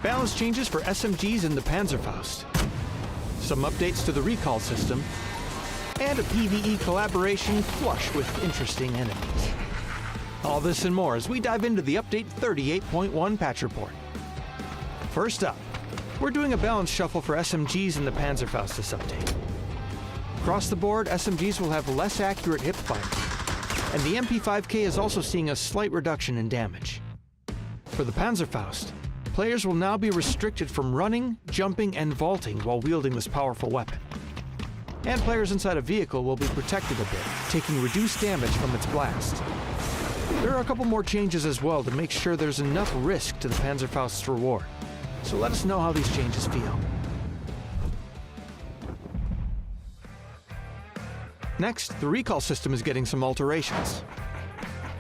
balance changes for SMGs and the Panzerfaust, some updates to the recall system, and a PvE collaboration flush with interesting enemies. All this and more as we dive into the Update 38.1 patch report. First up, we're doing a balance shuffle for SMGs and the Panzerfaust this update. Across the board, SMGs will have less accurate hipfire, and the MP5K is also seeing a slight reduction in damage. For the Panzerfaust, players will now be restricted from running, jumping, and vaulting while wielding this powerful weapon. And players inside a vehicle will be protected a bit, taking reduced damage from its blast. There are a couple more changes as well to make sure there's enough risk to the Panzerfaust's reward. So let us know how these changes feel. Next, the recall system is getting some alterations.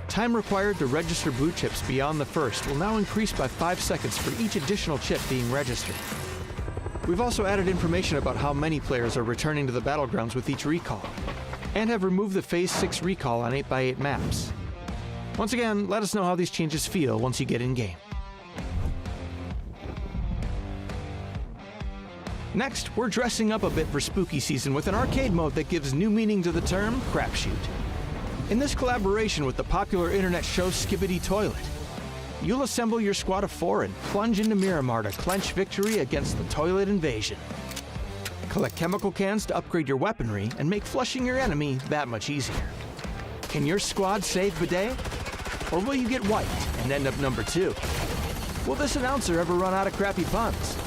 Time required to register boot chips beyond the first will now increase by 5 seconds for each additional chip being registered. We've also added information about how many players are returning to the battlegrounds with each recall, and have removed the Phase 6 recall on 8x8 maps. Once again, let us know how these changes feel once you get in-game. Next, we're dressing up a bit for spooky season with an arcade mode that gives new meaning to the term crapshoot. In this collaboration with the popular internet show Skibidi Toilet, you'll assemble your squad of 4 and plunge into Miramar to clench victory against the toilet invasion. Collect chemical cans to upgrade your weaponry and make flushing your enemy that much easier. Can your squad save Bidet? Or will you get wiped and end up number 2? Will this announcer ever run out of crappy puns?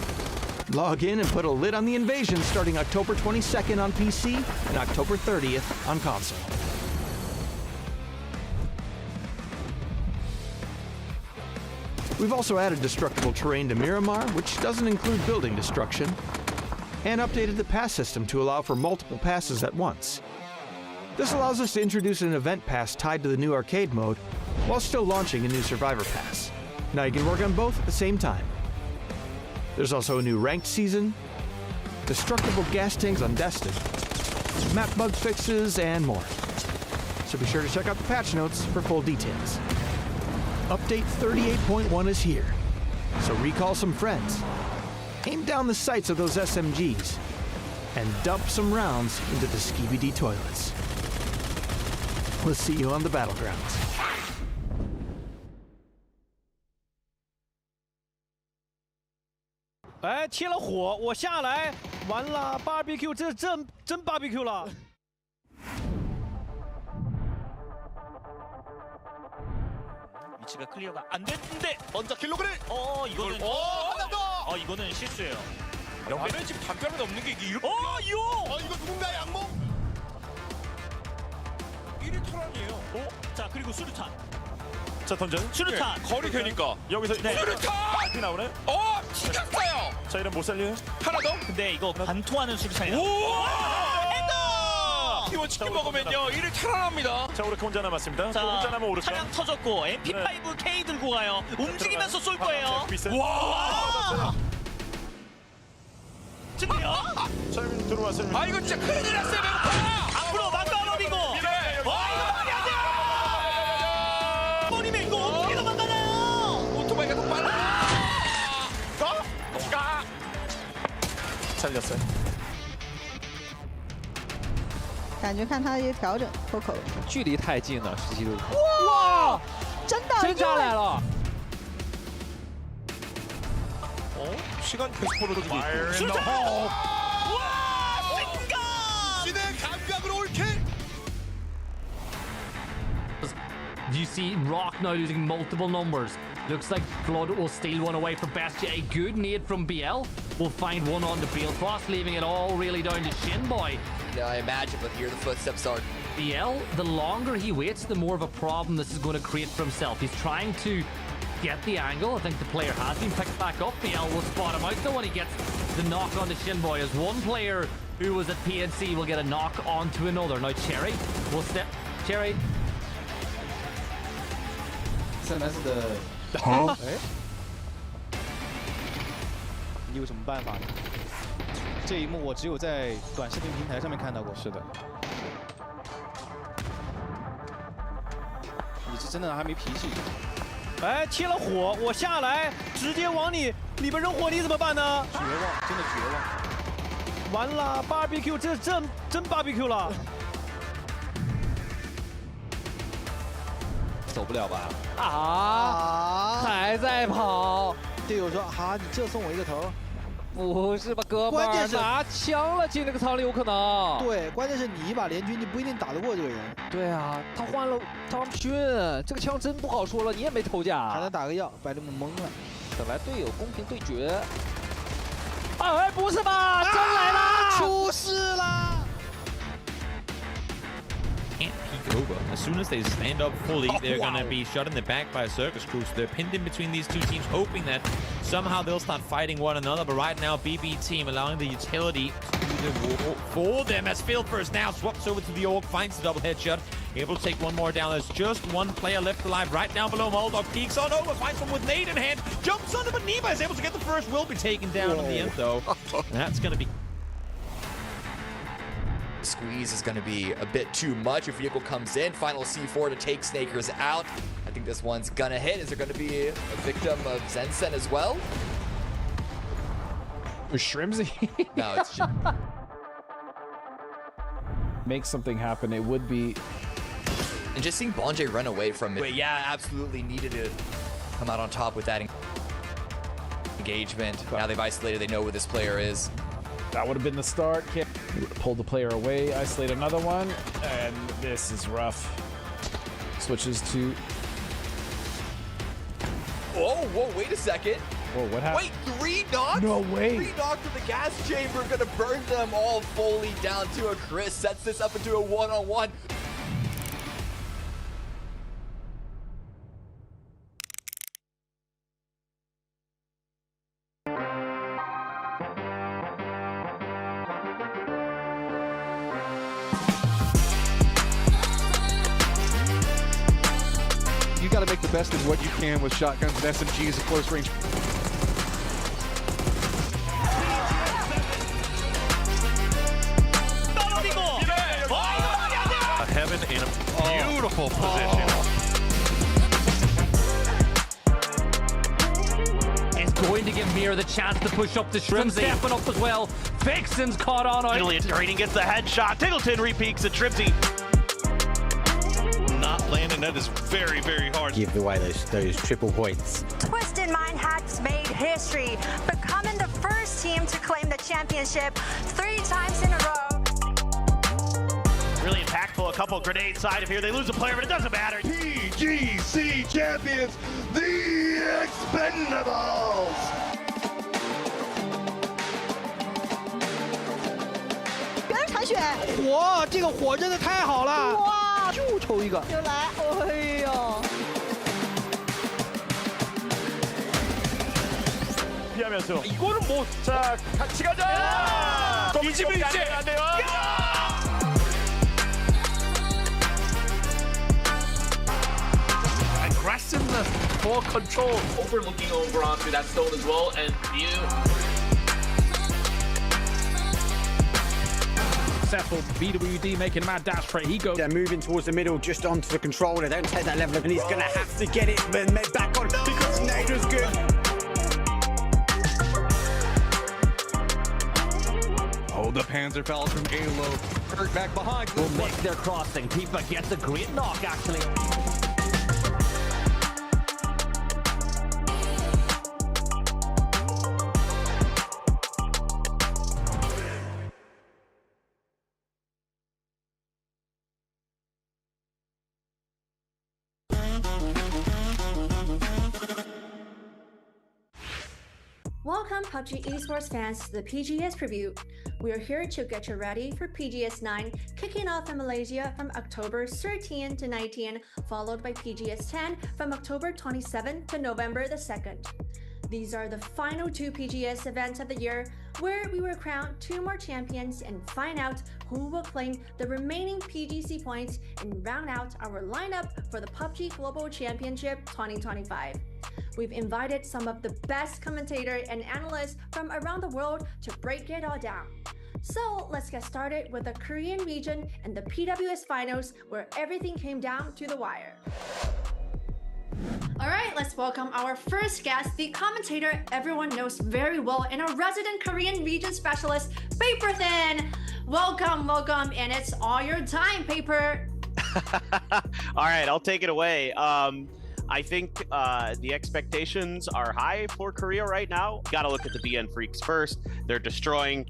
Log in and put a lid on the invasion starting October 22nd on PC and October 30th on console. We've also added destructible terrain to Miramar, which doesn't include building destruction, and updated the pass system to allow for multiple passes at once. This allows us to introduce an event pass tied to the new arcade mode, while still launching a new survivor pass. Now you can work on both at the same time. There's also a new ranked season, destructible gas tanks on Destin, map bug fixes, and more. So be sure to check out the patch notes for full details. Update 38.1 is here, so recall some friends, aim down the sights of those SMGs, and dump some rounds into the Skibidi toilets. We'll see you on the battlegrounds. 哎，切了火，我下来，完了 ，barbecue， 这真 barbecue 了。위치가 클리어가 안 됐는데 먼저 킬로그를. 이거는 하나 더. 이거는 실수예요. 여기는 지금 담벼락이 없는 게 이렇게. 이거 누군가의 악몽? 1위 토란이에요. 자 그리고 수류탄. 자 던전. 수류탄. 거리 되니까 여기서 수류탄 나오네. 튀겼어요. 자 이런 못 살려. 하나 더. 근데 이거 관통하는 수류탄이다. 이거 치킨 먹으면요 1위 탈환합니다. 자 오르크 혼자 남았습니다. 자 혼자 남은 오르크. 차량 터졌고 MP5K 들고 가요. 움직이면서 쏠 거예요. 와. 진짜요? 자 들어왔어요. 이거 진짜 큰일 났어요. 앞으로 막아버리고. 이거 말이 안 돼. 버리면 이거 어떻게 도망가나요? 오토바이가 더 빨라. 살렸어요. 感觉看他也调整脱口，距离太近了，17度。哇，真炸来了！ 시간 계속 벌어지고 있고. 진짜! 와! 생각! 진의 감각으로 올킬! You see Rock now losing multiple numbers. Looks like Flood will steal one away from Bestia. A good nade from BL will find one on the Bale Frost, leaving it all really down to Shinboy. I imagine, but here the footsteps are. BL, the longer he waits, the more of a problem this is going to create for himself. He's trying to get the angle. I think the player has been picked back up. BL will spot him out though when he gets the knock on to Shinboy, as one player who was at PNC will get a knock onto another. Now Cherry will step. Cherry. 圣南斯的，你有什么办法呢？这一幕我只有在短视频平台上面看到过。是的。你是真的还没脾气。哎，切了火，我下来直接往你里边扔火泥怎么办呢？绝望，真的绝望。完了 ，barbecue， 这真 barbecue 了。走不了吧？还在跑。队友说：“哈，你这送我一个头。”不是吧，哥们儿？关键是拿枪了进那个仓里有可能。对，关键是你一把联军，你不一定打得过这个人。对啊，他换了汤逊，这个枪真不好说了，你也没投甲，还能打个药，百利姆懵了。本来队友公平对决。哎，不是吧？真来了！出事了！ Can't peek over. As soon as they stand up fully, they're gonna be shot in the back by a circus crew. So they're pinned in between these two teams, hoping that somehow they'll start fighting one another. But right now, BB team allowing the utility to do the war for them. As Field first now swaps over to the Orc, finds the double headshot, able to take one more down. There's just one player left alive right down below. Moldog peeks on over, finds one with nade in hand, jumps under, but Nima is able to get the first. Will be taken down in the end though. That's gonna be. Squeeze is going to be a bit too much. If vehicle comes in, final C4 to take Snakers out. I think this one's going to hit. Is there going to be a victim of Zensen as well? With Shrimsy? No, it's just... Make something happen, it would be... And just seeing Bonjay run away from it. Yeah, absolutely needed to come out on top with that engagement. Now they've isolated, they know where this player is. That would have been the start. He would have pulled the player away, isolate another one, and this is rough. Switches to... Whoa, wait a second. Whoa, what happened? Wait, 3 knocks? No way. 3 knocks to the gas chamber, gonna burn them all fully down to a Chris. Sets this up into a one-on-one. You got to make the best of what you can with shotguns and SMGs at close range. A heaven in a beautiful position. It's going to give Mir the chance to push up the Shrimsy. Stepping up as well. Vixen's caught on out. Julian Green gets the headshot. Tiggleton repeaks at Shrimsy. Not landing, that is very, very hard. Give away those triple points. Twisted Mind has made history, becoming the first team to claim the championship 3 times in a row. Really impactful, a couple grenades side of here. They lose a player, but it doesn't matter. PGC champions, the Expendables! 别人残血，火，这个火真的太好了！哇，就抽一个，又来，哎呦！ 피하면서 이거는 뭐 자 같이 가자. 이집일제 안 돼요. Aggressiveness for control. Overlooking over onto that stone as well, and Successful BWD making a mad dash for it. He goes. They're moving towards the middle, just onto the controller. Don't take that level up, and he's going to have to get it back on because Nader's good. Oh, the Panzerfaust from aLOW. Hurt back behind. Will make their crossing. Tifa gets a great knock, actually. Welcome PUBG Esports fans to the PGS preview. We are here to get you ready for PGS 9 kicking off in Malaysia from October 13 to 19, followed by PGS 10 from October 27 to November the 2nd. These are the final 2 PGS events of the year where we will crown 2 more champions and find out who will claim the remaining PGC points and round out our lineup for the PUBG Global Championship 2025. We've invited some of the best commentators and analysts from around the world to break it all down. So let's get started with the Korean region and the PWS finals where everything came down to the wire. All right, let's welcome our first guest, the commentator everyone knows very well and a resident Korean region specialist, Paper Thin. Welcome, welcome, and it's all your time, Paper. All right, I'll take it away. I think the expectations are high for Korea right now. Got to look at the DN Freaks first. They're destroying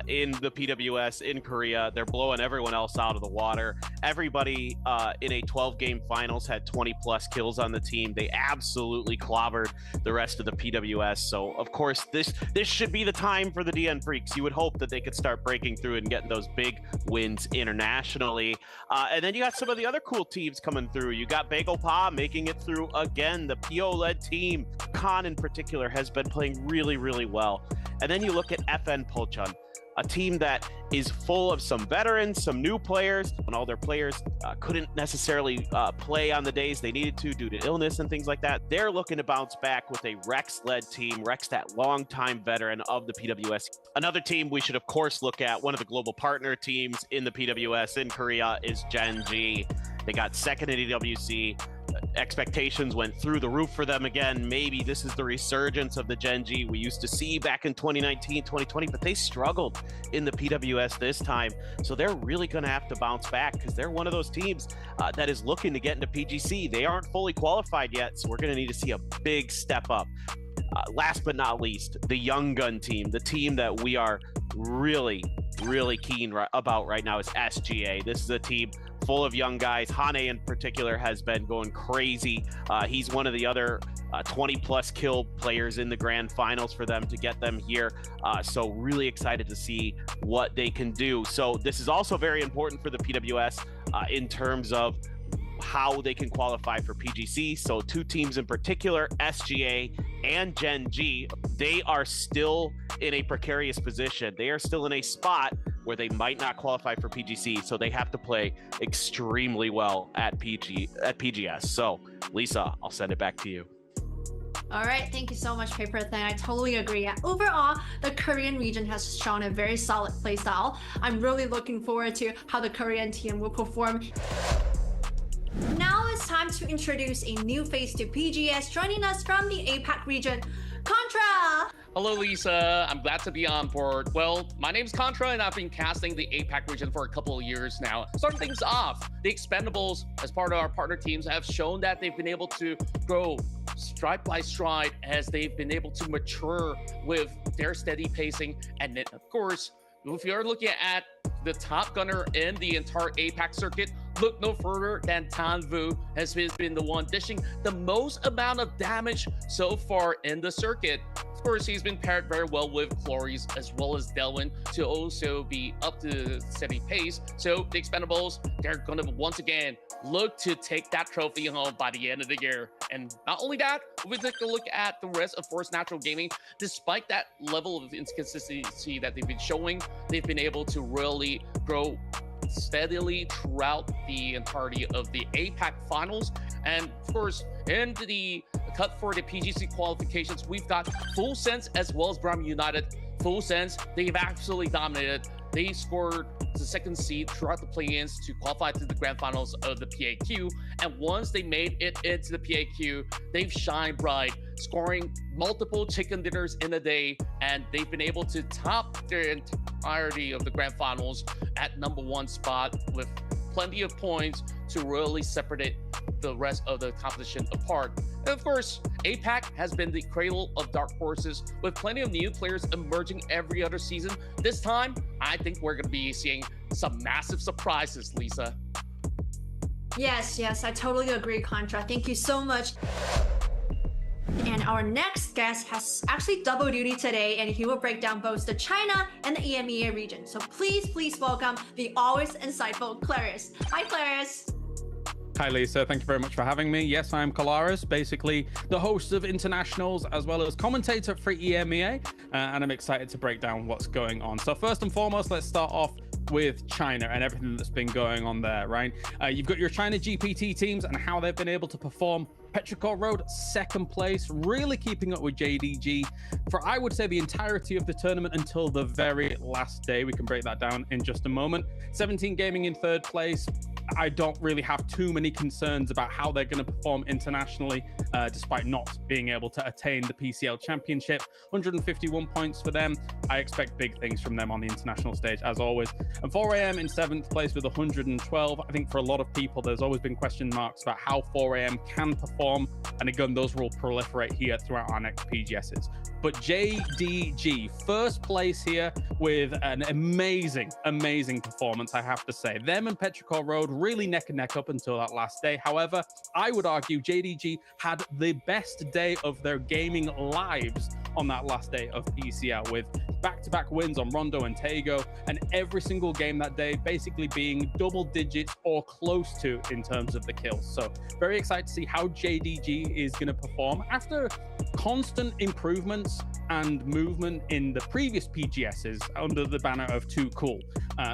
in the PWS in Korea. They're blowing everyone else out of the water. Everybody in a 12-game finals had 20-plus kills on the team. They absolutely clobbered the rest of the PWS. So, of course, this should be the time for the DN Freaks. You would hope that they could start breaking through and getting those big wins internationally. And then you got some of the other cool teams coming through. You got Bagel Pa making it through again. The PO-led team, Khan in particular, has been playing really, really well. And then you look at FN Polchon, a team that is full of some veterans, some new players, and all their players couldn't necessarily play on the days they needed to due to illness and things like that. They're looking to bounce back with a Rex-led team. Rex, that longtime veteran of the PWS. Another team we should, of course, look at, one of the global partner teams in the PWS in Korea, is Gen.G. They got second in EWC. Expectations went through the roof for them again. Maybe this is the resurgence of the Gen.G we used to see back in 2019, 2020, but they struggled in the PWS this time. So they're really going to have to bounce back because they're one of those teams that is looking to get into PGC. They aren't fully qualified yet, so we're going to need to see a big step up. Last but not least, the Young Gun team, the team that we are really keen about right now is SGA. This is a team full of young guys. Hane in particular has been going crazy. He's one of the other 20-plus kill players in the grand finals for them to get them here. So really excited to see what they can do. So this is also very important for the PWS in terms of how they can qualify for PGC. So two teams in particular, SGA and Gen.G, they are still in a precarious position. They are still in a spot where they might not qualify for PGC, so they have to play extremely well at PGS. So, Lisa, I'll send it back to you. All right, thank you so much, Paper Thin. I totally agree. Yeah, overall, the Korean region has shown a very solid playstyle. I'm really looking forward to how the Korean team will perform. Now it's time to introduce a new face to PGS, joining us from the APAC region, Contra! Hello, Lisa. I'm glad to be on board. Well, my name's Contra, and I've been casting the APAC region for a couple of years now. Starting things off, the Expendables, as part of our partner teams, have shown that they've been able to grow stride by stride as they've been able to mature with their steady pacing. And then, of course, if you're looking at the top gunner in the entire APAC circuit, look no further than TanVuu has been the one dishing the most amount of damage so far in the circuit. Of course, he's been paired very well with Cloris as well as Delwyn to also be up to the steady pace. So the Expendables, they're going to once again look to take that trophy home by the end of the year. And not only that, we take a look at the rest of Force Natural Gaming. Despite that level of inconsistency that they've been showing, they've been able to really grow steadily throughout the entirety of the APAC finals. And of course, in the cut for the PGC qualifications, we've got Full Sense as well as Brahma United. Full Sense, they've absolutely dominated. They scored the second seed throughout the play-ins to qualify to the grand finals of the PAQ. And once they made it into the PAQ, they've shined bright, scoring multiple chicken dinners in a day. And they've been able to top their entirety of the grand finals at #1 spot with plenty of points to really separate the rest of the competition apart. And of course, APAC has been the cradle of dark horses with plenty of new players emerging every other season. This time, I think we're going to be seeing some massive surprises, Lisa. Yes, I totally agree, Contra. Thank you so much. And our next guest has actually double duty today, and he will break down both the China and the EMEA region. So please welcome the always insightful Claris. Hi, Claris. Hi, Lisa. Thank you very much for having me. Yes, I'm Claris, basically the host of internationals as well as commentator for EMEA, and I'm excited to break down what's going on. So first and foremost, let's start off with China and everything that's been going on there, right? You've got your China GPT teams and how they've been able to perform. Petrichor Road, second place, really keeping up with JDG for, I would say, the entirety of the tournament until the very last day. We can break that down in just a moment. 17 Gaming in third place. I don't really have too many concerns about how they're going to perform internationally, despite not being able to attain the PCL championship. 151 points for them. I expect big things from them on the international stage, as always. And 4AM in 7th place with 112. I think for a lot of people, there's always been question marks about how 4AM can perform. And again, those will proliferate here throughout our next PGSs. But JDG, first place here with an amazing performance, I have to say. Them and Petrichor Road really neck and neck up until that last day. However, I would argue JDG had the best day of their gaming lives on that last day of PCL, with back-to-back wins on Rondo and Tego, and every single game that day basically being double digits or close to in terms of the kills. So very excited to see how JDG is going to perform after constant improvements and movement in the previous PGSs under the banner of Too Cool.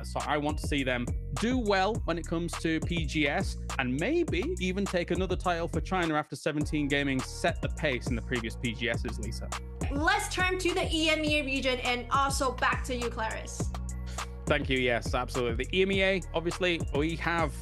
So I want to see them do well when it comes to PGS, and maybe even take another title for China after 17 Gaming set the pace in the previous PGSs, Lisa. Let's turn to the EMEA region and also back to you, Claris. Thank you. Yes, absolutely. The EMEA, obviously, we have,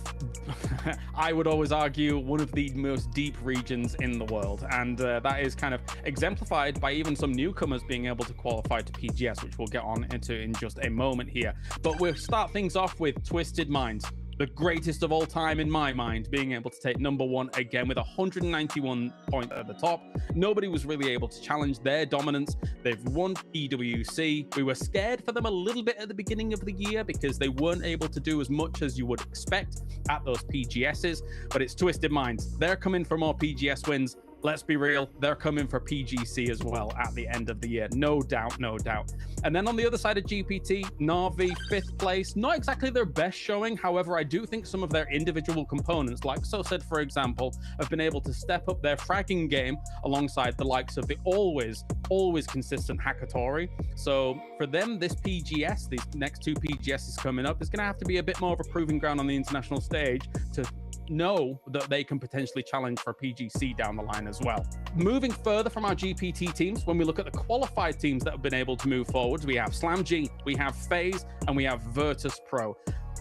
I would always argue, one of the most deep regions in the world. And that is kind of exemplified by even some newcomers being able to qualify to PGS, which we'll get on into in just a moment here. But we'll start things off with Twisted Minds, the greatest of all time in my mind, being able to take #1 again with 191 points at the top. Nobody was really able to challenge their dominance. They've won EWC. We were scared for them a little bit at the beginning of the year because they weren't able to do as much as you would expect at those PGSs, but it's Twisted Minds. They're coming for more PGS wins. Let's be real, they're coming for PGC as well at the end of the year. No doubt, no doubt. And then on the other side of GPT, Na'Vi, 5th place. Not exactly their best showing. However, I do think some of their individual components, like SoSaid, for example, have been able to step up their fragging game alongside the likes of the always consistent Hakatori. So for them, this PGS, these next two PGSs coming up, is going to have to be a bit more of a proving ground on the international stage to know that they can potentially challenge for PGC down the line as well. Moving further from our GPT teams, when we look at the qualified teams that have been able to move forwards, we have SlamG, we have FaZe, and we have Virtus Pro.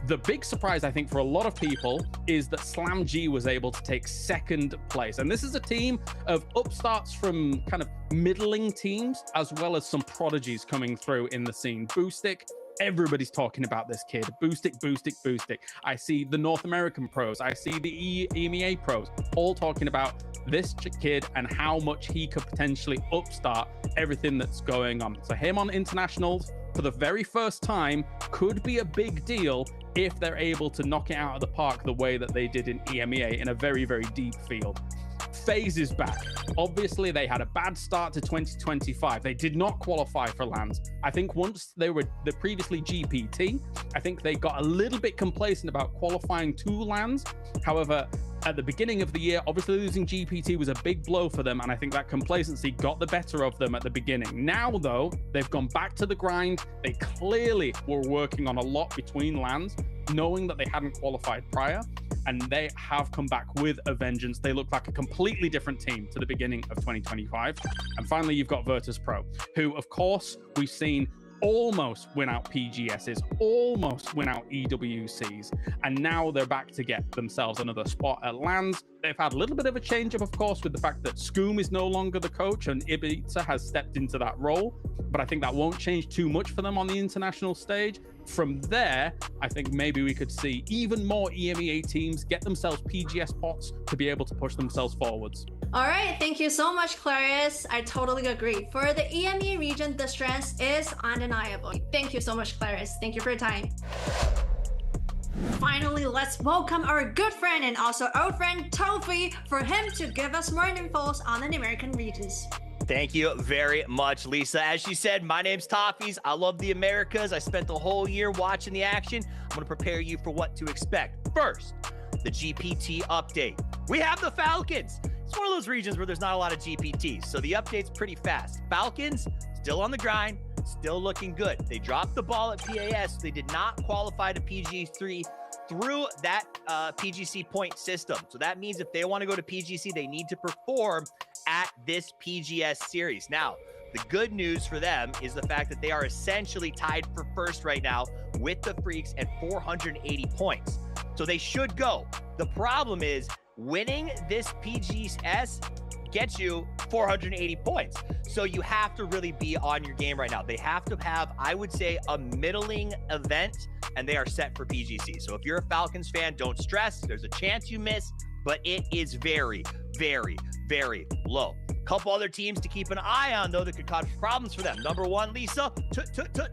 The big surprise, I think, for a lot of people is that SlamG was able to take 2nd place. And this is a team of upstarts from kind of middling teams, as well as some prodigies coming through in the scene. Boostic, everybody's talking about this kid. Boostic. I see the North American pros. I see the EMEA pros all talking about this kid and how much he could potentially upstart everything that's going on. So him on internationals for the very first time could be a big deal if they're able to knock it out of the park the way that they did in EMEA in a very, very deep field. FaZe is back. Obviously, they had a bad start to 2025. They did not qualify for LANs. I think once they were the previously GPT, I think they got a little bit complacent about qualifying to LANs. However, at the beginning of the year, obviously losing GPT was a big blow for them, and I think that complacency got the better of them at the beginning. Now, though, they've gone back to the grind. They clearly were working on a lot between LANs, knowing that they hadn't qualified prior, and they have come back with a vengeance. They look like a completely different team to the beginning of 2025. And finally, you've got Virtus Pro, who, of course, we've seen almost win out PGSs, almost win out EWCs, and now they're back to get themselves another spot at LANs. They've had a little bit of a change up, of course, with the fact that Scoom is no longer the coach and Ibiza has stepped into that role, but I think that won't change too much for them on the international stage. From there, I think maybe we could see even more EMEA teams get themselves PGS pots to be able to push themselves forwards. All right, thank you so much, Claris. I totally agree. For the EMEA region, the strength is undeniable. Thank you so much, Claris. Thank you for your time. Finally, let's welcome our good friend and also old friend, TanVuu, for him to give us more info on the American regions. Thank you very much, Lisa. As she said, my name's Toffees. I love the Americas. I spent the whole year watching the action. I'm going to prepare you for what to expect. First, the GPT update. We have the Falcons. It's one of those regions where there's not a lot of GPTs, so the update's pretty fast. Falcons, still on the grind, still looking good. They dropped the ball at PAS. They did not qualify to PG3 through that PGC point system. So that means if they want to go to PGC, they need to perform at this PGS series. Now, the good news for them is the fact that they are essentially tied for first right now with the Freaks at 480 points. So they should go. The problem is winning this PGS gets you 480 points. So you have to really be on your game right now. They have to have, I would say, a middling event, and they are set for PGC. So if you're a Falcons fan, don't stress. There's a chance you miss, but it is very, very, very low. Couple other teams to keep an eye on, though, that could cause problems for them. Number one, Lisa,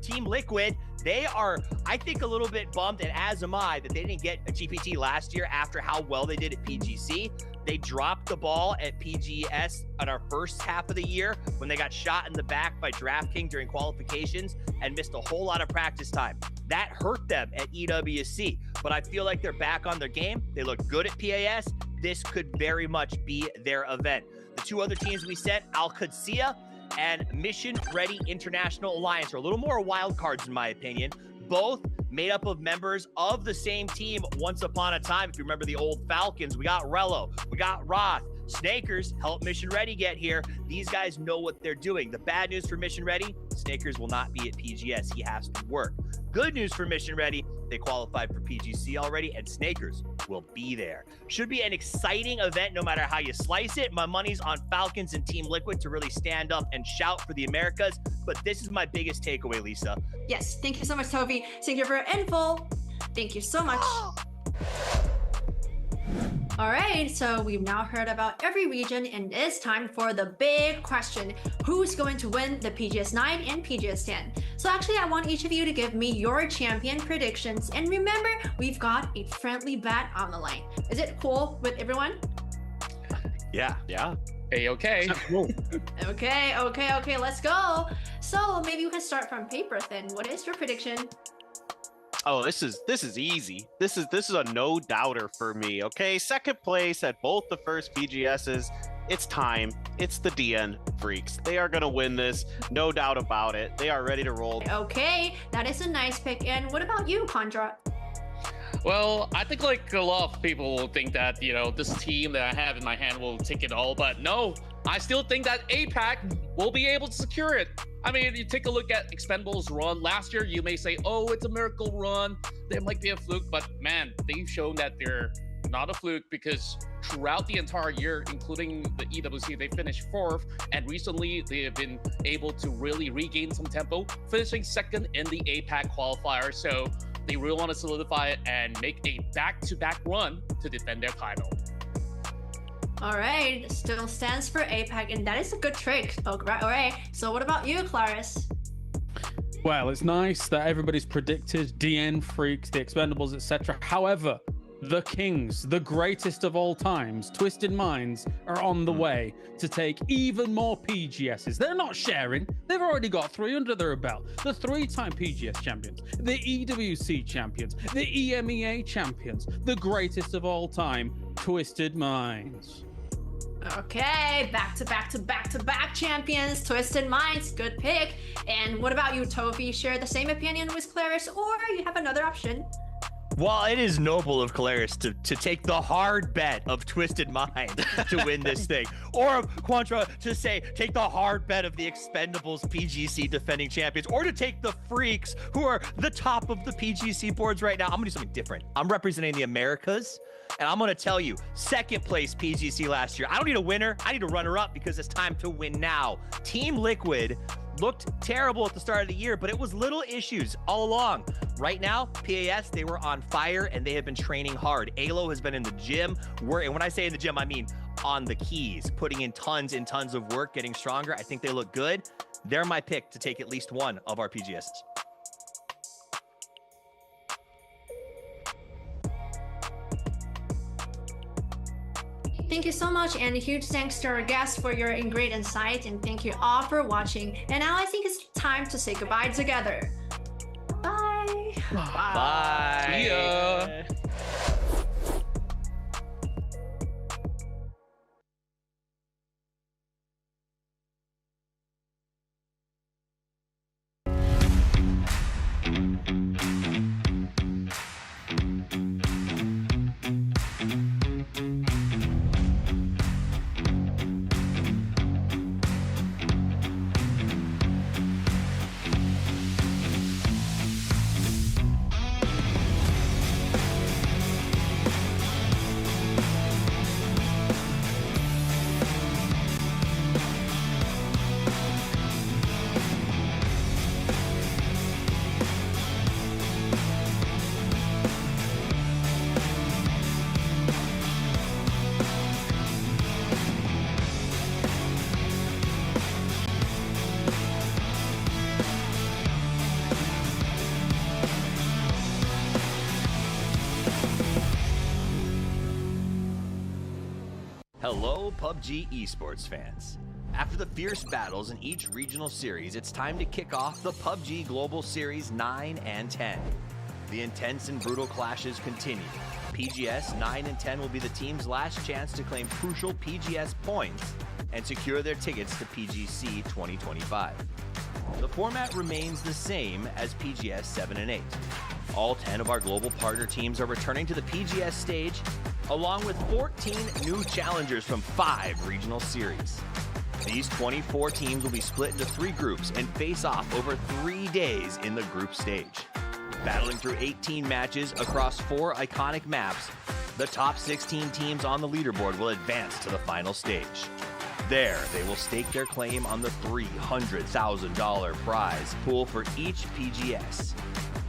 Team Liquid. They are, I think, a little bit bummed, and as am I, that they didn't get a GPT last year after how well they did at PGC. They dropped the ball at PGS on our first half of the year when they got shot in the back by DraftKings during qualifications and missed a whole lot of practice time. That hurt them at EWC, but I feel like they're back on their game. They look good at PAS. This could very much be their event. The two other teams we sent, Al-Qudsiya and Mission Ready International Alliance, are a little more wild cards in my opinion. Both made up of members of the same team once upon a time. If you remember the old Falcons, we got Rello, we got Roth. Snakers helped Mission Ready get here. These guys know what they're doing. The bad news for Mission Ready, Snakers will not be at PGS. He has to work. Good news for Mission Ready, they qualified for PGC already, and Snakers will be there. Should be an exciting event no matter how you slice it. My money's on Falcons and Team Liquid to really stand up and shout for the Americas, but this is my biggest takeaway, Lisa. Yes, thank you so much, Toby. Thank you for your info. Thank you so much. All right, so we've now heard about every region, and it's time for the big question. Who's going to win the PGS 9 and PGS 10? So actually, I want each of you to give me your champion predictions. And remember, we've got a friendly bet on the line. Is it cool with everyone? Yeah. Okay. Okay, let's go. So maybe we can start from paper then. What is your prediction? Oh, this is easy. This is a no doubter for me. Okay, second place at both the first PGSs. It's time. It's the DN Freaks. They are gonna win this, no doubt about it. They are ready to roll. Okay, that is a nice pick. And what about you, Contra? Well, I think like a lot of people will think that, you know, this team that I have in my hand will take it all, but no, I still think that APAC will be able to secure it. I mean, you take a look at Expendables' run last year, you may say, oh, it's a miracle run, there might be a fluke, but man, they've shown that they're not a fluke, because throughout the entire year, including the EWC, they finished 4th, and recently they have been able to really regain some tempo, finishing 2nd in the APAC qualifier. So they really want to solidify it and make a back-to-back run to defend their title. All right, still stands for APAC, and that is a good trick. All right, so what about you, Claris? Well, it's nice that everybody's predicted DN Freaks, the Expendables, etc. However, the Kings, the greatest of all times, Twisted Minds, are on the way to take even more PGSs. They're not sharing. They've already got 3 under their belt. The 3-time PGS champions, the EWC champions, the EMEA champions, the greatest of all time, Twisted Minds. Okay, back to back champions, Twisted Minds, good pick. And what about you, Toby? Share the same opinion with Claris, or you have another option? Well, it is noble of Claris to take the hard bet of Twisted Mind to win this thing. Or of Quantra to say, take the hard bet of the Expendables PGC defending champions. Or to take the Freaks, who are the top of the PGC boards right now. I'm gonna do something different. I'm representing the Americas, and I'm gonna tell you, 2nd place PGC last year. I don't need a winner, I need a runner-up, because it's time to win now. Team Liquid looked terrible at the start of the year, but it was little issues all along. Right now, PAS, they were on fire, and they have been training hard. aLOW has been in the gym, and when I say in the gym, I mean on the keys, putting in tons and tons of work, getting stronger. I think they look good. They're my pick to take at least one of our PGSs. Thank you so much, and a huge thanks to our guests for your great insight, and thank you all for watching. And now I think it's time to say goodbye together. Bye. Bye. See ya. Hello, PUBG Esports fans. After the fierce battles in each regional series, it's time to kick off the PUBG Global Series 9 and 10. The intense and brutal clashes continue. PGS 9 and 10 will be the team's last chance to claim crucial PGS points and secure their tickets to PGC 2025. The format remains the same as PGS 7 and 8. All 10 of our global partner teams are returning to the PGS stage, along with 14 new challengers from 5 regional series. These 24 teams will be split into 3 groups and face off over 3 days in the group stage. Battling through 18 matches across 4 iconic maps, the top 16 teams on the leaderboard will advance to the final stage. There, they will stake their claim on the $300,000 prize pool for each PGS.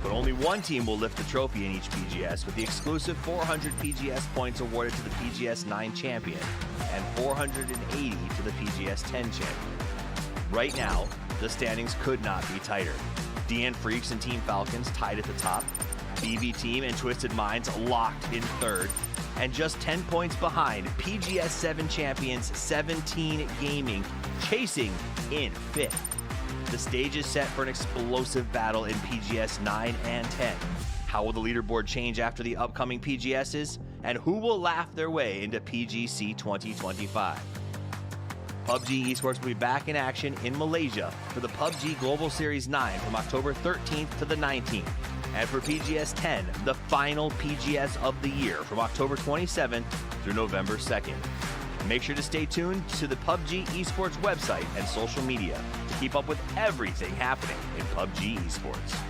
But only one team will lift the trophy in each PGS, with the exclusive 400 PGS points awarded to the PGS 9 champion and 480 to the PGS 10 champion. Right now, the standings could not be tighter. DN Freaks and Team Falcons tied at the top, BB Team and Twisted Minds locked in third, and just 10 points behind, PGS 7 champions 17 Gaming chasing in 5th. The stage is set for an explosive battle in PGS 9 and 10. How will the leaderboard change after the upcoming PGSs? And who will laugh their way into PGC 2025? PUBG Esports will be back in action in Malaysia for the PUBG Global Series 9 from October 13th to the 19th. And for PGS 10, the final PGS of the year from October 27th through November 2nd. Make sure to stay tuned to the PUBG Esports website and social media to keep up with everything happening in PUBG Esports.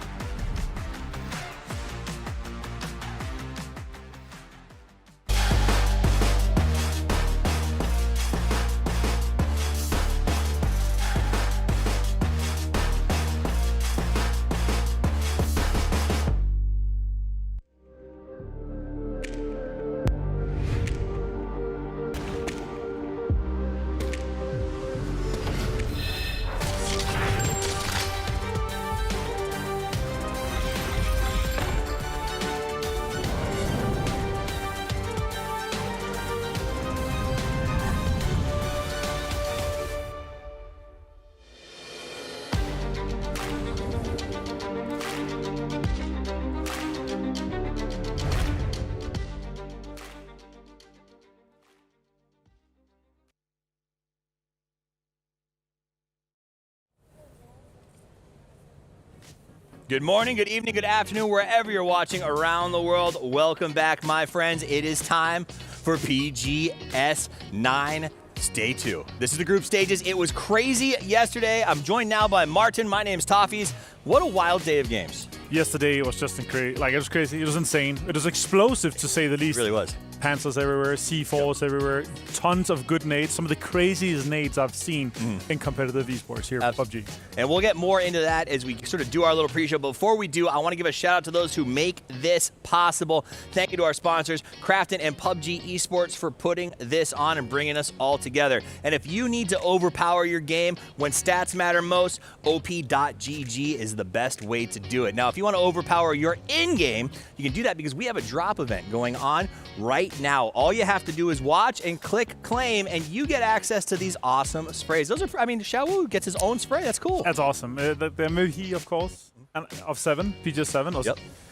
Good morning, good evening, good afternoon, wherever you're watching around the world. Welcome back, my friends. It is time for PGS 9. Stay tuned. This is the group stages. It was crazy yesterday. I'm joined now by Martin. My name's Toffees. What a wild day of games. Yesterday was just crazy. Like, it was crazy. It was insane. It was explosive, to say the least. It really was. Panzers everywhere, C4s everywhere, tons of good nades, some of the craziest nades I've seen in competitive esports here at PUBG. And we'll get more into that as we sort of do our little pre-show. But before we do, I want to give a shout out to those who make this possible. Thank you to our sponsors, Krafton and PUBG Esports, for putting this on and bringing us all together. And if you need to overpower your game when stats matter most, op.gg is the best way to do it. Now, if you want to overpower your in-game, you can do that because we have a drop event going on right now. All you have to do is watch and click claim, and you get access to these awesome sprays. Those are, I mean, TanVuu gets his own spray. That's cool. That's awesome. The Muhi, of course, of 7, PGS 7. Was,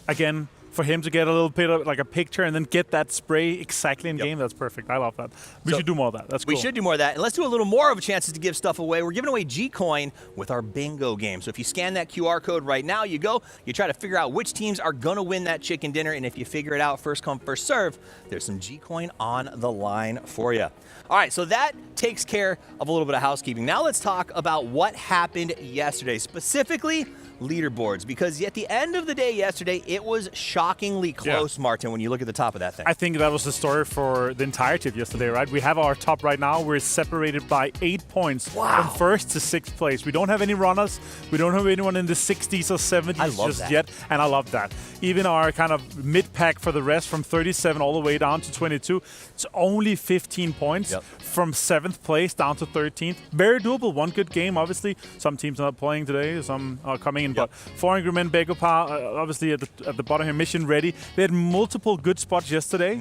again, for him to get a little bit of like a picture and then get that spray exactly in game, that's perfect. I love that. We should do more of that. That's cool. We should do more of that. And let's do a little more of a chances to give stuff away. We're giving away G-Coin with our bingo game. So if you scan that QR code right now, you try to figure out which teams are going to win that chicken dinner. And if you figure it out, first come, first serve, there's some G-Coin on the line for you. All right, so that takes care of a little bit of housekeeping. Now let's talk about what happened yesterday, specifically leaderboards, because at the end of the day yesterday, it was shockingly close, Martin, when you look at the top of that thing. I think that was the story for the entirety of yesterday, right? We have our top right now. We're separated by 8 points from first to 6th place. We don't have any runners. We don't have anyone in the 60s or 70s yet, and I love that. Even our kind of mid-pack for the rest, from 37 all the way down to 22, it's only 15 points from 7th place down to 13th. Very doable. One good game, obviously. Some teams are not playing today. Some are coming lane. But Foreign Gyumin, Begopa, obviously at the bottom here, mission ready. They had multiple good spots yesterday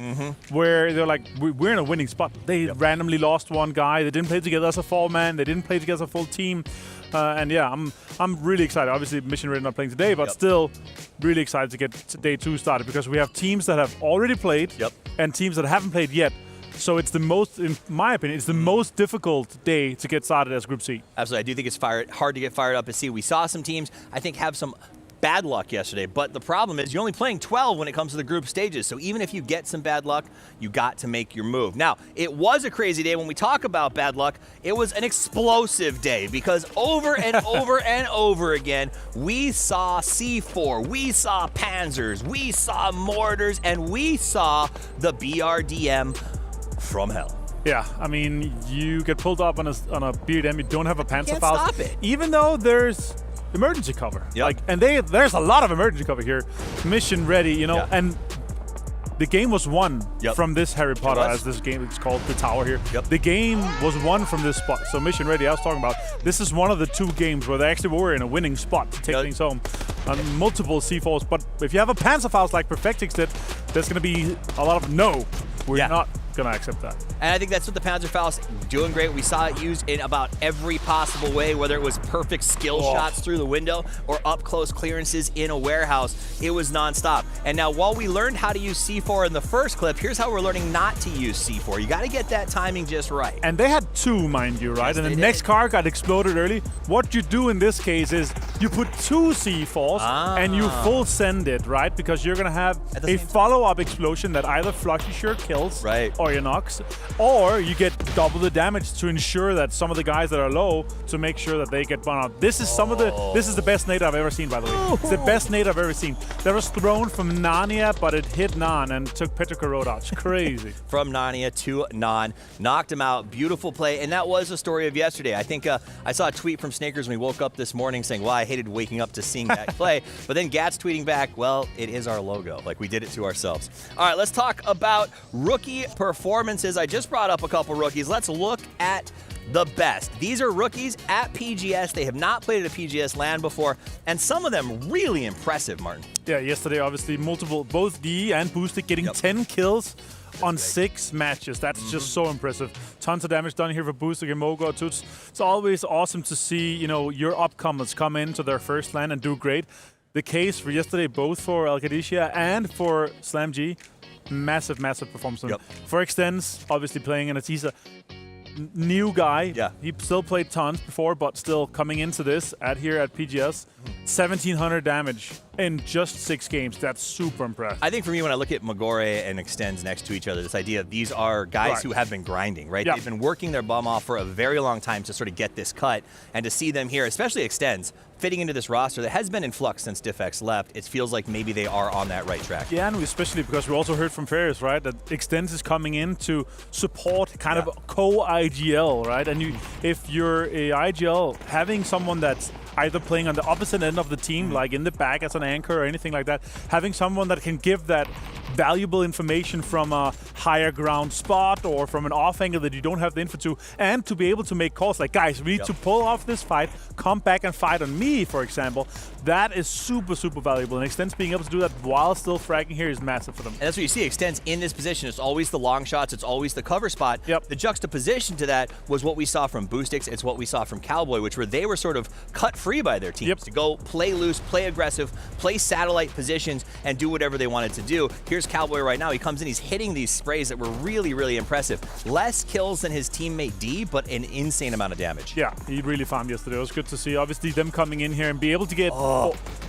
where they're like, we're in a winning spot. They randomly lost one guy. They didn't play together as a 4-man. They didn't play together as a full team. And yeah, I'm really excited. Obviously, Mission Ready not playing today, but still really excited to get day 2 started because we have teams that have already played and teams that haven't played yet. So it's the most, in my opinion, it's the most difficult day to get started as Group C. Absolutely. I do think it's hard to get fired up at C. We saw some teams, I think, have some bad luck yesterday, but the problem is you're only playing 12 when it comes to the group stages. So even if you get some bad luck, you got to make your move. Now, it was a crazy day. When we talk about bad luck, it was an explosive day because over and over and over again, we saw C4, we saw Panzers, we saw Mortars, and we saw the BRDM from hell. Yeah, I mean, you get pulled up on a BRDM, you don't have a Panzerfaust. Stop it. Even though there's emergency cover. Like, and there's a lot of emergency cover here. Mission ready, you know, and the game was won from this Harry Potter, as this game is called, the tower here. The game was won from this spot. So Mission ready, I was talking about, this is one of the 2 games where they actually were in a winning spot to take things home on multiple C4s. But if you have a Panzerfaust like Perfectix did, there's going to be a lot of no. We're not going to accept that. And I think that's what the Panzerfaust doing great. We saw it used in about every possible way, whether it was perfect skill shots through the window or up close clearances in a warehouse. It was nonstop. And now while we learned how to use C4 in the first clip, here's how we're learning not to use C4. You got to get that timing just right. And they had 2, mind you, right? And the next car got exploded early. What you do in this case is you put 2 C4s and you full send it, right? Because you're going to have a follow-up explosion that either Flushy Sure kills or you knocks, or you get double the damage to ensure that some of the guys that are low, to make sure that they get burned out. This is this is the best nade I've ever seen, by the way. It's the best nade I've ever seen. That was thrown from Narnia, but it hit Nan and took Petrichor out. It's crazy. From Narnia to Nan, knocked him out. Beautiful play, and that was the story of yesterday. I think I saw a tweet from Snakers when we woke up this morning saying, well, I hated waking up to seeing that play. But then Gat's tweeting back, well, it is our logo. Like, we did it to ourselves. All right, let's talk about rookie performances. I just brought up a couple rookies. Let's look at the best. These are rookies at PGS. They have not played at a PGS LAN before, and some of them really impressive, Martin. Yeah, yesterday, obviously, both DE and Boosted getting 10 kills on 6 matches. That's just so impressive. Tons of damage done here for Boosted and Mogo. It's always awesome to see, you know, your upcomers come into their first LAN and do great. The case for yesterday, both for Alcadecia and for SlamG, massive performance. For Extends, obviously playing in he's a new guy. He still played tons before, but still coming into this here at PGS, 1,700 damage in just 6 games. That's super impressive. I think for me, when I look at Magore and Extends next to each other, this idea of these are guys who have been grinding, right? They've been working their bum off for a very long time to sort of get this cut, and to see them here, especially Extends, fitting into this roster that has been in flux since DiffX left, it feels like maybe they are on that right track. Yeah, and especially because we also heard from Ferris, right, that Extends is coming in to support kind of co-IGL, right? And if you're a IGL, having someone that's either playing on the opposite end of the team, like in the back as an anchor or anything like that, having someone that can give that valuable information from a higher ground spot or from an off angle that you don't have the info to, and to be able to make calls like, guys, we need to pull off this fight, come back and fight on me, for example. That is super valuable, and Extends being able to do that while still fragging here is massive for them. And that's what you see. Extends in this position. It's always the long shots. It's always the cover spot. The juxtaposition to that was what we saw from Boostix. It's what we saw from Cowboy, which were they were sort of cut free by their teams to go play loose, play aggressive, play satellite positions, and do whatever they wanted to do. Here's Cowboy right now. He comes in, he's hitting these sprays that were really impressive. Less kills than his teammate D, but an insane amount of damage. Yeah, he really farmed yesterday. It was good to see. Obviously, them coming in here and be able to get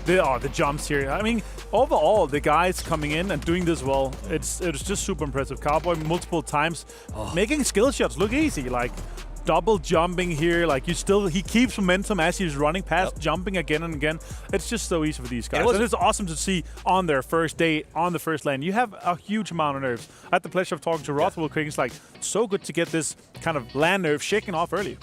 the jumps here. I mean, overall, the guys coming in and doing this well, it was just super impressive. Cowboy multiple times making skill shots look easy, like double jumping here, like he keeps momentum as he's running past, jumping again and again. It's just so easy for these guys. And it's awesome to see on their first day, on the first lane. You have a huge amount of nerves. I had the pleasure of talking to Rothwell King. It's like, so good to get this kind of land nerve shaken off early.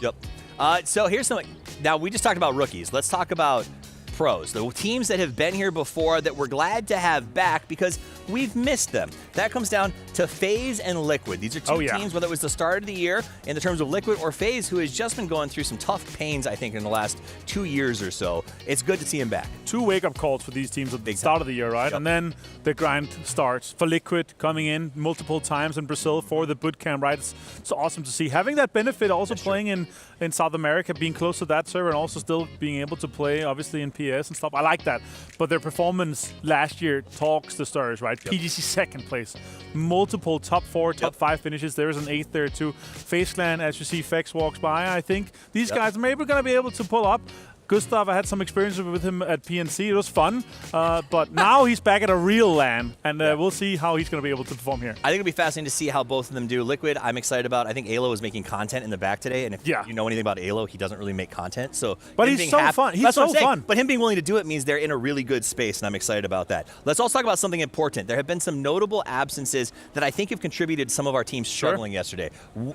So here's something. Now, we just talked about rookies. Let's talk about pros, the teams that have been here before that we're glad to have back, because we've missed them. That comes down to FaZe and Liquid. These are two teams, whether it was the start of the year in the terms of Liquid or FaZe, who has just been going through some tough pains, I think, in the last 2 years or so. It's good to see him back. 2 wake-up calls for these teams at the start of the year, right? Yep. And then the grind starts for Liquid, coming in multiple times in Brazil for the bootcamp, right? It's awesome to see. Having that benefit, also playing in South America, being close to that server, and also still being able to play, obviously, in PS and stuff. I like that. But their performance last year talks the stars, right? Yep. PGC second place. Multiple top 4, top 5 finishes. There's an 8th there, too. FaZe Clan, as you see, Fex walks by. I think these guys are maybe going to be able to pull up. Gustav, I had some experience with him at PNC. It was fun, but now he's back at a real LAN, and we'll see how he's going to be able to perform here. I think it'll be fascinating to see how both of them do. Liquid, I'm excited about. I think aLOW is making content in the back today, and if you know anything about aLOW, he doesn't really make content. So, but he's so fun. He's so fun. But him being willing to do it means they're in a really good space, and I'm excited about that. Let's also talk about something important. There have been some notable absences that I think have contributed to some of our teams struggling yesterday.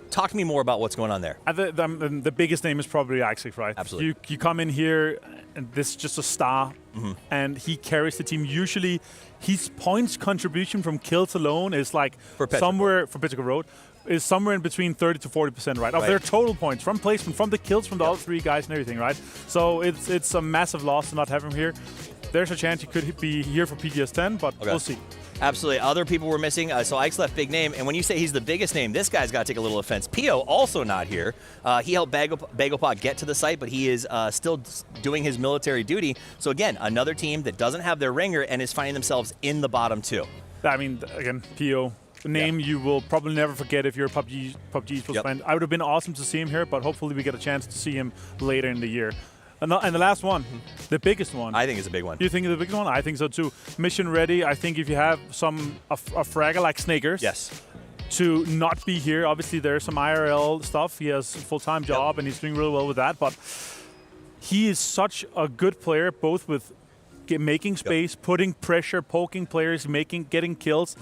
Talk to me more about what's going on there. The biggest name is probably Isaac, right? Absolutely. You come in here, and this is just a star, and he carries the team. Usually, his points contribution from kills alone is like somewhere for Petrico Road is somewhere in between 30 to 40%, right? Of their total points from placement, from the kills from the other 3 guys and everything, right? So it's a massive loss to not have him here. There's a chance he could be here for PGS10, but we'll see. Absolutely. Other people were missing. So Ike's left big name. And when you say he's the biggest name, this guy's got to take a little offense. Pio also not here. He helped Bagopod get to the site, but he is still doing his military duty. So again, another team that doesn't have their ringer and is finding themselves in the bottom 2. I mean, again, Pio, a name you will probably never forget if you're a PUBG Esports fan. I would have been awesome to see him here, but hopefully we get a chance to see him later in the year. And the last one, the biggest one. I think it's a big one. You think it's the biggest one? I think so too. Mission ready. I think if you have a fragger like Snakers, to not be here. Obviously, there's some IRL stuff. He has a full-time job, and he's doing really well with that. But he is such a good player, both with making space, putting pressure, poking players, getting kills,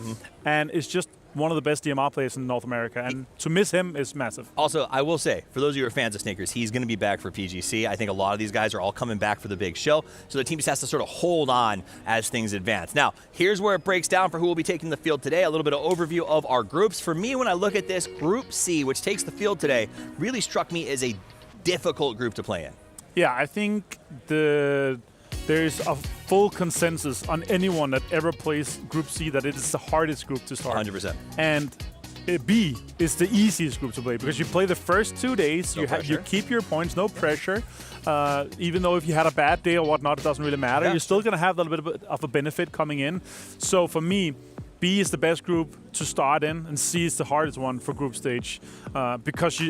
and it's just one of the best DMR players in North America, and to miss him is massive. Also, I will say, for those of you who are fans of Snakers, he's going to be back for PGC. I think a lot of these guys are all coming back for the big show, so the team just has to sort of hold on as things advance. Now, here's where it breaks down for who will be taking the field today. A little bit of overview of our groups. For me, when I look at this, Group C, which takes the field today, really struck me as a difficult group to play in. Yeah, I think there's a full consensus on anyone that ever plays Group C that it is the hardest group to start. 100%. And B is the easiest group to play because you play the first 2 days, you keep your points, no pressure. Even though if you had a bad day or whatnot, it doesn't really matter. You're still going to have a little bit of a benefit coming in. So for me, B is the best group to start in, and C is the hardest one for group stage because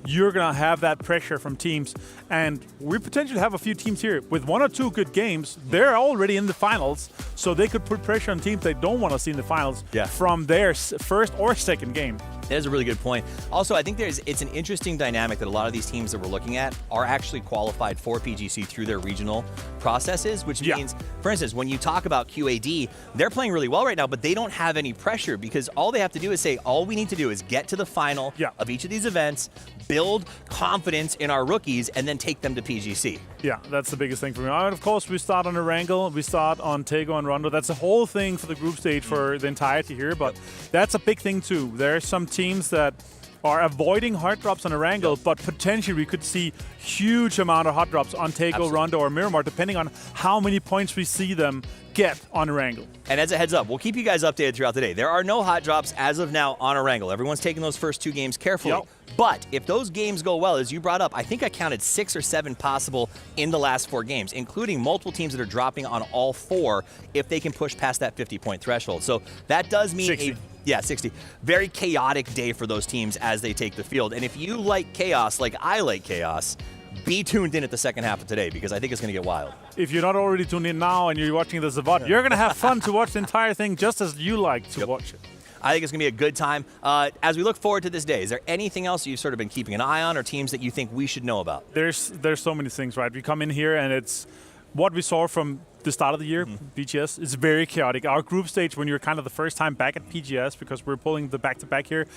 you're going to have that pressure from teams. And we potentially have a few teams here with 1 or 2 good games. They're already in the finals, so they could put pressure on teams they don't want to see in the finals from their first or second game. That is a really good point. Also, I think it's an interesting dynamic that a lot of these teams that we're looking at are actually qualified for PGC through their regional processes, which means, for instance, when you talk about QAD, they're playing really well right now, but they don't have any pressure because all they have to do is say, all we need to do is get to the final of each of these events, build confidence in our rookies, and then take them to PGC. Yeah, that's the biggest thing for me. And of course, we start on Erangel, we start on Tego and Rondo. That's the whole thing for the group stage for the entirety here, but that's a big thing too. There are some teams that are avoiding hard drops on Erangel, but potentially we could see huge amount of hot drops on Tego, Rondo, or Miramar, depending on how many points we see them get on Erangel. And as a heads up, we'll keep you guys updated throughout the day. There are no hot drops as of now on Erangel. Everyone's taking those first 2 games carefully. But if those games go well, as you brought up, I think I counted 6 or 7 possible in the last 4 games, including multiple teams that are dropping on all 4 if they can push past that 50-point threshold. So that does mean 60. 60. Very chaotic day for those teams as they take the field. And if you like chaos like I like chaos, be tuned in at the second half of today because I think it's going to get wild. If you're not already tuned in now and you're watching this VOD, you're going to have fun to watch the entire thing just as you like to watch it. I think it's going to be a good time. As we look forward to this day, is there anything else you've sort of been keeping an eye on or teams that you think we should know about? There's so many things, right? We come in here and it's what we saw from the start of the year, BGS, is very chaotic. Our group stage, when you're kind of the first time back at PGS, because we're pulling the back-to-back here,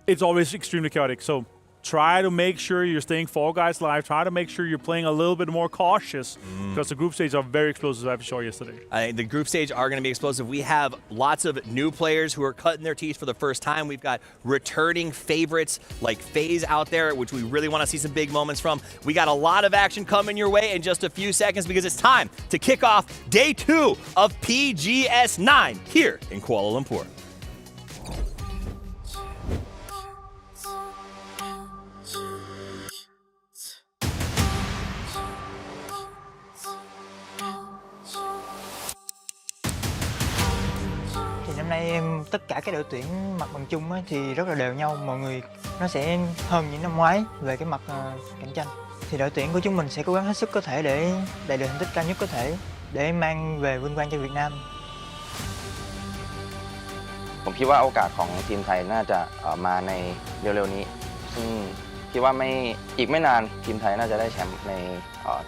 it's always extremely chaotic. So try to make sure you're staying Fall Guys live. Try to make sure you're playing a little bit more cautious because the group stages are very explosive, as I saw yesterday. The group stage are going to be explosive. We have lots of new players who are cutting their teeth for the first time. We've got returning favorites like FaZe out there, which we really want to see some big moments from. We got a lot of action coming your way in just a few seconds because it's time to kick off day 2 of PGS9 here in Kuala Lumpur. Năm nay tất cả các đội tuyển mặt bằng chung thì rất là đều nhau, mọi người nó sẽ hơn những năm ngoái về cái mặt cạnh tranh. Thì đội tuyển của chúng mình sẽ cố gắng hết sức có thể để đạt được thành tích cao nhất có thể để mang về vinh quang cho Việt Nam. ผมคิดว่าโอกาสของทีมไทยน่าจะมาในเร็วๆนี้ซึ่งคิดว่าอีกไม่นานทีมไทยน่าจะได้แชมป์ใน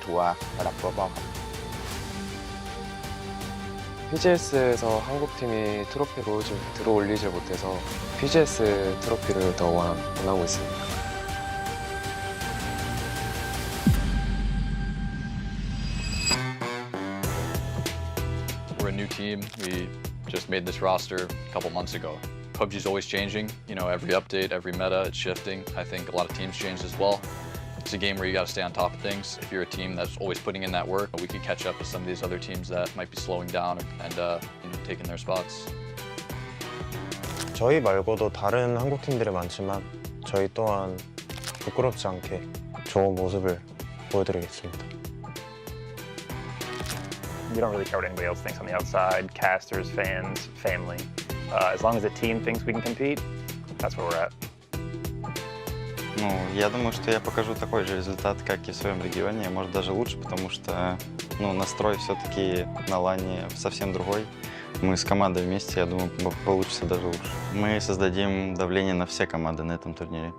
ทัวร์ระดับ global ครับ PGS에서 한국팀이 트로피를 들어올리지 못해서 PGS 트로피를 더 원하고 있습니다. We're a new team. We just made this roster a couple months ago. PUBG's always changing. You know, every update, every meta, it's shifting. I think a lot of teams changed as well. It's a game where you got to stay on top of things. If you're a team that's always putting in that work, we could catch up with some of these other teams that might be slowing down and taking their spots. 저희 말고도 다른 한국 팀들이 많지만 저희 또한 부끄럽지 않게 좋은 모습을 보여드리겠습니다. We don't really care what anybody else thinks on the outside, casters, fans, family. As long as the team thinks we can compete, that's where we're at. Ну, я думаю, что я покажу такой же результат, как и в своем регионе, может даже лучше, потому что настрой все-таки на лане совсем другой. Мы с командой вместе, я думаю, получится даже лучше. Мы создадим давление на все команды на этом турнире.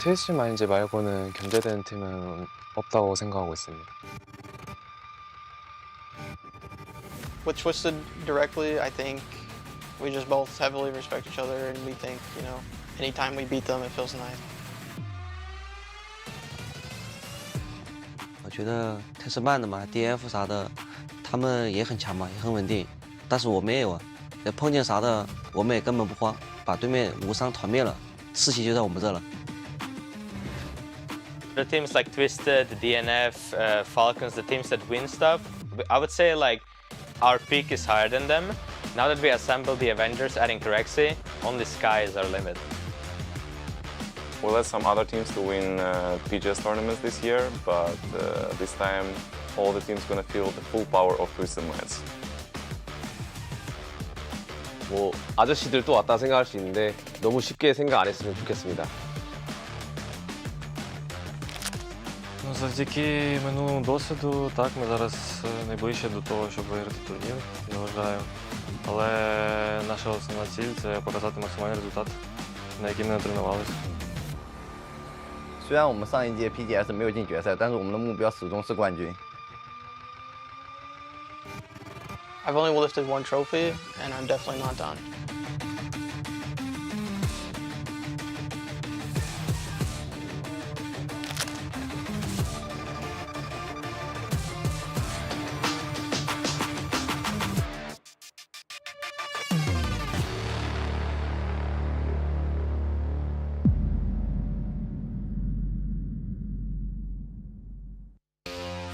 TSG 마인즈 말고는 견제되는 팀은 없다고 생각하고 있습니다. With Twisted directly, I think we just both heavily respect each other, and we think, you know, anytime we beat them, it feels nice. 我觉得特斯曼的嘛 ，DNF 啥的，他们也很强嘛，也很稳定。但是我们也有啊，碰见啥的，我们也根本不慌，把对面无伤团灭了，士气就在我们这了。The teams like Twisted, DNF, Falcons, the teams that win stuff, I would say like our peak is higher than them. Now that we assembled the Avengers, adding Corexy, only sky is our limit. We'll let some other teams to win PGS tournaments this year, but this time all the teams gonna feel the full power of Twisted Minds. 뭐 아저씨들도 왔다 생각할 수 있는데 너무 쉽게 생각 안 했으면 좋겠습니다. Завдяки минулому досвіду, так, ми зараз найближче до того, щоб виграти турнір, я вважаю. Але наша основна ціль – це показати максимальний результат, на який ми натренувалися. 虽然我们上一届 PGS 没有进决赛，但是我们的目标始终是冠军。I've only lifted one trophy, and I'm definitely not done.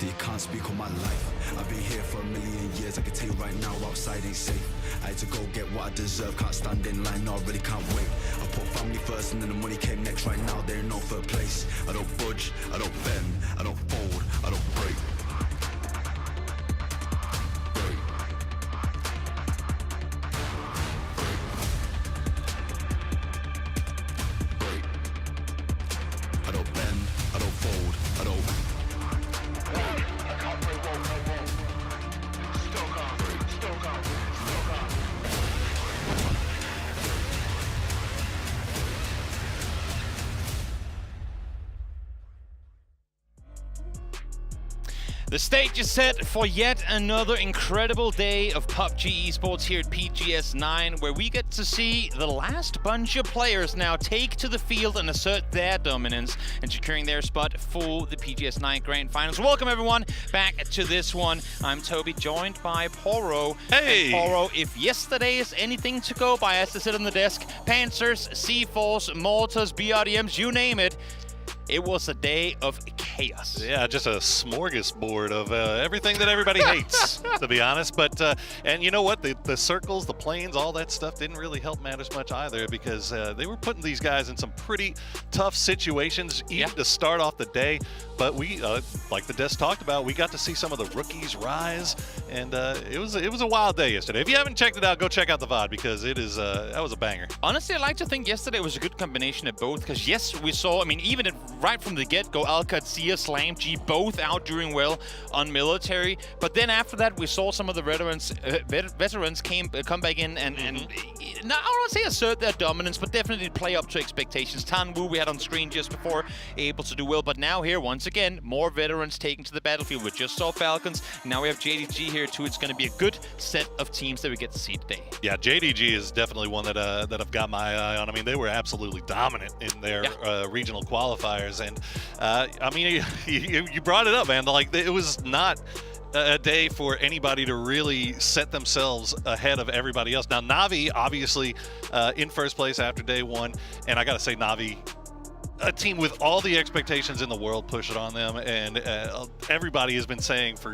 You can't speak on my life. I've been here for a million years. I can tell you right now, outside ain't safe. I had to go get what I deserve. Can't stand in line, no, I really can't wait. I put family first and then the money came next. Right now, they're in no third place. I don't budge, I don't bend, I don't fold, I don't break. I don't bend, I don't fold, I don't. The stage is set for yet another incredible day of PUBG Esports here at PGS9, where we get to see the last bunch of players now take to the field and assert their dominance and securing their spot for the PGS9 Grand Finals. Welcome everyone back to this one. I'm Toby, joined by Poro. Hey! And Poro, if yesterday is anything to go by, as I sit on the desk, Panzers, C4s, Mortars, BRDMs, you name it, it was a day of chaos. Yeah, just a smorgasbord of everything that everybody hates, to be honest. But, and you know what? The circles, the planes, all that stuff didn't really help matters much either, because they were putting these guys in some pretty tough situations, even to start off the day. But we, like the desk talked about, we got to see some of the rookies rise, and it was a wild day yesterday. If you haven't checked it out, go check out the VOD, because it is that was a banger. Honestly, I like to think yesterday was a good combination of both, because yes, we saw, I mean, even right from the get-go, Al-Qadsia, SlamG, both out doing well on military. But then after that, we saw some of the veterans come back in and now I don't want to say assert their dominance, but definitely play up to expectations. TanVuu we had on screen just before, able to do well. But now here, once again, more veterans taken to the battlefield. We just saw Falcons. Now we have JDG here too. It's going to be a good set of teams that we get to see today. Yeah, JDG is definitely one that I've got my eye on. I mean, they were absolutely dominant in their regional qualifiers. And I mean, you brought it up, man. Like, it was not a day for anybody to really set themselves ahead of everybody else. Now, Na'Vi obviously in first place after day one, and I gotta say, Na'Vi, a team with all the expectations in the world, push it on them, and everybody has been saying for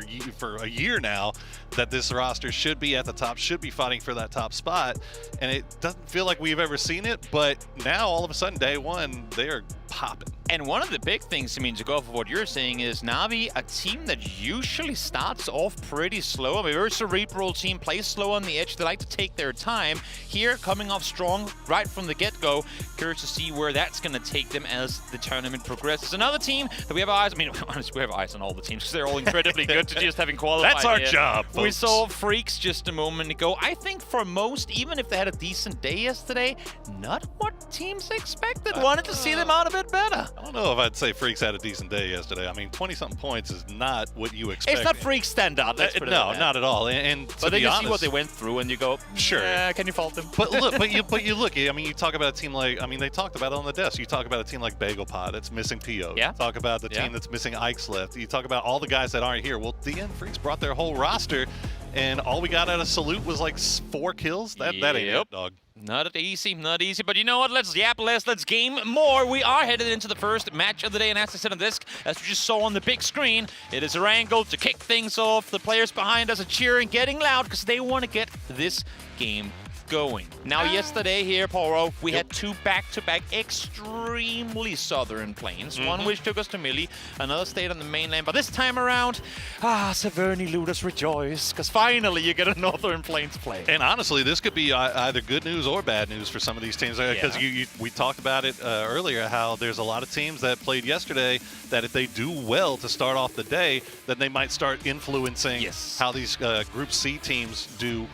a year now that this roster should be at the top, should be fighting for that top spot, and it doesn't feel like we've ever seen it. But now, all of a sudden, day one, they are popping. And one of the big things, I mean, to go off of what you're saying, is Na'Vi, a team that usually starts off pretty slow. I mean, very cerebral team, plays slow on the edge. They like to take their time. Here, coming off strong right from the get-go. Curious to see where that's going to take them as the tournament progresses. Another team that we have eyes, I mean, honestly, we have eyes on all the teams because they're all incredibly good to just having qualified. That's our job, folks. We saw Freaks just a moment ago. I think for most, even if they had a decent day yesterday, not what teams expected. Wanted to see them out a bit better. I don't know if I'd say Freaks had a decent day yesterday. I mean, 20-something points is not what you expect. It's not Freaks standard. No, not at all. And to but then be you honest, see what they went through, and you go, sure. Can you fault them? But look, but you look. I mean, you talk about a team like, I mean, they talked about it on the desk. You talk about a team like BagelPod that's missing PO. Yeah. You talk about the team that's missing Ike's left. You talk about all the guys that aren't here. Well, DN Freaks brought their whole roster, and all we got out of Salute was like 4 kills. That ain't it, dog. Not easy, not easy, but you know what? Let's yap less, let's game more. We are headed into the first match of the day, and as I said on this, as we just saw on the big screen, it is Erangel to kick things off. The players behind us are cheering, getting loud, because they want to get this game going. Now, yesterday here, Poro, we had 2 back-to-back extremely southern planes. One which took us to Millie, another stayed on the mainland. But this time around, Severny Ludus rejoice, because finally you get a northern plains play. And honestly, this could be either good news or bad news for some of these teams, because we talked about it earlier, how there's a lot of teams that played yesterday that if they do well to start off the day, then they might start influencing how these Group C teams do.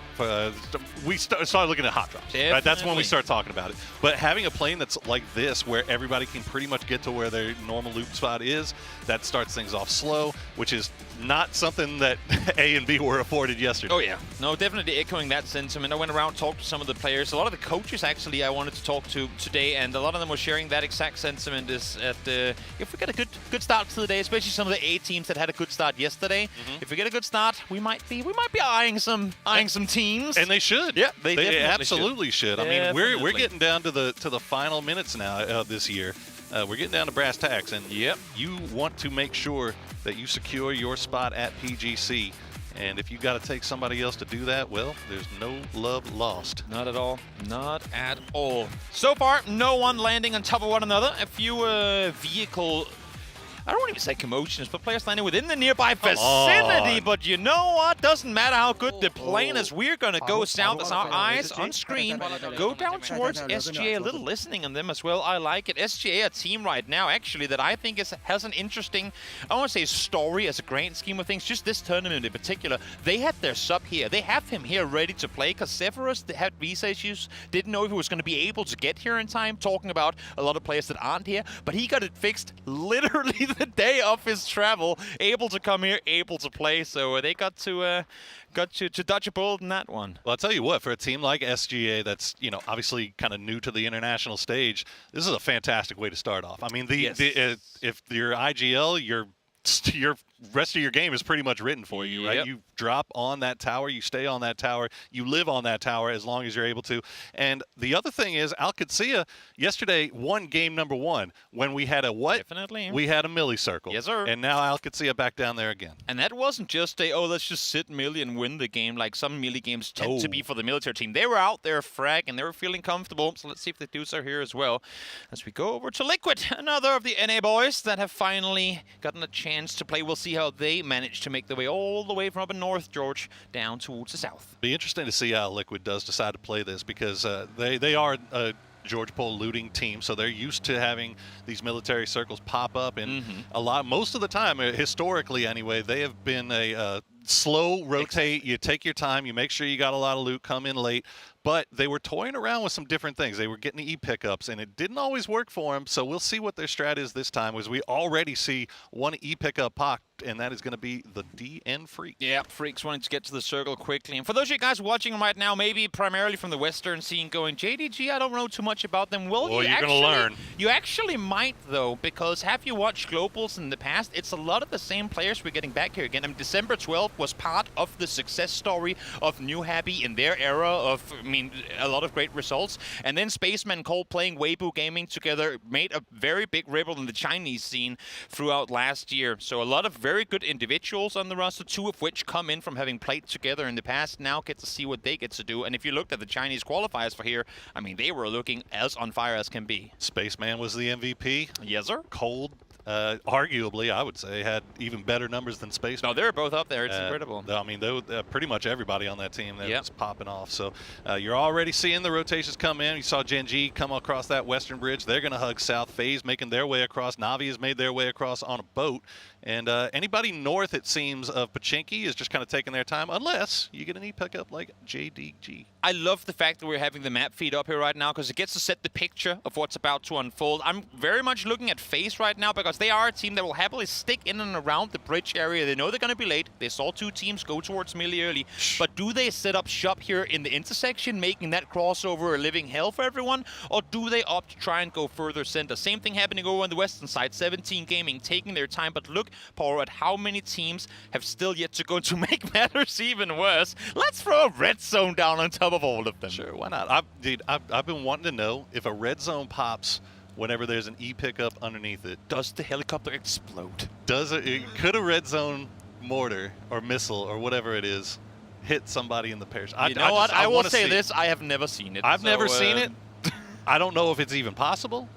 We started looking at hot drops. Right? That's when we start talking about it. But having a plane that's like this, where everybody can pretty much get to where their normal loop spot is, that starts things off slow, which is not something that A and B were afforded yesterday. Oh, yeah. No, definitely echoing that sentiment. I went around, talked to some of the players. A lot of the coaches, actually, I wanted to talk to today, and a lot of them were sharing that exact sentiment. Is if we get a good start to the day, especially some of the A teams that had a good start yesterday, if we get a good start, we might be eyeing some teams. And they should. Yeah, they absolutely should. I mean, we're getting down to the final minutes now this year. We're getting down to brass tacks, and you want to make sure that you secure your spot at PGC. And if you got to take somebody else to do that, well, there's no love lost. Not at all. Not at all. So far, no one landing on top of one another. A few vehicle... I don't want to say commotions, but players landing within the nearby vicinity. But you know what? Doesn't matter how good the plane is. We're going to go south as our eyes on screen go down towards SGA. A little listening on them as well. I like it. SGA, a team right now, actually, that I think has an interesting, I don't want to say story as a grand scheme of things. Just this tournament in particular. They had their sub here. They have him here ready to play because Severus had visa issues. Didn't know if he was going to be able to get here in time. Talking about a lot of players that aren't here. But he got it fixed literally the the day of his travel, able to come here, able to play. So they got to dodge a bullet in that one. Well, I'll tell you what, for a team like SGA that's, obviously kind of new to the international stage, this is a fantastic way to start off. I mean, if you're IGL, your rest of your game is pretty much written for you, right? You drop on that tower, you stay on that tower, you live on that tower as long as you're able to. And the other thing is, Alcacia yesterday won game number 1 when we had a what? Definitely. We had a milli circle. Yes, sir. And now Alcacia back down there again. And that wasn't just let's just sit milli and win the game like some milli games tend to be for the military team. They were out there fragging, they were feeling comfortable. So let's see if they do so here as well. As we go over to Liquid, another of the NA boys that have finally gotten a chance to play. We'll see how they manage to make their way all the way from up in North George down towards the south. Be interesting to see how Liquid does decide to play this, because they are a George Pole looting team, so they're used to having these military circles pop up, and most of the time, historically anyway, they have been a slow rotate. You take your time, you make sure you got a lot of loot, come in late. But they were toying around with some different things. They were getting E pickups, and it didn't always work for them. So we'll see what their strat is this time, as we already see one E pickup popped, and that is going to be the DN Freak. Yeah, Freaks wanting to get to the circle quickly. And for those of you guys watching right now, maybe primarily from the Western scene going, JDG, I don't know too much about them. Well, you're going to learn. You actually might, though, because have you watched Globals in the past? It's a lot of the same players we're getting back here again. I mean, December 12th was part of the success story of New Happy in their era of, a lot of great results. And then Spaceman Cole playing Weibo Gaming together made a very big ripple in the Chinese scene throughout last year. So a lot of very good individuals on the roster, 2 of which come in from having played together in the past, now get to see what they get to do. And if you looked at the Chinese qualifiers for here, they were looking as on fire as can be. Spaceman was the MVP. Yes, sir. Cold, arguably, I would say, had even better numbers than Spaceman. No, they're both up there. It's incredible. Pretty much everybody on that team there was popping off. So you're already seeing the rotations come in. You saw Genji come across that western bridge. They're going to hug south. FaZe making their way across. Navi has made their way across on a boat. And anybody north, it seems, of Pachinki is just kind of taking their time, unless you get an E pickup like JDG. I love the fact that we're having the map feed up here right now, because it gets to set the picture of what's about to unfold. I'm very much looking at FaZe right now, because they are a team that will happily stick in and around the bridge area. They know they're going to be late. They saw 2 teams go towards Millie early. But do they set up shop here in the intersection, making that crossover a living hell for everyone? Or do they opt to try and go further center? Same thing happening over on the western side. 17 Gaming taking their time. But look, Power, at how many teams have still yet to go to make matters even worse. Let's throw a red zone down on top of all of them. Sure, why not? I've been wanting to know if a red zone pops whenever there's an E pickup underneath it. Does the helicopter explode? Could a red zone mortar or missile or whatever it is hit somebody in the parachute? I will say this, I have never seen it. I've never seen it. I don't know if it's even possible.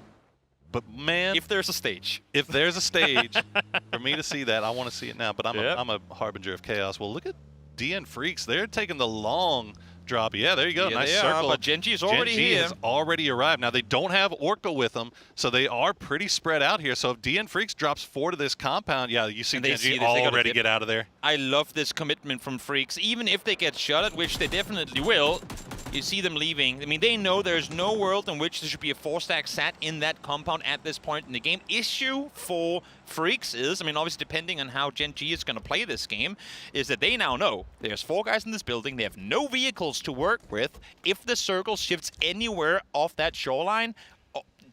But man, if there's a stage, for me to see that, I want to see it now. But I'm a harbinger of chaos. Well, look at DN Freaks. They're taking the long drop. Yeah, there you go. Yeah, nice circle. But Genji is already here. Genji has already arrived. Now, they don't have Orca with them, so they are pretty spread out here. So if DN Freaks drops 4 to this compound, yeah, you see Genji already get out of there. I love this commitment from Freaks. Even if they get shot at, which they definitely will, you see them leaving. They know there's no world in which there should be a 4-stack sat in that compound at this point in the game. Issue for Freaks is, obviously depending on how Genji is going to play this game, is that they now know there's 4 guys in this building. They have no vehicles to work with. If the circle shifts anywhere off that shoreline,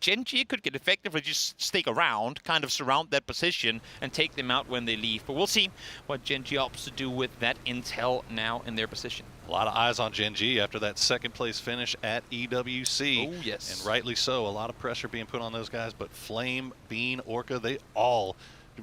Genji could get effectively just stick around, kind of surround that position, and take them out when they leave. But we'll see what Genji opts to do with that intel now in their position. A lot of eyes on Genji after that second-place finish at EWC. Oh, yes. And rightly so. A lot of pressure being put on those guys. But Flame, Bean, Orca, they all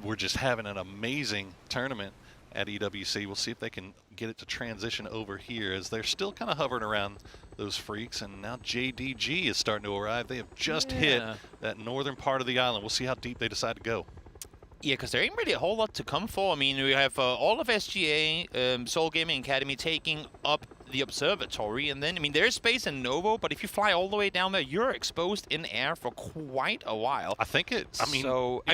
were just having an amazing tournament at EWC. We'll see if they can get it to transition over here, as they're still kind of hovering around those Freaks. And now JDG is starting to arrive. They have just hit that northern part of the island. We'll see how deep they decide to go. Yeah, because there ain't really a whole lot to come for. We have all of SGA, Seoul Gaming Academy taking up the observatory. And then, I mean, there's space in Novo, but if you fly all the way down there, you're exposed in air for quite a while. I think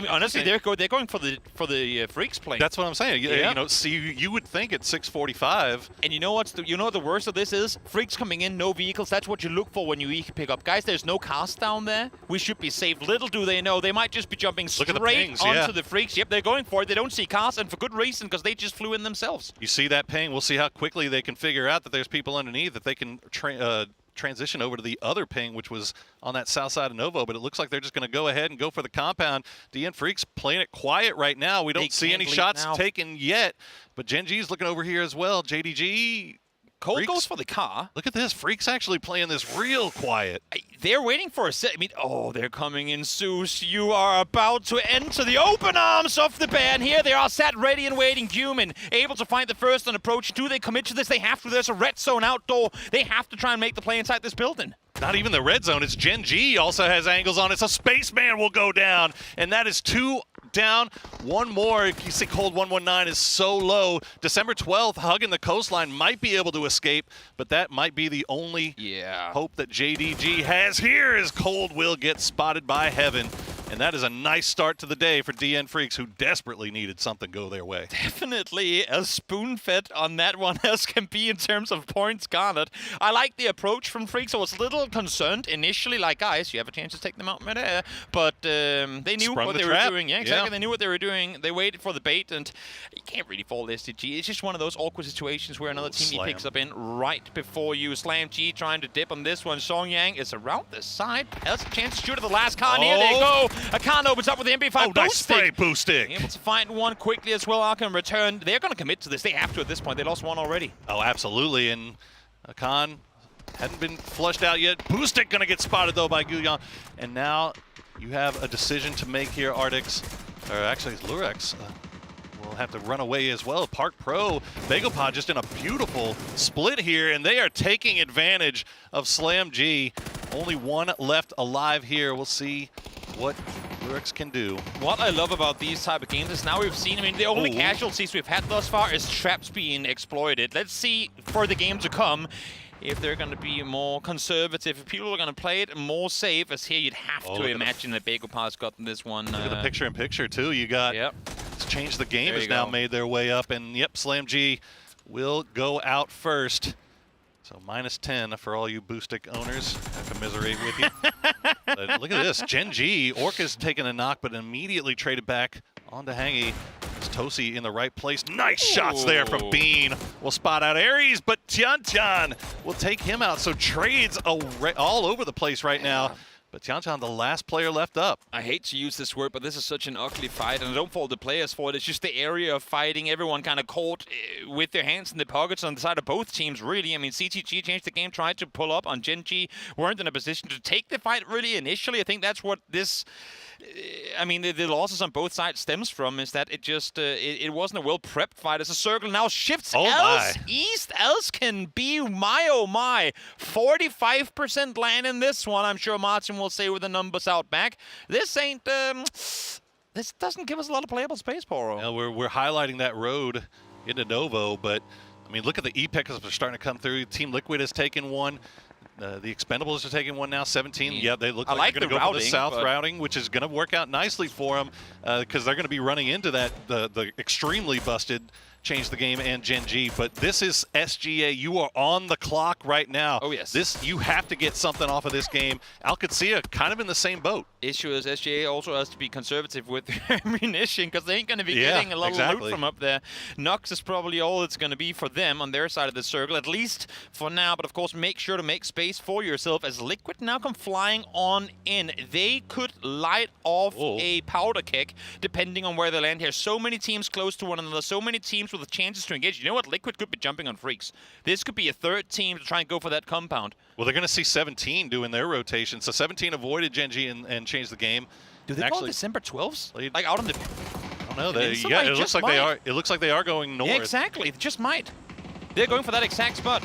honestly, they're going for the Freaks plane. That's what I'm saying. You know, see, you would think at 6:45. And you know what the worst of this is? Freaks coming in, no vehicles. That's what you look for when you pick up. Guys, there's no cars down there. We should be safe. Little do they know, they might just be jumping straight onto the Freaks. Yep, they're going for it. They don't see cars, and for good reason, because they just flew in themselves. You see that ping? We'll see how quickly they can figure out that there's people underneath, that they can transition over to the other ping, which was on that south side of Novo, but it looks like they're just going to go ahead and go for the compound. DN Freaks playing it quiet right now. We don't see any shots taken yet, but Gen G's looking over here as well. JDG... Cole goes for the car. Look at this. Freaks actually playing this real quiet. They're waiting for a set. I mean, oh, they're coming in, Zeus. You are about to enter the open arms of the bear. And here they are, sat ready and waiting. Gyumin able to find the first on approach. Do they commit to this? They have to. There's a red zone outdoor. They have to try and make the play inside this building. Not even the red zone. It's Gen G also has angles on it. So Spaceman will go down. And that is 2 down. One more. You see Cold 119 is so low. December 12th, hugging the coastline, might be able to escape, but that might be the only hope that JDG has here, as Cold will get spotted by Heaven. And that is a nice start to the day for DN Freaks, who desperately needed something go their way. Definitely a spoon-fed on that one as can be in terms of points garnered. I like the approach from Freaks. I was a little concerned initially, like, guys, you have a chance to take them out midair. But they knew what they were doing. Yeah, exactly. They knew what they were doing. They waited for the bait, and you can't really fault SDG. It's just one of those awkward situations where another team picks up in right before you. Slam G trying to dip on this one. Seongjang is around the side. Has a chance to shoot at the last car. Here they go. Akan opens up with the MP5 nice spray boost stick. Able to find one quickly as well. Akan return. They're going to commit to this. They have to at this point. They lost one already. Oh, absolutely. And Akan hadn't been flushed out yet. Boost stick going to get spotted, though, by Gyuyeon. And now you have a decision to make here, Artix. Or actually, it's Lurex. Will have to run away as well. Park Pro, Bagopod just in a beautiful split here, and they are taking advantage of Slam G. Only one left alive here. We'll see what Lurex can do. What I love about these type of games is now we've seen, I mean, the only casualties we've had thus far is traps being exploited. Let's see for the game to come if they're going to be more conservative, if people are going to play it more safe, as here you'd have to imagine that Bagopod's gotten this one. Look at the picture-in-picture, too. You got Change the Game has now made their way up, and Slam G will go out first. So -10 for all you Boostic owners. I commiserate with you. But look at this. Gen G, Orca's taking a knock, but immediately traded back onto Hangy. It's Tosi in the right place. Nice shots there from Bean. We'll spot out Aries, but Tian will take him out. So trades all over the place right now. But Tian, the last player left up. I hate to use this word, but this is such an ugly fight, and I don't fault the players for it. It's just the area of fighting. Everyone kind of caught with their hands in the pockets on the side of both teams, really. I mean, CTG changed the game, tried to pull up on Gen G, weren't in a position to take the fight really initially. I think that's what this... I mean, the losses on both sides stems from, is that it just, it wasn't a well-prepped fight. As a circle now shifts east, else can be, my oh my, 45% land in this one. I'm sure Martin will say with the numbers out back. This ain't, this doesn't give us a lot of playable space, Poro. Yeah, we're highlighting that road into Novo, but, I mean, look at the E-picks that are starting to come through. Team Liquid has taken one. The Expendables are taking one now, 17. Yeah, they look like they're going to go for the south routing, which is going to work out nicely for them because they're going to be running into that the extremely busted Change the Game and Gen G. But this is SGA. You are on the clock right now. Oh, yes. You have to get something off of this game. Alcacia kind of in the same boat. Issue is SGA also has to be conservative with their ammunition because they ain't going to be getting a lot of loot from up there. Nox is probably all it's going to be for them on their side of the circle, at least for now. But of course, make sure to make space for yourself as Liquid now come flying on in. They could light off a powder keg depending on where they land here. So many teams close to one another, so many teams with chances to engage. You know what? Liquid could be jumping on Freaks. This could be a third team to try and go for that compound. Well, they're going to see 17 doing their rotation. So 17 avoided Gen G and changed the game. Do they call December 12s? Like out on the... I don't know. It looks like they are. It looks like they are going north. Yeah, exactly. They just might. They're going for that exact spot.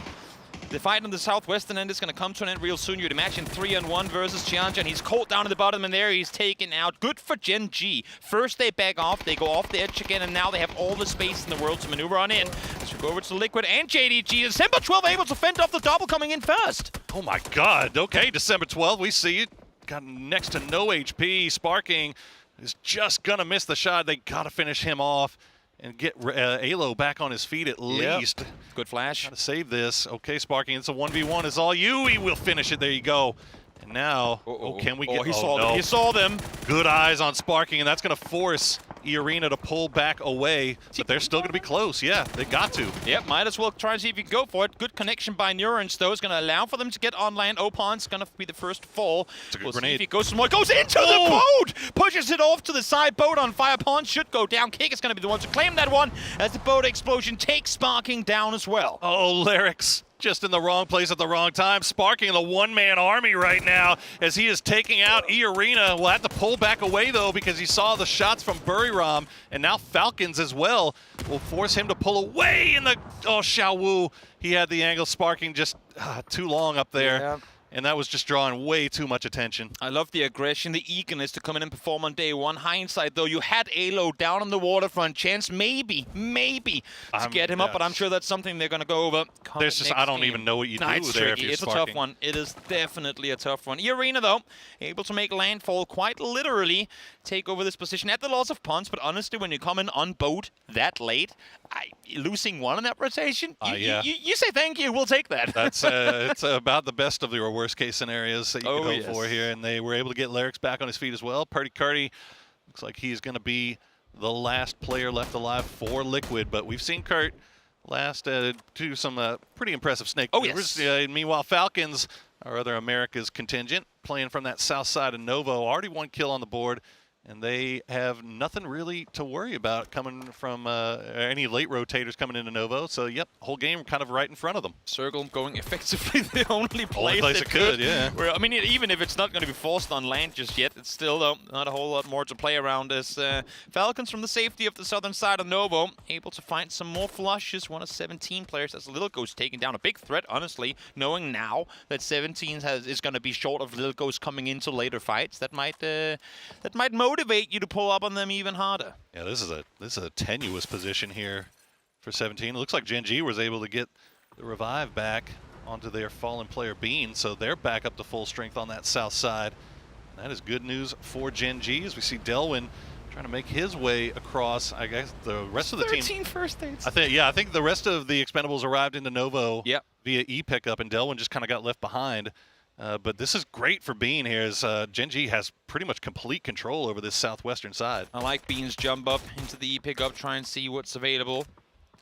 The fight on the southwestern end is going to come to an end real soon. You'd imagine 3-on-1 versus Seongjang. He's caught down at the bottom, and there he's taken out. Good for Gen G. First they back off, they go off the edge again, and now they have all the space in the world to maneuver on in. As we go over to Liquid and JDG, December 12 able to fend off the double coming in first. Oh my God. Okay, December 12, we see it. Got next to no HP. Sparking is just going to miss the shot. They got to finish him off and get aLOW back on his feet at least. Good flash. Got to save this. Okay, Sparking, it's a 1v1. It's all you. He will finish it. There you go. And now, can we get... He saw them. He saw them. Good eyes on Sparking, and that's going to force Arena to pull back away, but they're still going to be close. Yeah, they got to. Yep, might as well try and see if you can go for it. Good connection by Neurons, though, is going to allow for them to get online. Opon's going to be the first fall. It's a good we'll grenade. See if he goes some more. Goes into the boat! Pushes it off to the side. Boat on fire. Pawn should go down. Kick is going to be the one to claim that one as the boat explosion takes Sparking down as well. Oh, Lyrics. Just in the wrong place at the wrong time. Sparking the one-man army right now as he is taking out Arena. Will have to pull back away, though, because he saw the shots from Buriram, and now Falcons as well will force him to pull away in the... Oh, TanVuu. He had the angle. Sparking just too long up there. Yeah. And that was just drawing way too much attention. I love the aggression, the eagerness to come in and perform on day one. Hindsight, though, you had aLOW down on the waterfront. Chance maybe to get him up, but I'm sure that's something they're going to go over. There's just, I don't even know what you do there if you're It's Sparking. a tough one. It is definitely a tough one. Arena, though, able to make landfall quite literally, take over this position at the loss of punts, but honestly, when you come in on boat that late, losing one in that rotation, you say thank you, we'll take that. That's it's about the best of your worst case scenarios that you can hope for here, and they were able to get Lyrics back on his feet as well. Purdy Curdy looks like he's going to be the last player left alive for Liquid, but we've seen Kurt do some pretty impressive snake maneuvers. Meanwhile, Falcons, our other America's contingent, playing from that south side of Novo, already 1 kill on the board, and they have nothing really to worry about coming from any late rotators coming into Novo. So, yep, whole game kind of right in front of them. Circle going effectively the only place it could, yeah. Where, I mean, even if it's not going to be forced on land just yet, it's still, though, not a whole lot more to play around as Falcons from the safety of the southern side of Novo able to find some more flushes. One of 17 players as Little Ghost taking down a big threat, honestly, knowing now that 17 is going to be short of Little Ghost coming into later fights. That might motivate you to pull up on them even harder. Yeah, this is a tenuous position here for 17. It looks like Gen G was able to get the revive back onto their fallen player Bean, so they're back up to full strength on that south side. And that is good news for Gen G as we see Delwyn trying to make his way across. I guess the rest of the team. 13 first dates. I think the rest of the Expendables arrived into Novo via E pickup, and Delwyn just kind of got left behind. But this is great for Bean here as Gen G has pretty much complete control over this southwestern side. I like Bean's jump up into the E pickup, try and see what's available.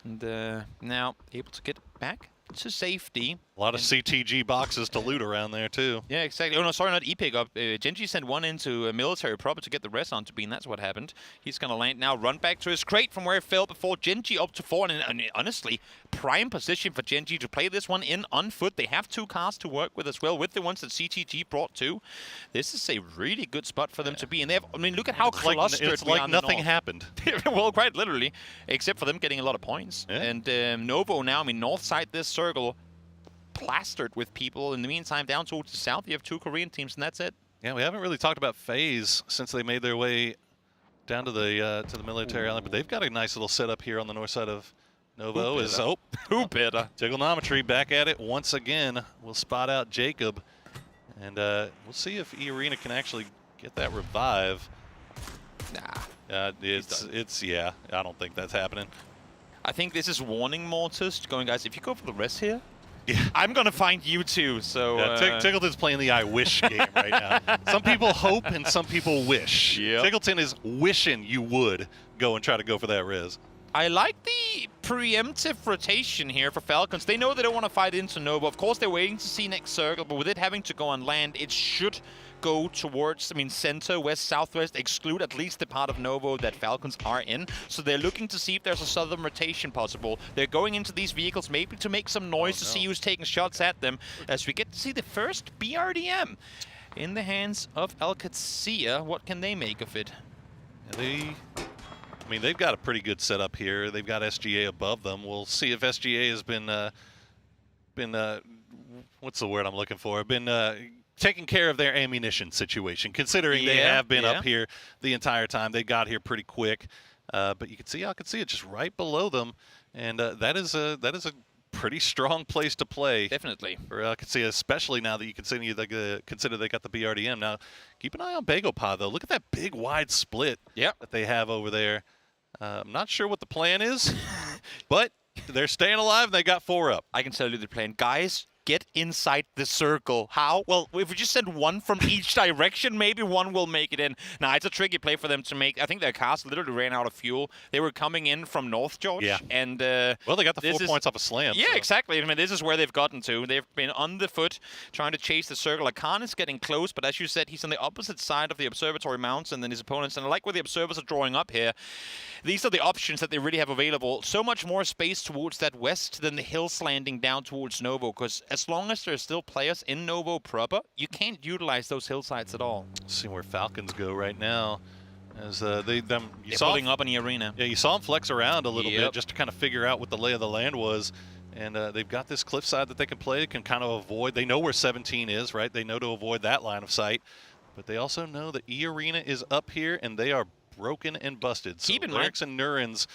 And now able to get back to safety. A lot of CTG boxes to loot around there, too. Yeah, exactly. Oh, no, sorry, not E-Pickup. Genji sent one into a military proper to get the rest onto Bean. That's what happened. He's going to land now, run back to his crate from where it fell before. Genji up to 4. And honestly, prime position for Genji to play this one in on foot. They have 2 cars to work with as well, with the ones that CTG brought too. This is a really good spot for them to be. And they have, I mean, look at how clustered it's like nothing happened. Well, quite literally, except for them getting a lot of points. Yeah. And Novo now, I mean, north side this circle, plastered with people. In the meantime, down towards the south, you have 2 Korean teams, and that's it. Yeah, we haven't really talked about FaZe since they made their way down to the military island, but they've got a nice little setup here on the north side of Novo. Who better? Trigonometry back at it once again. We'll spot out Jacob, and we'll see if E-Arena can actually get that revive. Nah. Yeah, I don't think that's happening. I think this is warning Mortis, going, guys, if you go for the rest here, I'm going to find you too. So Tiggleton's playing the I wish game right now. Some people hope and some people wish. Yep. Tiggleton is wishing you would go and try to go for that res. I like the preemptive rotation here for Falcons. They know they don't want to fight into Nova. Of course, they're waiting to see next circle, but with it having to go on land, it should go towards, center, west, southwest, exclude at least the part of Novo that Falcons are in. So they're looking to see if there's a southern rotation possible. They're going into these vehicles maybe to make some noise to see who's taking shots at them, as we get to see the first BRDM in the hands of Alcatsia. What can they make of it? They've got a pretty good setup here. They've got SGA above them. We'll see if SGA has been what's the word I'm looking for? Have been taking care of their ammunition situation, considering they have been up here the entire time. They got here pretty quick, but you can see it just right below them, and that is a pretty strong place to play. Definitely. I can see, especially now that you consider they got the BRDM. Now, keep an eye on BegoPa, though. Look at that big, wide split that they have over there. I'm not sure what the plan is, but they're staying alive, and they got 4 up. I can tell you the plan. Guys, get inside the circle. How? Well, if we just send one from each direction, maybe one will make it in. Now, it's a tricky play for them to make. I think their cast literally ran out of fuel. They were coming in from North George. Yeah. And, well, they got the 4 points off a slam. Yeah, so. exactly. I mean, this is where they've gotten to. They've been on the foot trying to chase the circle. Akan is getting close, but as you said, he's on the opposite side of the observatory mountain than his opponents. And I like where the observers are drawing up here. These are the options that they really have available. So much more space towards that west than the hill slanting down towards Novo, because as long as there's still players in Novo proper, you can't utilize those hillsides at all. See where Falcons go right now. As they're pulling up in the arena. Yeah, you saw them flex around a little bit just to kind of figure out what the lay of the land was. And they've got this cliffside that they can play. They can kind of avoid. They know where 17 is, right? They know to avoid that line of sight. But they also know that E Arena is up here, and they are broken and busted. So Keep in mind, Lyrix and Nurens,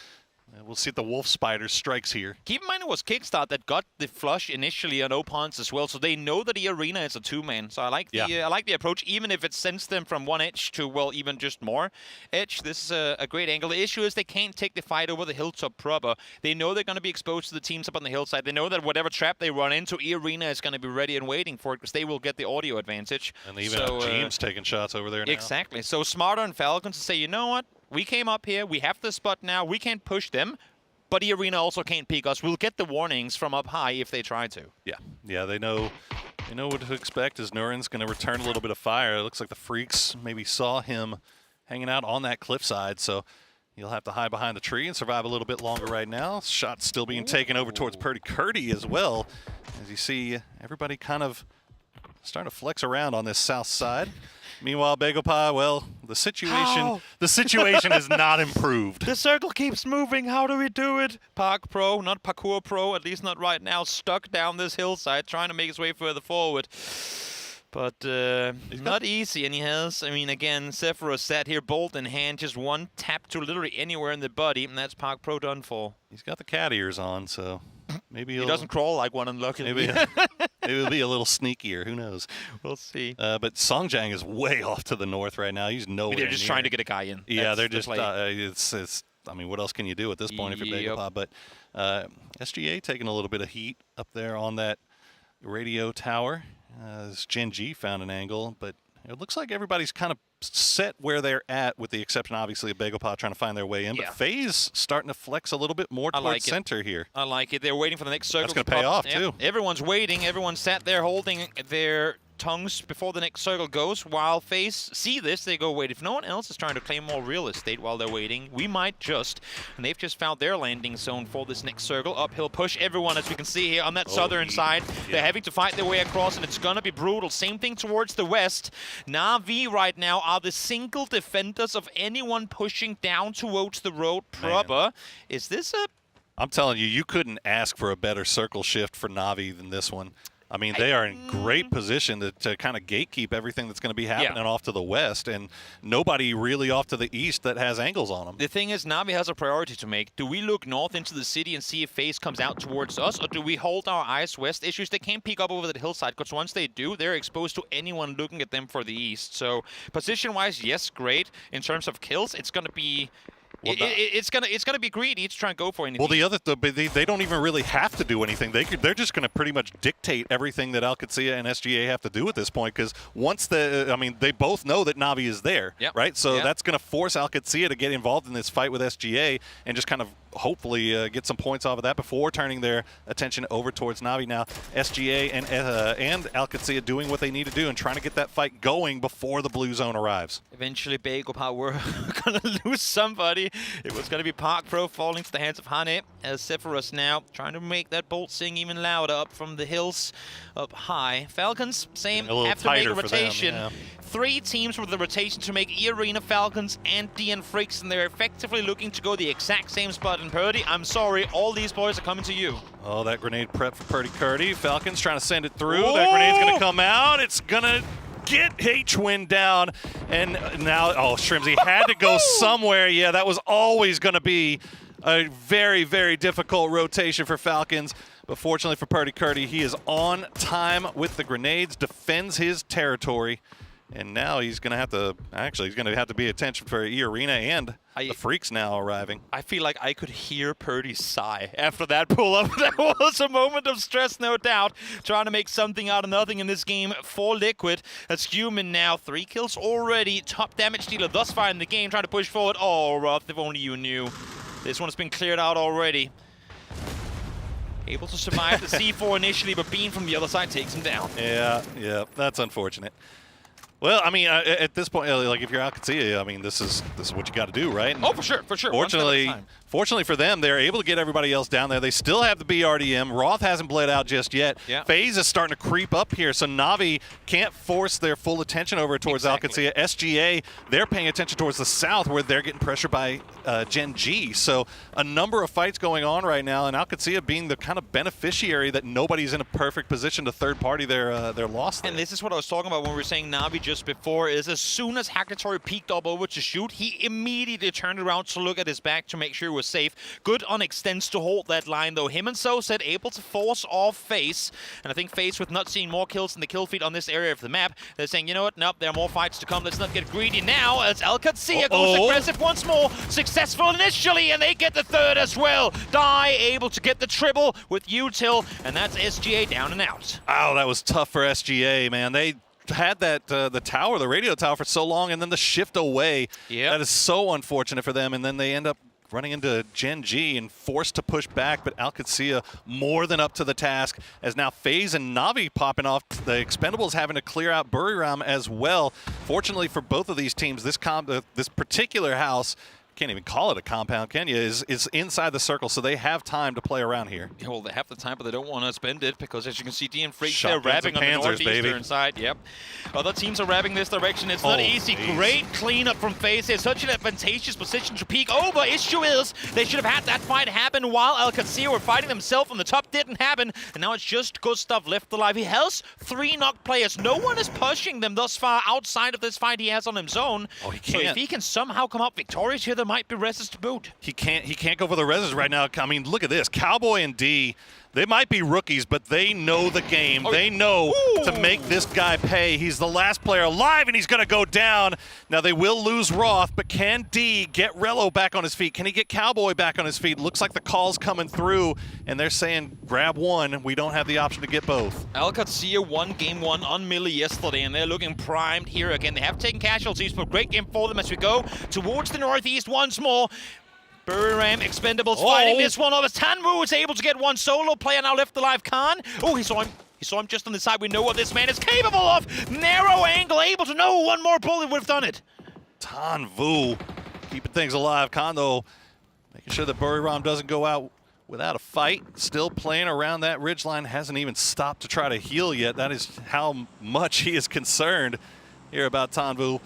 we'll see if the Wolf Spider strikes here. Keep in mind it was Kickstart that got the flush initially on Opons as well, so they know that the arena is a 2-man. So I like the approach, even if it sends them from one edge to, well, even just more edge. This is a great angle. The issue is they can't take the fight over the hilltop proper. They know they're going to be exposed to the teams up on the hillside. They know that whatever trap they run into, E Arena is going to be ready and waiting for it because they will get the audio advantage. And even James taking shots over there now. Exactly. So smarter and Falcons to say, you know what? We came up here. We have the spot now. We can't push them. But E Arena also can't peek us. We'll get the warnings from up high if they try to. Yeah, they know what to expect as Nuren's going to return a little bit of fire. It looks like the Freaks maybe saw him hanging out on that cliffside, so he'll have to hide behind the tree and survive a little bit longer right now. Shot's still being taken over towards Purdy Curdy as well. As you see, everybody kind of starting to flex around on this south side. Meanwhile, BegoPa, well, the situation has not improved. The circle keeps moving. How do we do it? Park Pro, not Parkour Pro, at least not right now, stuck down this hillside, trying to make his way further forward. But not easy, and he has, I mean, again, Sephiroth sat here, bolt in hand, just one tap to literally anywhere in the body, and that's Park Pro done for. He's got the cat ears on, so maybe he doesn't crawl like one, unluckily. Maybe it'll be a little sneakier. Who knows? We'll see. But Seongjang is way off to the north right now. He's nowhere They're just trying to get a guy in. Yeah, they're just. It's. I mean, what else can you do at this point if you're BegoPa? But SGA taking a little bit of heat up there on that radio tower. As Gen G found an angle, but it looks like everybody's kind of set where they're at, with the exception, obviously, of BegoPa trying to find their way in. But FaZe starting to flex a little bit more towards center here. I like it. They're waiting for the next circle. That's going to pay off, too. Everyone's waiting. Everyone sat there holding their tongues before the next circle goes. While FaZe see this, they go, wait, if no one else is trying to claim more real estate while they're waiting, we might just. And they've just found their landing zone for this next circle. Uphill push. Everyone, as we can see here on that southern side, they're having to fight their way across, and it's going to be brutal. Same thing towards the west. Na'Vi right now are the single defenders of anyone pushing down towards the road proper. Is this a... I'm telling you, you couldn't ask for a better circle shift for Na'Vi than this one. I mean, they are in great position to kind of gatekeep everything that's going to be happening off to the west, and nobody really off to the east that has angles on them. The thing is, Na'Vi has a priority to make. Do we look north into the city and see if FaZe comes out towards us, or do we hold our eyes west? Issues, they can't peek up over the hillside, because once they do, they're exposed to anyone looking at them for the east. So, position-wise, yes, great. In terms of kills, it's going to be... Well, it's gonna be greedy to try and go for anything. Well, they don't even really have to do anything. They're just gonna pretty much dictate everything that Alcatia and SGA have to do at this point, because once they both know that Na'Vi is there, right? So that's gonna force Alcatia to get involved in this fight with SGA and just kind of hopefully get some points off of that before turning their attention over towards Na'Vi. Now, SGA and Alcatia doing what they need to do and trying to get that fight going before the blue zone arrives. Eventually, BegoPa, we're gonna lose somebody. It was going to be Park Pro falling to the hands of Hane, as Zephyrus now trying to make that bolt sing even louder up from the hills up high. Falcons, same, have to make a rotation. Them, yeah. 3 teams with the rotation to make E-Arena, Falcons, and DN Freaks, and they're effectively looking to go the exact same spot. And Purdy, I'm sorry, all these boys are coming to you. Oh, that grenade prep for Purdy Curdy. Falcons trying to send it through. That grenade's going to come out. It's going to get H-Win down. And now, oh, Shrimsy had to go somewhere. Yeah, that was always going to be a very, very difficult rotation for Falcons. But fortunately for Purdy Curdy, he is on time with the grenades, defends his territory. And now he's going to have to, actually, he's going to have to be attention for E-Arena and the Freaks now arriving. I feel like I could hear Purdy's sigh after that pull-up. That was a moment of stress, no doubt, trying to make something out of nothing in this game for Liquid. That's Gyumin now, 3 kills already, top damage dealer thus far in the game, trying to push forward. Oh, Roth, if only you knew. This one's been cleared out already. Able to survive the C4 initially, but Bean from the other side takes him down. Yeah, that's unfortunate. Well, I mean, at this point, like if you're Alcatia, I mean, this is what you got to do, right? And oh, for sure. Fortunately for them, they're able to get everybody else down there. They still have the BRDM. Roth hasn't bled out just yet. Yeah. FaZe is starting to creep up here, so Na'Vi can't force their full attention over towards Alcatia. SGA, they're paying attention towards the south, where they're getting pressured by Gen G. So a number of fights going on right now, and Alcatia being the kind of beneficiary that nobody's in a perfect position to third-party their loss there. And this is what I was talking about when we were saying Na'Vi just before, is as soon as Hackatory peeked up over to shoot, he immediately turned around to look at his back to make sure he was safe. Good on extends to hold that line, though. Him and So said able to force off FaZe. And I think FaZe, with not seeing more kills in the kill feed on this area of the map, they're saying, you know what, nope, there are more fights to come. Let's not get greedy now, as Alcatia goes aggressive once more. Successful initially, and they get the 3rd as well. Die able to get the triple with Util, and that's SGA down and out. Oh, that was tough for SGA, man. They had that the tower, the radio tower, for so long, and then the shift away. Yep. That is so unfortunate for them, and then they end up running into Gen G and forced to push back, but Alcatia more than up to the task, as now FaZe and Na'Vi popping off. The Expendables having to clear out Buriram as well. Fortunately for both of these teams, this particular house, can't even call it a compound, can you, is inside the circle, so they have time to play around here. Yeah, well, they have the time, but they don't want to spend it, because as you can see, DN Freaks, they're rabbing on the northeastern side. Yep. Other teams are rabbing this direction. It's not easy. Great cleanup from FaZe. It's such an advantageous position to peek over. Issue is, they should have had that fight happen while Alcatia were fighting themselves on the top. Didn't happen, and now it's just Gustav left alive. He has 3 knocked players. No one is pushing them thus far outside of this fight he has on his own. Oh, he can't. So if he can somehow come out victorious here, there might be reses to boot. He can't go for the reses right now. I mean, look at this. Cowboy and D, they might be rookies, but they know the game. They know to make this guy pay. He's the last player alive, and he's going to go down. Now, they will lose Roth, but can D get Rello back on his feet? Can he get Cowboy back on his feet? Looks like the call's coming through, and they're saying, grab one. We don't have the option to get both. Alcatia won game 1 on Millie yesterday, and they're looking primed here again. They have taken casualties, but great game for them as we go towards the northeast once more. Buriram Expendables fighting this one off. TanVuu is able to get one solo player now left alive. Khan. Oh, he saw him. He saw him just on the side. We know what this man is capable of. Narrow angle, able to know one more bullet would have done it. TanVuu keeping things alive. Khan, though, making sure that Buriram doesn't go out without a fight. Still playing around that ridgeline. Hasn't even stopped to try to heal yet. That is how much he is concerned here about TanVuu.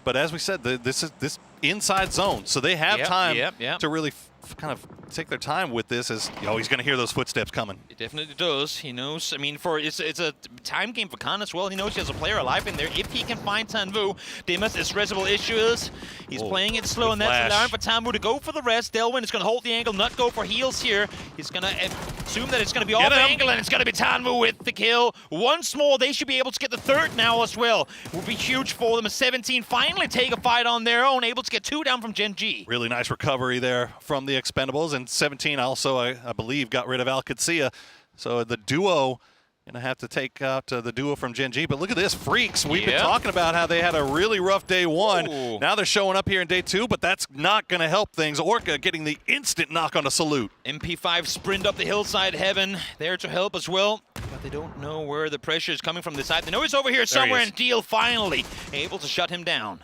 But as we said, this inside zone, so they have time to really kind of take their time with this. As he's going to hear those footsteps coming. He definitely does. He knows. I mean, it's a time game for Khan as well. He knows he has a player alive in there. If he can find TanVuu, Dimas, his reservoir issue is he's playing it slow, and that's allowing for TanVuu to go for the rest. Delwyn is going to hold the angle, not go for heals here. He's going to assume that it's going to be off angle, and it's going to be TanVuu with the kill. Once more, they should be able to get the 3rd now as well. It would be huge for them. 17 finally take a fight on their own, able to get 2 down from Gen G. Really nice recovery there from the Expendables, and 17 also, I believe, got rid of Alcatia. So the duo going to have to take out the duo from Gen G. But look at this, Freaks. We've been talking about how they had a really rough day 1. Now they're showing up here in day 2, but that's not going to help things. Orca getting the instant knock on a salute. MP5 sprint up the hillside, Heaven there to help as well. But they don't know where the pressure is coming from this side. They know he's over here somewhere, and Deal finally able to shut him down.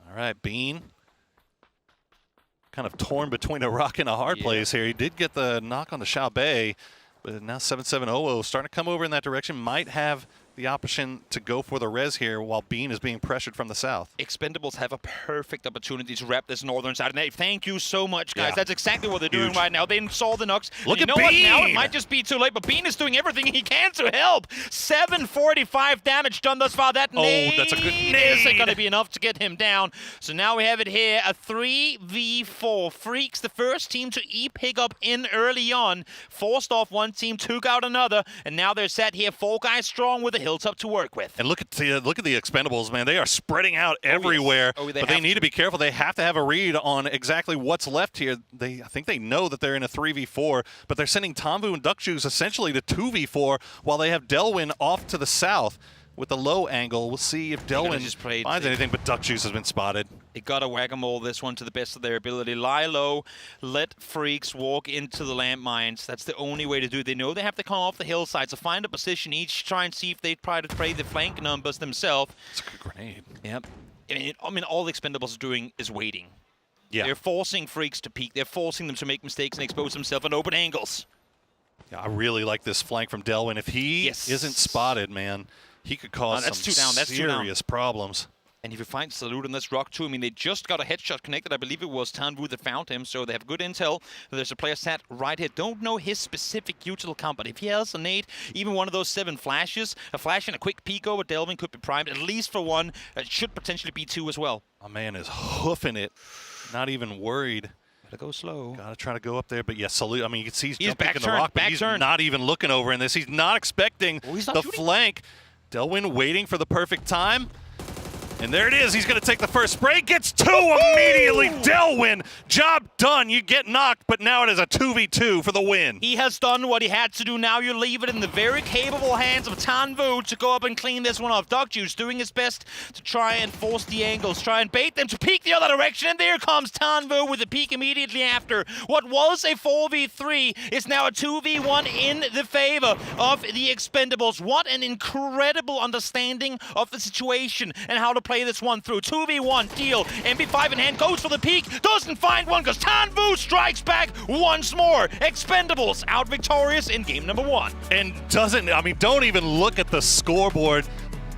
All right, Bean kind of torn between a rock and a hard place here. He did get the knock on the Xiaobei, but now 7700 starting to come over in that direction. Might have the option to go for the res here while Bean is being pressured from the south. Expendables have a perfect opportunity to wrap this northern side. And hey, thank you so much, guys. That's exactly what they're doing right now. They saw the knocks. Look at Bean! What? Now it might just be too late, but Bean is doing everything he can to help. 745 damage done thus far. That nade that's a good nade. isn't going to be enough to get him down. So now we have it here, a 3v4. Freaks, the first team to pick up in early on. Forced off one team, took out another, and now they're set here 4 guys strong with a hilltop to work with. And look at the Expendables, man. They are spreading out everywhere, but they need to be careful. They have to have a read on exactly what's left here. I think they know that they're in a 3v4, but they're sending TanVuu and DuckJuice essentially to 2v4 while they have Delwyn off to the south with the low angle. We'll see if Delwyn finds anything, but DuckJuice has been spotted. They got to whack-a-mole this one to the best of their ability. Lie low, let Freaks walk into the landmines. That's the only way to do it. They know they have to come off the hillside, so find a position each, try and see if they try to play the flank numbers themselves. It's a good grenade. Yep. I mean, all the Expendables are doing is waiting. Yeah. They're forcing Freaks to peek. They're forcing them to make mistakes and expose themselves in open angles. Yeah, I really like this flank from Delwyn. If he isn't spotted, man, he could cause some serious problems. And if you find Salute on this rock too, I mean, they just got a headshot connected. I believe it was TanVuu that found him, so they have good intel. There's a player sat right here. Don't know his specific util count, but if he has a nade, even one of those 7 flashes, a flash and a quick peek over Delvin could be primed, at least for 1. It should potentially be 2 as well. My man is hoofing it, not even worried. Gotta go slow. Gotta try to go up there, but yes, Salute. I mean, you can see he's He's jumping in the rock, but he's not even looking over in this. He's not expecting the flank. Delwyn waiting for the perfect time. And there it is. He's going to take the first spray. Gets 2 immediately. Delwyn, job done. You get knocked, but now it is a 2v2 for the win. He has done what he had to do. Now you leave it in the very capable hands of TanVuu to go up and clean this one off. DuckJuice doing his best to try and force the angles, try and bait them to peek the other direction. And there comes TanVuu with a peek immediately after. What was a 4v3 is now a 2v1 in the favor of the Expendables. What an incredible understanding of the situation and how to play this one through. 2v1 deal. MP5 in hand, goes for the peak, doesn't find one because TanVuu strikes back once more. Expendables out victorious in game number 1. And don't even look at the scoreboard.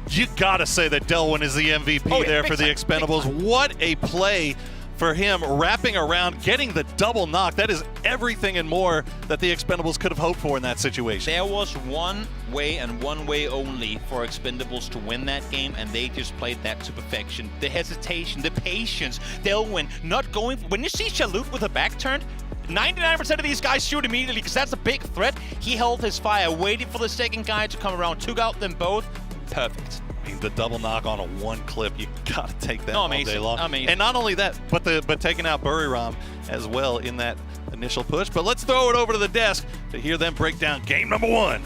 You gotta say that Delwyn is the MVP there for the Expendables. What a play for him, wrapping around, getting the double knock. That is everything and more that the Expendables could have hoped for in that situation. There was one way and one way only for Expendables to win that game, and they just played that to perfection. The hesitation, the patience, Delwyn not going. When you see Salute with a back turned, 99% of these guys shoot immediately because that's a big threat. He held his fire, waited for the second guy to come around, took out them both. Perfect. The double knock on a 1 clip, you gotta take that all day long. Amazing. And not only that, but taking out Buriram as well in that initial push. But let's throw it over to the desk to hear them break down game number 1.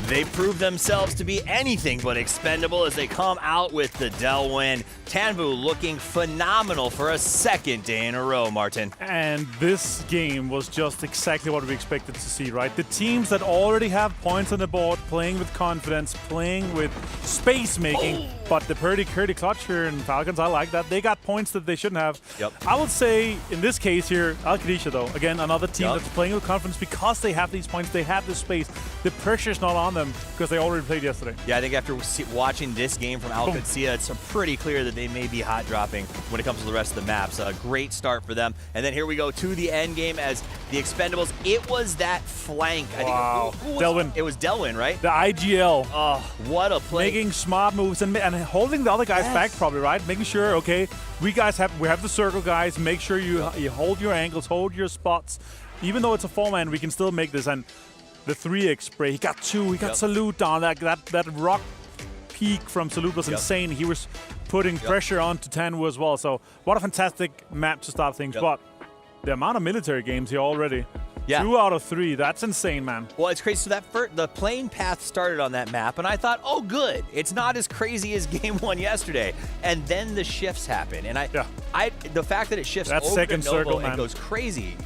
They prove themselves to be anything but expendable as they come out with the Delwyn. TanVuu looking phenomenal for a 2nd day in a row, Martin. And this game was just exactly what we expected to see, right? The teams that already have points on the board, playing with confidence, playing with space making, but the pretty clutch here in Falcons, I like that. They got points that they shouldn't have. Yep. I would say, in this case here, Al-Qadisha though, again, another team that's playing with confidence because they have these points, they have this space. The pressure's not on them because they already played yesterday. Yeah, I think after watching this game from Al-Qadisha, it's pretty clear that they may be hot dropping when it comes to the rest of the maps. A great start for them. And then here we go to the end game as the Expendables. It was that flank. Wow. I think Delwyn. It was Delwyn, right? The IGL. Oh, what a play. Making smart moves and holding the other guys back probably, right? Making sure, okay, we have the circle guys. Make sure you hold your angles, hold your spots. Even though it's a 4-man, we can still make this. And the 3x spray, he got 2. He got Salute down. That rock peak from Salute was insane. He was putting pressure onto TanVuu as well. So what a fantastic map to start things. But the amount of military games here already. Yeah. 2 out of 3. That's insane, man. Well, it's crazy. So the plane path started on that map, and I thought, oh, good. It's not as crazy as game 1 yesterday. And then the shifts happen. And the fact that it shifts over second to Novo circle, and man. goes crazy.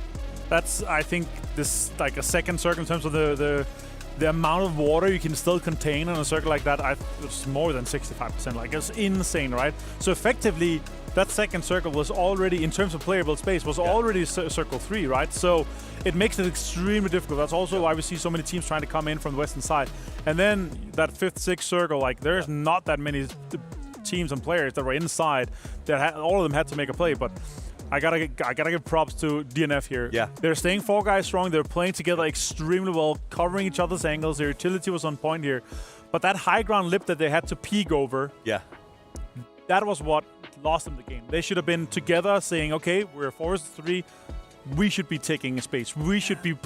That's, I think, this like a second circle in terms of the amount of water you can still contain in a circle like that. It's more than 65%. Like, it's insane, right? So effectively, that second circle was already, in terms of playable space, was already circle 3, right? So it makes it extremely difficult. That's also why we see so many teams trying to come in from the western side. And then that 5th, 6th circle, like, there's not that many teams and players that were inside that all of them had to make a play. But I gotta give props to DNF here. Yeah. They're staying 4 guys strong. They're playing together extremely well, covering each other's angles. Their utility was on point here. But that high ground lip that they had to peek over, that was what lost them the game. They should have been together saying, okay, we're 4 versus 3. We should be taking a space. We should be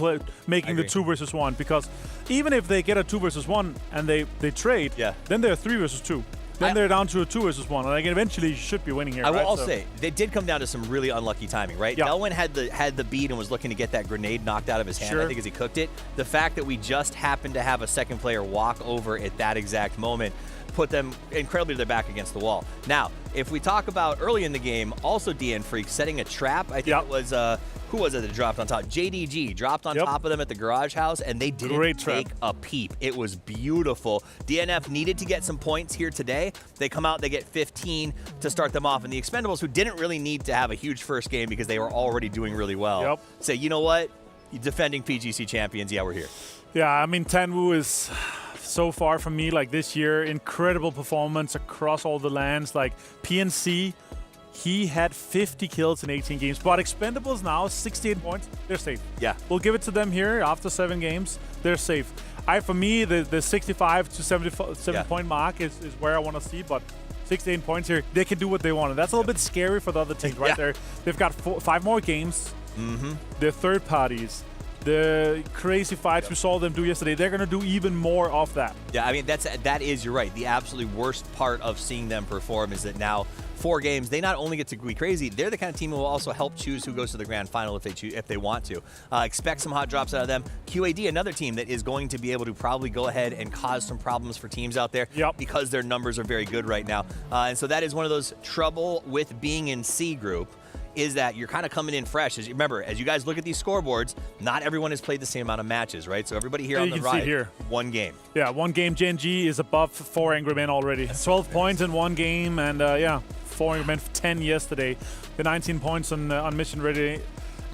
making the 2 versus 1. Because even if they get a 2 versus 1 and they trade, then they're 3 versus 2. Then they're down to a 2 versus 1. And eventually you should be winning here. I will also say, they did come down to some really unlucky timing, right? Elwin had the beat and was looking to get that grenade knocked out of his hand, I think, as he cooked it. The fact that we just happened to have a second player walk over at that exact moment put them incredibly to their back against the wall. Now, if we talk about early in the game, also DN Freak setting a trap. I think it was, who was it that dropped on top? JDG dropped on top of them at the garage house, and they didn't take a peep. It was beautiful. DNF needed to get some points here today. They come out, they get 15 to start them off, and the Expendables, who didn't really need to have a huge first game because they were already doing really well, say, you know what? Defending PGC champions, we're here. Yeah, I mean, TanVuu is so far from me, like, this year, incredible performance across all the lands. Like, PNC, he had 50 kills in 18 games, but Expendables now, 68 points, they're safe. Yeah. We'll give it to them here after 7 games. They're safe. For me, the 65 to 77 point mark is where I want to see, but 68 points here, they can do what they want. And that's a little bit scary for the other teams, right? They've got 5 more games. They're third parties. The crazy fights we saw them do yesterday, they're going to do even more of that. Yeah, I mean, that is, you're right. The absolutely worst part of seeing them perform is that now 4 games, they not only get to be crazy, they're the kind of team who will also help choose who goes to the grand final if they want to. Expect some hot drops out of them. QAD, another team that is going to be able to probably go ahead and cause some problems for teams out there because their numbers are very good right now. And so that is one of those trouble with being in C group, is that you're kind of coming in fresh. Remember, as you guys look at these scoreboards, not everyone has played the same amount of matches, right? So everybody here on the right, here. 1 game. Yeah, 1 game. GNG is above 4 Angry Men already. 12 points in 1 game, and 4 Angry Men 10 yesterday. The 19 points on Mission Ready.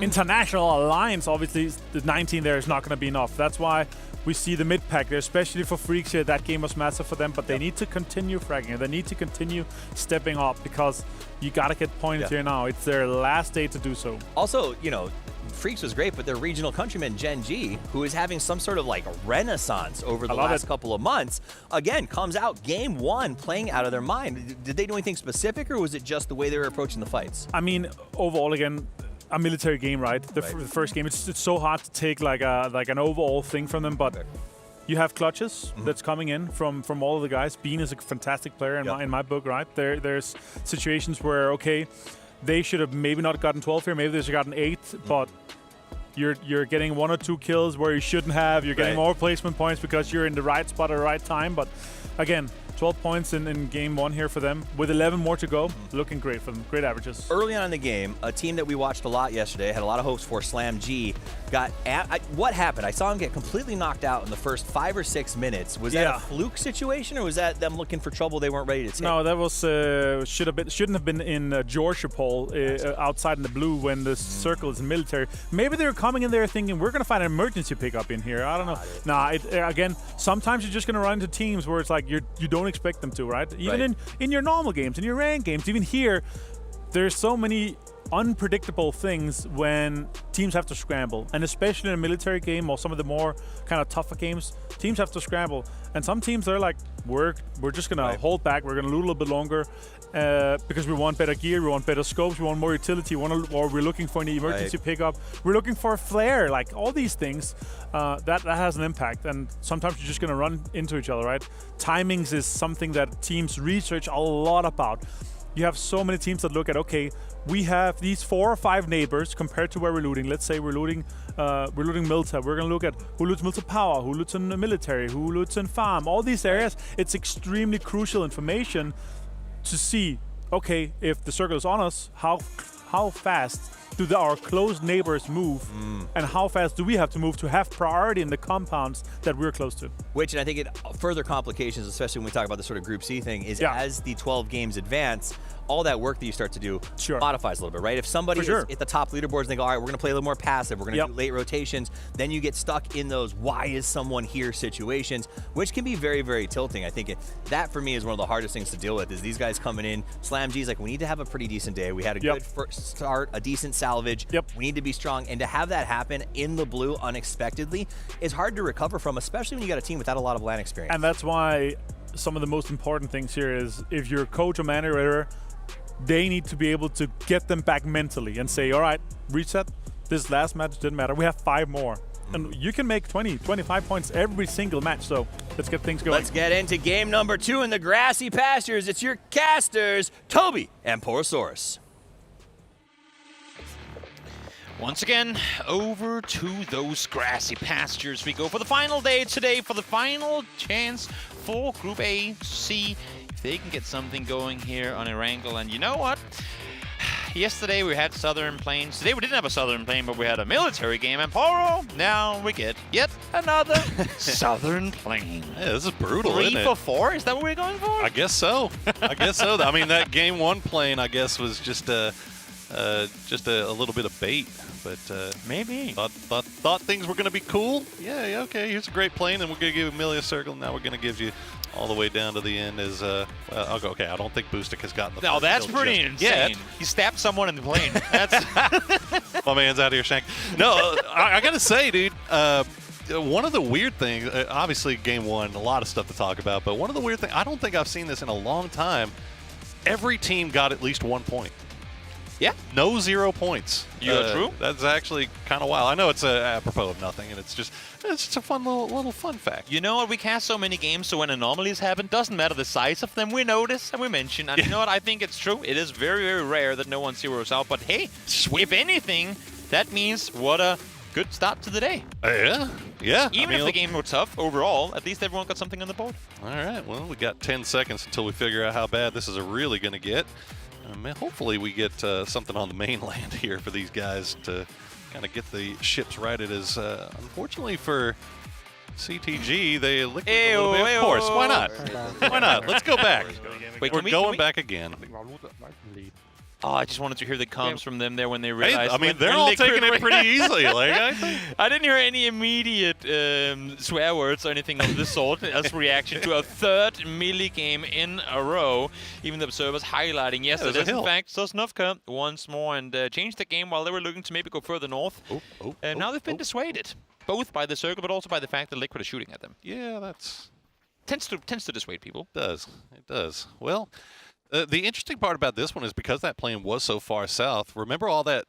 International Alliance, obviously, the 19 there is not going to be enough. That's why we see the mid-pack there, especially for Freaks here. That game was massive for them, but they need to continue fragging. They need to continue stepping up because you got to get points here now. It's their last day to do so. Also, you know, Freaks was great, but their regional countryman, Gen G, who is having some sort of like a renaissance over the last couple of months, again, comes out game 1 playing out of their mind. Did they do anything specific, or was it just the way they were approaching the fights? I mean, overall, again, a military game, right? The first game, it's so hard to take like an overall thing from them, but you have clutches that's coming in from all of the guys. Bean is a fantastic player in my book, right? There's situations where, okay, they should have maybe not gotten 12 here, maybe they should have gotten 8, but you're getting 1 or 2 kills where you shouldn't have. You're getting more placement points because you're in the right spot at the right time, but again, 12 points in game 1 here for them, with 11 more to go. Looking great for them. Great averages. Early on in the game, a team that we watched a lot yesterday, had a lot of hopes for, Slam G, got what happened? I saw him get completely knocked out in the first 5 or 6 minutes. Was that a fluke situation, or was that them looking for trouble they weren't ready to take? No, that was shouldn't have been in Georgia Pole outside in the blue when the circle is military. Maybe they were coming in there thinking we're going to find an emergency pickup in here. I don't know. Again, sometimes you're just going to run into teams where it's like you don't expect them to, right? Even in your normal games, in your ranked games, even here, there's so many unpredictable things when teams have to scramble, and especially in a military game or some of the more kind of tougher games, teams have to scramble. And some teams are like, we're just gonna hold back, we're gonna lose a little bit longer because we want better gear, we want better scopes, we want more utility, or we're looking for an emergency pickup, we're looking for a flare, like all these things. That has an impact, and sometimes you're just gonna run into each other, right? Timings is something that teams research a lot about. You have so many teams that look at, okay, we have these 4 or 5 neighbors compared to where we're looting. Let's say we're looting Milta. We're gonna look at who loots Milta Power, who loots in the military, who loots in farm. All these areas, it's extremely crucial information to see, okay, if the circle is on us, how fast do our close neighbors move, and how fast do we have to move to have priority in the compounds that we're close to? Which, and I think it further complications, especially when we talk about the sort of Group C thing, is as the 12 games advance, all that work that you start to do modifies a little bit, right? If somebody is at the top leaderboards and they go, all right, we're going to play a little more passive, we're going to do late rotations, then you get stuck in those why is someone here situations, which can be very, very tilting. I think that for me is one of the hardest things to deal with, is these guys coming in, Slam G's like, we need to have a pretty decent day. We had a good first start, a decent salvage. We need to be strong. And to have that happen in the blue unexpectedly is hard to recover from, especially when you got a team without a lot of LAN experience. And that's why some of the most important things here is if you're a coach or manager, they need to be able to get them back mentally and say, all right, reset. This last match didn't matter. We have 5 more. And you can make 20, 25 points every single match. So let's get things going. Let's get into game number 2 in the grassy pastures. It's your casters, Toby and Porosaurus. Once again, over to those grassy pastures we go for the final day today, for the final chance for Group A to see if they can get something going here on Erangel. And you know what? Yesterday we had Southern Plains. Today we didn't have a Southern Plain, but we had a military game. And Poro, now we get yet another Southern Plain. Yeah, this is brutal, 3 isn't it? for 4? Is that what we're going for? I guess so. I guess so. I mean, that game 1 plane, I guess, was just a little bit of bait. But maybe thought things were going to be cool. Yeah, okay. Here's a great plane, and we're going to give Amelia a circle. Now we're going to give you all the way down to the end. As I'll go. Okay, I don't think Boostic has gotten the. No, that's pretty insane. Yet. He stabbed someone in the plane. That's my man's out here shank. No, I got to say, dude. One of the weird things, obviously game 1, a lot of stuff to talk about, but one of the weird things, I don't think I've seen this in a long time. Every team got at least 1 point. Yeah. No 0 points. True. That's actually kind of wild. I know it's apropos of nothing, and it's just a fun little fun fact. You know what? We cast so many games, so when anomalies happen, doesn't matter the size of them, we notice and we mention. And you know what? I think it's true. It is very, very rare that no one zeroes out. But hey, if anything, that means what a good start to the day. Yeah. Even if the game were tough overall, at least everyone got something on the board. All right. Well, we got 10 seconds until we figure out how bad this is really going to get. Hopefully we get something on the mainland here for these guys to kind of get the ships righted. As unfortunately for CTG, they liquid a little bit. Of course, why not? Why not? Let's go back. Wait, we're going back again. Oh, I just wanted to hear the comms from them there when they realized. I mean, they're all taking it pretty easily. Like, I didn't hear any immediate swear words or anything of this sort as reaction to a 3rd melee game in a row. Even the observers highlighting, yes, it is in fact Sosnovka once more, and changed the game while they were looking to maybe go further north. Now they've been dissuaded, both by the circle, but also by the fact that Liquid is shooting at them. Yeah, that's tends to dissuade people. It does. Well. The interesting part about this one is because that plane was so far south, remember all that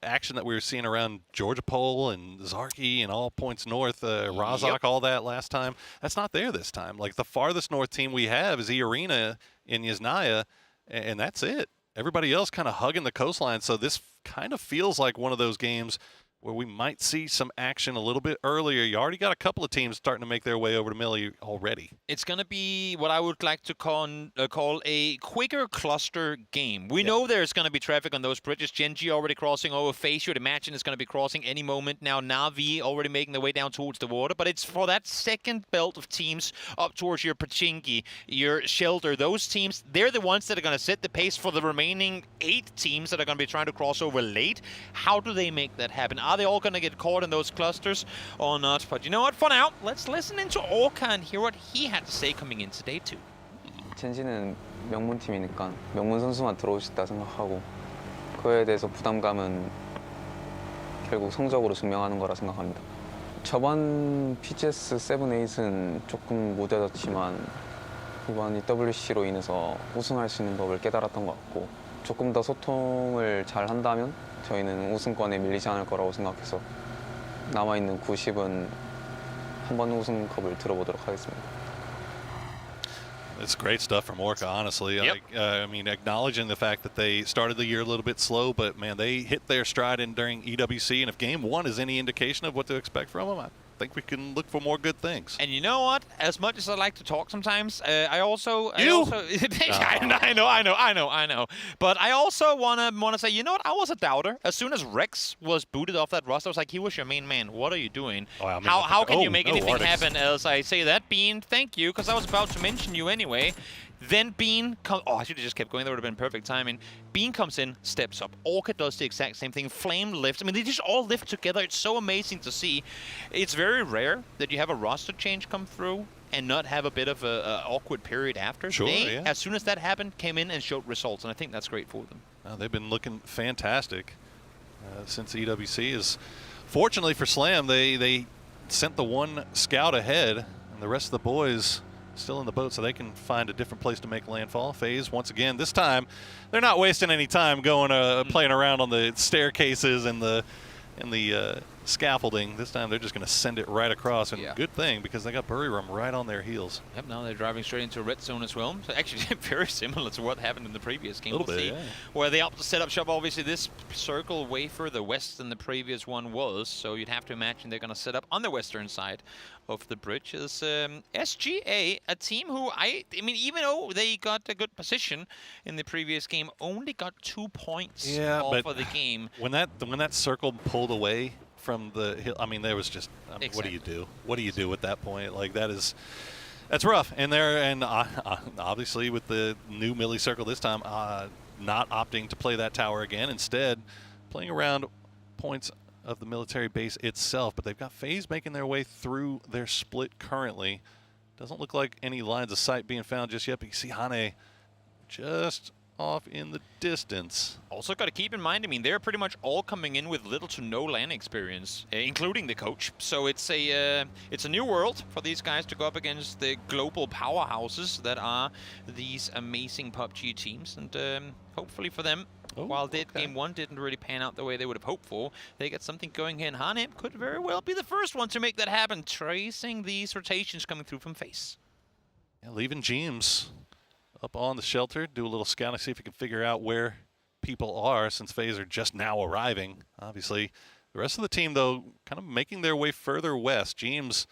action that we were seeing around Georgia Pole and Zarki and all points north, Razak, all that last time? That's not there this time. Like, the farthest north team we have is E-Arena in Yasnaya, and that's it. Everybody else kind of hugging the coastline, so this kind of feels like one of those games where we might see some action a little bit earlier. You already got a couple of teams starting to make their way over to Millie already. It's going to be what I would like to call a quicker cluster game. We know there's going to be traffic on those bridges. Genji already crossing over. Face, you would imagine, is going to be crossing any moment now. Na'Vi already making their way down towards the water. But it's for that second belt of teams up towards your Pachinki, your Shelter. Those teams, they're the ones that are going to set the pace for the remaining 8 teams that are going to be trying to cross over late. How do they make that happen? Are they all going to get caught in those clusters or not? But you know what? For now, let's listen into Orca and hear what he had to say coming into day 2. 젠지는 명문팀이니까 명문 선수만 들어올 수 있다 생각하고 그거에 대해서 부담감은 결국 성적으로 증명하는 거라 생각합니다. 저번 PGS 7-8은 조금 무뎌졌지만 이번 EWC로 인해서 우승할 수 있는 법을 깨달았던 것 같고 조금 더 소통을 잘 한다면 저희는 우승권에 밀리지 않을 거라고 생각해서 남아있는 90은 한번 우승컵을 들어보도록 하겠습니다. It's great stuff from Orca, honestly. Yep. I mean, acknowledging the fact that they started the year a little bit slow, but man, they hit their stride during EWC, and if Game 1 is any indication of what to expect from them, I think we can look for more good things. And you know what? As much as I like to talk sometimes, I also I know. But I also wanna say, you know what? I was a doubter. As soon as Rex was booted off that roster, I was like, he was your main man. What are you doing? Oh, I mean, how can you make anything Artix. happen else? I say that, Bean. Thank you, because I was about to mention you anyway. Then Bean comes. Oh, I should have just kept going. That would have been perfect timing. Bean comes in, steps up. Orca does the exact same thing. Flame lifts. I mean, they just all lift together. It's so amazing to see. It's very rare that you have a roster change come through and not have a bit of a awkward period after. Sure, They, yeah. as soon as that happened, came in and showed results, and I think that's great for them. They've been looking fantastic since EWC. Is fortunately for Slam, they sent the one scout ahead, and the rest of the boys still in the boat, so they can find a different place to make landfall. FaZe, once again, this time they're not wasting any time going playing around on the staircases and the scaffolding. This time they're just going to send it right across, and good thing because they got Bury Rum right on their heels. Yep, now they're driving straight into a red zone as well. So actually very similar to what happened in the previous game. A little bit, see, yeah. where they opt to set up shop. Obviously, this circle way further west than the previous one was, so you'd have to imagine they're going to set up on the western side of the bridge. Is SGA, a team who I mean, even though they got a good position in the previous game, only got 2 points off of the game. When that circle pulled away from the hill, I mean, there was just, Exactly. what do you do? What do you do at that point? Like, that's rough. And obviously with the new Millie circle this time, not opting to play that tower again, instead playing around points of the military base itself. But they've got FaZe making their way through their split currently. Doesn't look like any lines of sight being found just yet, but you see Hane just off in the distance. Also got to keep in mind, I mean, they're pretty much all coming in with little to no LAN experience, including the coach. So it's a new world for these guys to go up against the global powerhouses that are these amazing PUBG teams. And hopefully for them, while Game 1 didn't really pan out the way they would have hoped for, they get something going here. And Hane could very well be the first one to make that happen, tracing these rotations coming through from FaZe. Yeah, leaving James up on the shelter, do a little scouting, see if he can figure out where people are, since FaZe are just now arriving. Obviously, the rest of the team, though, kind of making their way further west. James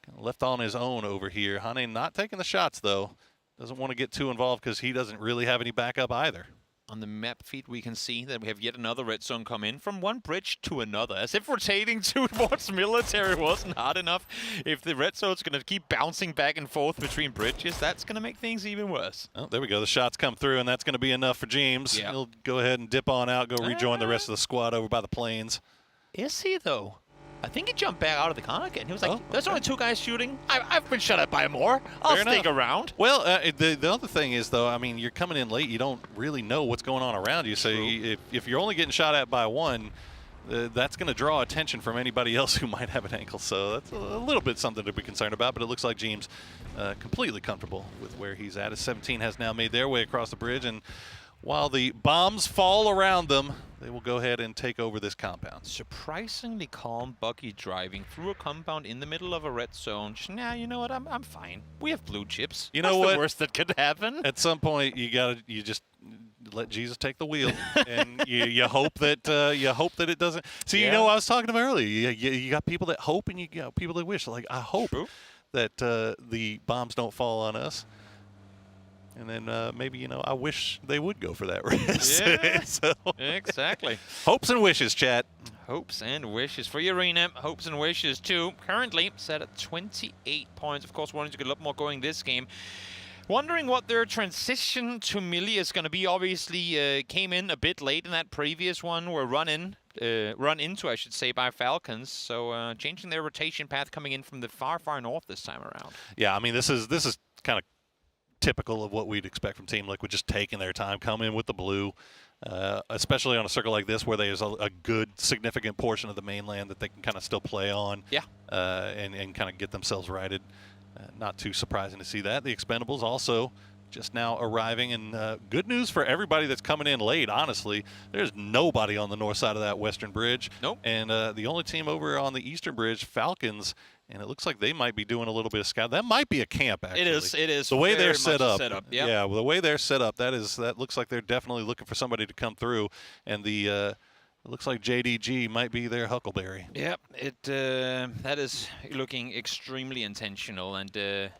kind of left on his own over here. Hane not taking the shots, though. Doesn't want to get too involved because he doesn't really have any backup either. On the map feed, we can see that we have yet another red zone come in from one bridge to another, as if rotating towards military wasn't hard enough. If the red zone's going to keep bouncing back and forth between bridges, that's going to make things even worse. Oh, there we go. The shots come through, and that's going to be enough for James. Yeah. He'll go ahead and dip on out, go rejoin the rest of the squad over by the plains. Is he, though? I think he jumped back out of the car again. He was like, there's only 2 guys shooting. I've been shut at by more. I'll Fair stick enough. around. Well, the other thing is, though, I mean, you're coming in late. You don't really know what's going on around you. So if you're only getting shot at by one, that's going to draw attention from anybody else who might have an ankle. So that's a little bit something to be concerned about. But it looks like James completely comfortable with where he's at. His 17 has now made their way across the bridge. And while the bombs fall around them, they will go ahead and take over this compound. Surprisingly calm buggy driving through a compound in the middle of a red zone. Just, nah, you know what? I'm fine. We have blue chips. You know What's what? the worst that could happen? At some point, you just let Jesus take the wheel, and you hope that it doesn't. See, you know, I was talking to him earlier. You got people that hope, and you got people that wish. Like, I hope that the bombs don't fall on us. And then maybe, you know, I wish they would go for that risk. Yeah, so, exactly. Hopes and wishes, chat. Hopes and wishes for Arena. Hopes and wishes, too. Currently set at 28 points. Of course, wanting to get a lot more going this game. Wondering what their transition to Millie is going to be. Obviously, came in a bit late in that previous one. Were run into, I should say, by Falcons. So changing their rotation path, coming in from the far, far north this time around. Yeah, I mean, this is kind of typical of what we'd expect from Team Liquid, just taking their time, come in with the blue, especially on a circle like this where there's a good, significant portion of the mainland that they can kind of still play on. Yeah. And kind of get themselves righted. Not too surprising to see that. The Expendables also just now arriving, and good news for everybody that's coming in late, honestly. There's nobody on the north side of that western bridge. Nope. And the only team over on the eastern bridge, Falcons, and it looks like they might be doing a little bit of scout. That might be a camp, actually. It is. The way very they're much set up. Yep. Yeah, well, the way they're set up, that looks like they're definitely looking for somebody to come through. And the it looks like JDG might be their Huckleberry. Yep, that is looking extremely intentional, and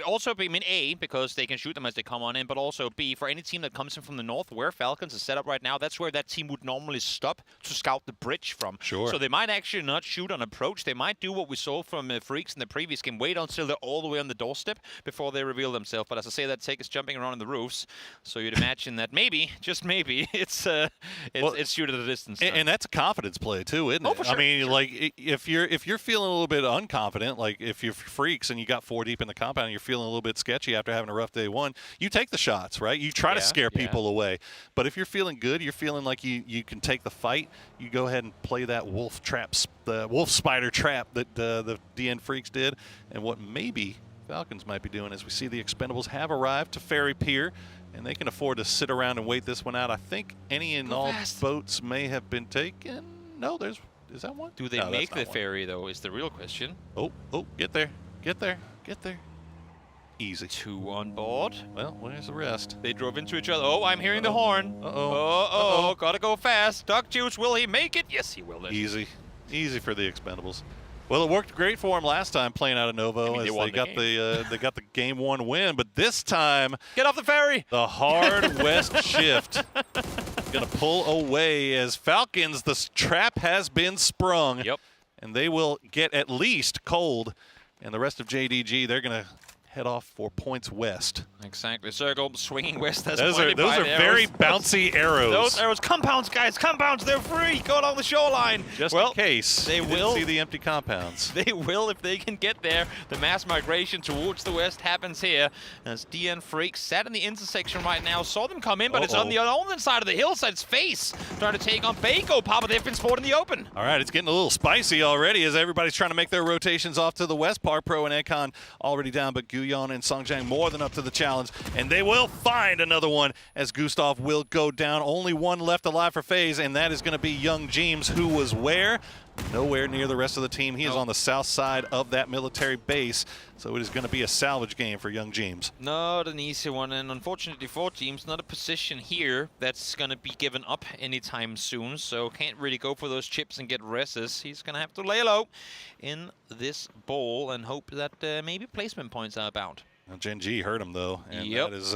also, I mean, A, because they can shoot them as they come on in, but also B, for any team that comes in from the north, where Falcons is set up right now, that's where that team would normally stop to scout the bridge from. Sure. So they might actually not shoot on approach. They might do what we saw from Freaks in the previous game, wait until they're all the way on the doorstep before they reveal themselves. But as I say, that take is jumping around on the roofs, so you'd imagine that maybe, just maybe, it's shoot at a distance. And that's a confidence play too, isn't it? Oh, for sure. I mean, like if you're feeling a little bit unconfident, like if you're Freaks and you got 4 deep in the compound, and you're feeling a little bit sketchy after having a rough day one, you take the shots, right? You try to scare people away. But if you're feeling good, you're feeling like you can take the fight, you go ahead and play that wolf trap, the wolf spider trap that the DN Freaks did. And what maybe Falcons might be doing is we see the Expendables have arrived to Ferry Pier, and they can afford to sit around and wait this one out. I think any and all boats may have been taken. No, is that one? Do they make the ferry, though, is the real question. Oh, get there. Get there. Get there. Easy. 2 on board. Well, where's the rest? They drove into each other. Oh, I'm hearing the horn. Uh-oh. Gotta go fast. Duck Juice, will he make it? Yes, he will. Then. Easy. Easy for the Expendables. Well, it worked great for him last time playing out of Novo, as they got the game 1 win. But this time, get off the ferry. The hard west shift gonna pull away as Falcons. The trap has been sprung. Yep. And they will get at least cold. And the rest of JDG, they're gonna head off for points west. Exactly. Circle swinging west. Those are very bouncy arrows. Those arrows, compounds, guys, compounds. They're free. Go along the shoreline. Just in case they will see the empty compounds. They will if they can get there. The mass migration towards the west happens here as DN Freaks sat in the intersection right now. Saw them come in, but it's on the opposite side of the hillside's face, trying to take on Baco. Papa, they've been spotted in the open. All right, it's getting a little spicy already as everybody's trying to make their rotations off to the west. Park Pro and Econ already down, but Gyuyeon and Seongjang more than up to the challenge, and they will find another one as Gustav will go down. Only one left alive for FaZe, and that is going to be Young James, who was where? Nowhere near the rest of the team. He is on the south side of that military base, so it is going to be a salvage game for Young James. Not an easy one, and unfortunately for James, not a position here that's going to be given up anytime soon, so can't really go for those chips and get reses. He's going to have to lay low in this bowl and hope that maybe placement points are about. Well, Gen G hurt him, though, and that is...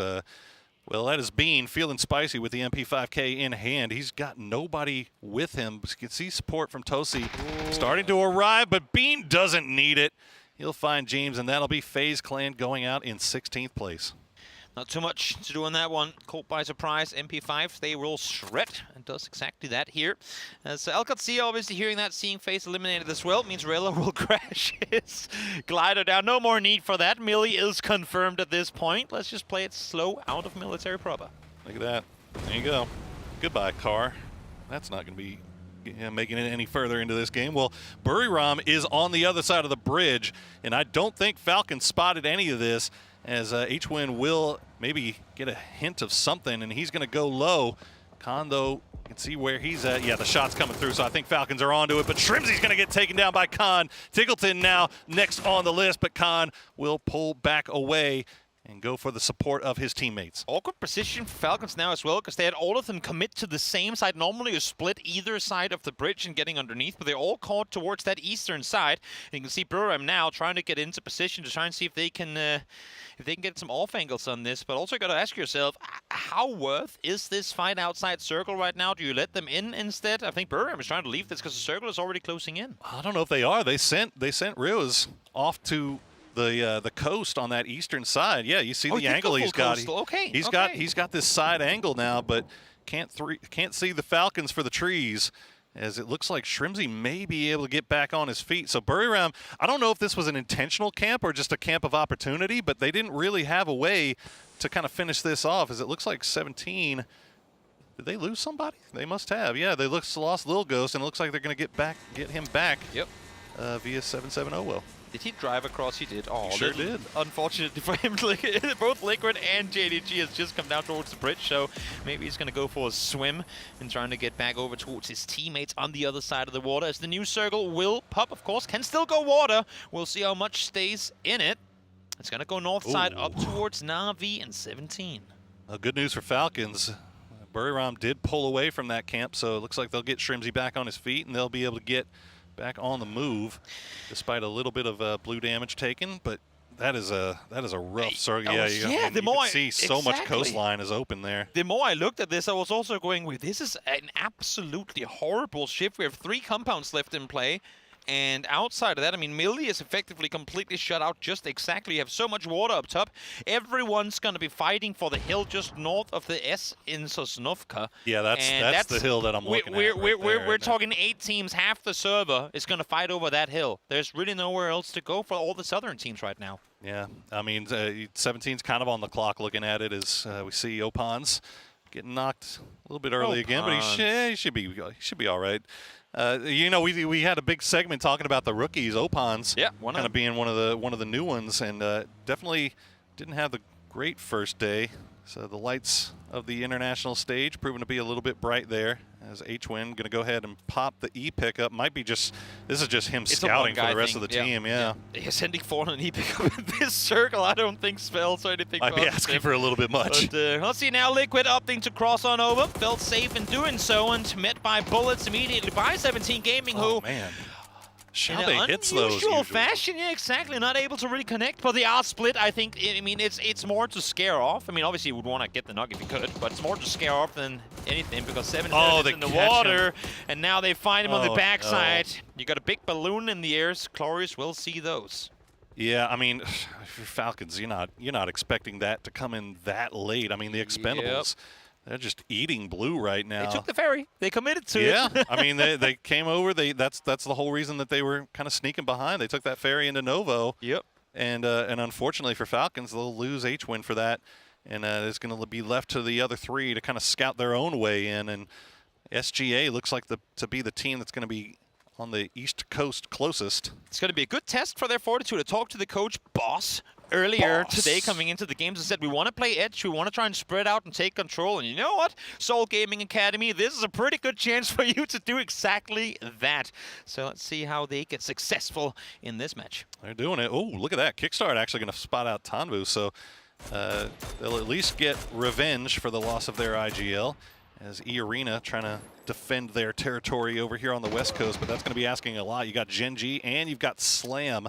well, that is Bean feeling spicy with the MP5K in hand. He's got nobody with him. You can see support from Tosi starting to arrive, but Bean doesn't need it. He'll find James, and that'll be FaZe Clan going out in 16th place. Not too much to do on that one. Caught by surprise, MP5, they will shred, and does exactly that here. As LKC obviously hearing that, seeing FaZe eliminated as well, means Relo will crash his glider down. No more need for that. Millie is confirmed at this point. Let's just play it slow out of military proper. Look at that. There you go. Goodbye, car. That's not going to be making it any further into this game. Well, Buriram is on the other side of the bridge, and I don't think Falcon spotted any of this, as H-Win will maybe get a hint of something, and he's going to go low. Khan, though, you can see where he's at. Yeah, the shot's coming through, so I think Falcons are onto it, but Shrimzy's going to get taken down by Khan. Tiggleton now next on the list, but Khan will pull back away and go for the support of his teammates. Awkward position for Falcons now as well, because they had all of them commit to the same side. Normally you split either side of the bridge and getting underneath, but they're all caught towards that eastern side. And you can see Buram now trying to get into position to try and see if they can get some off angles on this. But also got to ask yourself, how worth is this fight outside circle right now? Do you let them in instead? I think Buram is trying to leave this because the circle is already closing in. I don't know if they are. They sent Rios off to the coast on that eastern side. Yeah, you see the angle he's got. He's got this side angle now, but can't see the Falcons for the trees, as it looks like Shrimzy may be able to get back on his feet. So Buriram, I don't know if this was an intentional camp or just a camp of opportunity, but they didn't really have a way to kind of finish this off, as it looks like 17 Did they lose somebody? They must have. Yeah, they lost Lil Ghost, and it looks like they're going to get him back. Yep. Via 770 will. Did he drive across? He did. Oh, he sure did. Unfortunately for him, both Liquid and JDG has just come down towards the bridge, so maybe he's going to go for a swim and trying to get back over towards his teammates on the other side of the water. As the new circle will pop, of course, can still go water. We'll see how much stays in it. It's going to go north side up towards Na'Vi and 17. Good news for Falcons. Buriram did pull away from that camp, so it looks like they'll get Shrimzy back on his feet, and they'll be able to get back on the move, despite a little bit of blue damage taken. But that is a rough circle. Yeah, you can see so much coastline is open there. The more I looked at this, I was also going with, this is an absolutely horrible shift. We have 3 compounds left in play. And outside of that, I mean, Millie is effectively completely shut out just exactly. You have so much water up top. Everyone's going to be fighting for the hill just north of the S in Sosnovka. Yeah, that's the hill that I'm looking at. We're talking 8 teams. Half the server is going to fight over that hill. There's really nowhere else to go for all the southern teams right now. Yeah, I mean, 17's kind of on the clock looking at it as we see Opans getting knocked a little bit early again, but he should be all right. You know, we had a big segment talking about the rookies, Opans, kind of being one of the new ones, and definitely didn't have the great first day. So the lights of the international stage proving to be a little bit bright there. As H-Win going to go ahead and pop the E pickup. This is just him scouting for the rest of the team. Yeah. He's sending forward an E pickup in this circle. I don't think spells or anything. Might be asking for a little bit much. But, let's see now. Liquid opting to cross on over. Felt safe in doing so, and met by bullets immediately by 17 Gaming, who. Man. In an unusual fashion, yeah, exactly. Not able to really connect. For the R split, I think, I mean, it's more to scare off. I mean, obviously, you would want to get the knock if you could, but it's more to scare off than anything because 7 is in the water, and now they find him on the backside. You got a big balloon in the air. Glorious will see those. Yeah, I mean, if you're Falcons, you're not expecting that to come in that late. I mean, the Expendables. Yep. They're just eating blue right now. They took the ferry. They committed to it. Yeah, I mean, they came over. That's the whole reason that they were kind of sneaking behind. They took that ferry into Novo. Yep. And unfortunately for Falcons, they'll lose H-Win for that. And it's going to be left to the other 3 to kind of scout their own way in. And SGA looks like to be the team that's going to be on the East Coast closest. It's going to be a good test for their fortitude to talk to the coach, Boss, earlier today coming into the games and said, we want to play edge, we want to try and spread out and take control. And you know what? Seoul Gaming Academy, this is a pretty good chance for you to do exactly that. So let's see how they get successful in this match. They're doing it. Oh, look at that. Kickstart actually going to spot out TanVuu. So they'll at least get revenge for the loss of their IGL. As E-Arena trying to defend their territory over here on the West Coast, but that's going to be asking a lot. You got Gen.G and you've got Slam.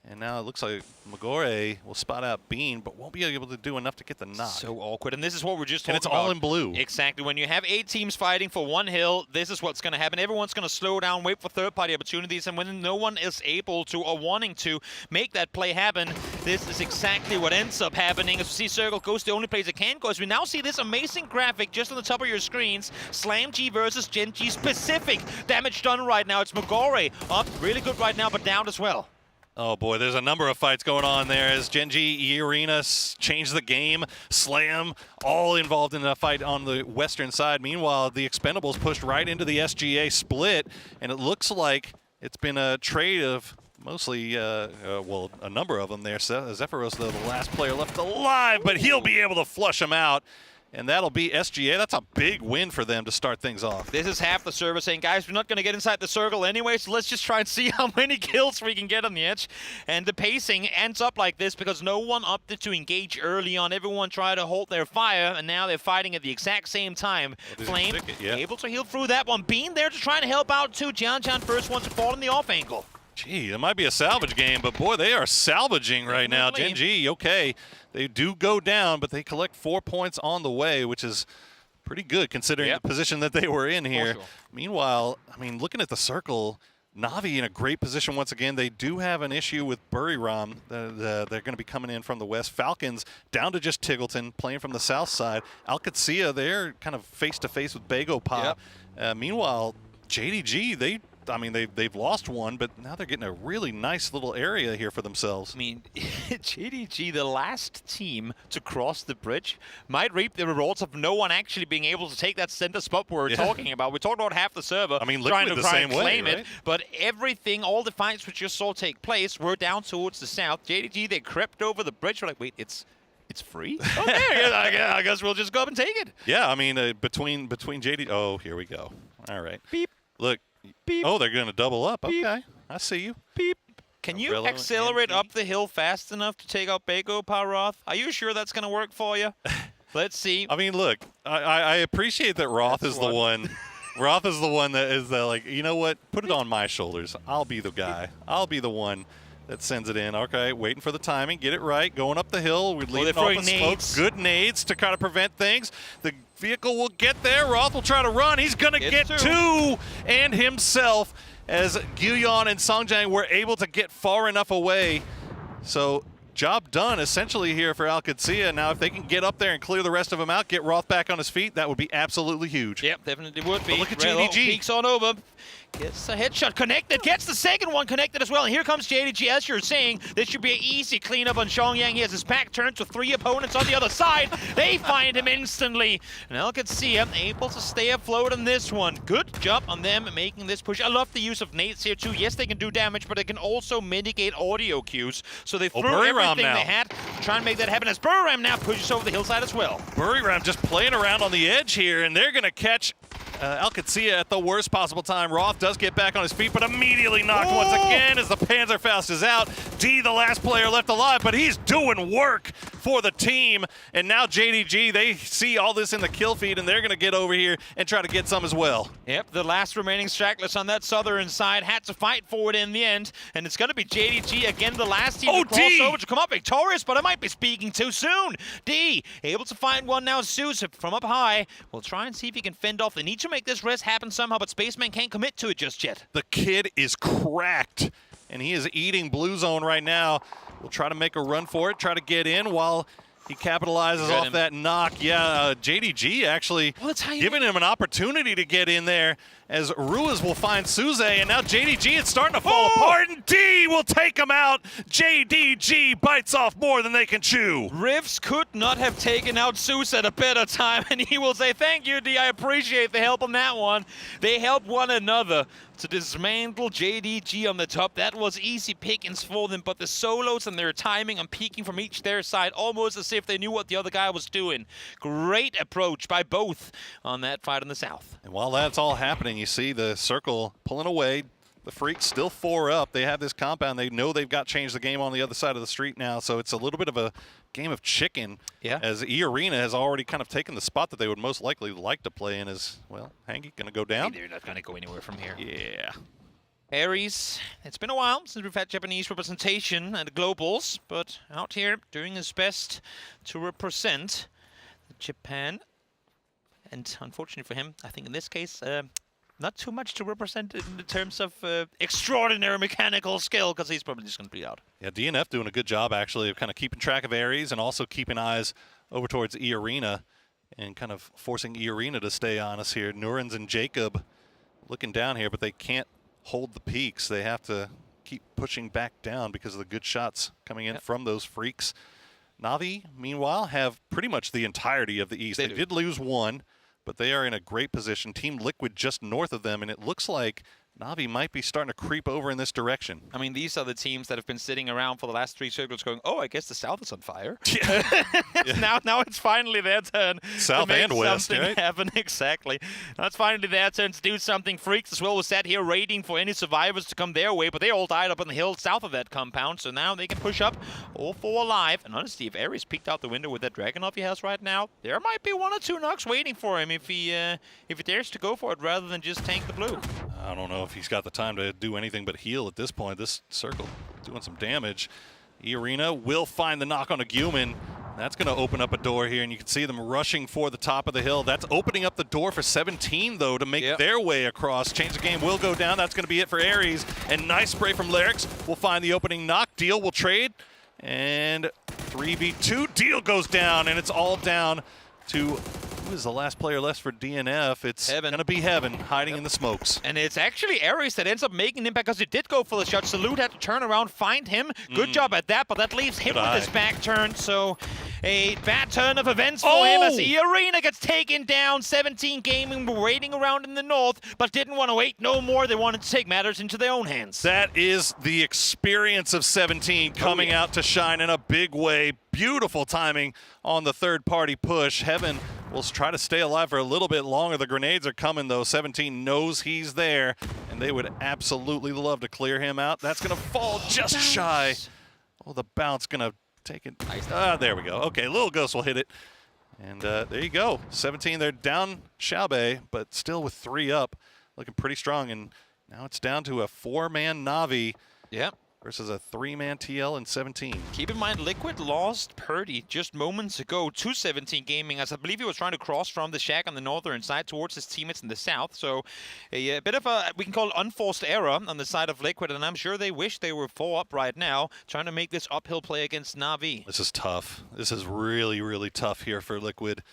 And now it looks like Magore will spot out Bean, but won't be able to do enough to get the knock. So awkward. And this is what we're just talking about. And it's all in blue. Exactly. When you have 8 teams fighting for one hill, this is what's going to happen. Everyone's going to slow down, wait for third-party opportunities, and when no one is able to or wanting to make that play happen, this is exactly what ends up happening. As we see Circle goes the only place it can go. As we now see this amazing graphic just on the top of your screens. Slam G versus Gen G specific damage done right now. It's Magore up really good right now, but down as well. Oh boy, there's a number of fights going on there as Gen.G, E-Arena change the game, Slam, all involved in a fight on the western side. Meanwhile, the Expendables pushed right into the SGA split, and it looks like it's been a trade of mostly, well, a number of them there. Zephyros, though, the last player left alive, but he'll be able to flush him out. And that'll be SGA. That's a big win for them to start things off. This is half the server saying, guys, we're not going to get inside the circle anyway, so let's just try and see how many kills we can get on the edge. And the pacing ends up like this because no one opted to engage early on. Everyone tried to hold their fire, and now they're fighting at the exact same time. Flame able to heal through that one. Bean there to try to help out too. Jian first one to fall in the off angle. Gee, it might be a salvage game, but boy, they are salvaging right now. Gen.G, okay, they do go down, but they collect 4 points on the way, which is pretty good considering the position that they were in here. Sure. Meanwhile, I mean, looking at the circle, Na'Vi in a great position once again. They do have an issue with Buriram. They're going to be coming in from the west. Falcons down to just Tiggleton, playing from the south side. Alcatia, they're kind of face-to-face with Bago Pop. Meanwhile, JDG, they I mean, they've lost one, but now they're getting a really nice little area here for themselves. I mean, JDG, the last team to cross the bridge, might reap the rewards of no one actually being able to take that center spot we're talking about. We talked about half the server trying to claim it, but everything, all the fights we just saw take place were down towards the south. JDG, they crept over the bridge. We're like, wait, it's free? Okay, I guess we'll just go up and take it. Yeah, I mean, between JD. Oh, here we go. All right. Beep. Look. Beep. Oh, they're going to double up. Beep. Okay, I see you. Beep. Can you accelerate up the hill fast enough to take out Bago Roth? Are you sure that's going to work for you? Let's see. I mean, look, I appreciate that Roth is the one. Roth is the one that is like, you know what? Put it on my shoulders. I'll be the guy. I'll be the one that sends it in. Okay, waiting for the timing. Get it right. Going up the hill. We're leaving off the smoke. Good nades to kind of prevent things. The vehicle will get there. Roth will try to run. He's going to get two and himself as Gyuyeon and Seongjang were able to get far enough away. So job done essentially here for Alcacia. Now if they can get up there and clear the rest of them out, get Roth back on his feet, that would be absolutely huge. Yep, definitely would be. But look at JDG. JDG. Peeks on over. Gets a headshot connected, gets the second one connected as well. And here comes JDG, as you're saying. This should be an easy cleanup on Seongjang. He has his pack turned to 3 opponents on the other side. They find him instantly. And Alcacia able to stay afloat on this one. Good job on them making this push. I love the use of nades here too. Yes, they can do damage, but they can also mitigate audio cues. So they threw everything they had to try and make that happen as Buriram now pushes over the hillside as well. Buriram just playing around on the edge here, and they're going to catch Alcacia at the worst possible time. Roth does get back on his feet, but immediately knocked once again as the Panzerfaust is out. D, the last player left alive, but he's doing work for the team. And now JDG, they see all this in the kill feed, and they're going to get over here and try to get some as well. Yep, the last remaining stragglers on that southern side had to fight for it in the end, and it's going to be JDG again, the last team to cross over to come up victorious, but I might be speaking too soon. D, able to find one now. Zeus from up high will try and see if he can fend off. They need to make this rest happen somehow, but Spaceman can't commit to it just yet. The kid is cracked, and he is eating blue zone right now. We'll try to make a run for it, try to get in while he capitalizes off that knock. Yeah, JDG actually giving him an opportunity to get in there as Ruiz will find Suze, and now JDG is starting to fall apart, and D will take him out. JDG bites off more than they can chew. Rivs could not have taken out Zeus at a better time, and he will say, thank you, D, I appreciate the help on that one. They help one another to dismantle JDG on the top. That was easy pickings for them, but the solos and their timing and peeking from each their side, almost as if they knew what the other guy was doing. Great approach by both on that fight in the south. And while that's all happening, you see the circle pulling away. The Freaks still 4 up. They have this compound. They know they've got changed the game on the other side of the street now, so it's a little bit of a game of chicken. Yeah. As E-Arena has already kind of taken the spot that they would most likely like to play in. Is, well, Hangy going to go down? They're not going to go anywhere from here. Yeah. Aries, it's been a while since we've had Japanese representation at Globals, but out here doing his best to represent Japan. And unfortunately for him, I think in this case, not too much to represent in terms of extraordinary mechanical skill, because he's probably just going to be out. Yeah, DNF doing a good job, actually, of kind of keeping track of Aries and also keeping eyes over towards E-Arena and kind of forcing E-Arena to stay on us here. Nurens and Jacob looking down here, but they can't hold the peaks. They have to keep pushing back down because of the good shots coming in from those Freaks. Na'Vi, meanwhile, have pretty much the entirety of the East. They did lose one, but they are in a great position. Team Liquid just north of them, and it looks like Na'Vi might be starting to creep over in this direction. I mean, these are the teams that have been sitting around for the last 3 circles going, oh, I guess the South is on fire. Now it's finally their turn South to make and West, something right? happen. Exactly. Now it's finally their turn to do something. Freaks as well was sat here waiting for any survivors to come their way, but they all died up on the hill south of that compound, so now they can push up, all 4 alive. And honestly, if Ares peeked out the window with that Dragunov he has right now, there might be 1 or 2 knocks waiting for him if he dares to go for it rather than just tank the blue. I don't know if he's got the time to do anything but heal at this point. This circle doing some damage. E-Arena will find the knock on a Gyumin. That's going to open up a door here, and you can see them rushing for the top of the hill. That's opening up the door for 17, though, to make their way across. Change the game will go down. That's going to be it for Ares. And nice spray from Lyrics. Will find the opening knock. Deal will trade. And 3v2. Deal goes down, and it's all down to Who is the last player left for DNF? It's going to be Heaven, hiding in the smokes. And it's actually Aries that ends up making an impact because he did go for the shot. Salute had to turn around, find him. Good job at that, but that leaves him with his back turned. So a bad turn of events for him as the arena gets taken down. 17 Gaming were waiting around in the north, but didn't want to wait no more. They wanted to take matters into their own hands. That is the experience of 17 coming out to shine in a big way. Beautiful timing on the third-party push. Heaven will try to stay alive for a little bit longer. The grenades are coming, though. 17 knows he's there, and they would absolutely love to clear him out. That's going to fall just shy. Oh, the bounce going to take it. There we go. Okay, Lil Ghost will hit it. And there you go. 17, they're down Xiaobei, but still with 3 up. Looking pretty strong, and now it's down to a 4-man Na'Vi. Yep. Versus a 3-man TL and 17. Keep in mind, Liquid lost Purdy just moments ago to 17 Gaming, as I believe he was trying to cross from the shack on the northern side towards his teammates in the south. So a bit of a, we can call it unforced error on the side of Liquid, and I'm sure they wish they were 4 up right now, trying to make this uphill play against Na'Vi. This is tough. This is really, really tough here for Liquid.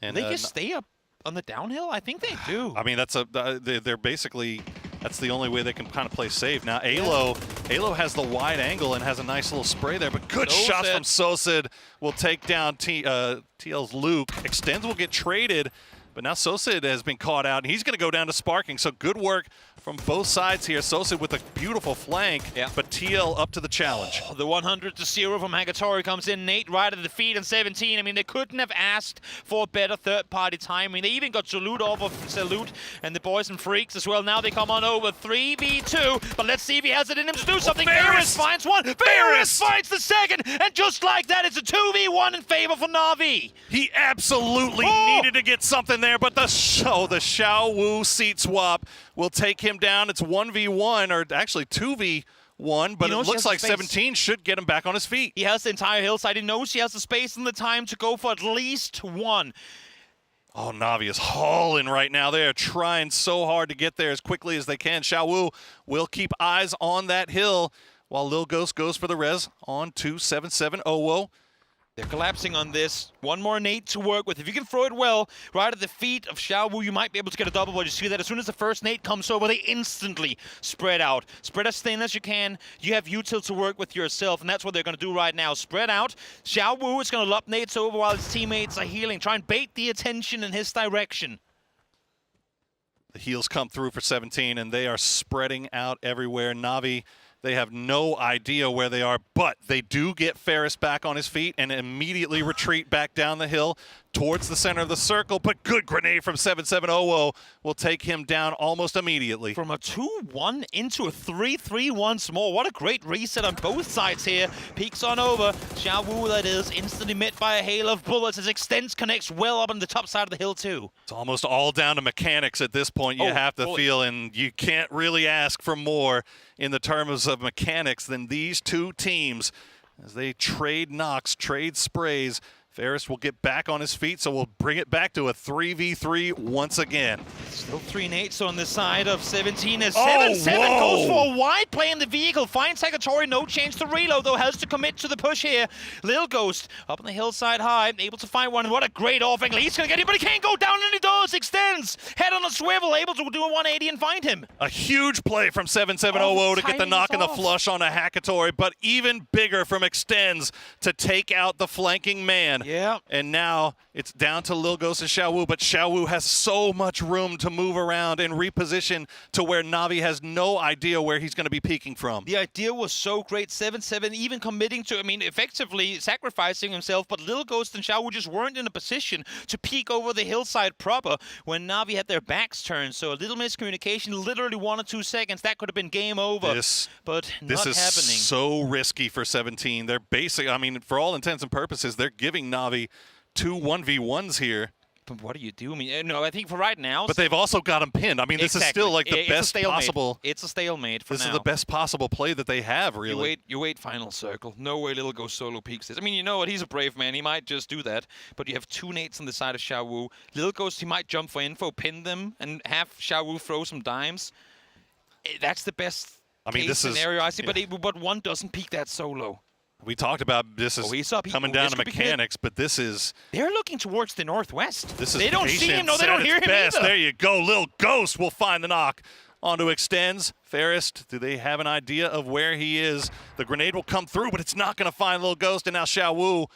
And they just stay up on the downhill? I think they do. I mean, that's they're basically, that's the only way they can kind of play safe. Now, aLOW has the wide angle and has a nice little spray there, but good shots from Sosid will take down TL's Luke. Extends will get traded, but now Sosid has been caught out, and he's going to go down to Sparking. So good work from both sides here. Sosid with a beautiful flank, but TL up to the challenge. Oh, the 100-0 from Hagatori comes in. Nate right at the feet and 17. I mean, they couldn't have asked for better third-party timing. They even got Salute off of Salute and the boys and Freaks as well. Now they come on over 3v2, but let's see if he has it in him to do something. Varus finds one. Varus finds the second, and just like that, it's a 2v1 in favor for Na'Vi. He absolutely needed to get something there, but the Xiaowu seat swap will take him down. It's 1v1, or actually 2v1, but it looks like 17 should get him back on his feet. He has the entire hillside. He knows he has the space and the time to go for at least one. Oh, Na'Vi is hauling right now. They are trying so hard to get there as quickly as they can. Xiaowu will keep eyes on that hill while Lil Ghost goes for the res on 277-0. They're collapsing on this. One more nade to work with. If you can throw it well, right at the feet of Xiaowu, you might be able to get a double, but you see that as soon as the first nade comes over, they instantly spread out. Spread as thin as you can. You have util to work with yourself, and that's what they're going to do right now. Spread out. Xiaowu is going to lob nades over while his teammates are healing. Try and bait the attention in his direction. The heals come through for 17, and they are spreading out everywhere. Na'Vi, they have no idea where they are, but they do get Ferris back on his feet and immediately retreat back down the hill towards the center of the circle. But good grenade from 7700 will take him down almost immediately. From a 2-1 into a 3-3 once more. What a great reset on both sides here. Peeks on over. Xiaowu, that is, instantly met by a hail of bullets as Extends connects well up on the top side of the hill too. It's almost all down to mechanics at this point, you have to feel, and you can't really ask for more in the terms of mechanics than these two teams as they trade knocks, trade sprays. Ferris will get back on his feet, so we'll bring it back to a 3v3 once again. Still 3 nates on the side of 17 as 7-7 goes for a wide play in the vehicle. Finds Hagatori, no chance to reload, though has to commit to the push here. Lil Ghost up on the hillside high, able to find one. What a great off angle. He's going to get him, but he can't go down, and he does. Extends, head on a swivel, able to do a 180 and find him. A huge play from 7700 to get the knock and the flush on a Hagatori, but even bigger from Extends to take out the flanking man. Yeah. And now it's down to Lil Ghost and Xiaowu, but Xiaowu has so much room to move around and reposition to where Na'Vi has no idea where he's going to be peeking from. The idea was so great. 7-7 even committing to, I mean, effectively sacrificing himself, but Lil Ghost and Xiaowu just weren't in a position to peek over the hillside proper when Na'Vi had their backs turned. So a little miscommunication, literally 1 or 2 seconds, that could have been game over. But this is happening. So risky for 17. They're basically, I mean, for all intents and purposes, they're giving Na'Vi 2 1v1s here. But what do you do? I mean, no, I think for right now. But they've also got him pinned. I mean, this is still like the best possible. It's a stalemate for now. This is the best possible play that they have, really. You wait final circle. No way Lil Ghost solo peeks this. I mean, you know what? He's a brave man. He might just do that. But you have 2 nates on the side of Xiaowu. Lil Ghost, he might jump for info, pin them, and have Xiaowu throw some dimes. That's the best case scenario I see. But one doesn't peek that solo. We talked about this is coming down to mechanics, but this is... They're looking towards the northwest. This is they don't see him. No, they don't hear him best. either. There you go. Lil Ghost will find the knock onto Extends. Ferris, do they have an idea of where he is? The grenade will come through, but it's not going to find Lil Ghost, and now TanVuu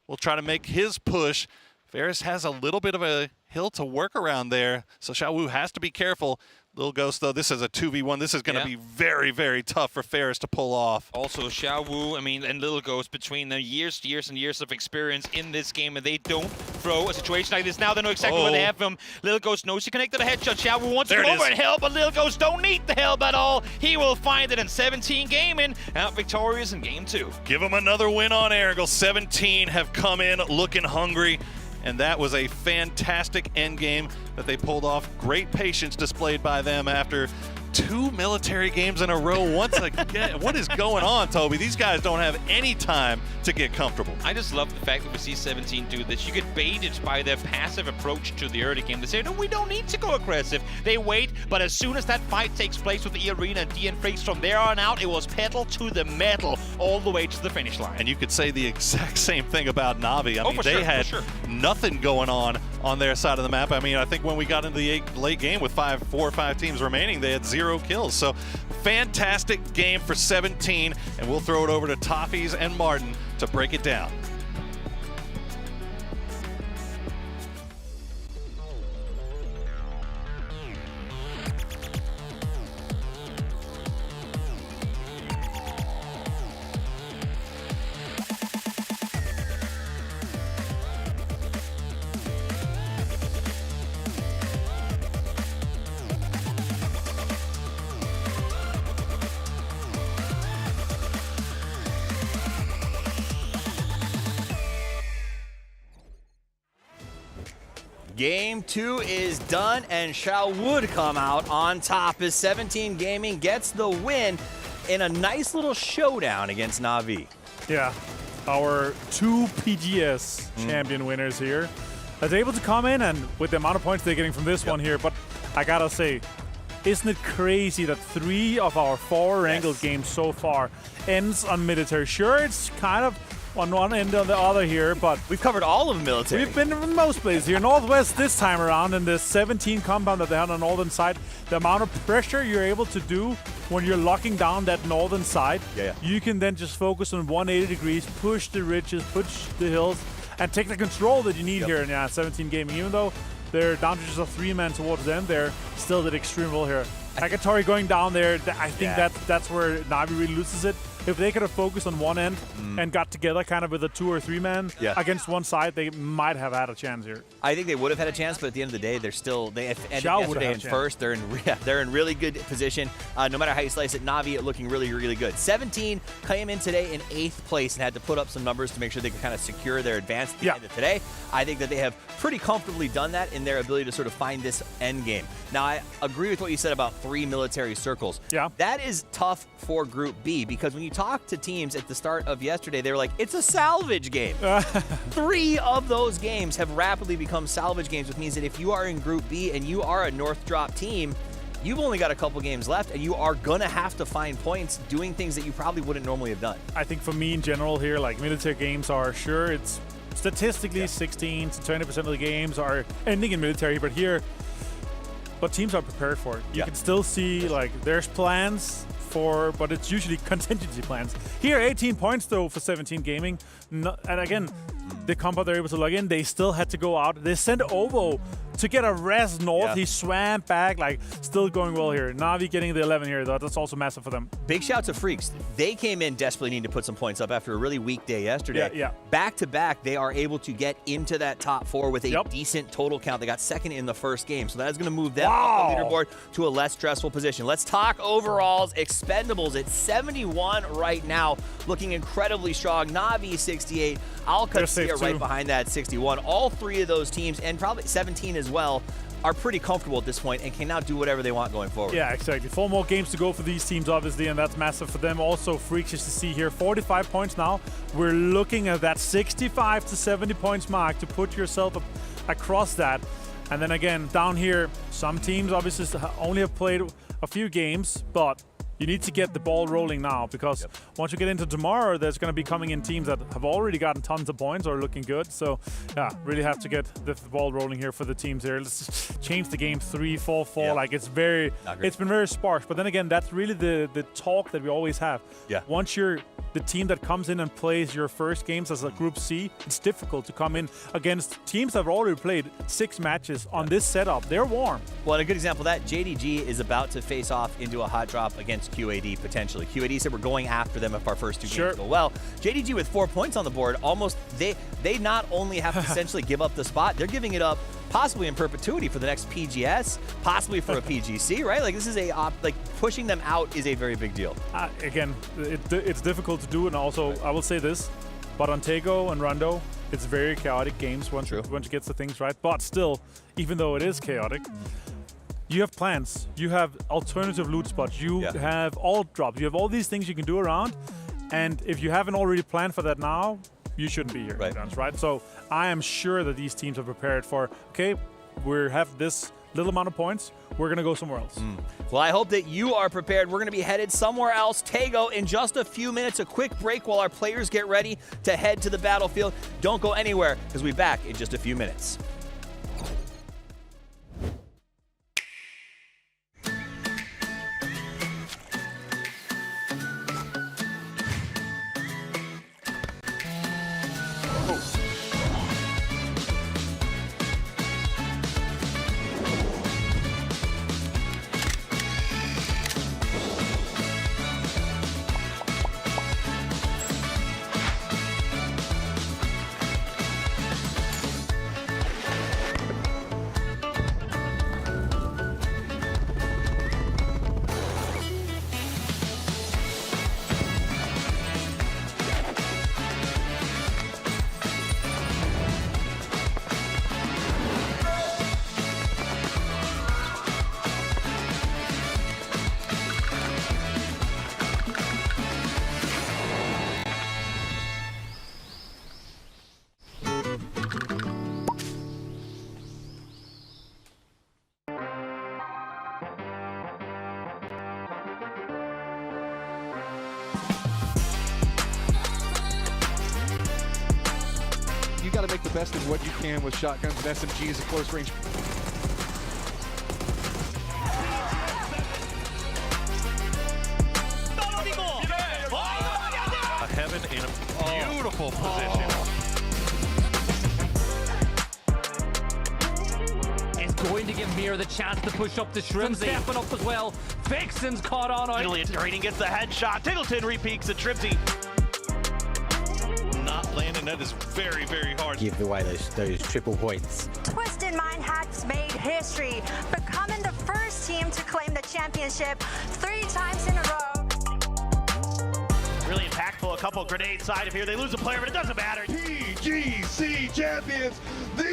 will try to make his push. Ferris has a little bit of a hill to work around there, so TanVuu has to be careful. Lil Ghost, though, this is a 2v1. This is going to be very, very tough for Ferris to pull off. Also, TanVuu, I mean, and Lil Ghost, between the years and years of experience in this game, and they don't throw a situation like this. Now they know exactly where they have him. Lil Ghost knows he connected a headshot. TanVuu wants to come over and help, but Lil Ghost don't need the help at all. He will find it in 17 Gaming, out victorious in game 2. Give him another win on Erangel. 17 have come in looking hungry. And that was a fantastic endgame that they pulled off. Great patience displayed by them after 2 military games in a row. Once again, what is going on, Toby? These guys don't have any time to get comfortable. I just love the fact that we see 17 do this. You get baited by their passive approach to the early game. They say, no, we don't need to go aggressive. They wait, but as soon as that fight takes place with the Arena and DN Freaks, from there on out, it was pedal to the metal all the way to the finish line. And you could say the exact same thing about Na'Vi. I mean, they had nothing going on their side of the map. I mean, I think when we got into the late game with 4 or 5 teams remaining, they had 0 kills. So fantastic game for 17, and we'll throw it over to Toffees and Martin to break it down. Game 2 is done, and TanVuu come out on top as 17 Gaming gets the win in a nice little showdown against Na'Vi. Yeah, our 2 PGS champion winners here. That's able to come in, and with the amount of points they're getting from this one here, but I gotta say, isn't it crazy that 3 of our 4 wrangled games so far ends on military? Sure, it's kind of on one end or the other here, but we've covered all of military. We've been in most places here. Northwest this time around, in the 17 compound that they had on the northern side, the amount of pressure you're able to do when you're locking down that northern side, you can then just focus on 180 degrees, push the ridges, push the hills, and take the control that you need here in 17 Gaming. Even though they're down to just a 3-man towards them, they're still did extreme well here. Akatori going down there, I think that's where Na'Vi really loses it. If they could have focused on one end and got together kind of with a 2 or 3-man against one side, they might have had a chance here. I think they would have had a chance, but at the end of the day, they're still yesterday in first. They're in really good position. No matter how you slice it, Na'Vi looking really, really good. 17 came in today in 8th place and had to put up some numbers to make sure they could kind of secure their advance at the end of today. I think that they have pretty comfortably done that in their ability to sort of find this end game. Now, I agree with what you said about 3 military circles. Yeah. That is tough for Group B, because when you talk to teams at the start of yesterday, they were like, it's a salvage game. 3 of those games have rapidly become salvage games, which means that if you are in Group B and you are a North Drop team, you've only got a couple games left, and you are going to have to find points doing things that you probably wouldn't normally have done. I think for me in general here, like, military games are, sure, it's statistically 16 to 20% of the games are ending in military, but here, but teams are prepared for it. You can still see, like, there's plans for, but it's usually contingency plans. Here, 18 points though for 17 Gaming. No, and again, the combo they're able to log in, they still had to go out. They sent Ovo to get a rest north. He swam back, like, still going well here. Na'Vi getting the 11 here, though. That's also massive for them. Big shout to Freaks. They came in desperately needing to put some points up after a really weak day yesterday. Back to back, they are able to get into that top 4 with a decent total count. They got second in the first game, so that is going to move them off the leaderboard to a less stressful position. Let's talk overalls. Expendables at 71 right now, looking incredibly strong. Na'Vi 68, Al-Qadsiya right behind that 61. All 3 of those teams, and probably 17 as well, are pretty comfortable at this point and can now do whatever they want going forward. Yeah, exactly. 4 more games to go for these teams, obviously, and that's massive for them. Also, Freaks is to see here, 45 points now. We're looking at that 65 to 70 points mark to put yourself across that. And then again, down here, some teams obviously only have played a few games, but You need to get the ball rolling now, because once you get into tomorrow, there's going to be coming in teams that have already gotten tons of points or are looking good. So, yeah, really have to get the ball rolling here for the teams here. Let's just change the game 3-4-4. Like, it's been very sparse. But then again, that's really the talk that we always have. Yeah. Once you're the team that comes in and plays your first games as a Group C, it's difficult to come in against teams that have already played 6 matches on this setup. They're warm. Well, and a good example of that, JDG is about to face off into a hot drop against QAD potentially. QAD said we're going after them if our first 2 games go well. JDG with 4 points on the board, almost they not only have to essentially give up the spot, they're giving it up possibly in perpetuity for the next PGS, possibly for a PGC, right? Like, this is like pushing them out is a very big deal. Again, it's difficult to do, and also I will say this, but on Tego and Rondo, it's very chaotic games once you get the things right. But still, even though it is chaotic, you have plans, you have alternative loot spots, you have alt drops, you have all these things you can do around, and if you haven't already planned for that now, you shouldn't be here, right? So I am sure that these teams are prepared for, okay, we have this little amount of points, we're going to go somewhere else. Well, I hope that you are prepared. We're going to be headed somewhere else. Tego, in just a few minutes, a quick break while our players get ready to head to the battlefield. Don't go anywhere, because we'll be back in just a few minutes. You got to make the best of what you can with shotguns and SMGs at close range. A heaven in a beautiful position. It's going to give Mir the chance to push up the Shrimsy. Stepping up as well. Vixen's caught on. Julian Draining gets the headshot. Tiggleton repeaks at Shrimsy. Not landing, that is very, very hard. Give away those triple points. Twisted Mind has made history, becoming the first team to claim the championship 3 times in a row. Really impactful, a couple grenade side of here. They lose a player, but it doesn't matter. PGC champions, the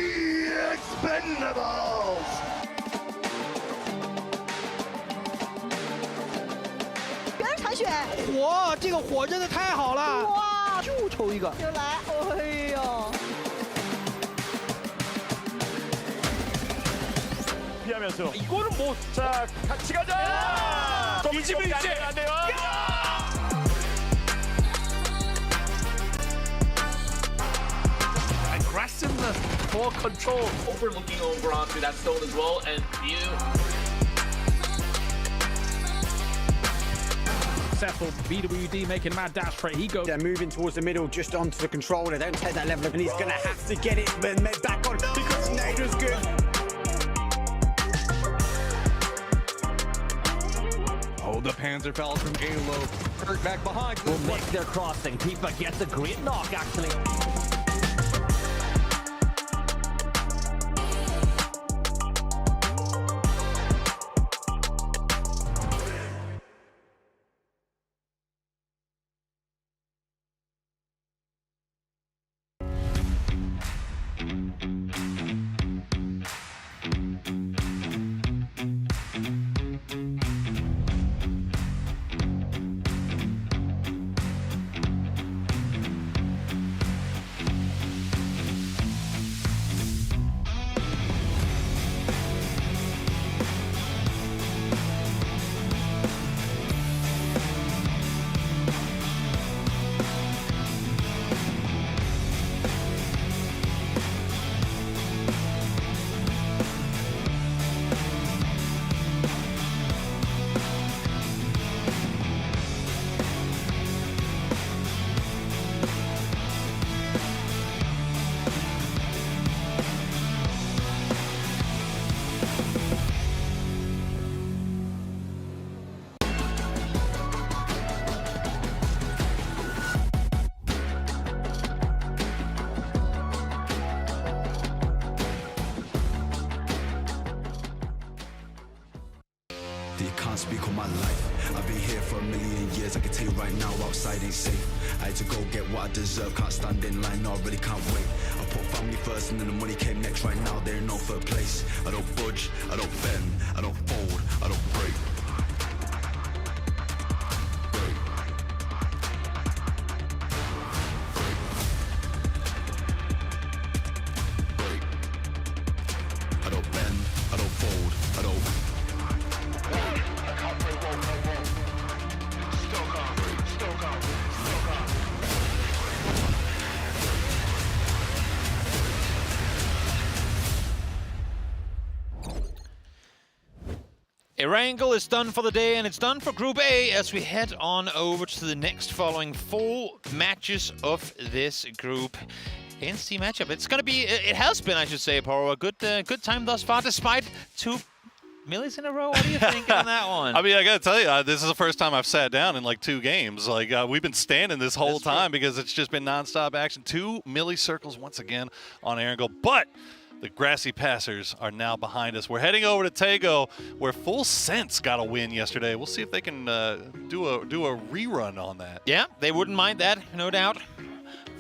Expendables! 原长雪，火，这个火真的太好了！哇，就抽一个，就来，哎呦！피하면서 이거는 뭐, 자, 같이 가자! 이집을 이제 안 돼요. Aggressiveness, more control. Overlooking over onto that stone as well, and you. Successful BWD making mad dash for it. He goes. They're moving towards the middle, just onto the controller. Don't take that level, and he's going to have to get it back on because Nader's good. Oh, the Panzerfeld from aLOW. Kurt back behind. Will make their crossing. Pipa gets a great knock, actually. can't speak on my life. I've been here for a million years, I can tell you right now, outside ain't safe. I had to go get what I deserve, can't stand in line, no, I really can't wait. I put family first and then the money came next. Right now, they're in no third place. I don't budge, I don't bend, I don't fold, I don't break. Erangel is done for the day, and it's done for Group A as we head on over to the next following 4 matches of this group. NC matchup. It's going to be, it has been, I should say, Poro, a good time thus far, despite 2 millies in a row. What do you think on that one? I mean, I got to tell you, this is the first time I've sat down in like 2 games. Like, we've been standing this whole time because it's just been nonstop action. 2 milli circles once again on Erangel, but the grassy passers are now behind us. We're heading over to Taego, where Full Sense got a win yesterday. We'll see if they can do a rerun on that. Yeah, they wouldn't mind that, no doubt.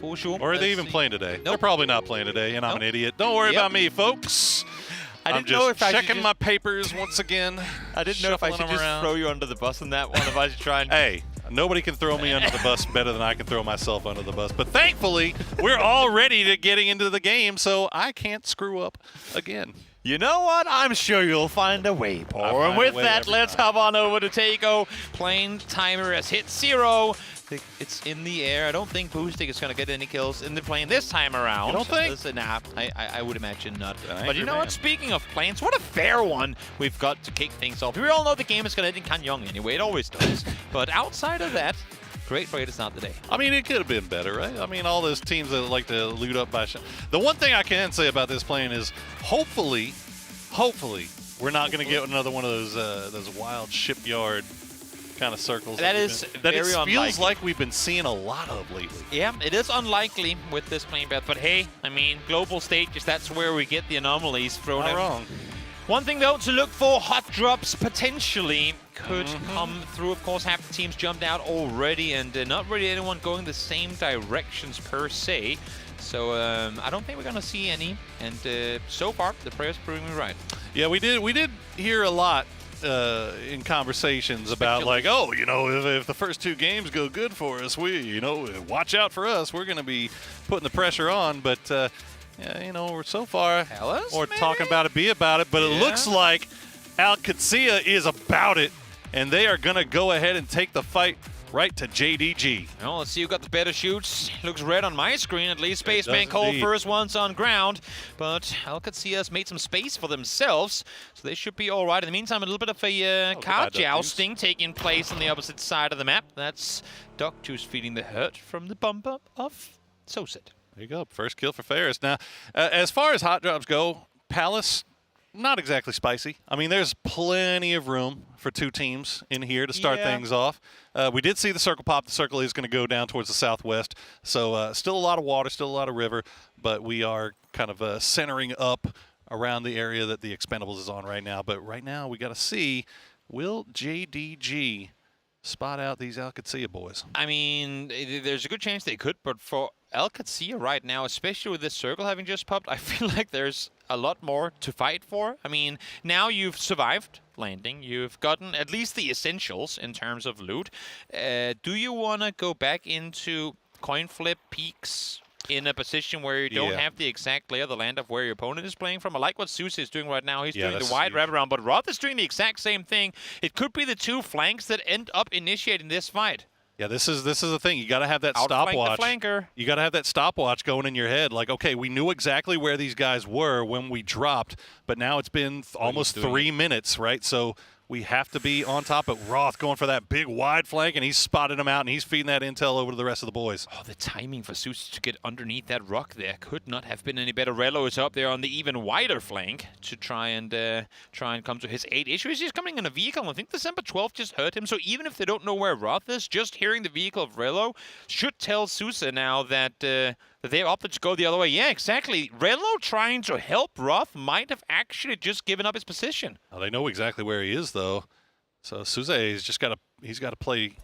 For sure. Or are they even playing today? Nope. They're probably not playing today, and I'm an idiot. Don't worry about me, folks. I'm just checking my papers once again. I didn't know if I should just throw you under the bus on that one, if I should try and... Hey, nobody can throw me under the bus better than I can throw myself under the bus. But thankfully, we're already to getting into the game, so I can't screw up again. You know what? I'm sure you'll find a way, Paul. And with that, let's hop on over to Taego. Playing timer has hit 0. It's in the air. I don't think Boostic is going to get any kills in the plane this time around. You don't think? Listen, nah, I would imagine not. But you know what? Speaking of planes, what a fair one we've got to kick things off. We all know the game is going to end in Gangneung anyway. It always does. But outside of that, great rate is not the day. I mean, it could have been better, right? I mean, all those teams that like to loot up by... The one thing I can say about this plane is hopefully, we're not going to get another one of those wild shipyard kind of circles. That is very unlikely. Feels like we've been seeing a lot of lately. Yeah, it is unlikely with this plane, Beth. But hey, I mean, global stages, that's where we get the anomalies thrown out. Not wrong. One thing, though, to look for, hot drops potentially could come through. Of course, half the teams jumped out already, and not really anyone going the same directions per se. So I don't think we're going to see any. And so far, the prayer's proving me right. Yeah, we did hear a lot in conversations about like, oh, you know, if the first 2 games go good for us, watch out for us. We're going to be putting the pressure on. But, yeah, you know, we're so far or talking about it, be about it. But it looks like Al-Qadsiya is about it, and they are going to go ahead and take the fight right to JDG. Well, let's see who got the better shoots. Looks red on my screen, at least. Spaceman Cole first once on ground. But Al-Qadsiya has made some space for themselves, so they should be all right. In the meantime, a little bit of a car jousting taking place on the opposite side of the map. That's Doctus feeling the hurt from the bumper of Soset. There you go. First kill for Ferris. Now, as far as hot drops go, Palace, not exactly spicy. I mean, there's plenty of room for 2 teams in here to start things off. We did see the circle pop. The circle is going to go down towards the southwest. So still a lot of water, still a lot of river, but we are kind of centering up around the area that the Expendables is on right now. But right now, we got to see, will JDG spot out these Al-Qadsiya boys? I mean, there's a good chance they could, but for Al-Qadsiya right now, especially with this circle having just popped, I feel like there's a lot more to fight for. I mean, now you've survived landing. You've gotten at least the essentials in terms of loot. Do you want to go back into coin flip peaks in a position where you don't have the exact lay of the land of where your opponent is playing from? I like what Zeus is doing right now. He's doing the wide wraparound, but Roth is doing the exact same thing. It could be the 2 flanks that end up initiating this fight. Yeah, this is the thing. You got to have that stopwatch. You got to have that stopwatch going in your head. Like, okay, we knew exactly where these guys were when we dropped, but now it's been almost 3 minutes, right? So we have to be on top of Roth going for that big wide flank, and he's spotting them out, and he's feeding that intel over to the rest of the boys. Oh, the timing for Zeus to get underneath that rock there could not have been any better. Relo is up there on the even wider flank to try and come to his 8 issues. He's coming in a vehicle. I think December 12th just hurt him, so even if they don't know where Roth is, just hearing the vehicle of Relo should tell Sousa now that they opted to go the other way. Yeah, exactly. Relo trying to help Roth might have actually just given up his position. Well, they know exactly where he is, though. So Suze's just got to play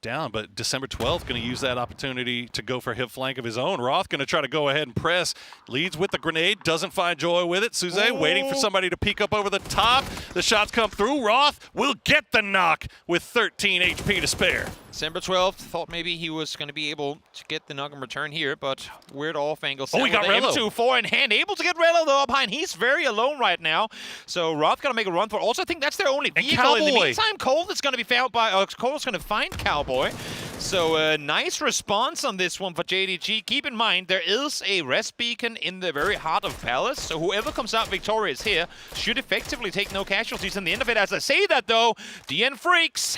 down, but December 12th going to use that opportunity to go for a hip flank of his own. Roth going to try to go ahead and press. Leads with the grenade, doesn't find joy with it. Suze waiting for somebody to peek up over the top. The shots come through. Roth will get the knock with 13 HP to spare. December 12th, thought maybe he was going to be able to get the knock and return here, but weird off angle. Oh, he got Relo. M2-4 in hand, able to get Relo though up high, and he's very alone right now. So Roth got to make a run for it. Also, I think that's their only vehicle. In the meantime, Cold is going to be found by, Cold's going to find Cowboy. So nice response on this one for JDG. Keep in mind, there is a rest beacon in the very heart of Palace, so whoever comes out victorious here should effectively take no casualties in the end of it. As I say that though, DN Freaks,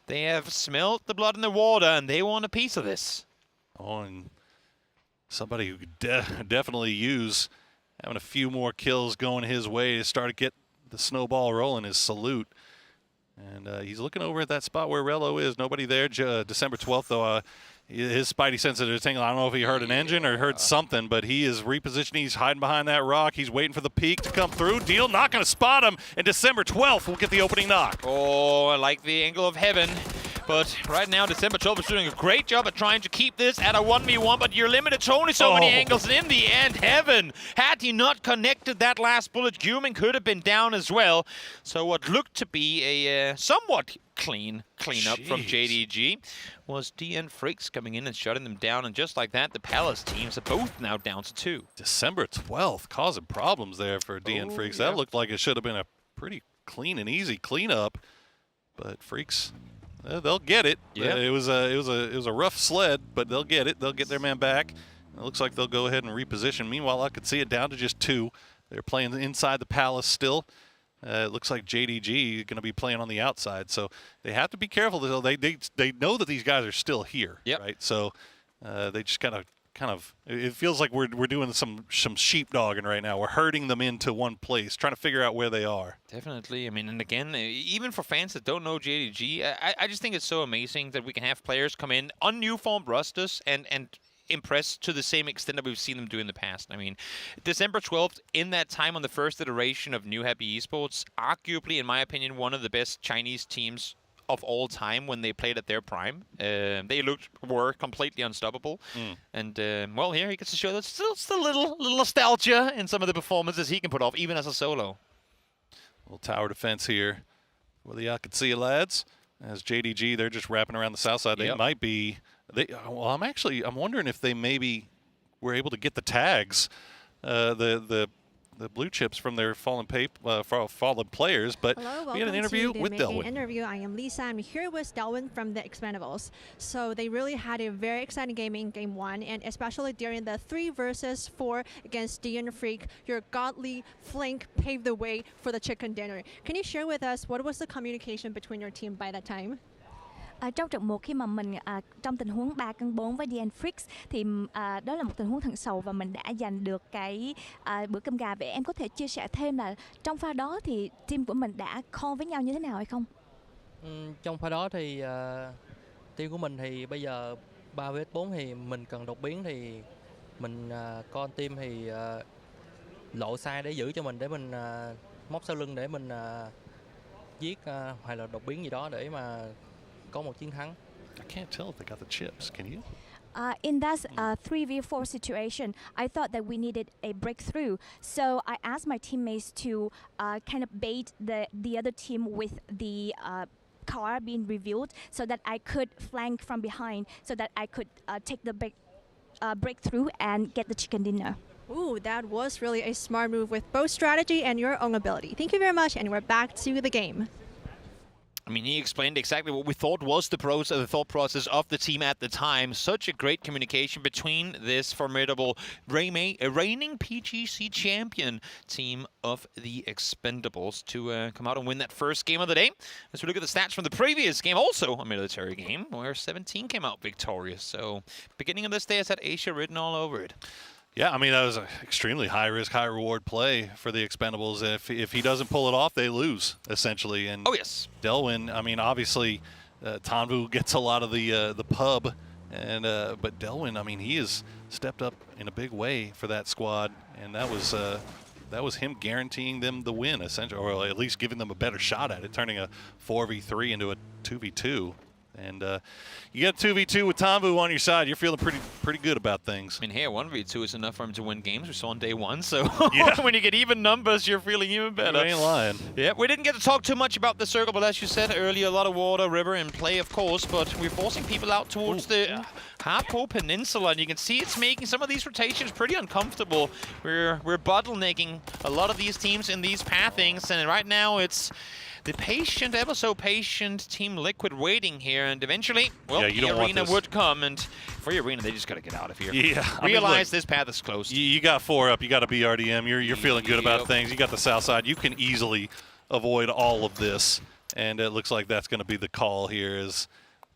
they have smelled the blood in the water, and they want a piece of this. Oh, and somebody who could definitely use having a few more kills going his way to start to get the snowball rolling is Salute. And he's looking over at that spot where Relo is. Nobody there. December 12th, though, his spidey senses are tingling. I don't know if he heard an engine or heard something, but he is repositioning. He's hiding behind that rock. He's waiting for the peak to come through. Deal not going to spot him. And December 12th will get the opening knock. Oh, I like the angle of heaven. But right now, December 12th is doing a great job at trying to keep this at a 1v1, but you're limited to only so many angles. And in the end, Heaven, had he not connected that last bullet, Gyumin could have been down as well. So what looked to be a somewhat cleanup from JDG was DN Freaks coming in and shutting them down. And just like that, the Palace teams are both now down to 2. December 12th causing problems there for DN Freaks. That looked like it should have been a pretty clean and easy cleanup, but Freaks... they'll get it. Yeah. It was a rough sled, but they'll get it. They'll get their man back. It looks like they'll go ahead and reposition. Meanwhile, I could see it down to just 2. They're playing inside the Palace still. It looks like JDG going to be playing on the outside, so they have to be careful. They know that these guys are still here, right? So they just kind of. It feels like we're doing some sheepdogging right now. We're herding them into one place, trying to figure out where they are. Definitely. I mean, and again, even for fans that don't know JDG, I just think it's so amazing that we can have players come in on new formed rosters and impress to the same extent that we've seen them do in the past. I mean, December 12th, in that time on the first iteration of New Happy Esports, arguably, in my opinion, one of the best Chinese teams of all time when they played at their prime. They were completely unstoppable. And, well, here he gets to show that still a little nostalgia in some of the performances he can put off, even as a solo. Little tower defense here for the Akatsuya lads. As JDG, they're just wrapping around the south side. They might be... well, I'm wondering if they maybe were able to get the tags, the blue chips from their fallen players, but Hello, we had an interview with Delwyn. I am Lisa. I'm here with Delwyn from the Expendables. So they really had a very exciting game in Game 1, and especially during the 3 versus 4 against DN Freak, your godly flank paved the way for the chicken dinner. Can you share with us what was the communication between your team by that time? Trong trận 1 khi mà mình trong tình huống 3 cân 4 với DN Freaks thì đó là một tình huống thận sầu và mình đã giành được cái bữa cơm gà. Vậy em có thể chia sẻ thêm là trong pha đó thì team của mình đã call với nhau như thế nào hay không? Trong pha đó thì team của mình thì bây giờ 3 vs 4 thì mình cần đột biến thì mình con team thì lộ sai để giữ cho mình, để mình móc sau lưng để mình giết hay là đột biến gì đó để mà có một chiến thắng. I can't tell if they got the chips. Can you? In that 3v4 situation, I thought that we needed a breakthrough. So I asked my teammates to kind of bait the other team with the car being revealed so that I could flank from behind, so that I could take the breakthrough and get the chicken dinner. Ooh, that was really a smart move with both strategy and your own ability. Thank you very much, and we're back to the game. I mean, he explained exactly what we thought was the thought process of the team at the time. Such a great communication between this formidable reigning PGC champion team of the Expendables to come out and win that first game of the day. As we look at the stats from the previous game, also a military game, where 17 came out victorious. So, beginning of this day has had Asia written all over it. Yeah, I mean, that was an extremely high-risk, high-reward play for the Expendables. If he doesn't pull it off, they lose, essentially. And Delwyn, I mean, obviously, TanVuu gets a lot of the pub, and but Delwyn, I mean, he has stepped up in a big way for that squad, and that was that was him guaranteeing them the win, essentially, or at least giving them a better shot at it, turning a 4v3 into a 2v2. And you got 2v2 with TanVuu on your side. You're feeling pretty good about things. I mean, here, 1v2 is enough for him to win games. We saw on day one. So yeah. When you get even numbers, you're feeling even better. You ain't lying. Yeah, we didn't get to talk too much about the circle, but as you said earlier, a lot of water, river, and play, of course. But we're forcing people out towards the Hapo Peninsula, and you can see it's making some of these rotations pretty uncomfortable. We're bottlenecking a lot of these teams in these pathings, and right now it's the patient, ever so patient Team Liquid waiting here, and eventually, well, yeah, the arena would come, and for the arena, they just got to get out of here. Yeah, Realize this path is closed. You got 4 up. You got to be RDM. You're feeling good about things. You got the south side. You can easily avoid all of this, and it looks like that's going to be the call here. Is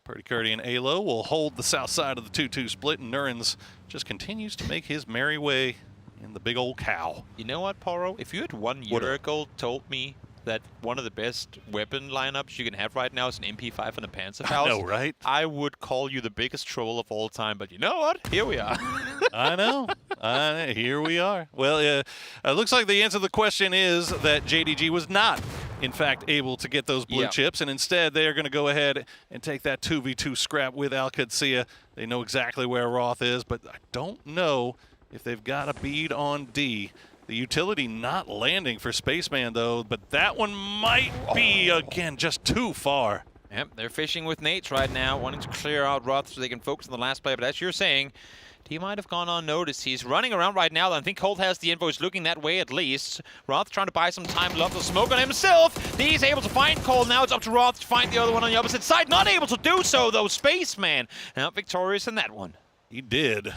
Purdy Curdy and aLOW will hold the south side of the 2-2 split, and Nurens just continues to make his merry way in the big old cow. You know what, Poro? If you had 1 year ago told me that one of the best weapon lineups you can have right now is an MP5 and a Panzerfaust, I know, right? I would call you the biggest troll of all time, but you know what? Here we are. I know. Here we are. Well, it looks like the answer to the question is that JDG was not, in fact, able to get those blue chips, and instead they are going to go ahead and take that 2v2 scrap with Al-Qadsiya. They know exactly where Roth is, but I don't know if they've got a bead on D. The utility not landing for Spaceman, though, but that one might be, again, just too far. Yep, they're fishing with nades right now, wanting to clear out Roth so they can focus on the last play. But as you're saying, he might have gone unnoticed. He's running around right now. I think Colt has the info. He's looking that way at least. Roth trying to buy some time. Loves the smoke on himself. He's able to find Colt. Now it's up to Roth to find the other one on the opposite side. Not able to do so, though. Spaceman out victorious in that one. He did.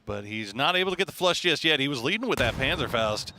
But he's not able to get the flush just yet. He was leading with that Panzerfaust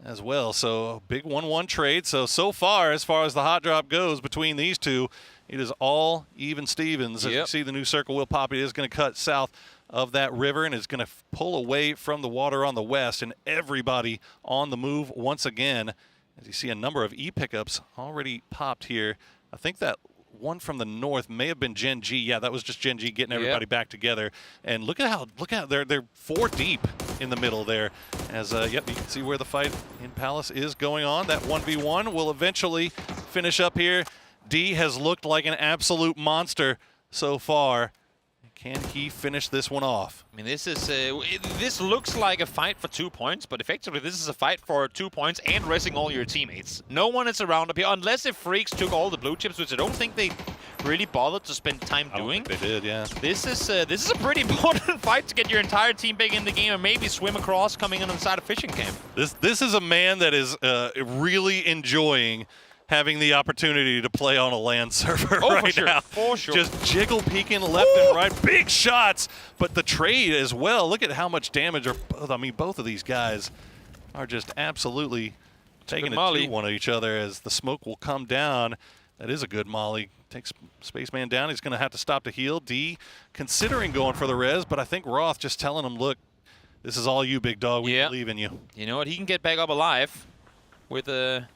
as well. So big 1-1 trade. So far as the hot drop goes between these two, it is all even Stevens. As you see, the new circle will pop. It is going to cut south of that river, and it's going to pull away from the water on the west, and everybody on the move once again. As you see, a number of E-pickups already popped here. I think that one from the north may have been Gen G. Yeah, that was just Gen G getting everybody back together. And look at how they're 4 deep in the middle there. As you can see where the fight in Palace is going on. That 1v1 will eventually finish up here. D has looked like an absolute monster so far. Can he finish this one off? I mean, this is this looks like a fight for 2 points, but effectively this is a fight for 2 points and resting all your teammates. No one is around up here, unless if Freaks took all the blue chips, which I don't think they really bothered to spend time doing. I don't think they did, yeah. This is a pretty important fight to get your entire team back in the game and maybe swim across coming in on the side of fishing camp. This is a man that is really enjoying having the opportunity to play on a LAN server right now. For sure. Just jiggle peeking left and right. Big shots, but the trade as well. Look at how much damage both of these guys are just absolutely taking it to one of each other as the smoke will come down. That is a good molly. Takes Spaceman down. He's going to have to stop to heal. D considering going for the res, but I think Roth just telling him, look, this is all you, big dog. We believe in you. You know what? He can get back up alive with a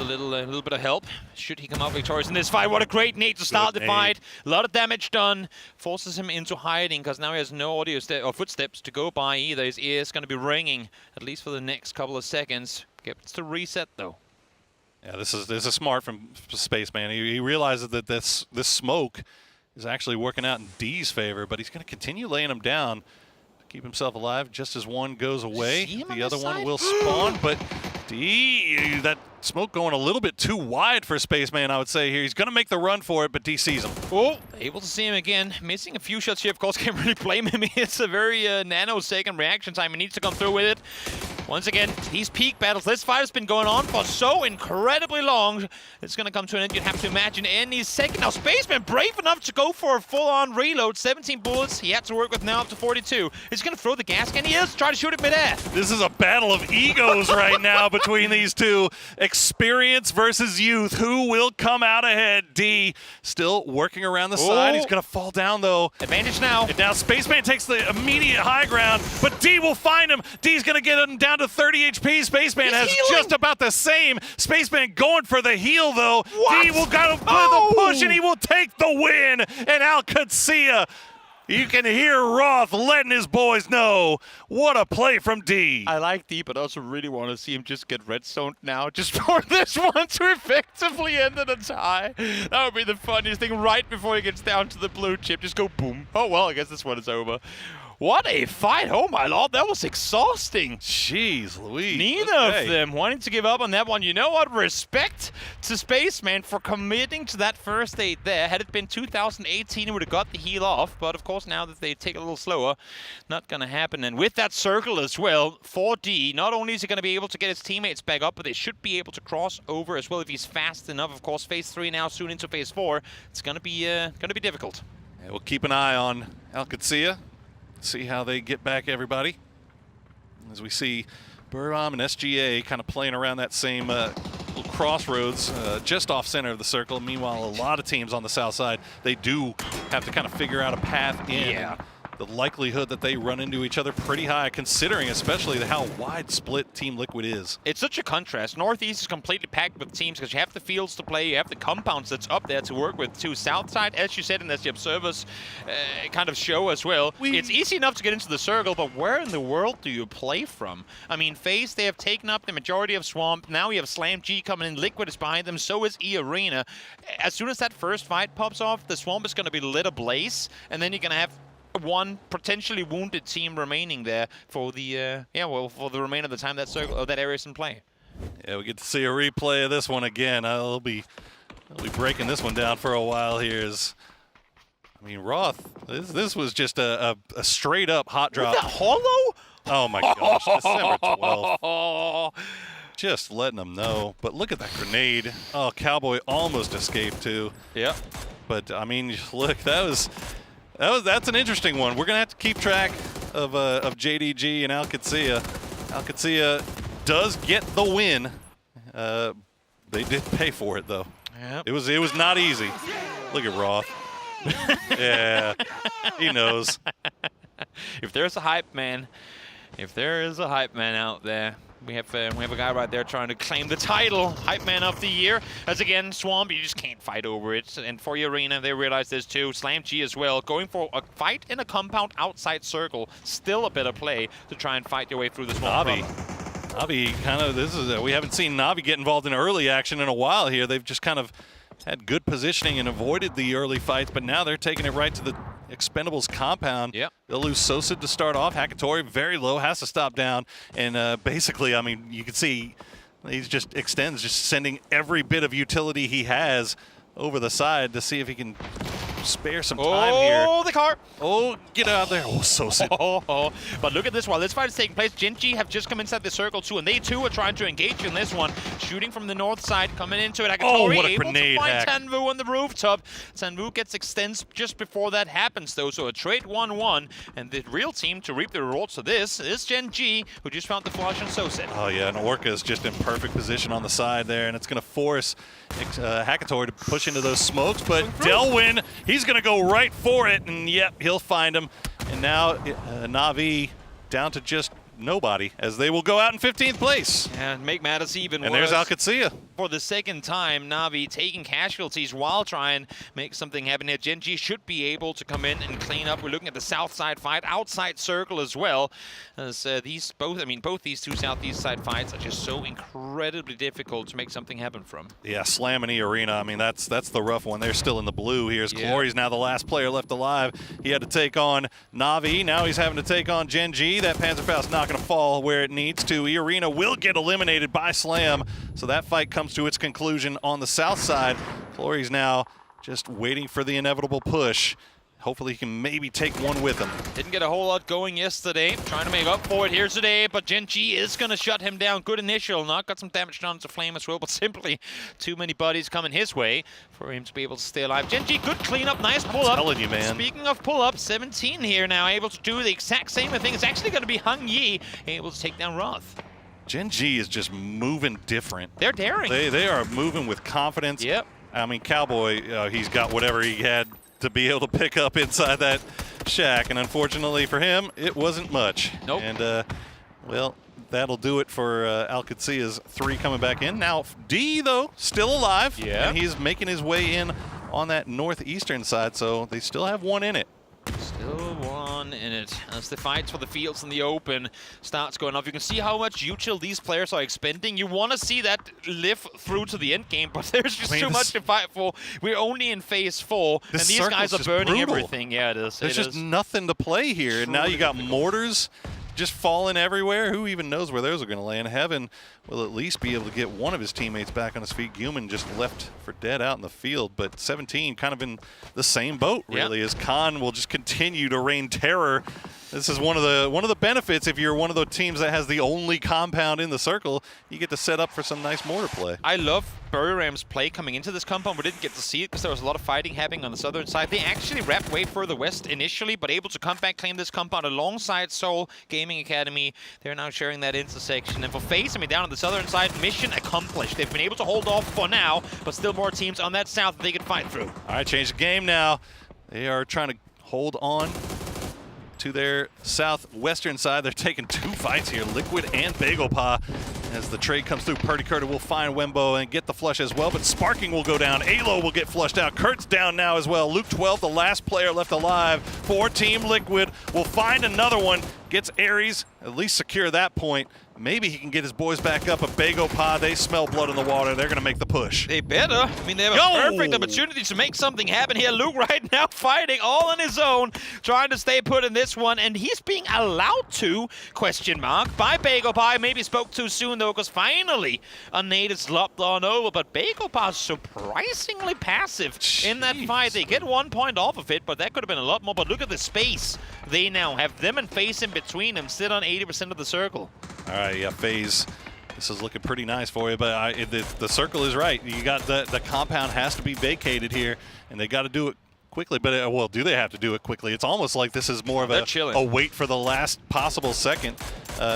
little bit of help. Should he come out victorious in this fight? What a great nade to start the fight. A lot of damage done. Forces him into hiding because now he has no audio or footsteps to go by either. His ear is going to be ringing at least for the next couple of seconds. Gets to reset though. Yeah, this is smart from Spaceman. He realizes that this smoke is actually working out in D's favor, but he's going to continue laying him down to keep himself alive just as one goes away. The other one will spawn, but D, that smoke going a little bit too wide for Spaceman, I would say here. He's going to make the run for it, but D sees him. Oh, able to see him again. Missing a few shots here, of course, can't really blame him. It's a very nanosecond reaction time. He needs to come through with it. Once again, these peak battles. This fight has been going on for so incredibly long. It's going to come to an end, you'd have to imagine, any second. Now, Spaceman brave enough to go for a full-on reload. 17 bullets he had to work with, now up to 42. He's going to throw the gas can. He is trying to shoot it mid-air. This is a battle of egos right now between these two. Experience versus youth. Who will come out ahead? D still working around the side. He's going to fall down, though. Advantage now. And now Spaceman takes the immediate high ground, but D will find him. D's going to get him down to 30 HP. Spaceman has just about the same. Spaceman going for the heal, though. What? D will go for the push, and he will take the win. And Al-Qadsiya You can hear Roth letting his boys know what a play from D. I like D, but also really want to see him just get red zoned now, just for this one to effectively end in a tie. That would be the funniest thing right before he gets down to the blue chip. Just go boom. Oh, well, I guess this one is over. What a fight. Oh, my lord. That was exhausting. Jeez Louise. Neither of them wanting to give up on that one. You know what? Respect to Spaceman for committing to that first aid there. Had it been 2018, he would have got the heal off. But, of course, now that they take it a little slower, not going to happen. And with that circle as well, 4D, not only is he going to be able to get his teammates back up, but they should be able to cross over as well if he's fast enough. Of course, phase 3 now, soon into phase 4. It's going to be difficult. Yeah, we'll keep an eye on Alcatsia. See how they get back everybody. As we see Buram and SGA kind of playing around that same little crossroads just off center of the circle. Meanwhile, a lot of teams on the south side, they do have to kind of figure out a path in. Yeah. The likelihood that they run into each other pretty high, considering especially how wide split Team Liquid is. It's such a contrast. Northeast is completely packed with teams because you have the fields to play, you have the compounds that's up there to work with too. Southside, as you said, and as the observers kind of show as well, it's easy enough to get into the circle, but where in the world do you play from? I mean, FaZe, they have taken up the majority of Swamp. Now we have Slam G coming in. Liquid is behind them. So is E-Arena. As soon as that first fight pops off, the Swamp is going to be lit ablaze, and then you're going to have one potentially wounded team remaining there for the for the remainder of the time that circle or that area is in play. Yeah, we get to see a replay of this one again. I'll be breaking this one down for a while here. I mean, Roth, this was just a straight up hot drop. Was that hollow? Oh my gosh, December 12th. Just letting them know. But look at that grenade. Oh, Cowboy almost escaped too. Yeah. But I mean, look, that's an interesting one. We're gonna have to keep track of JDG and Alcatsia. Alcatsia does get the win. They did pay for it though. Yep. It was not easy. Look at Roth. Yeah, he knows. If there's a hype man out there, we have a guy right there trying to claim the title, Hype Man of the Year. As again, Swamp, you just can't fight over it. And for Arena, they realize this too. Slam G as well, going for a fight in a compound outside circle. Still a better play to try and fight your way through the Swamp. Navi kind of, we haven't seen Navi get involved in early action in a while here. They've just kind of had good positioning and avoided the early fights, but now they're taking it right to the Expendables compound. Yep. They'll lose Sosa to start off. Hakatori very low, has to stop down. And basically, I mean, you can see he just extends, just sending every bit of utility he has over the side to see if he can spare some time here. Oh, the car! Oh, get out there. Oh, Sosa. But look at this while this fight is taking place. Gen.G have just come inside the circle too, and they too are trying to engage in this one. Shooting from the north side, coming into it. Hakatori Oh, what a able grenade to find hack. TanVuu on the rooftop. TanVuu gets extends just before that happens though, so a trade 1-1. And the real team to reap the rewards of this is Gen.G, who just found the flash on Sosa. Oh yeah, and Orca is just in perfect position on the side there, and it's going to force Hakatori to push into those smokes, but Delwyn, he's going to go right for it, and yep, he'll find him. And now Na'Vi down to just nobody, as they will go out in 15th place. And make matters even worse. And there's Alcatsia. For the second time, Na'Vi taking casualties while trying to make something happen here. Gen.G should be able to come in and clean up. We're looking at the south side fight, outside circle as well. As both these two southeast side fights are just so incredibly difficult to make something happen from. Yeah, Slam and E-Arena, I mean, that's the rough one. They're still in the blue here. Glory's now the last player left alive. He had to take on Na'Vi. Now he's having to take on Gen.G. That Panzerfaust's not going to fall where it needs to. E-Arena will get eliminated by Slam. So that fight comes to its conclusion on the south side. Glory's now just waiting for the inevitable push. Hopefully he can maybe take one with him. Didn't get a whole lot going yesterday. Trying to make up for it here today, but Gen.G is going to shut him down. Good initial. Not got some damage done to Flame as well, but simply too many buddies coming his way for him to be able to stay alive. Gen.G, good cleanup, nice pull-up. I'm telling you, man. Speaking of pull-up, 17 here now, able to do the exact same thing. It's actually going to be Hung Yi able to take down Roth. Gen.G is just moving different. They're daring. They are moving with confidence. Yep. I mean, Cowboy, he's got whatever he had to be able to pick up inside that shack, and unfortunately for him, it wasn't much. Nope. And, well, that'll do it for Alcatsia's 3 coming back in. Now, D, though, still alive. Yeah. And he's making his way in on that northeastern side, so they still have one in it. Still minute as the fights for the fields in the open starts going off. You can see how much util these players are expending. You want to see that live through to the end game, but there's just too much to fight for. We're only in phase 4, and these guys are burning everything. Yeah, it is. There's just nothing to play here, and now you got mortars just falling everywhere. Who even knows where those are going to land? Heaven will at least be able to get one of his teammates back on his feet. Gyumin just left for dead out in the field, but 17 kind of in the same boat, really, as Khan will just continue to rain terror. This is one of the benefits if you're one of the teams that has the only compound in the circle. You get to set up for some nice mortar play. I love Buriram's play coming into this compound. We didn't get to see it because there was a lot of fighting happening on the southern side. They actually wrapped way further west initially, but able to come back, claim this compound alongside Seoul Gaming Academy. They're now sharing that intersection. And for FaZe, I mean, down on the southern side, mission accomplished. They've been able to hold off for now, but still more teams on that south that they can fight through. All right, change the game now. They are trying to hold on to their southwestern side. They're taking 2 fights here, Liquid and BagelPa. As the trade comes through, Purdy Curta will find Wembo and get the flush as well, but Sparking will go down. aLOW will get flushed out. Kurt's down now as well. Luke 12, the last player left alive for Team Liquid, will find another one. Gets Aries, at least secure that point. Maybe he can get his boys back up, but BagelPa, they smell blood in the water. They're going to make the push. They better. I mean, they have a perfect opportunity to make something happen here. Luke right now fighting all on his own, trying to stay put in this one, and he's being allowed to, question mark, by BagelPa. Maybe spoke too soon, though, because finally a nade is lopped on over, but BagelPa is surprisingly passive in that fight. They get 1 point off of it, but that could have been a lot more. But look at the space they now have. Them and FaZe in between them, sit on 80% of the circle. All right, yeah, FaZe, this is looking pretty nice for you, but the circle is right. You got the compound has to be vacated here, and they got to do it quickly. But, well, do they have to do it quickly? It's almost like this is more of a wait for the last possible second.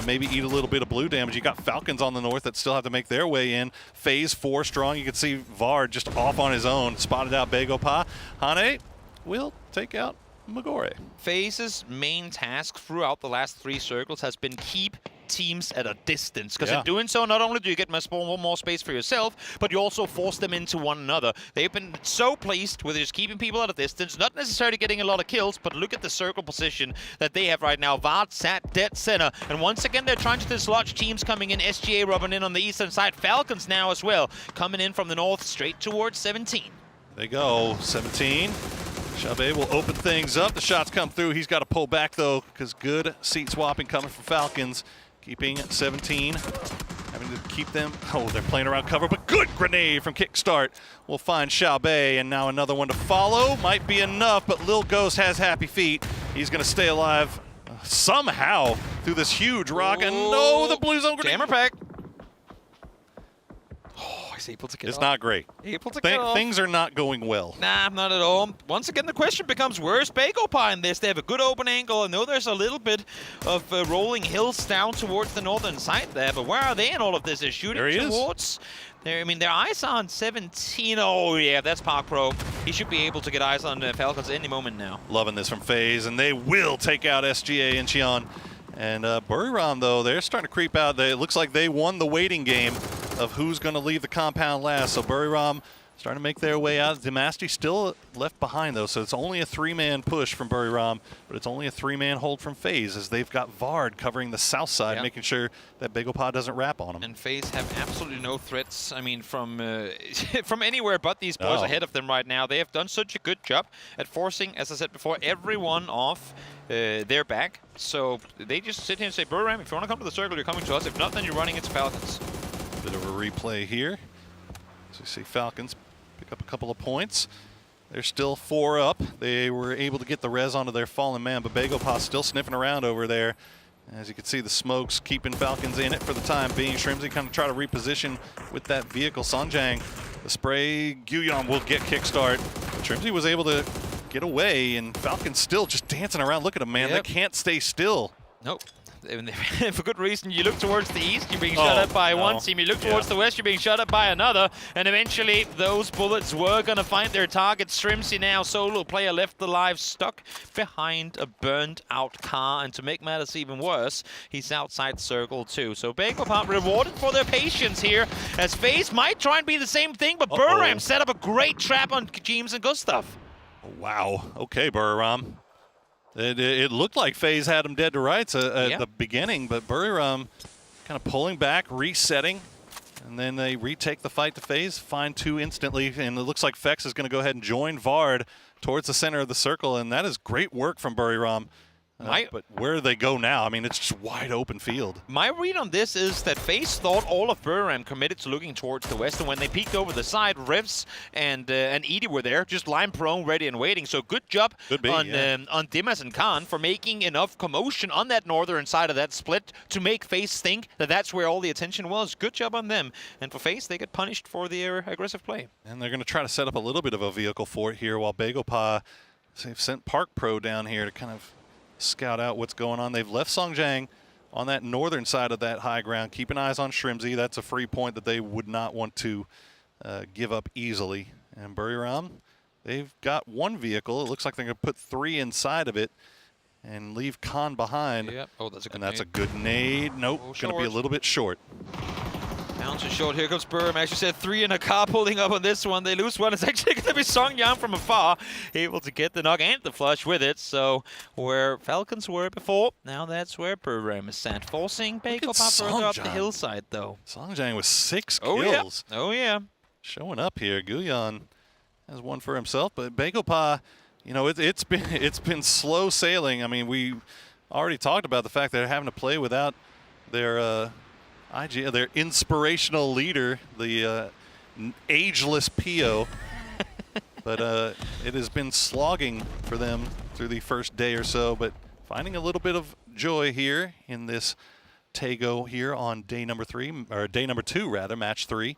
Maybe eat a little bit of blue damage. You got Falcons on the north that still have to make their way in. FaZe 4 strong. You can see Vard just off on his own, spotted out BagelPa. Hane will take out Magore. FaZe's main task throughout the last 3 circles has been keep teams at a distance, because in doing so, not only do you get more space for yourself, but you also force them into one another. They've been so pleased with just keeping people at a distance, not necessarily getting a lot of kills, but look at the circle position that they have right now. Vard sat dead center, and once again, they're trying to dislodge teams coming in. SGA rubbing in on the eastern side. Falcons now as well, coming in from the north, straight towards 17. They go, 17. Chabé will open things up. The shots come through. He's got to pull back, though, because good seat swapping coming from Falcons. Keeping 17. Having to keep them. Oh, they're playing around cover, but good grenade from Kickstart. We'll find Chabé, and now another one to follow. Might be enough, but Lil Ghost has happy feet. He's going to stay alive somehow through this huge rock. And no, the blue zone grenade. Jammer pack. He's able to get It's not great. Able to get off. Things are not going well. Nah, not at all. Once again, the question becomes, where's BagelPa in this? They have a good open angle. I know there's a little bit of rolling hills down towards the northern side there, but where are they in all of this? They're shooting towards. I mean, their eyes are on 17. Oh, yeah, that's Park Pro. He should be able to get eyes on Falcons any moment now. Loving this from FaZe, and they will take out SGA and Cheon. And Buriram, though, they're starting to creep out. It looks like they won the waiting game of who's going to leave the compound last. So Buriram starting to make their way out. Demastery still left behind, though, so it's only a 3-man push from Buriram, but it's only a 3-man hold from FaZe, as they've got Vard covering the south side, making sure that BagelPa doesn't wrap on them. And FaZe have absolutely no threats, I mean, from from anywhere but these boys ahead of them right now. They have done such a good job at forcing, as I said before, everyone off their back. So they just sit here and say, Buriram, if you want to come to the circle, you're coming to us. If not, then you're running into Falcons. Bit of a replay here. So you see Falcons pick up a couple of points. They're still 4 up. They were able to get the res onto their fallen man, but BagelPa still sniffing around over there. As you can see, the smokes keeping Falcons in it for the time being. Shrimsy kind of try to reposition with that vehicle. Seongjang, the spray. Gyuyeon will get kickstart. Shrimsy was able to get away, and Falcons still just dancing around. Look at them, man. They can't stay still. Nope. For good reason. You look towards the east, you're being shot at by one team. You look towards the west, you're being shot at by another. And eventually, those bullets were going to find their target. Shrimsy now, solo player left alive, stuck behind a burned-out car. And to make matters even worse, he's outside circle too. So BagelPa rewarded for their patience here, as FaZe might try and be the same thing, but Buriram set up a great trap on James and Gustav. Wow. Okay, Buriram. It looked like FaZe had him dead to rights at the beginning, but Buriram kind of pulling back, resetting, and then they retake the fight to FaZe, find 2 instantly, and it looks like Fex is going to go ahead and join Vard towards the center of the circle, and that is great work from Buriram. But where do they go now? I mean, it's just wide open field. My read on this is that FaZe thought all of Buriram committed to looking towards the west, and when they peeked over the side, Revs and Eaddy were there, just line prone, ready and waiting. So good job on Dimas and Khan for making enough commotion on that northern side of that split to make FaZe think that that's where all the attention was. Good job on them. And for FaZe, they get punished for their aggressive play. And they're going to try to set up a little bit of a vehicle for it here, while Begopa, they've sent Park Pro down here to kind of scout out what's going on. They've left Seongjang on that northern side of that high ground. Keeping eyes on Shrimzy. That's a free point that they would not want to give up easily. And Buriram, they've got 1 vehicle. It looks like they're going to put 3 inside of it and leave Khan behind. Yep. Oh, that's a good nade. That's a good nade. Nope, going to be a little bit short. Bounce is short. Here comes Buriram. As you said, 3 in a car pulling up on this one. They lose one. It's actually going to be Seongjang from afar, able to get the knock and the flush with it. So where Falcons were before, now that's where Buriram is sent. Forcing Begopa further up the hillside, though. Seongjang with 6 kills. Oh, yeah. Showing up here. Gyuyeon has 1 for himself, but Begopa, you know, it's been slow sailing. I mean, we already talked about the fact that they're having to play without their their inspirational leader, the ageless Pio. But it has been slogging for them through the first day or so, but finding a little bit of joy here in this Tago here on day number 3, or day number 2 rather, match 3.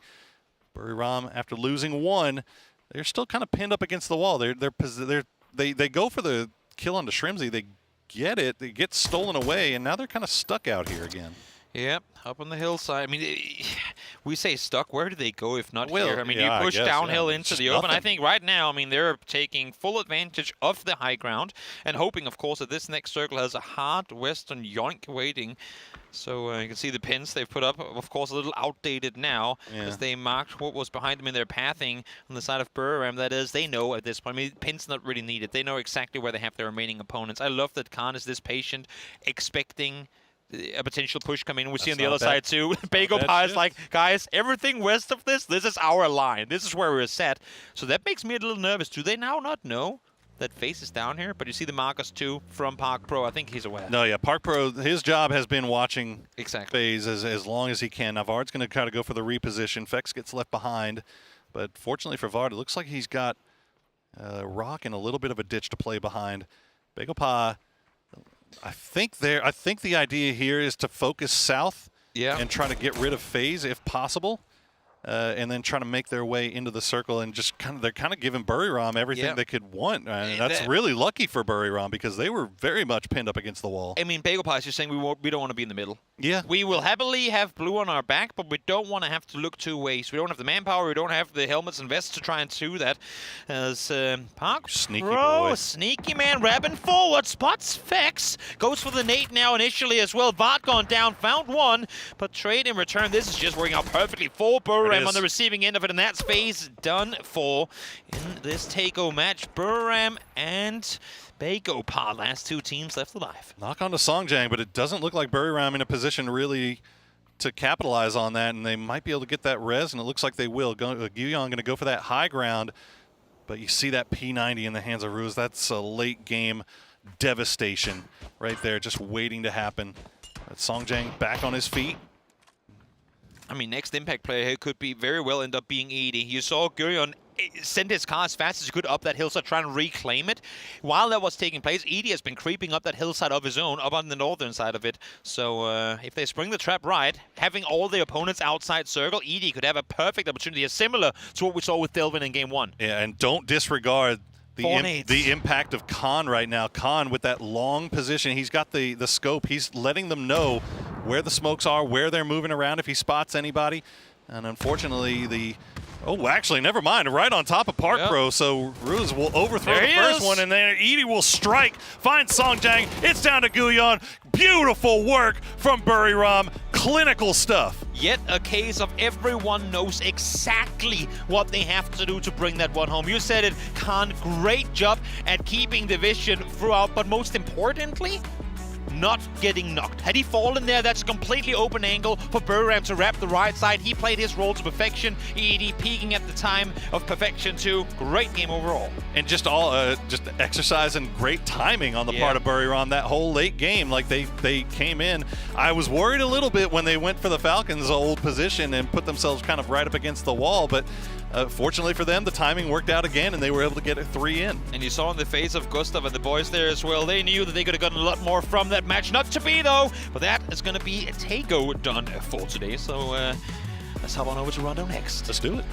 Buriram, after losing 1, they're still kind of pinned up against the wall. They go for the kill onto Shrimzy. They get it. It gets stolen away, and now they're kind of stuck out here again. Yep, up on the hillside. I mean, we say stuck. Where do they go if not Well, here? I mean, yeah, you push I guess, downhill yeah. into Just the open. I nothing. think right now, I mean, they're taking full advantage of the high ground and hoping, of course, that this next circle has a hard western yoink waiting. So you can see the pins they've put up, of course, a little outdated now as they marked what was behind them in their pathing on the side of Buriram. That is, they know at this point. I mean, pins not really needed. They know exactly where they have their remaining opponents. I love that Khan is this patient, expecting a potential push coming in. We see on the other side too. Begopa is like, guys, everything west of this is our line. This is where we're set. So that makes me a little nervous. Do they now not know that FaZe is down here? But you see the markers too from Park Pro. I think he's aware. No, yeah, Park Pro, his job has been watching FaZe as long as he can. Now Vard's going to kind of go for the reposition. Fex gets left behind. But fortunately for Vard, it looks like he's got Rock in a little bit of a ditch to play behind. Begopa, I think the idea here is to focus south and try to get rid of FaZe if possible, and then try to make their way into the circle and just they're kind of giving Buriram everything they could want. And that's really lucky for Buriram because they were very much pinned up against the wall. I mean, Begopa is just saying we don't want to be in the middle. Yeah. We will happily have blue on our back, but we don't want to have to look 2 ways. We don't have the manpower. We don't have the helmets and vests to try and do that. As Park Sneaky Pro, boy. sneaky man, rabbing forward, spots Fex, goes for the nade now initially as well. Vard gone down, found 1, but trade in return. This is just working out perfectly for Buriram on the receiving end of it, and that's FaZe done for in this Tago match. Buriram and Begopa, last 2 teams left alive. Knock on to Seongjang, but it doesn't look like Buriram in a position really to capitalize on that, and they might be able to get that res, and it looks like they will. Gyuyeon going to go for that high ground, but you see that P90 in the hands of Ruse. That's a late game devastation right there, just waiting to happen. But Seongjang back on his feet. I mean, next impact player here could be very well end up being Eaddy. You saw Gyuyeon send his car as fast as he could up that hillside, try and reclaim it. While that was taking place, Eaddy has been creeping up that hillside of his own, up on the northern side of it. So if they spring the trap right, having all the opponents outside circle, Eaddy could have a perfect opportunity, similar to what we saw with Delvin in Game 1. Yeah, and don't disregard the impact of Khan right now. Khan with that long position, he's got the scope. He's letting them know where the smokes are, where they're moving around if he spots anybody. And unfortunately, actually, never mind. Right on top of Park Pro, so Ruse will overthrow the first one, and then Eaddy will strike, find Seongjang. It's down to Gyuyeon. Beautiful work from Buriram. Clinical stuff. Yet a case of everyone knows exactly what they have to do to bring that one home. You said it, Khan, great job at keeping the vision throughout, but most importantly, not getting knocked. Had he fallen there, that's a completely open angle for Buriram to wrap the right side. He played his role to perfection. Eaddy peaking at the time of perfection too. Great game overall. And just all just exercise and great timing on the part of Buriram that whole late game. Like they came in. I was worried a little bit when they went for the Falcons' old position and put themselves kind of right up against the wall, but fortunately for them, the timing worked out again and they were able to get a 3 in. And you saw in the face of Gustav and the boys there as well, they knew that they could have gotten a lot more from that match. Not to be though, but that is going to be a Tago done for today. So let's hop on over to Rondo next. Let's do it.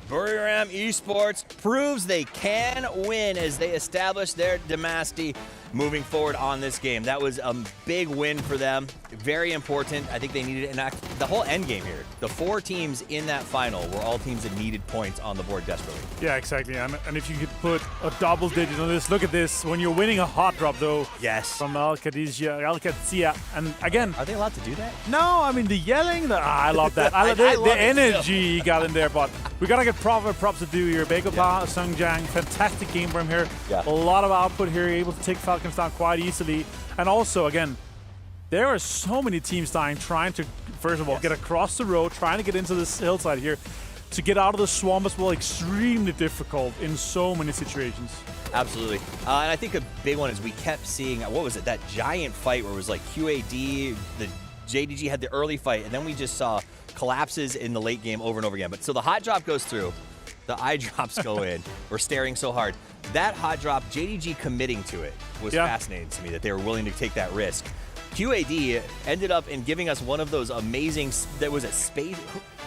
Buriram Esports proves they can win as they establish their dynasty moving forward on this game. That was a big win for them. Very important. I think they needed it. And the whole end game here, the 4 teams in that final were all teams that needed points on the board desperately. Yeah, exactly. And if you could put a double digit on this, look at this. When you're winning a hot drop, though, yes, from Al-Qadisiyah, and again, are they allowed to do that? No, I mean the yelling. I love that. I love the energy he got in there. But we gotta get props to do here. Bagopa, Seongjang, fantastic game from him here. Yeah. A lot of output here, able to take Falcons down quite easily. And also, again, there are so many teams dying, trying to, first of all, get across the road, trying to get into this hillside here. To get out of the swamp as well, extremely difficult in so many situations. Absolutely. And I think a big one is we kept seeing, what was it, that giant fight where it was like QAD, the JDG had the early fight, and then we just saw collapses in the late game over and over again. But so the hot drop goes through, the eye drops go in. We're staring so hard. That hot drop, JDG committing to it was fascinating to me, that they were willing to take that risk. QAD ended up in giving us one of those amazing, that was a space,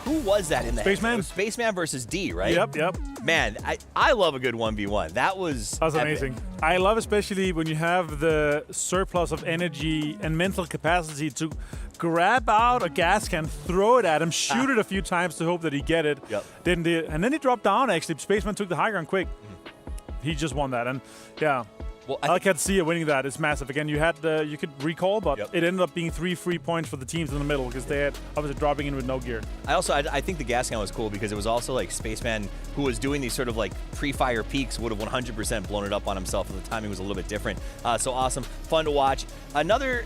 who was that in the Spaceman? Spaceman versus D, right? Yep. Man, I love a good 1v1. That was amazing. I love especially when you have the surplus of energy and mental capacity to grab out a gas can, throw it at him, shoot it a few times to hope that he get it. And then he dropped down, actually. Spaceman took the high ground quick. He just won that. And yeah. Well, Al-Qadisiyah winning that is massive. Again, you could recall, but it ended up being 3 free points for the teams in the middle because they had obviously dropping in with no gear. I think the gas count was cool because it was also like Spaceman, who was doing these sort of like pre-fire peaks, would have 100% blown it up on himself if the timing was a little bit different. So awesome, fun to watch. Another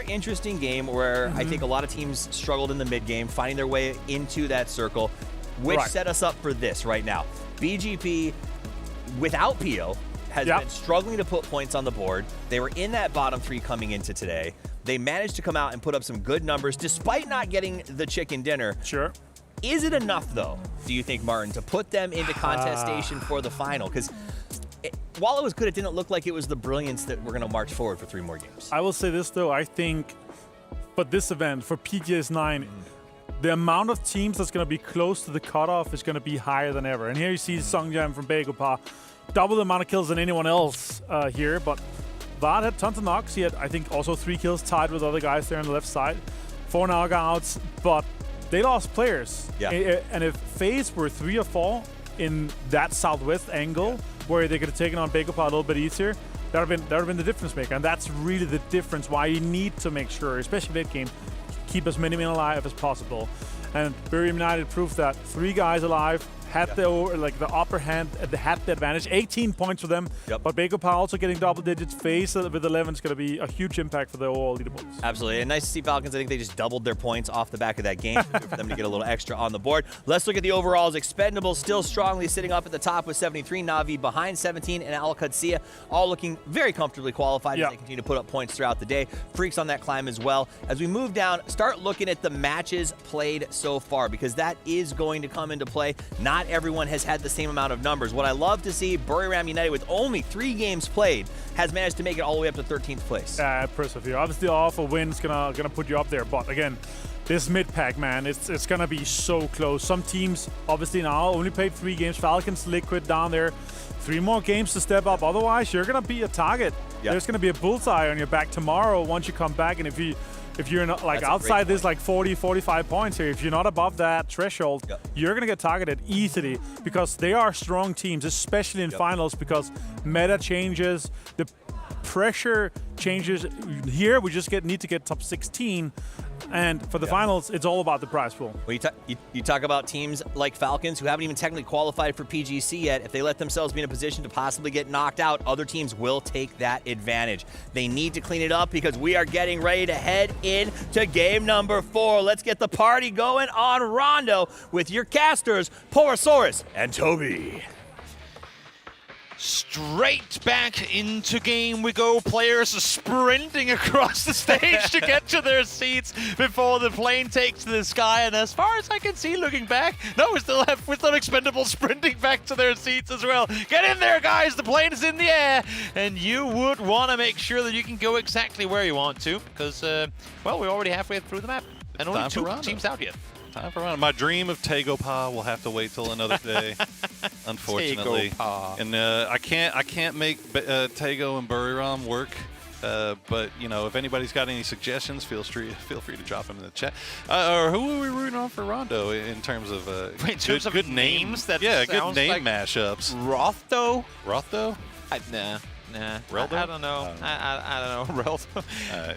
interesting game where I think a lot of teams struggled in the mid game, finding their way into that circle, which set us up for this right now. BGP without PO has been struggling to put points on the board. They were in that bottom 3 coming into today. They managed to come out and put up some good numbers despite not getting the chicken dinner. Sure. Is it enough, though, do you think, Martin, to put them into contestation for the final? Because while it was good, it didn't look like it was the brilliance that we're going to march forward for 3 more games. I will say this, though. I think for this event, for PGS9, the amount of teams that's going to be close to the cutoff is going to be higher than ever. And here you see Seongjang from Bagopa. Double the amount of kills than anyone else here, but Vard had tons of knocks. He had, I think, also 3 kills tied with other guys there on the left side. 4 knockouts, but they lost players. And if FaZe were 3 or 4 in that southwest angle, where they could have taken on Bagopa a little bit easier, that would have been the difference maker. And that's really the difference why you need to make sure, especially late game, keep as many men alive as possible. And Buriram United proved that 3 guys alive had the upper hand, had the advantage. 18 points for them. But Bagopa also getting double digits. FaZe with 11 is going to be a huge impact for the overall leaderboards. Absolutely. And nice to see Falcons. I think they just doubled their points off the back of that game. Good for them to get a little extra on the board. Let's look at the overalls. Expendables still strongly sitting up at the top with 73. Na'Vi behind 17. And Al-Qadisiyah all looking very comfortably qualified as they continue to put up points throughout the day. Freaks on that climb as well. As we move down, start looking at the matches played so far, because that is going to come into play. Not not everyone has had the same amount of numbers. What I love to see, Buriram United, with only 3 games played, has managed to make it all the way up to 13th place. Persevere. Obviously, off a win's gonna put you up there, but again, this mid-pack, man, it's gonna be so close. Some teams, obviously now, only played 3 games. Falcons, Liquid down there. 3 more games to step up. Otherwise, you're gonna be a target. Yep. There's gonna be a bullseye on your back tomorrow once you come back. And if you're not like outside this like 40, 45 points here, if you're not above that threshold, you're gonna get targeted easily because they are strong teams, especially in finals, because meta changes, the pressure changes. Here we just need to get top 16. And for the finals, it's all about the prize pool. Well, you talk about teams like Falcons who haven't even technically qualified for PGC yet. If they let themselves be in a position to possibly get knocked out, other teams will take that advantage. They need to clean it up because we are getting ready to head into game number 4. Let's get the party going on Rondo with your casters, Porosaurus and Toby. Straight back into game we go. Players are sprinting across the stage to get to their seats before the plane takes to the sky. And as far as I can see, looking back, no, we still have Expendables sprinting back to their seats as well. Get in there, guys. The plane is in the air. And you would want to make sure that you can go exactly where you want to because, well, we're already halfway through the map. And only 2 teams out yet. Time for Rondo. My dream of Tagopa will have to wait till another day, unfortunately. Tagopa. And I can't make Tago and Buriram work. But you know, if anybody's got any suggestions, feel free to drop them in the chat. Or who are we rooting on for Rondo in terms of good names? That good name like mashups. Rotho. Nah. Nah, Reldo? I don't know. I don't know. Reldo.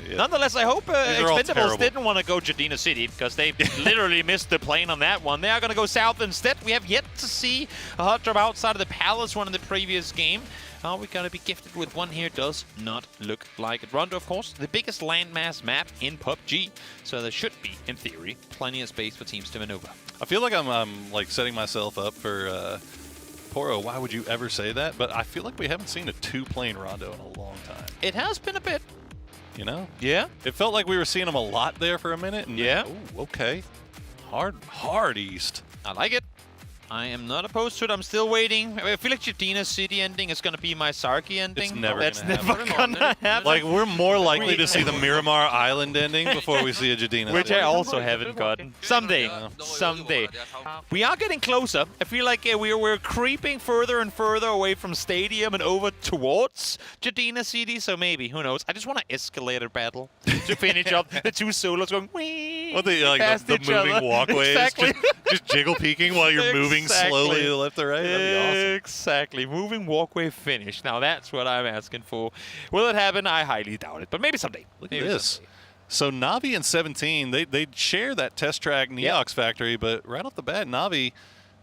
Yeah. Nonetheless, I hope Expendables terrible. didn't want to go Jadina City because they literally missed the plane on that one. They are going to go south instead. We have yet to see a hot drop outside of the Palace one in the previous game. Are we going to be gifted with one here? Does not look like it. Rondo, of course, the biggest landmass map in PUBG. So there should be, in theory, plenty of space for teams to maneuver. I feel like I'm like setting myself up for... Poro, why would you ever say that? But I feel like we haven't seen a 2-plane Rondo in a long time. It has been a bit. You know? Yeah. It felt like we were seeing him a lot there for a minute. And yeah. Then, okay. Hard East. I like it. I am not opposed to it. I'm still waiting. I feel like Jadina City ending is going to be my Sarki ending. It's never That's gonna never going to happen. Like, we're more likely to see the Miramar Island ending before we see a Jadina Which City. I also haven't gotten. Someday. Someday. We are getting closer. I feel like we're creeping further and further away from Stadium and over towards Jadina City. So maybe, who knows? I just want an escalator battle to finish up the 2 solos going whee past the each moving other. walkways, Exactly. just jiggle peeking while you're moving slowly to the left or right. That'd be awesome. Exactly. Moving walkway finish. Now that's what I'm asking for. Will it happen? I highly doubt it, but maybe someday. Look at this. So Navi and 17, they share that test track Neox factory, but right off the bat, Navi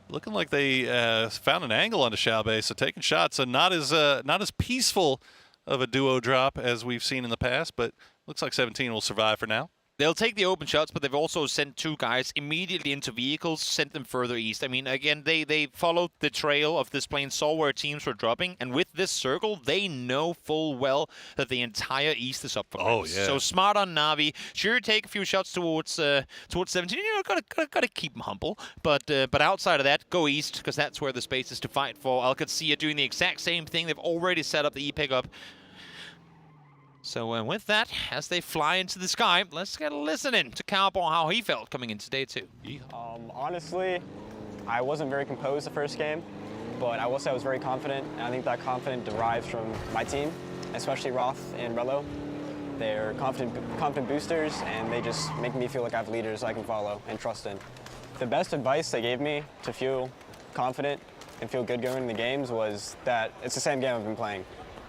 looking like they found an angle onto Xiaobei, so taking shots. So not as peaceful of a duo drop as we've seen in the past, but looks like 17 will survive for now. They'll take the open shots, but they've also sent 2 guys immediately into vehicles, sent them further east. I mean, again, they followed the trail of this plane, saw where teams were dropping, and with this circle, they know full well that the entire east is up for grabs. Oh, yeah. So smart on Navi. Sure, take a few shots towards 17. You know, gotta keep them humble. But outside of that, go east, because that's where the space is to fight for. Alcacia doing the exact same thing. They've already set up the E-pickup. So with that, as they fly into the sky, let's get a listen in to Cowboy how he felt coming into day 2. Honestly, I wasn't very composed the first game, but I will say I was very confident, and I think that confidence derives from my team, especially Roth and Rello. They're confident boosters, and they just make me feel like I have leaders I can follow and trust in. The best advice they gave me to feel confident and feel good going in the games was that it's the same game I've been playing,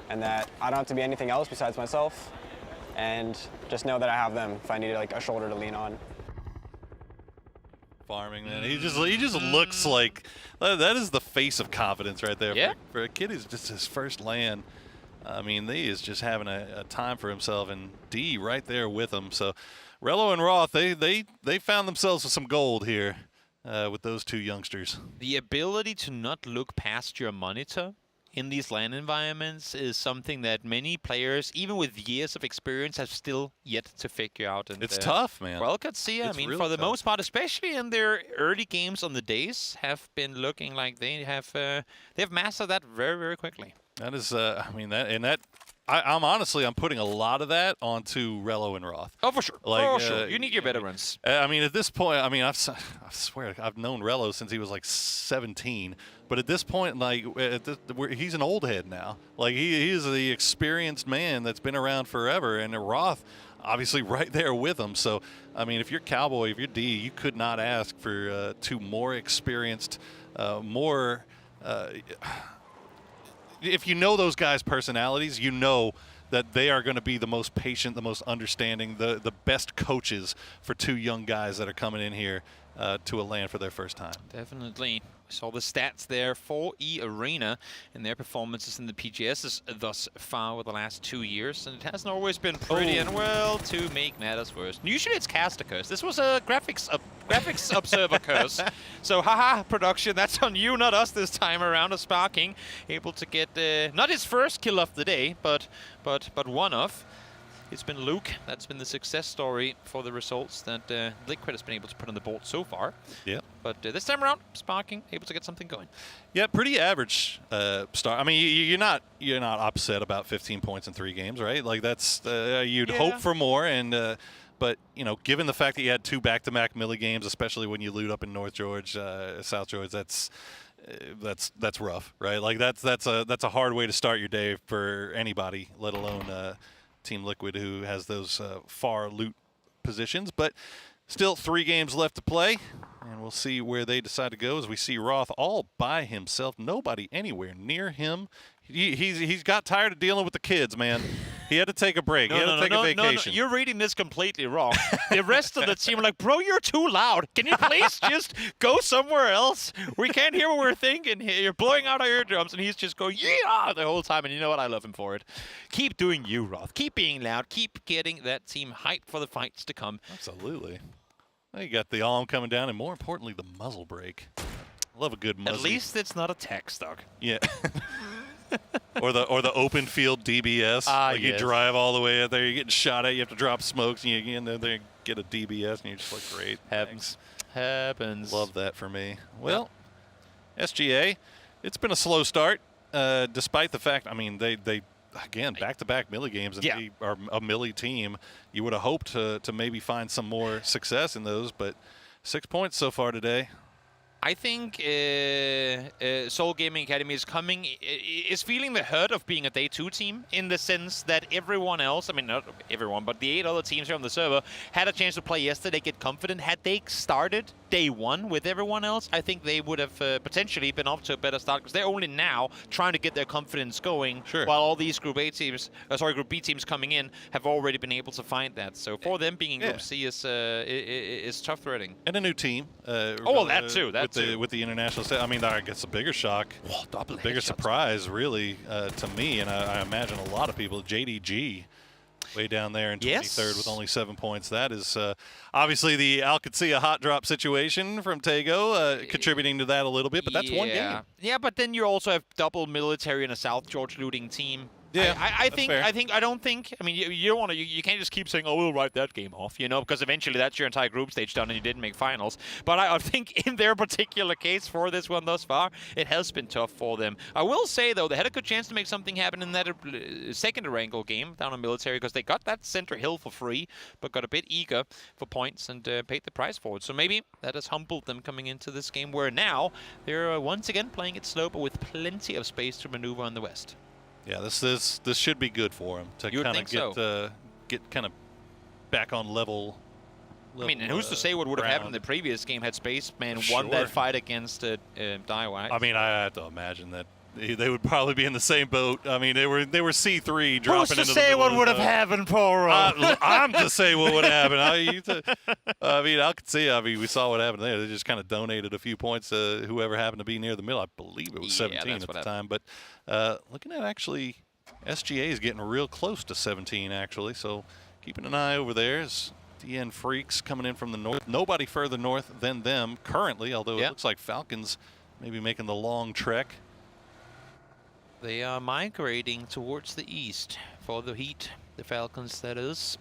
and that I don't have to be anything else besides myself, and just know that I have them if I need like a shoulder to lean on. Farming, man. He just looks like that is the face of confidence right there. Yeah. For a kid who's just his first land. I mean, he is just having a time for himself, and D right there with him. So Rello and Roth, they found themselves with some gold here with those 2 youngsters. The ability to not look past your monitor in these LAN environments is something that many players, even with years of experience, have still yet to figure out. And it's tough, man. Well, could see. I mean, for the most part, especially in their early games on the days, have been looking like they have mastered that very, very quickly. That is, I mean, I'm honestly, I'm putting a lot of that onto Relo and Roth. Oh, for sure. Like, for sure. You need your veterans. I mean, at this point, I mean, I swear, I've known Relo since he was like 17. But at this point, like, he's an old head now. Like, he is the experienced man that's been around forever. And Roth, obviously, right there with him. So, I mean, if you're Cowboy, if you're D, you could not ask for two more experienced, if you know those guys' personalities, you know that they are going to be the most patient, the most understanding, the best coaches for two young guys that are coming in here to a LAN for their first time. Definitely. We saw the stats there for E-Arena and their performances in the PGS thus far over the last 2 years, and it hasn't always been pretty. And well, to make matters worse, usually it's caster curse. This was a graphics observer curse. So haha, production, that's on you, not us this time around. Sparking able to get not his first kill of the day, but one of. It's been Luke. That's been the success story for the results that Liquid has been able to put on the board so far. Yeah. But this time around, Sparking able to get something going. Yeah, pretty average start. I mean, you're not upset about 15 points in 3 games, right? Like that's you'd hope for more, and but you know, given the fact that you had 2 back-to-back Millie games, especially when you loot up in North George, South George, that's rough, right? Like that's a hard way to start your day for anybody, let alone Team Liquid, who has those far loot positions. But still 3 games left to play, and we'll see where they decide to go as we see Roth all by himself, nobody anywhere near him. He's got tired of dealing with the kids, man. He had to take a break. He had to take a vacation. No, you're reading this completely wrong. The rest of the team are like, bro, you're too loud. Can you please just go somewhere else? We can't hear what we're thinking here. You're blowing out our eardrums, and he's just going, yeah, the whole time. And you know what? I love him for it. Keep doing you, Roth. Keep being loud. Keep getting that team hyped for the fights to come. Absolutely. You got the arm coming down, and more importantly, the muzzle break. Love a good muzzle. At least it's not a tech stock. Yeah. or the open field DBS. Like you drive all the way out there, you're getting shot at, you have to drop smokes, and you get in there, get a DBS, and you're just like, great. Happens. Love that for me. Well, SGA, it's been a slow start, despite the fact, I mean, they again, back-to-back Millie games, and they are a Millie team. You would have hoped to maybe find some more success in those, but 6 points so far today. I think Seoul Gaming Academy is feeling the hurt of being a day 2 team, in the sense that everyone else, I mean not everyone, but the 8 other teams here on the server had a chance to play yesterday, get confident. Had they started day 1 with everyone else, I think they would have potentially been off to a better start, because they're only now trying to get their confidence going, while all these Group B teams coming in have already been able to find that. So for them, being in Group C is tough threading. And a new team. That too. With the international set, I mean, I guess a bigger shock, bigger surprise, really, to me, and I imagine a lot of people. JDG, way down there in 23rd with only 7 points. That is obviously the Alcatia hot drop situation from Tego, contributing to that a little bit, but that's one game. Yeah, but then you also have double military and a South George looting team. Yeah, I don't think. I mean, you don't want to. You can't just keep saying, "Oh, we'll write that game off," you know, because eventually that's your entire group stage done, and you didn't make finals. But I think in their particular case for this one thus far, it has been tough for them. I will say though, they had a good chance to make something happen in that second Erangel game down on military, because they got that center hill for free, but got a bit eager for points and paid the price for it. So maybe that has humbled them coming into this game, where now they're once again playing it slow, but with plenty of space to maneuver on the west. Yeah, this should be good for him to kind of get kind of back on level. I mean, and who's to say what would have happened in the previous game had Spaceman won that fight against Daiwa? I mean, I have to imagine that they would probably be in the same boat. I mean, they were C3 dropping into the Who's to say what would have happened, Poro? I'm to say what would happen. I mean, Alcatia, we saw what happened there. They just kind of donated a few points to whoever happened to be near the middle. I believe it was 17 at the time. But looking at actually, SGA is getting real close to 17, actually. So keeping an eye over there as DN Freaks coming in from the north. Nobody further north than them currently, although it looks like Falcons maybe making the long trek. They are migrating towards the east for the Heat, the Falcons, that is.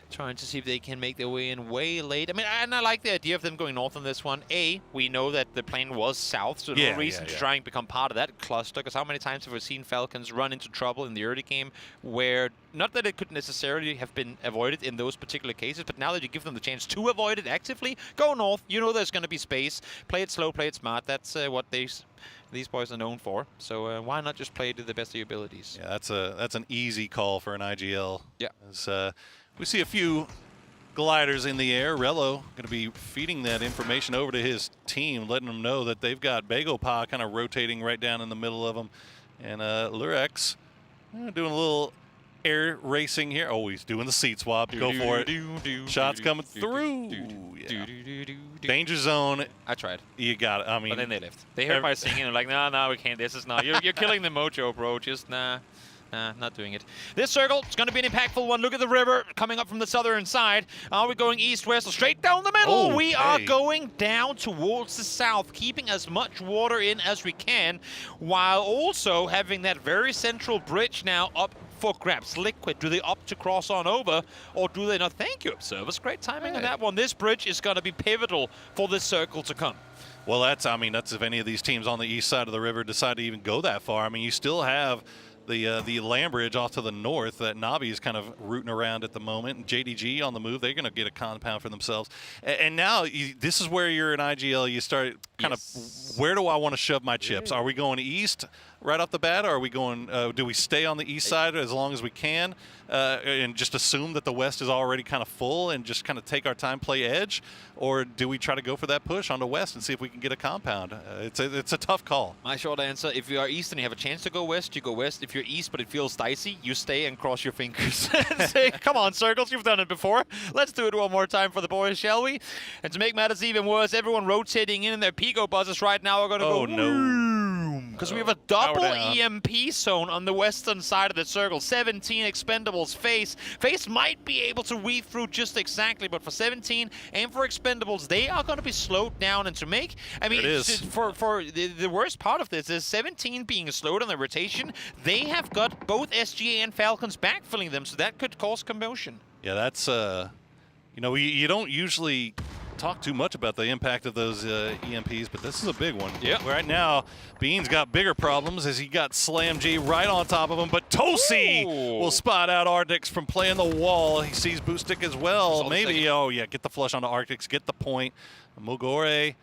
Trying to see if they can make their way in way late. I mean, and I like the idea of them going north on this one. We know that the plane was south, so no reason to try and become part of that cluster, because how many times have we seen Falcons run into trouble in the early game where, not that it could necessarily have been avoided in those particular cases, but now that you give them the chance to avoid it actively, go north. You know there's going to be space. Play it slow, play it smart. That's what these boys are known for. So why not just play to the best of your abilities? Yeah, that's an easy call for an IGL. Yeah. As, we see a few gliders in the air. Rello going to be feeding that information over to his team, letting them know that they've got Begopa kind of rotating right down in the middle of them. And Lurex doing a little air racing here. Oh, he's doing the seat swap. Go for it. Shots coming through. Danger zone. I tried. You got it. I mean, but then they left. They heard my singing and like, no, we can't. This is not. You're killing the mojo, bro. Just nah. Not doing it. This circle is going to be an impactful one. Look at the river coming up from the southern side. Are we going east-west or straight down the middle? We are going down towards the south, keeping as much water in as we can, while also having that very central bridge now up for grabs. Liquid, do they opt to cross on over, or do they not? Thank you, observers. Great timing on that one. This bridge is going to be pivotal for this circle to come. Well, that's if any of these teams on the east side of the river decide to even go that far. I mean, you still have the land bridge off to the north that Navi is kind of rooting around at the moment. And JDG on the move, they're going to get a compound for themselves. And now this is where you're in IGL. You start kind of, where do I want to shove my chips? Are we going east right off the bat, or are we going, do we stay on the east side as long as we can and just assume that the west is already kind of full and just kind of take our time, play edge? Or do we try to go for that push on the west and see if we can get a compound? It's a tough call. My short answer, if you are east and you have a chance to go west, you go west. If you're east but it feels dicey, you stay and cross your fingers. And say, come on, Circles, you've done it before. Let's do it one more time for the boys, shall we? And to make matters even worse, everyone rotating in their Pico buzzes right now are going to go. Oh, no. Because we have a double EMP zone on the western side of the circle. 17 expendables. Face might be able to weave through just exactly, but for 17 and for expendables, they are going to be slowed down. And to make, I mean, for the worst part of this is 17 being slowed on the rotation. They have got both SGA and Falcons backfilling them, so that could cause commotion. Yeah, that's, you know, you don't usually talk too much about the impact of those EMPs, but this is a big one. Yeah. Right now, Bean's got bigger problems as he got Slam G right on top of him, but Tosi will spot out Arctics from playing the wall. He sees Boostic as well. Maybe, oh yeah, get the flush onto Arctics, get the point. Mogore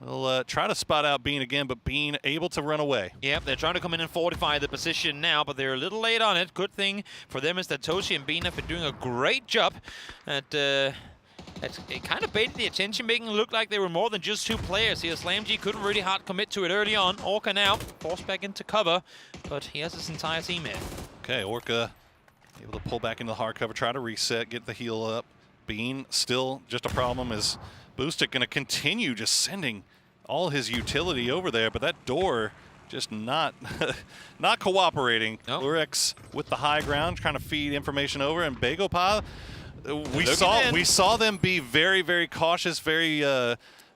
will try to spot out Bean again, but Bean able to run away. Yep, they're trying to come in and fortify the position now, but they're a little late on it. Good thing for them is that Toshi and Bean have been doing a great job at it kind of baited the attention, making it look like they were more than just two players here. Slam G couldn't really hard commit to it early on. Orca now forced back into cover, but he has his entire team in. Okay, Orca able to pull back into the hard cover, try to reset, get the heal up. Bean still just a problem as Boostic going to continue just sending all his utility over there, but that door just not not cooperating. Nope. Lurex with the high ground, trying to feed information over, and Begopa, we saw them be very, very cautious, very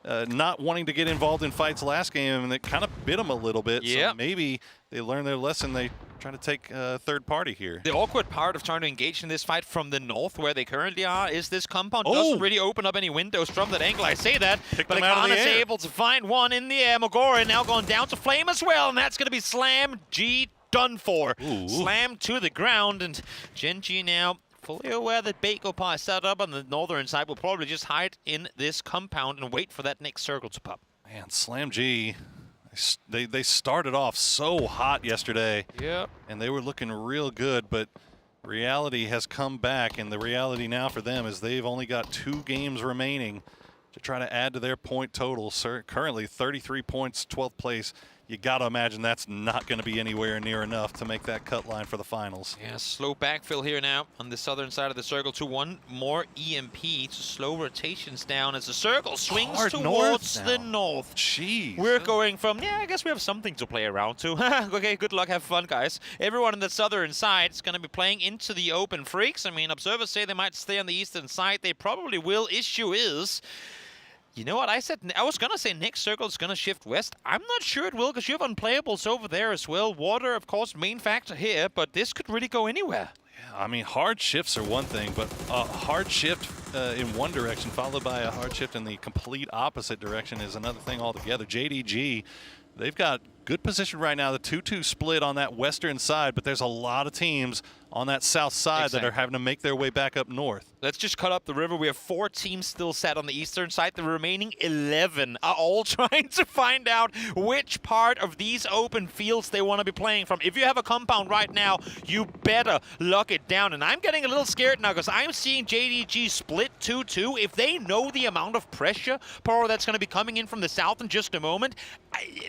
not wanting to get involved in fights last game, and it kind of bit them a little bit. Yep. So maybe they learned their lesson. They try to take third party here. The awkward part of trying to engage in this fight from the north, where they currently are, is this compound doesn't really open up any windows from that angle. I say that, but Akana is able to find one in the air. Mogore now going down to Flame as well, and that's going to be Slam G done for. Slam to the ground, and Genji now fully aware that Begopa is set up on the northern side, will probably just hide in this compound and wait for that next circle to pop. Man, Slam G, they started off so hot yesterday. Yeah. And they were looking real good, but reality has come back, and the reality now for them is they've only got 2 games remaining to try to add to their point total. Currently 33 points, 12th place. You got to imagine that's not going to be anywhere near enough to make that cut line for the finals. Yeah, slow backfill here now on the southern side of the circle to one more EMP to slow rotations down as the circle swings towards the north. Jeez. We're going from, yeah, I guess we have something to play around to. Okay, good luck, have fun, guys. Everyone on the southern side is going to be playing into the open. Freaks, I mean, observers say they might stay on the eastern side. They probably will. Issue is, You know what I said? I was going to say next circle is going to shift west. I'm not sure it will because you have unplayables over there as well. Water, of course, main factor here, but this could really go anywhere. Yeah, I mean, hard shifts are one thing, but a hard shift in one direction followed by a hard shift in the complete opposite direction is another thing altogether. JDG, they've got good position right now. The 2-2 split on that western side, but there's a lot of teams on that south side that are having to make their way back up north. Let's just cut up the river. We have 4 teams still set on the eastern side. The remaining 11 are all trying to find out which part of these open fields they want to be playing from. If you have a compound right now, you better lock it down. And I'm getting a little scared now because I'm seeing JDG split 2-2. If they know the amount of pressure power that's going to be coming in from the south in just a moment,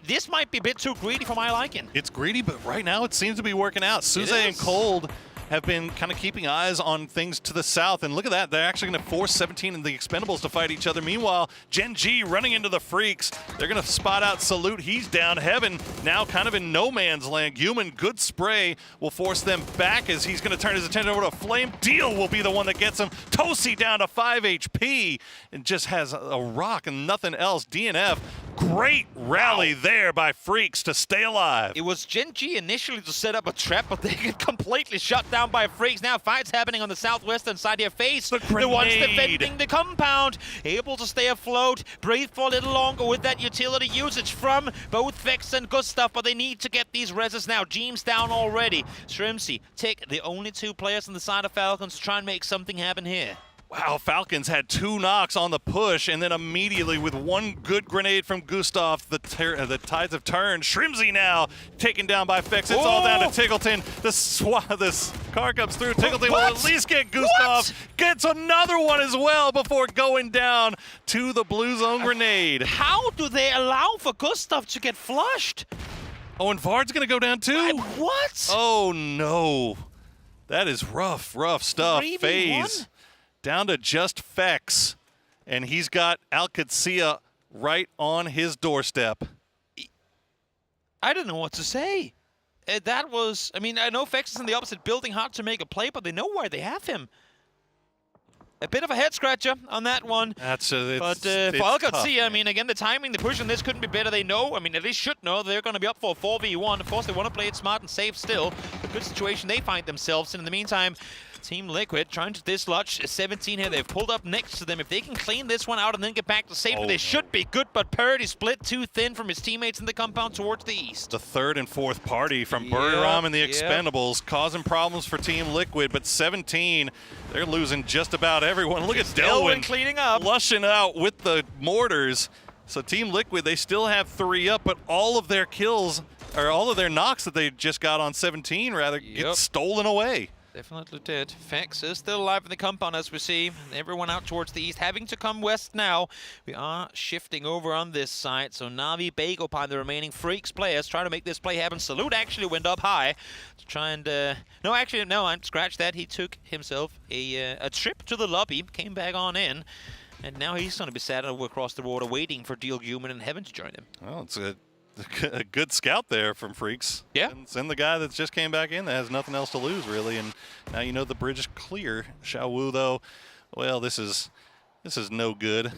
this might be a bit too greedy for my liking. It's greedy, but right now it seems to be working out. Suze and Cold have been kind of keeping eyes on things to the south, and look at that, they're actually going to force 17 and the Expendables to fight each other. Meanwhile, Gen G running into the Freaks. They're going to spot out Salute. He's down. Heaven now kind of in no man's land. Gyumin, good spray, will force them back as he's going to turn his attention over to Flame. Deal will be the one that gets him. Tosi down to 5 HP and just has a rock and nothing else. DNF, great rally there by Freaks to stay alive. It was Gen G initially to set up a trap, but they get completely shut down by Freaks. Now fights happening on the southwestern side here. Face the ones defending the compound, able to stay afloat, breathe for a little longer with that utility usage from both Vex and Gustav, but they need to get these reses now. Jeem's down already. Shrimsy take the only 2 players on the side of Falcons to try and make something happen here. Wow, Falcons had 2 knocks on the push, and then immediately with one good grenade from Gustav, the tides have turned. Shrimsy now taken down by Fex. It's all down to Tickleton. This car comes through. Tickleton will at least get Gustav. Gets another one as well before going down to the blue zone grenade. How do they allow for Gustav to get flushed? Oh, and Vard's going to go down too? What? Oh, no. That is rough stuff. FaZe down to just Fex, and he's got Alcatsia right on his doorstep. I don't know what to say. That was, I mean, I know Fex is in the opposite building, hard to make a play, but they know where they have him. A bit of a head scratcher on that one. But for Alcatsia, I mean, again, the timing, the push on this couldn't be better. They know, I mean, at least should know they're going to be up for a 4v1. Of course, they want to play it smart and safe still. A good situation they find themselves in. In the meantime, Team Liquid trying to dislodge 17 here. They've pulled up next to them. If they can clean this one out and then get back to safety, they should be good. But Purdy split too thin from his teammates in the compound towards the east. The 3rd and 4th party from Buriram and the Expendables causing problems for Team Liquid. But 17, they're losing just about everyone. Look at Delwyn cleaning up, flushing out with the mortars. So Team Liquid, they still have 3 up, but all of their kills, or all of their knocks that they just got on 17, rather, get stolen away. Definitely did. Fex is still alive in the compound, as we see. Everyone out towards the east, having to come west now. We are shifting over on this side. So Navi, Bagopine, the remaining Freaks players, trying to make this play happen. Salute actually went up high to try and... no, scratch that. He took himself a trip to the lobby, came back on in, and now he's going to be sat over across the water waiting for Gyumin and Heaven to join him. Well, it's a good scout there from Freaks. Yeah. And send the guy that just came back in that has nothing else to lose, really. And now you know the bridge is clear. Xiaowu, though, well, this is no good.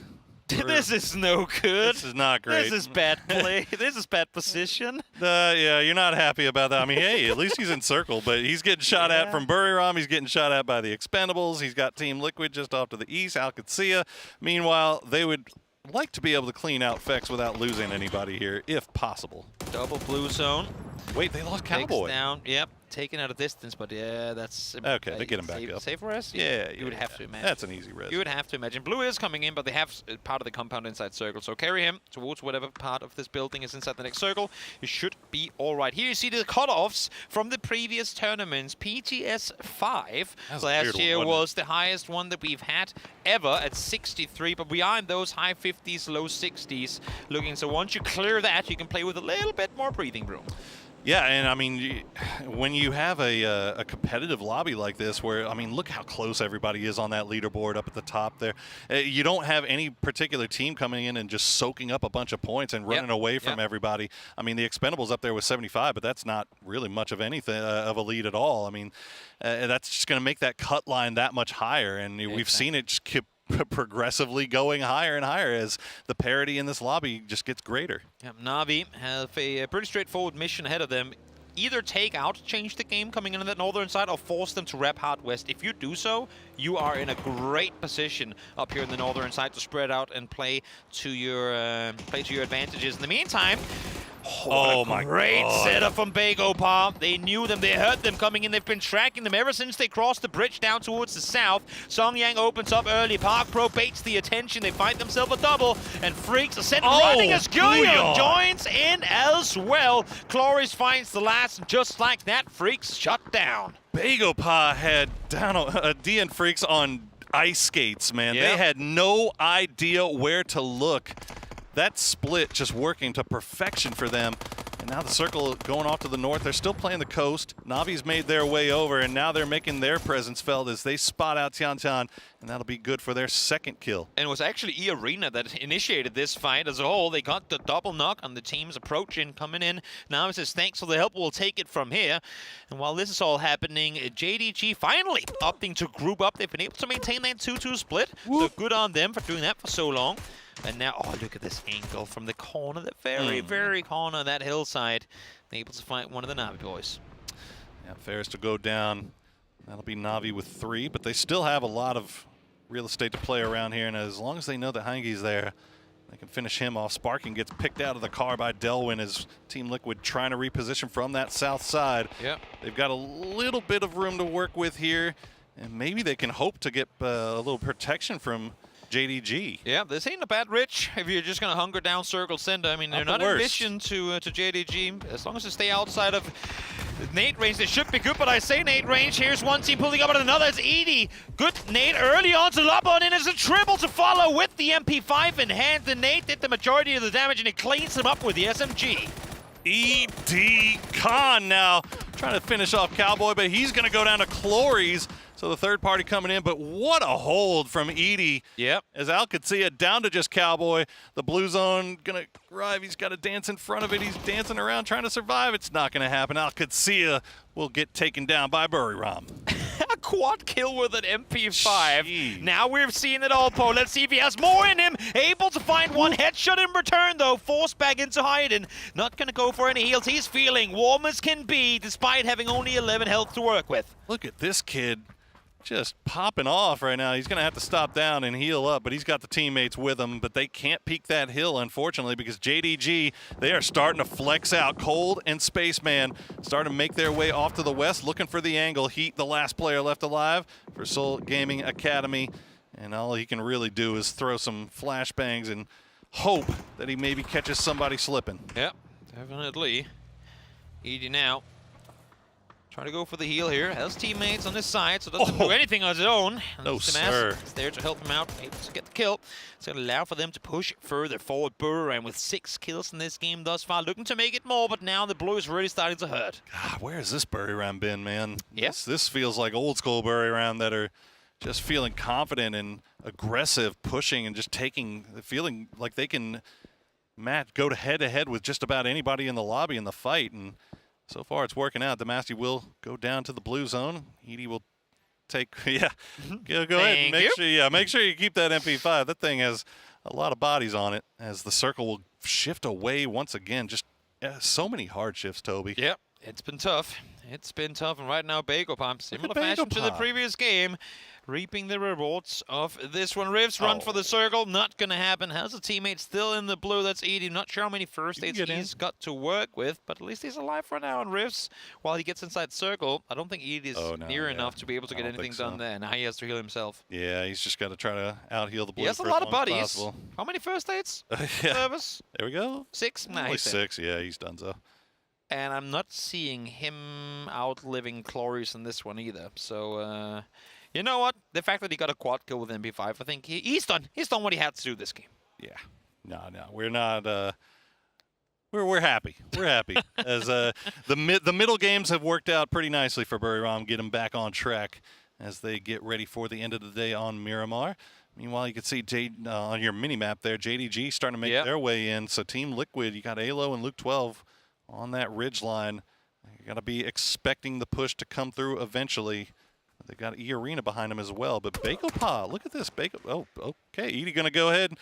This is no good. This is not great. This is bad play. This is bad position. Yeah, you're not happy about that. I mean, hey, at least he's in circle, but he's getting shot at from Buriram. He's getting shot at by the Expendables. He's got Team Liquid just off to the east, Alcatsia. Meanwhile, they would like to be able to clean out Fex without losing anybody here, if possible. Double blue zone. Wait, they lost Cowboy. Down. Yep, taken out of distance, but yeah, that's... Okay, they get him back up. Safe for us? Yeah, you would have to imagine. That's an easy res. You would have to imagine. Blue is coming in, but they have part of the compound inside circle, so carry him towards whatever part of this building is inside the next circle. You should be all right. Here you see the cutoffs from the previous tournaments. PTS 5 last year was the highest one that we've had ever at 63, but we are in those high 50s, low 60s looking. So once you clear that, you can play with a little bit more breathing room. Yeah, and I mean, when you have a competitive lobby like this where, I mean, look how close everybody is on that leaderboard up at the top there. You don't have any particular team coming in and just soaking up a bunch of points and running away from everybody. I mean, the Expendables up there with 75, but that's not really much of anything of a lead at all. I mean, that's just going to make that cut line that much higher, and we've seen it just progressively going higher and higher as the parity in this lobby just gets greater. Yeah, Na'Vi have a pretty straightforward mission ahead of them. Either take out, change the game coming into that northern side, or force them to rep hard west. If you do so, you are in a great position up here in the northern side to spread out and play to your advantages. In the meantime, great setup from Begopar. They knew them, they heard them coming in. They've been tracking them ever since they crossed the bridge down towards the south. Seongjang opens up early. Park Pro baits the attention. They find themselves a double, and Freaks are sent running as Gyuyeon joins in as well. Cloris finds the last, and just like that, Freaks shut down. Begopar had down DN Freaks on ice skates, man. Yep. They had no idea where to look. That split just working to perfection for them. And now the circle going off to the north. They're still playing the coast. Navi's made their way over, and now they're making their presence felt as they spot out Tiantian, and that'll be good for their second kill. And it was actually eArena that initiated this fight as a whole. They got the double knock on the team's approaching, coming in. Now it says, thanks for the help, we'll take it from here. And while this is all happening, JDG finally opting to group up. They've been able to maintain that 2-2 split. So good on them for doing that for so long. And now, oh, look at this angle from the corner, the very corner of that hillside. Able to find one of the Na'Vi boys. Yeah, Ferris to go down. That'll be Na'Vi with 3, but they still have a lot of real estate to play around here, and as long as they know that Heinge's there, they can finish him off. Sparking gets picked out of the car by Delwyn as Team Liquid trying to reposition from that south side. Yep. They've got a little bit of room to work with here, and maybe they can hope to get a little protection from JDG. Yeah, this ain't a bad Rich if you're just going to hunker down circle center. I mean, they're not in mission to JDG. As long as they stay outside of nade range, they should be good, but I say nade range. Here's one team pulling up on another. It's Eaddy. Good nade early on to Lobon, and it's a triple to follow with the MP5 in hand. The nade did the majority of the damage, and it cleans him up with the SMG. Eaddy Khan now trying to finish off Cowboy, but he's going to go down to Cloris. So the third party coming in, but what a hold from Eaddy. Yep. As Al could see it down to just Cowboy. The blue zone gonna arrive. He's got to dance in front of it. He's dancing around trying to survive. It's not gonna happen. Al could see will get taken down by Buriram. A quad kill with an MP5. Jeez. Now we've seen it all, Po. Let's see if he has more in him. Able to find one headshot in return, though. Forced back into hiding. Not going to go for any heals. He's feeling warm as can be, despite having only 11 health to work with. Look at this kid. Just popping off right now. He's going to have to stop down and heal up, but he's got the teammates with him, but they can't peek that hill, unfortunately, because JDG, they are starting to flex out. Cold and Spaceman starting to make their way off to the west, looking for the angle. Heat, the last player left alive for Seoul Gaming Academy, and all he can really do is throw some flashbangs and hope that he maybe catches somebody slipping. Yep, definitely. Eaddy now. Trying to go for the heal here. Has teammates on his side, so doesn't do anything on his own. No, sir. Is there to help him out, able to get the kill. It's going to allow for them to push further forward. Buriram with 6 kills in this game thus far, looking to make it more, but now the blue is really starting to hurt. God, where has this Buriram been, man? Yes. This feels like old school Buriram that are just feeling confident and aggressive, pushing and just feeling like they can go to head-to-head with just about anybody in the lobby in the fight. And so far, it's working out. The Master will go down to the blue zone. Eaddy will take, go ahead and make sure you keep that MP5. That thing has a lot of bodies on it as the circle will shift away once again. Just so many hard shifts, Toby. Yep, it's been tough. It's been tough, and right now, Begopar, similar fashion to the previous game, reaping the rewards of this one. Rivs run for the circle, not going to happen. Has a teammate still in the blue, that's Eaddy. Not sure how many first aids he's got to work with, but at least he's alive for now. And Rivs, while he gets inside circle, I don't think Eaddy is near enough to be able to get anything done there. Now he has to heal himself. Yeah, he's just got to try to out-heal the blue. He has a lot of buddies. How many first aids? Service? There we go. 6? Nah, only 6, yeah, he's done so. And I'm not seeing him outliving Cloris in this one either. So, you know what? The fact that he got a quad kill with MP5, I think he's done. He's done what he had to do this game. Yeah. No, we're not. We're happy. We're happy as the middle games have worked out pretty nicely for Buriram. Get him back on track as they get ready for the end of the day on Miramar. Meanwhile, you can see on your mini map there, JDG starting to make their way in. So Team Liquid, you got aLOW and Luke 12 on that ridge line. You got to be expecting the push to come through eventually. They got E-Arena behind him as well. But Bagopa, look at this. Oh, okay. Eaddy going to go ahead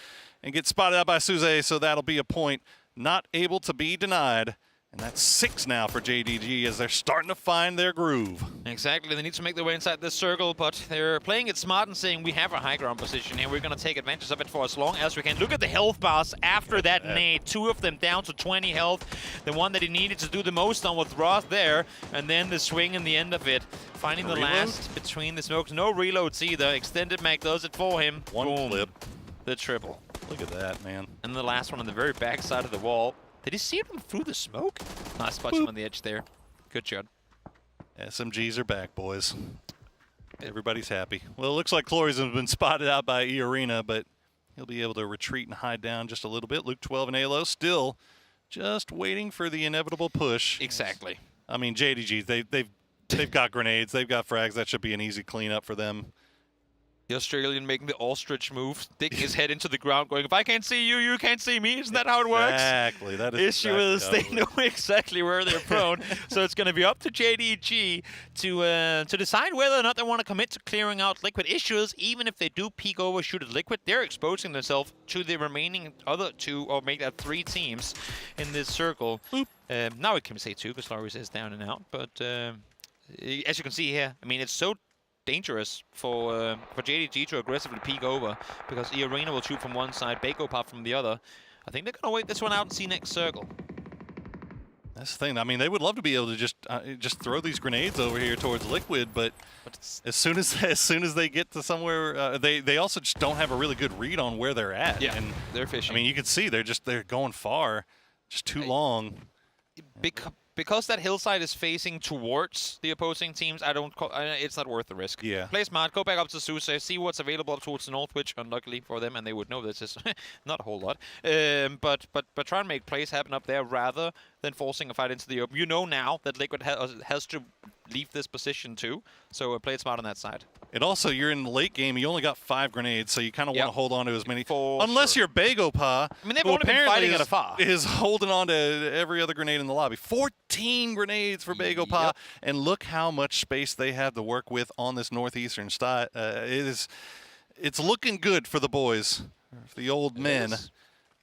and get spotted out by Suze, so that'll be a point not able to be denied. And that's 6 now for JDG as they're starting to find their groove. Exactly. They need to make their way inside this circle, but they're playing it smart and saying we have a high ground position here. We're going to take advantage of it for as long as we can. Look at the health bars after that nade. 2 of them down to 20 health. The one that he needed to do the most on with Roth there. And then the swing in the end of it. Finding the last between the smokes. No reloads either. Extended mag does it for him. One clip. The triple. Look at that, man. And the last one on the very back side of the wall. Did he see him through the smoke? Nice spot him on the edge there. Good shot. SMGs are back, boys. Everybody's happy. Well, it looks like Clory's has been spotted out by E-Arena, but he'll be able to retreat and hide down just a little bit. Luke 12 and aLOW still just waiting for the inevitable push. Exactly. I mean, JDG, they've got grenades, they've got frags. That should be an easy cleanup for them. The Australian making the ostrich move, digging his head into the ground, going, if I can't see you, you can't see me. Isn't that how it works? Exactly. That is Issue is they know exactly where they're prone. So it's going to be up to JDG to decide whether or not they want to commit to clearing out Liquid. Issue is, even if they do peek over, shoot at Liquid, they're exposing themselves to the remaining other 2, or make that 3 teams in this circle. Now we can say 2, because Flores is down and out. But as you can see here, I mean, it's so dangerous for JDG to aggressively peek over, because E-Arena will shoot from one side, Bagopa from the other. I think they're going to wait this one out and see next circle. That's the thing. I mean, they would love to be able to just throw these grenades over here towards Liquid, but as soon as they get to somewhere, they also just don't have a really good read on where they're at. Yeah, and they're fishing. I mean, you can see they're going far, just too long. Because that hillside is facing towards the opposing teams, it's not worth the risk. Yeah. Play smart, go back up to Suze, see what's available towards the north, which unluckily for them, and they would know this is not a whole lot. But try and make plays happen up there rather than forcing a fight into the open. You know now that Liquid has to leave this position too, so play it smart on that side. And also, you're in the late game. You only got 5 grenades, so you kind of want to hold on to as many. Unless you're Bagopa, I mean, they've only been fighting at a far. Is holding on to every other grenade in the lobby. 14 grenades for Bagopa, and look how much space they have to work with on this northeastern side. It's looking good for the boys, for the old men,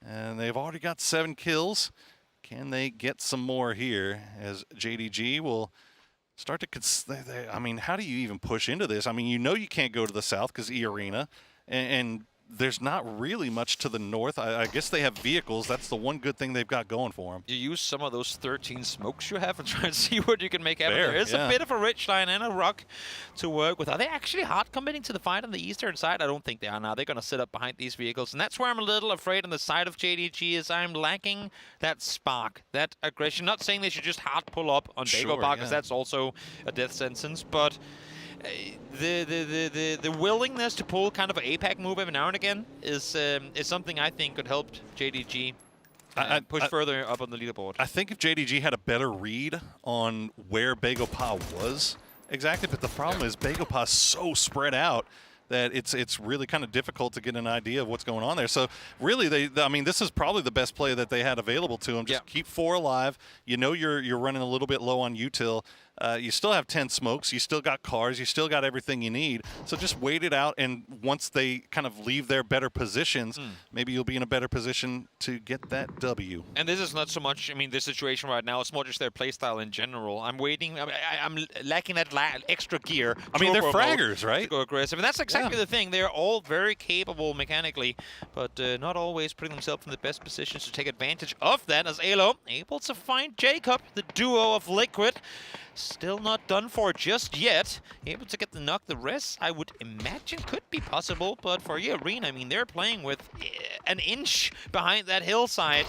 and they've already got 7 kills. Can they get some more here? As JDG will start to, I mean, how do you even push into this? I mean, you know you can't go to the south because E-Arena, and there's not really much to the north. I guess they have vehicles. That's the one good thing they've got going for them. You use some of those 13 smokes you have and try and see what you can make happen. Fair, There is a bit of a ridge line and a rock to work with. Are they actually hard committing to the fight on the eastern side? I don't think they are now. They're going to sit up behind these vehicles. And that's where I'm a little afraid on the side of JDG is I'm lacking that spark, that aggression. Not saying they should just hard pull up on Bagopa, because that's also a death sentence. But the willingness to pull kind of an APAC move every now and again is something I think could help JDG push further up on the leaderboard. I think if JDG had a better read on where Bagopa was exactly, but the problem is Bagopa's so spread out that it's really kind of difficult to get an idea of what's going on there. So really, I mean, this is probably the best play that they had available to them. Just keep 4 alive. You know you're running a little bit low on util. You still have 10 smokes. You still got cars. You still got everything you need. So just wait it out, and once they kind of leave their better positions, maybe you'll be in a better position to get that W. And this is not so much, I mean, this situation right now, it's more just their playstyle in general. I'm waiting. I'm lacking that extra gear. I mean, they're turbo mode fraggers, right? To go aggressive. And that's exactly the thing. They're all very capable mechanically, but not always putting themselves in the best positions to take advantage of that, as aLOW able to find Jacob, the duo of Liquid. Still not done for just yet. Able to get the knock. The rest, I would imagine, could be possible. But for E-Arena, I mean, they're playing with an inch behind that hillside.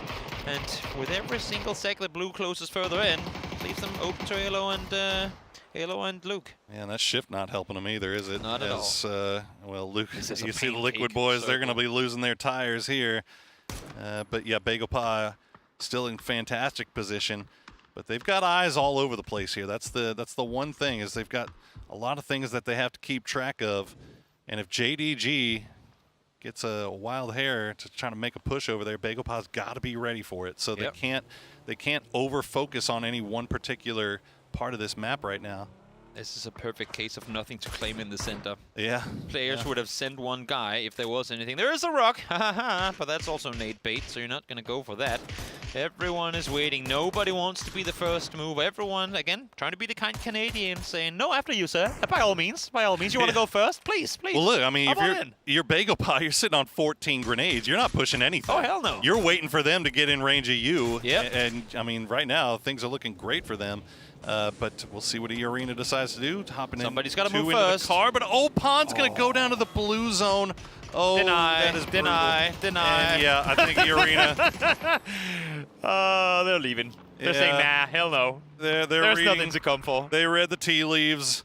And with every single sec that Blue closes further in, leaves them open to aLOW and Luke. Yeah, and that shift not helping them either, is it? Not at all. Well, Luke, you see the Liquid boys, they're going to be losing their tires here. But yeah, Bagopa still in fantastic position. But they've got eyes all over the place here. That's the one thing, is they've got a lot of things that they have to keep track of. And if JDG gets a wild hair to try to make a push over there, Bagopa's got to be ready for it. So they can't over focus on any one particular part of this map right now. This is a perfect case of nothing to claim in the center. Yeah. Players would have sent one guy if there was anything. There is a rock, but that's also nade bait, so you're not going to go for that. Everyone is waiting. Nobody wants to be the first move. Everyone, again, trying to be the kind Canadian, saying, no, after you, sir. By all means, you want to go first? Please, please. Well, look, I mean, if you're Bagopah, you're sitting on 14 grenades. You're not pushing anything. Oh, hell no. You're waiting for them to get in range of you. Yep. And I mean, right now, things are looking great for them. But we'll see what Arena decides to do. Hopping Somebody's got to move into first. the car, but Opan's going to go down to the blue zone. Oh, that is brutal. Deny. And yeah, I think Arena. They're leaving. They're saying, nah, hell no. There's nothing to come for. They read the tea leaves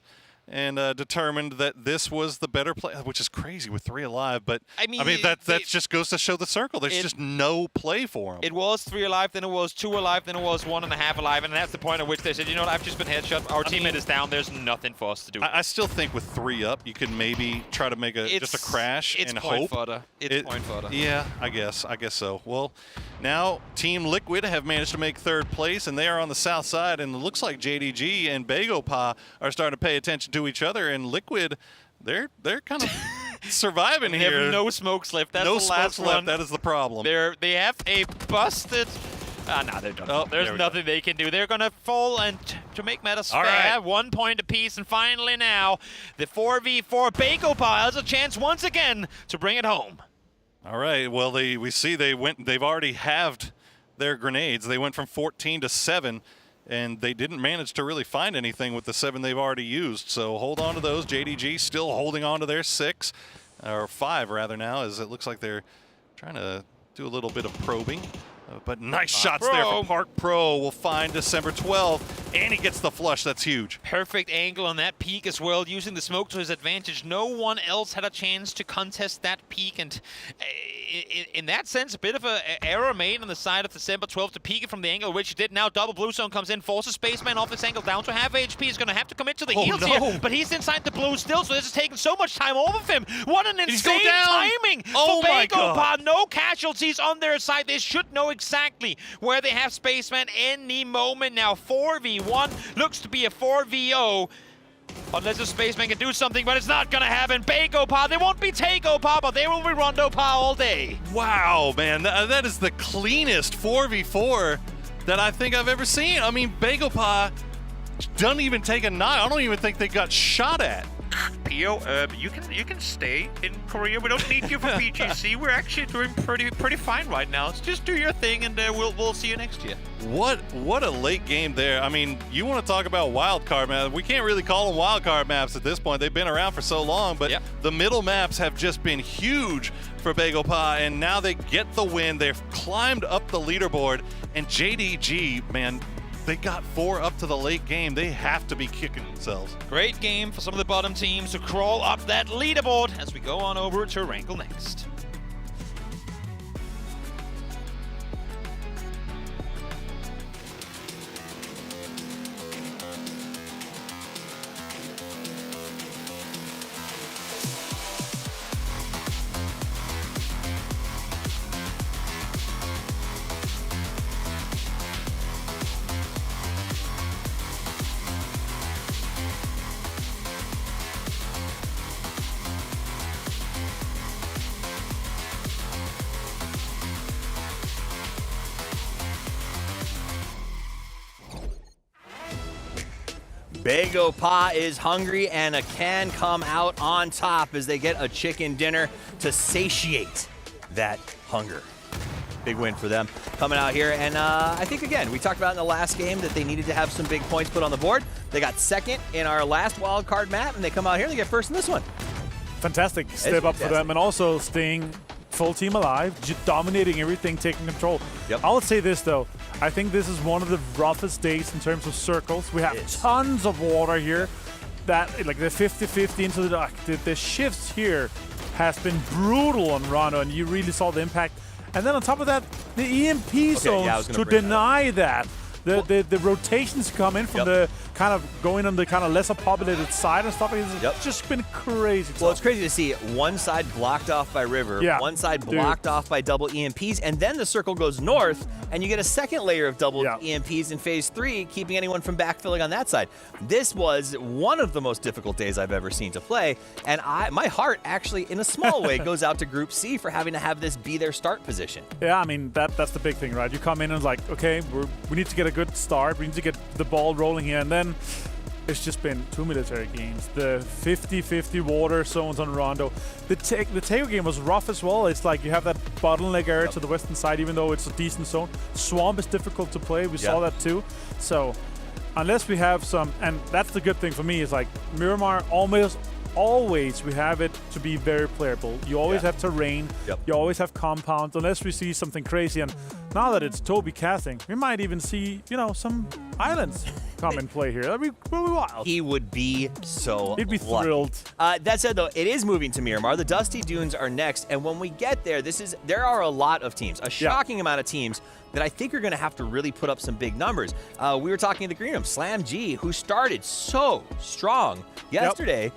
and determined that this was the better play, which is crazy with 3 alive. But I mean that just goes to show the circle. There's just no play for them. It was 3 alive, then it was 2 alive, then it was 1.5 alive, and that's the point at which they said, you know what, I've just been headshot. Our teammate is down. There's nothing for us to do. I still think with 3 up, you could maybe try to make just a crash and hope. It's point fodder. Yeah, I guess so. Well, now Team Liquid have managed to make 3rd place, and they are on the south side, and it looks like JDG and Bagopah are starting to pay attention to each other, and Liquid, they're kind of surviving they here. Have no smoke left. That's no the last smoke left. one. That is the problem. They have a busted. No, they're done. Oh, there's nothing they can do. They're gonna fall, and to make matters fair, right. 1 point apiece. And finally, now the 4v4 Bagopah has a chance once again to bring it home. All right. Well, we see they've already halved their grenades. They went from 14 to 7. And they didn't manage to really find anything with the 7 they've already used. So hold on to those. JDG still holding on to their 6, or 5 rather now, as it looks like they're trying to do a little bit of probing. But nice shots there from Park Pro. Will find December 12th, and he gets the flush. That's huge. Perfect angle on that peak as well, using the smoke to his advantage. No one else had a chance to contest that peak, and in that sense, a bit of an error made on the side of December 12th to peek it from the angle which he did. Now double blue zone comes in, forces Spaceman off this angle down to half HP. He's going to have to commit to the heals here, but he's inside the blue still, so this is taking so much time off of him. What an insane timing for Bagopah. No casualties on their side. They should know exactly where they have Spaceman any moment now. 4v1 looks to be a 4v0. Unless the Spaceman can do something, but it's not going to happen. Bagopah, they won't be Takeopah, but they will be Rondopah all day. Wow, man, that is the cleanest 4v4 that I think I've ever seen. I mean, Bagopah doesn't even take a knife. I don't even think they got shot at. Pio, you can stay in Korea. We don't need you for PGC. We're actually doing pretty fine right now. So just do your thing, and we'll see you next year. What a late game there. I mean, you want to talk about wildcard maps. We can't really call them wildcard maps at this point. They've been around for so long, but the middle maps have just been huge for Bagopah, and now they get the win. They've climbed up the leaderboard, and JDG, man, they got 4 up to the late game. They have to be kicking themselves. Great game for some of the bottom teams to crawl up that leaderboard as we go on over to Rankle next. Bagopah is hungry and can come out on top as they get a chicken dinner to satiate that hunger. Big win for them coming out here. And I think, again, we talked about in the last game that they needed to have some big points put on the board. They got second in our last wild card map, and they come out here and they get first in this one. Fantastic step up for them, and also staying full team alive, dominating everything, taking control. I would say this, though. I think this is one of the roughest days in terms of circles. We have tons of water here. That, like the 50-50 into the dock. The shifts here has been brutal on Rondo, and you really saw the impact. And then on top of that, the EMP zones to deny that. The rotations come in from the kind of going on the kind of lesser populated side and stuff. It's just been crazy. Well, it's crazy to see one side blocked off by River, one side blocked off by double EMPs, and then the circle goes north, and you get a second layer of double EMPs in phase 3, keeping anyone from backfilling on that side. This was one of the most difficult days I've ever seen to play, and my heart actually, in a small way, goes out to Group C for having to have this be their start position. Yeah, I mean, that's the big thing, right? You come in and it's like, okay, we need to get a good start. We need to get the ball rolling here, and then it's just been 2 military games. The 50-50 water zones on Rondo. The Taego game was rough as well. It's like you have that bottleneck area to the western side, even though it's a decent zone. Swamp is difficult to play. We saw that too. So unless we have some, and that's the good thing for me, is like Miramar always we have it to be very playable. You always have terrain. You always have compounds, unless we see something crazy. And now that it's Toby casting, we might even see, some islands come and play here. That'd be really wild. He would be so He'd be lucky. thrilled. That said, though, it is moving to Miramar. The Dusty Dunes are next, and when we get there, there are a lot of teams, a shocking amount of teams that I think are going to have to really put up some big numbers. We were talking in the green room, Slam G, who started so strong yesterday.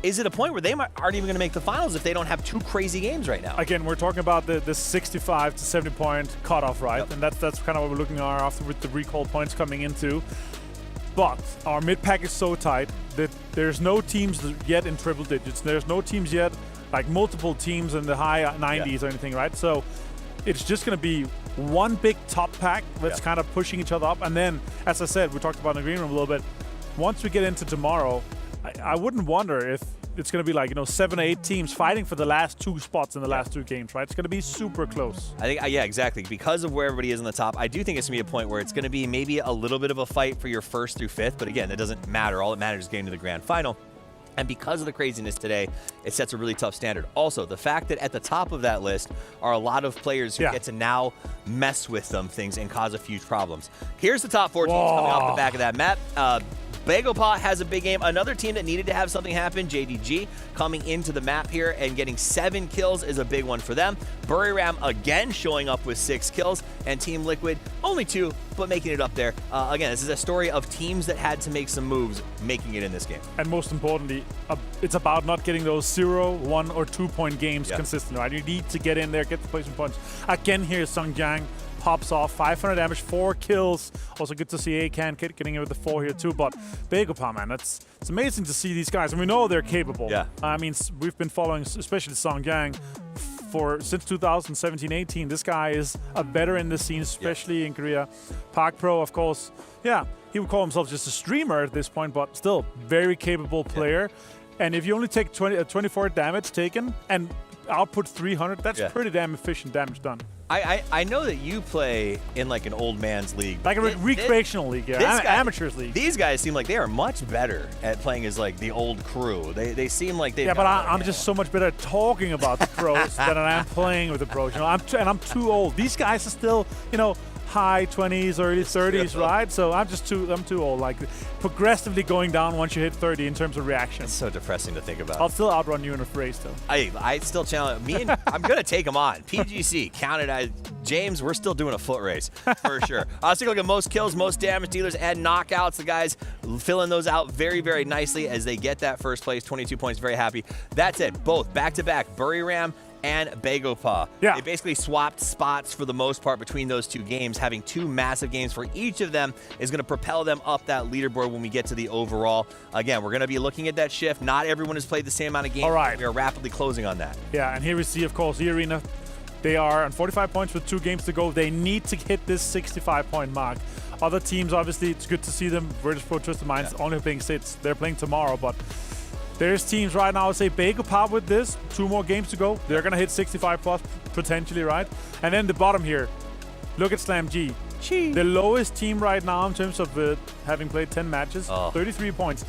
Is it a point where they aren't even going to make the finals if they don't have 2 crazy games right now? Again, we're talking about the 65 to 70 point cutoff, right? And that's kind of what we're looking at after with the recall points coming into. But our mid pack is so tight that there's no teams yet in triple digits. There's no teams yet, like multiple teams in the high 90s or anything, right? So it's just going to be one big top pack that's kind of pushing each other up. And then, as I said, we talked about in the green room a little bit. Once we get into tomorrow, I wouldn't wonder if it's going to be like, 7 or 8 teams fighting for the last 2 spots in the last 2 games, right? It's going to be super close. I think, yeah, exactly. Because of where everybody is in the top, I do think it's going to be a point where it's going to be maybe a little bit of a fight for your 1st through 5th. But again, that doesn't matter. All that matters is getting to the grand final. And because of the craziness today, it sets a really tough standard. Also, the fact that at the top of that list are a lot of players who get to now mess with some things and cause a few problems. Here's the top 4 teams coming off the back of that map. Bagopah has a big game. Another team that needed to have something happen, JDG, coming into the map here and getting 7 kills is a big one for them. Buriram again showing up with 6 kills, and Team Liquid only 2, but making it up there. Again, this is a story of teams that had to make some moves, making it in this game. And most importantly, it's about not getting those 0, 1, or 2 point games consistently, right? You need to get in there, get the placement points. Again, here's Seongjang. Pops off, 500 damage, 4 kills. Also good to see Akan getting in with the 4 here too. But Bagopah, man, it's amazing to see these guys, and we know they're capable. I mean, we've been following, especially Seongjang, since 2017-18. This guy is a veteran in the scene, especially in Korea. Park Pro, of course, he would call himself just a streamer at this point, but still very capable player. And if you only take 24 damage taken and output 300, that's pretty damn efficient damage done. I know that you play in like an old man's league. Like a recreational league, amateurs league. These guys seem like they are much better at playing as like the old crew. They seem like they. Yeah, but I'm just so much better at talking about the pros than I am playing with the pros. I'm too old. These guys are still, high 20s, early 30s, right? So I'm too old. Like progressively going down once you hit 30 in terms of reaction. It's so depressing to think about. I'll still outrun you in a race, though. I still challenge me, and I'm gonna take him on. PGC counted. James, we're still doing a foot race for sure. Let's take a look at most kills, most damage dealers, and knockouts. The guys filling those out very, very nicely as they get that first place. 22 points. Very happy. That's it. Both back-to-back. Buriram and Bagopah. They basically swapped spots for the most part between those 2 games. Having 2 massive games for each of them is going to propel them up that leaderboard when we get to the overall. Again, we're going to be looking at that shift. Not everyone has played the same amount of games. All right. We are rapidly closing on that. Yeah, and here we see, of course, the arena. They are on 45 points with 2 games to go. They need to hit this 65-point mark. Other teams, obviously, it's good to see them. Virtus Pro Twisted Minds only playing 6. They're playing tomorrow, but there's teams right now, say Bagopah with this, 2 more games to go. They're going to hit 65 plus potentially, right? And then the bottom here, look at Slam G. The lowest team right now in terms of having played 10 matches, 33 points.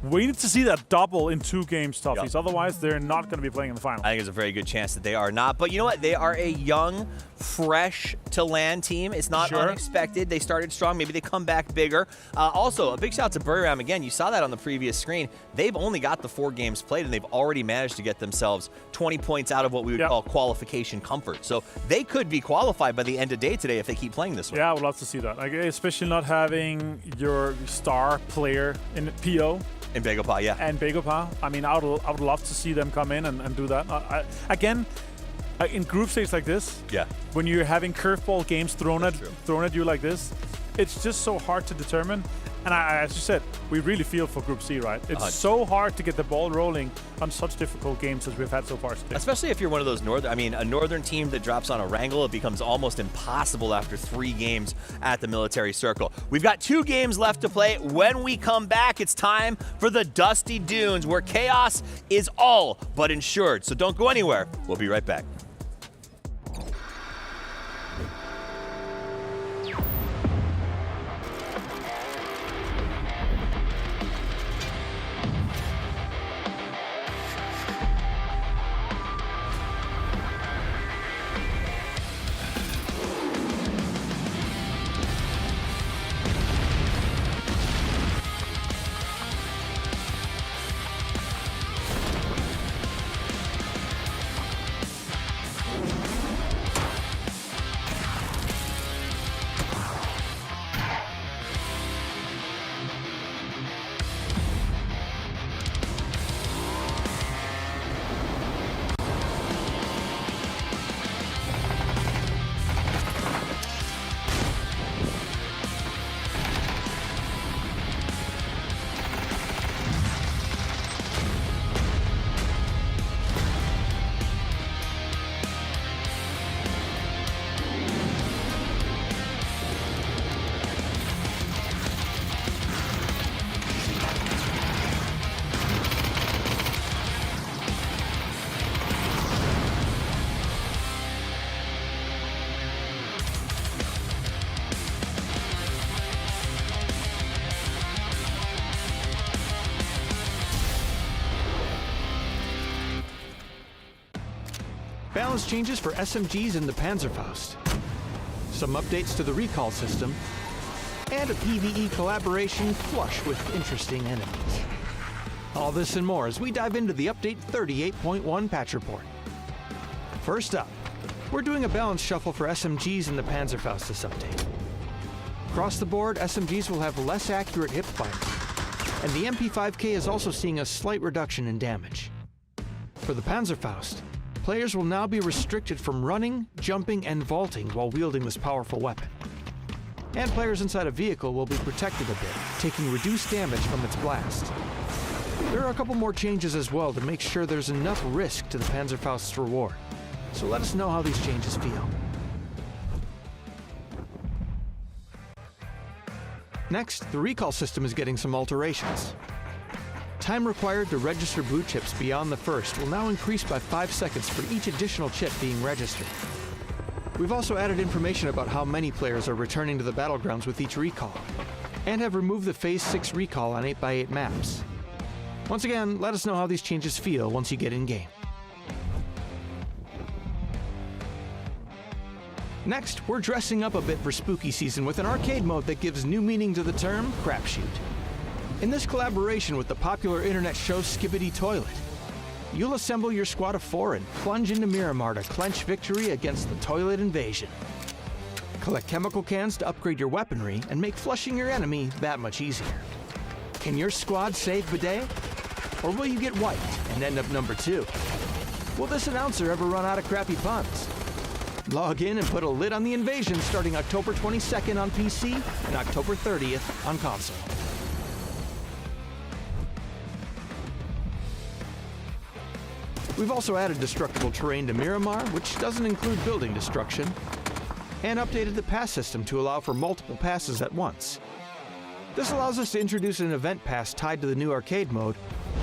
We need to see that double in 2 games, Toughies. Otherwise, they're not going to be playing in the final. I think there's a very good chance that they are not. But you know what? They are a young, fresh-to-land team. It's not unexpected. They started strong. Maybe they come back bigger. Also, a big shout out to Buriram again. You saw that on the previous screen. They've only got the 4 games played, and they've already managed to get themselves 20 points out of what we would call qualification comfort. So they could be qualified by the end of day today if they keep playing this way. Yeah, I would love to see that. Like, especially not having your star player in PO. In Begopa, yeah. And Begopa. I mean, I would love to see them come in and do that. Again, in group stage like this, when you're having curveball games thrown at you like this, it's just so hard to determine. And as you said, we really feel for Group C, right? It's so hard to get the ball rolling on such difficult games as we've had so far today. Especially if you're one of those a northern team that drops on a wrangle, it becomes almost impossible after 3 games at the military circle. We've got 2 games left to play. When we come back, it's time for the Dusty Dunes, where chaos is all but ensured. So don't go anywhere. We'll be right back. Balance changes for SMGs in the Panzerfaust. Some updates to the recall system. And a PvE collaboration flush with interesting enemies. All this and more as we dive into the Update 38.1 patch report. First up, we're doing a balance shuffle for SMGs in the Panzerfaust this update. Across the board, SMGs will have less accurate hip fire, and the MP5K is also seeing a slight reduction in damage. For the Panzerfaust, players will now be restricted from running, jumping, and vaulting while wielding this powerful weapon. And players inside a vehicle will be protected a bit, taking reduced damage from its blast. There are a couple more changes as well to make sure there's enough risk to the Panzerfaust's reward. So let us know how these changes feel. Next, the recall system is getting some alterations. Time required to register blue chips beyond the first will now increase by 5 seconds for each additional chip being registered. We've also added information about how many players are returning to the battlegrounds with each recall, and have removed the Phase 6 recall on 8x8 maps. Once again, let us know how these changes feel once you get in-game. Next, we're dressing up a bit for spooky season with an arcade mode that gives new meaning to the term crapshoot. In this collaboration with the popular internet show Skibidi Toilet, you'll assemble your squad of 4 and plunge into Miramar to clench victory against the toilet invasion. Collect chemical cans to upgrade your weaponry and make flushing your enemy that much easier. Can your squad save Bidet? Or will you get wiped and end up number 2? Will this announcer ever run out of crappy puns? Log in and put a lid on the invasion starting October 22nd on PC and October 30th on console. We've also added destructible terrain to Miramar, which doesn't include building destruction, and updated the pass system to allow for multiple passes at once. This allows us to introduce an event pass tied to the new arcade mode,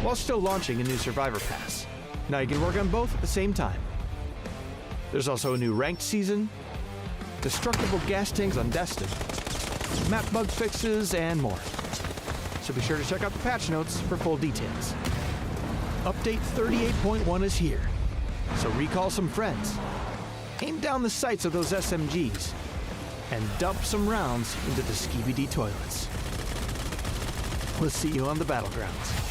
while still launching a new survivor pass. Now you can work on both at the same time. There's also a new ranked season, destructible gas tanks on Destin, map bug fixes, and more. so be sure to check out the patch notes for full details. Update 38.1 is here, so recall some friends, aim down the sights of those SMGs, and dump some rounds into the Skibidi toilets. We'll see you on the battlegrounds.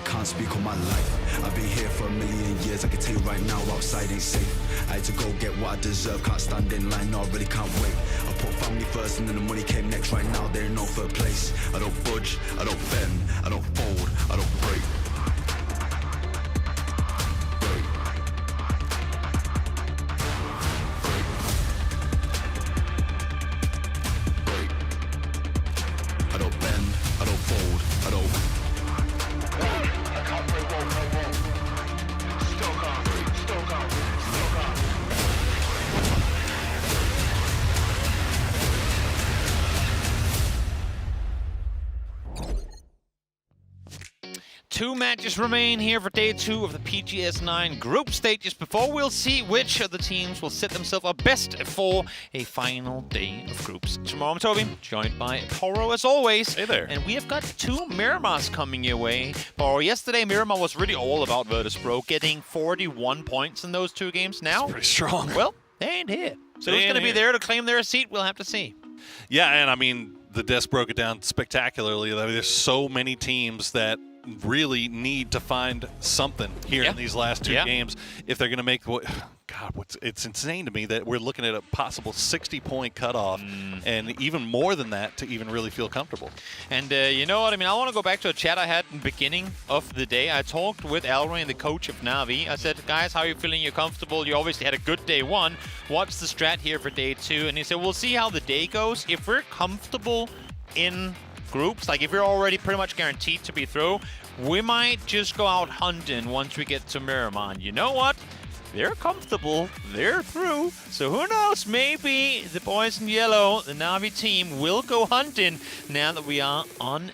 Can't speak on my life. I've been here for a million years. I can tell you right now, outside ain't safe. I had to go get what I deserve. Can't stand in line, no, I really can't wait. I put family first and then the money came next. Right now, there ain't no third place. I don't budge, I don't bend, I don't fold, I don't break. I don't bend, I don't fold, I don't. Two matches remain here for day 2 of the PGS9 group stages before we'll see which of the teams will set themselves up best for a final day of groups. Tomorrow I'm Toby, joined by Poro as always. Hey there. And we have got 2 Miramars coming your way. Poro, yesterday Miramar was really all about Virtus.pro, getting 41 points in those 2 games. Now, that's pretty strong. Well, they ain't here. So who's going to be there to claim their seat? We'll have to see. Yeah, and I mean, the Desk broke it down spectacularly. I mean, there's so many teams that really need to find something here in these last 2 games if they're going to make it's insane to me that we're looking at a possible 60-point cutoff and even more than that to even really feel comfortable. And you know what I mean? I want to go back to a chat I had in the beginning of the day. I talked with Alroy, the coach of Na'Vi. I said, guys, how are you feeling? You're comfortable. You obviously had a good day 1. What's the strat here for day 2? And he said, we'll see how the day goes. If we're comfortable in groups, like if you're already pretty much guaranteed to be through, we might just go out hunting once we get to Miramar. You know what? They're comfortable, they're through, so who knows, maybe the boys in yellow, the Na'Vi team, will go hunting now that we are on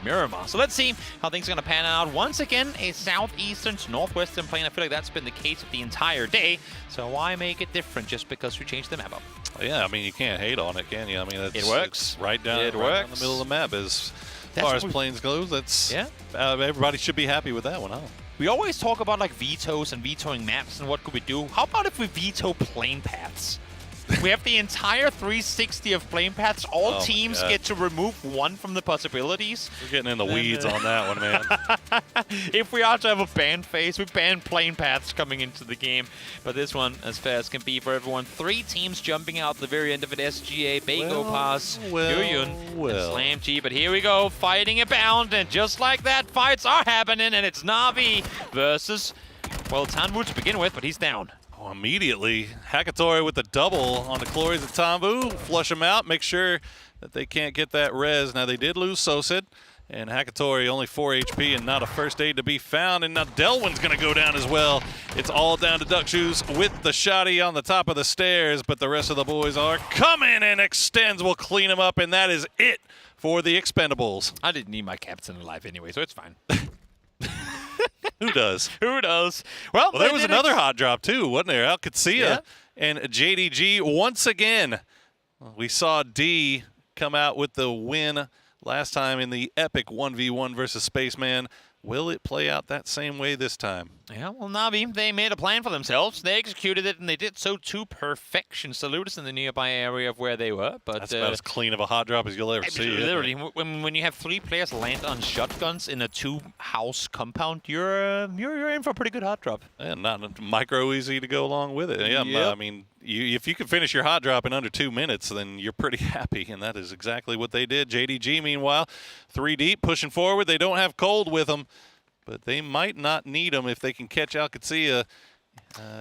Miramar. So let's see how things are going to pan out. Once again, a southeastern to northwestern plane. I feel like that's been the case of the entire day, so why make it different just because we changed the map up? Yeah, I mean, you can't hate on it, can you? I mean, it works. It's right down in the middle of the map as far as planes goes. That's everybody should be happy with that one, huh? We always talk about like vetoes and vetoing maps and what could we do. How about if we veto plane paths? We have the entire 360 of plane paths. All teams get to remove 1 from the possibilities. We're getting in the weeds on that one, man. If we are to have a ban phase, we ban plane paths coming into the game. But this one, as fair as can be for everyone. 3 teams jumping out the very end of it. SGA, Bago Pass, Gyuyeon, and Slam G. But here we go, fighting abound. And just like that, fights are happening. And it's Na'Vi versus, well, TanVuu to begin with, but he's down. Immediately, Hakatori with the double on the Glories of TanVuu. Flush them out, make sure that they can't get that res. Now, they did lose Sosid, and Hakatori only 4 HP and not a first aid to be found. And now Delwyn's going to go down as well. It's all down to Duck Shoes with the shotty on the top of the stairs, but the rest of the boys are coming, and Extends will clean them up, and that is it for the Expendables. I didn't need my captain alive anyway, so it's fine. Who does? Who does? Well, there was another hot drop too, wasn't there? Alcacia and JDG once again. We saw D come out with the win last time in the epic 1v1 versus Spaceman. Will it play out that same way this time? Yeah, well, Na'Vi, they made a plan for themselves. They executed it, and they did so to perfection. Salute us in the nearby area of where they were. But that's about as clean of a hot drop as you'll ever see. Literally, when you have 3 players land on shotguns in a 2-house compound, you're in for a pretty good hot drop. And not micro easy to go along with it. Yeah, Yep. I mean, if you can finish your hot drop in under 2 minutes, then you're pretty happy, and that is exactly what they did. JDG, meanwhile, 3 deep, pushing forward. They don't have Cold with them, but they might not need them if they can catch Alcatia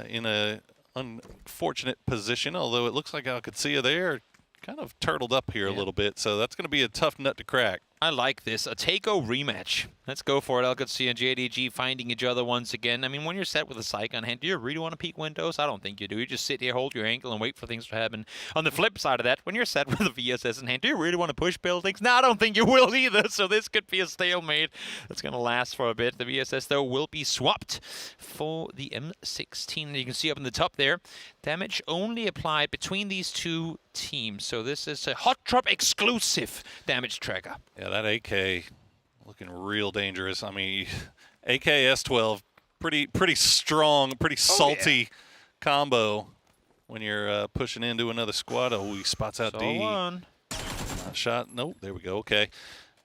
in a unfortunate position, although it looks like Alcatia there kind of turtled up here a little bit, so that's going to be a tough nut to crack. I like this. A Takeo rematch. Let's go for it. Alcatia and JDG finding each other once again. I mean, when you're set with a psych on hand, do you really want to peek windows? I don't think you do. You just sit here, hold your ankle, and wait for things to happen. On the flip side of that, when you're set with a VSS in hand, do you really want to push buildings? No, I don't think you will either, so this could be a stalemate that's going to last for a bit. The VSS, though, will be swapped for the M16. You can see up in the top there, damage only applied between these 2 teams. So this is a hot drop exclusive damage tracker. Yeah, that AK looking real dangerous. I mean, AK S12, pretty strong, pretty salty combo when you're pushing into another squad. Oh, he spots out D. Not shot. Nope, there we go. Okay.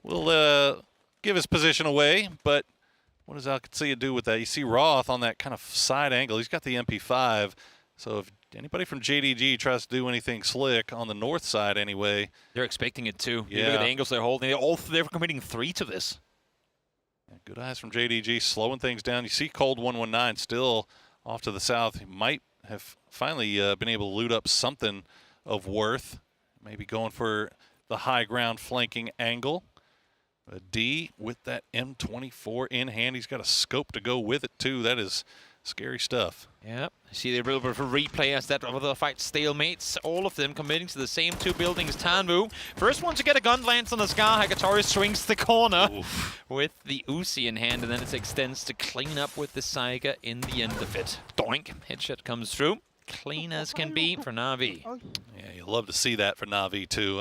We'll give his position away, but what does Alcatia do with that? You see Roth on that kind of side angle. He's got the MP5, so if anybody from JDG tries to do anything slick on the north side anyway. They're expecting it too. Yeah. You look at the angles they're holding. They're committing 3 to this. Yeah, good eyes from JDG, slowing things down. You see Cold 119 still off to the south. He might have finally been able to loot up something of worth. Maybe going for the high ground flanking angle. D with that M24 in hand. He's got a scope to go with it too. That is scary stuff. Yep. See the little bit of a replay as that other fight stalemates. All of them committing to the same 2 buildings. TanVuu, first one to get a gun lands on the sky. Hagatori swings the corner with the Uzi in hand, and then it extends to clean up with the Saiga in the end of it. Doink. Headshot comes through. Clean as can be for Na'Vi. Yeah, you'll love to see that for Na'Vi too.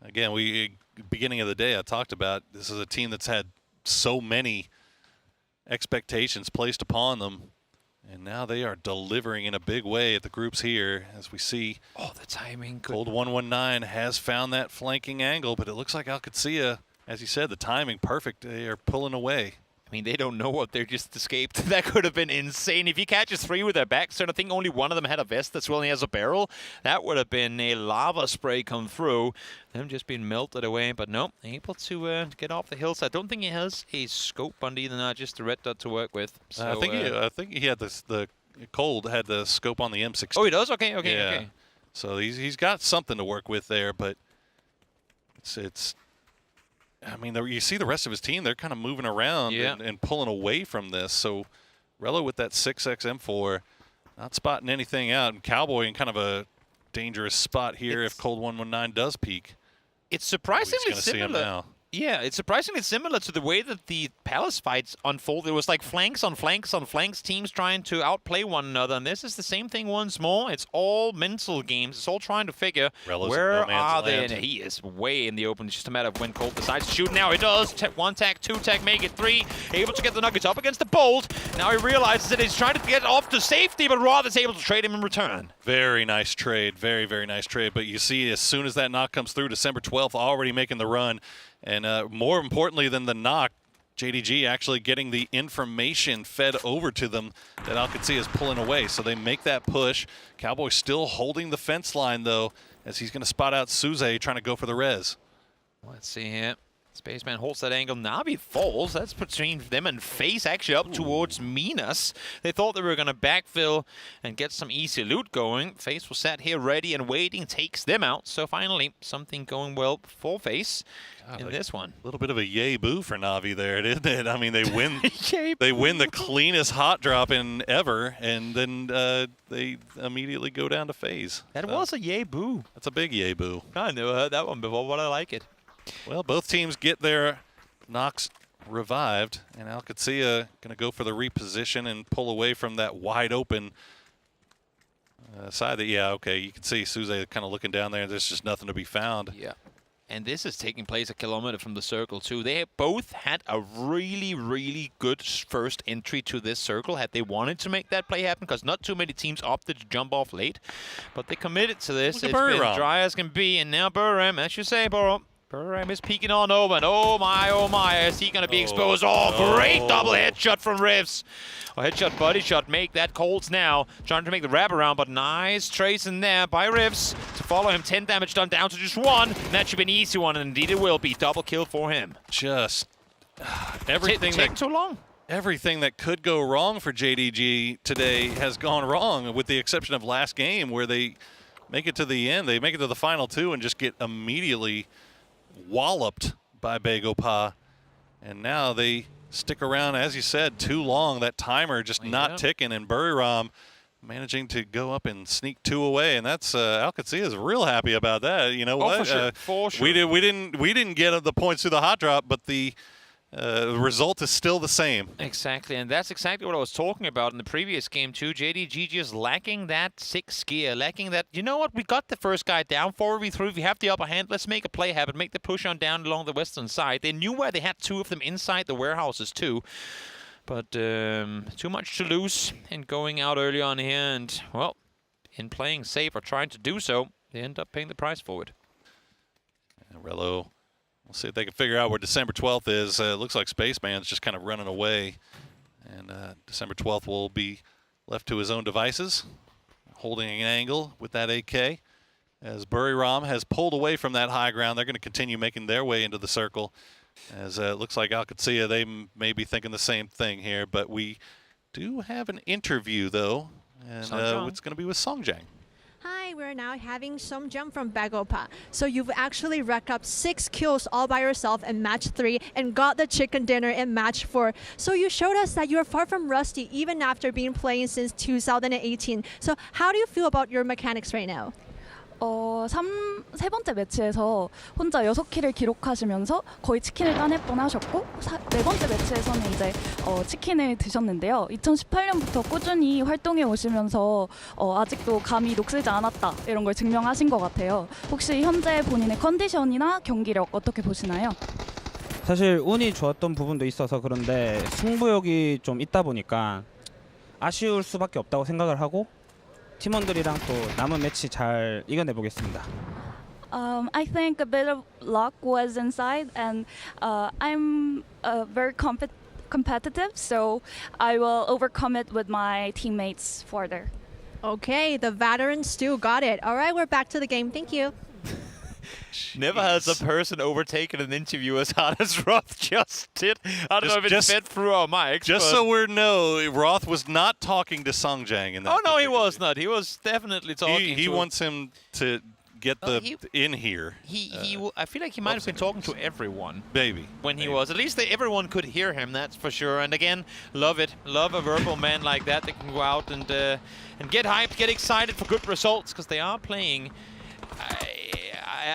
Again, beginning of the day, I talked about this is a team that's had so many expectations placed upon them, and now they are delivering in a big way at the groups here, as we see. Oh, the timing. Cold 119 has found that flanking angle, but it looks like Alcatia, as you said, the timing perfect. They are pulling away. I mean, they don't know what they just escaped. That could have been insane. If he catches 3 with their backs, and I think only one of them had a vest that's only has a barrel, that would have been a lava spray come through. Them just being melted away, but no, able to get off the hillside. I don't think he has a scope on either, not just the red dot to work with. So, I think he had the Cold had the scope on the M16. Oh, he does? Okay. Yeah. So he's got something to work with there, but it's I mean, you see the rest of his team, they're kind of moving around and pulling away from this. So Rello with that 6X M4, not spotting anything out. And Cowboy in kind of a dangerous spot here if Cold 119 does peek. It's surprisingly See him now. Yeah, it's surprisingly similar to the way that the Palace fights unfolded. It was like flanks on flanks on flanks, teams trying to outplay one another. And this is the same thing once more. It's all mental games. It's all trying to figure where are they. And he is way in the open. It's just a matter of when Colt decides to shoot. Now he does. 1 tag, 2 tag, make it 3. Able to get the Nuggets up against the Bolt. Now he realizes that he's trying to get off to safety, but Roth is able to trade him in return. Very nice trade. Very, very nice trade. But you see, as soon as that knock comes through, December 12th, already making the run. And more importantly than the knock, JDG actually getting the information fed over to them that Alcatia is pulling away. So they make that push. Cowboy still holding the fence line, though, as he's going to spot out Suze trying to go for the res. Let's see here. Spaceman holds that angle. Na'Vi falls. That's between them and Face actually up towards Minas. They thought they were going to backfill and get some easy loot going. Face was sat here ready and waiting, takes them out. So finally, something going well for Face in this one. A little bit of a yay boo for Na'Vi there, isn't it? I mean, they win they win the cleanest hot drop in ever, and then they immediately go down to FaZe. That was a yay boo. That's a big yay boo. I never heard that one before, but I like it. Well, both teams get their knocks revived, and Alcatia going to go for the reposition and pull away from that wide open Side that, yeah, okay, you can see Suze kind of looking down there. There's just nothing to be found. Yeah. And this is taking place a kilometer from the circle, too. They both had a really, really good first entry to this circle had they wanted to make that play happen, because not too many teams opted to jump off late. But they committed to this. It's been dry as can be. And now Burram, as you say, Burram is peeking on over. And oh my, is he going to be exposed? Oh, great double headshot from Rivs. Or headshot, body shot, make that Colts now. Trying to make the wraparound, but nice trace in there by Rivs to follow him. 10 damage done down to just 1. And that should be an easy one, and indeed it will be. Double kill for him. Just everything taking too long. Everything that could go wrong for JDG today has gone wrong, with the exception of last game where they make it to the end. They make it to the final 2 and just get immediately walloped by Begopa. And now they stick around, as you said, too long. That timer just not ticking, and Buriram managing to go up and sneak 2 away, and that's Alcacia is real happy about that. You know what? For sure. We didn't get the points through the hot drop, but the result is still the same. Exactly, and that's exactly what I was talking about in the previous game too. JDG just lacking that 6th gear, lacking that, you know what, we got the first guy down, 4v3, we have the upper hand, let's make a play happen, make the push on down along the western side. They knew where they had 2 of them inside the warehouses too. But too much to lose in going out early on here, and, well, in playing safe or trying to do so, they end up paying the price for it. Rello, we'll see if they can figure out where December 12th is. It looks like Spaceman's just kind of running away. And December 12th will be left to his own devices, holding an angle with that AK. As Buriram has pulled away from that high ground, they're going to continue making their way into the circle. As it looks like Alcacia, they may be thinking the same thing here. But we do have an interview, though. And it's going to be with Seongjang. Hi, we're now having Seongjang from Begopa. So you've actually racked up 6 kills all by yourself in match 3 and got the chicken dinner in match 4. So you showed us that you're far from rusty even after being playing since 2018. So how do you feel about your mechanics right now? 세 번째 매치에서 혼자 6킬을 기록하시면서 거의 치킨을 따낼 뻔하셨고, 네 번째 매치에서는 이제 치킨을 드셨는데요. 2018년부터 꾸준히 활동해 오시면서 아직도 감이 녹슬지 않았다, 이런 걸 증명하신 것 같아요. 혹시 현재 본인의 컨디션이나 경기력 어떻게 보시나요? 사실 운이 좋았던 부분도 있어서 그런데 승부욕이 좀 있다 보니까 아쉬울 수밖에 없다고 생각을 하고 팀원들이랑 또 남은 매치 잘 이겨내 보겠습니다. I think a bit of luck was inside, and I'm very competitive, so I will overcome it with my teammates further. Okay, the veterans still got it. All right, we're back to the game. Thank you. Never has a person overtaken an interview as hard as Roth just did. I don't know if it fit through our mics. Just so we know, Roth was not talking to Seongjang in that. Oh, no, he was not. He was definitely talking He wants him to get in here. I feel like he might have been talking to everyone. Maybe. When he was. At least everyone could hear him, that's for sure. And again, love it. Love a verbal man like that that can go out and get hyped, get excited for good results, because they are playing.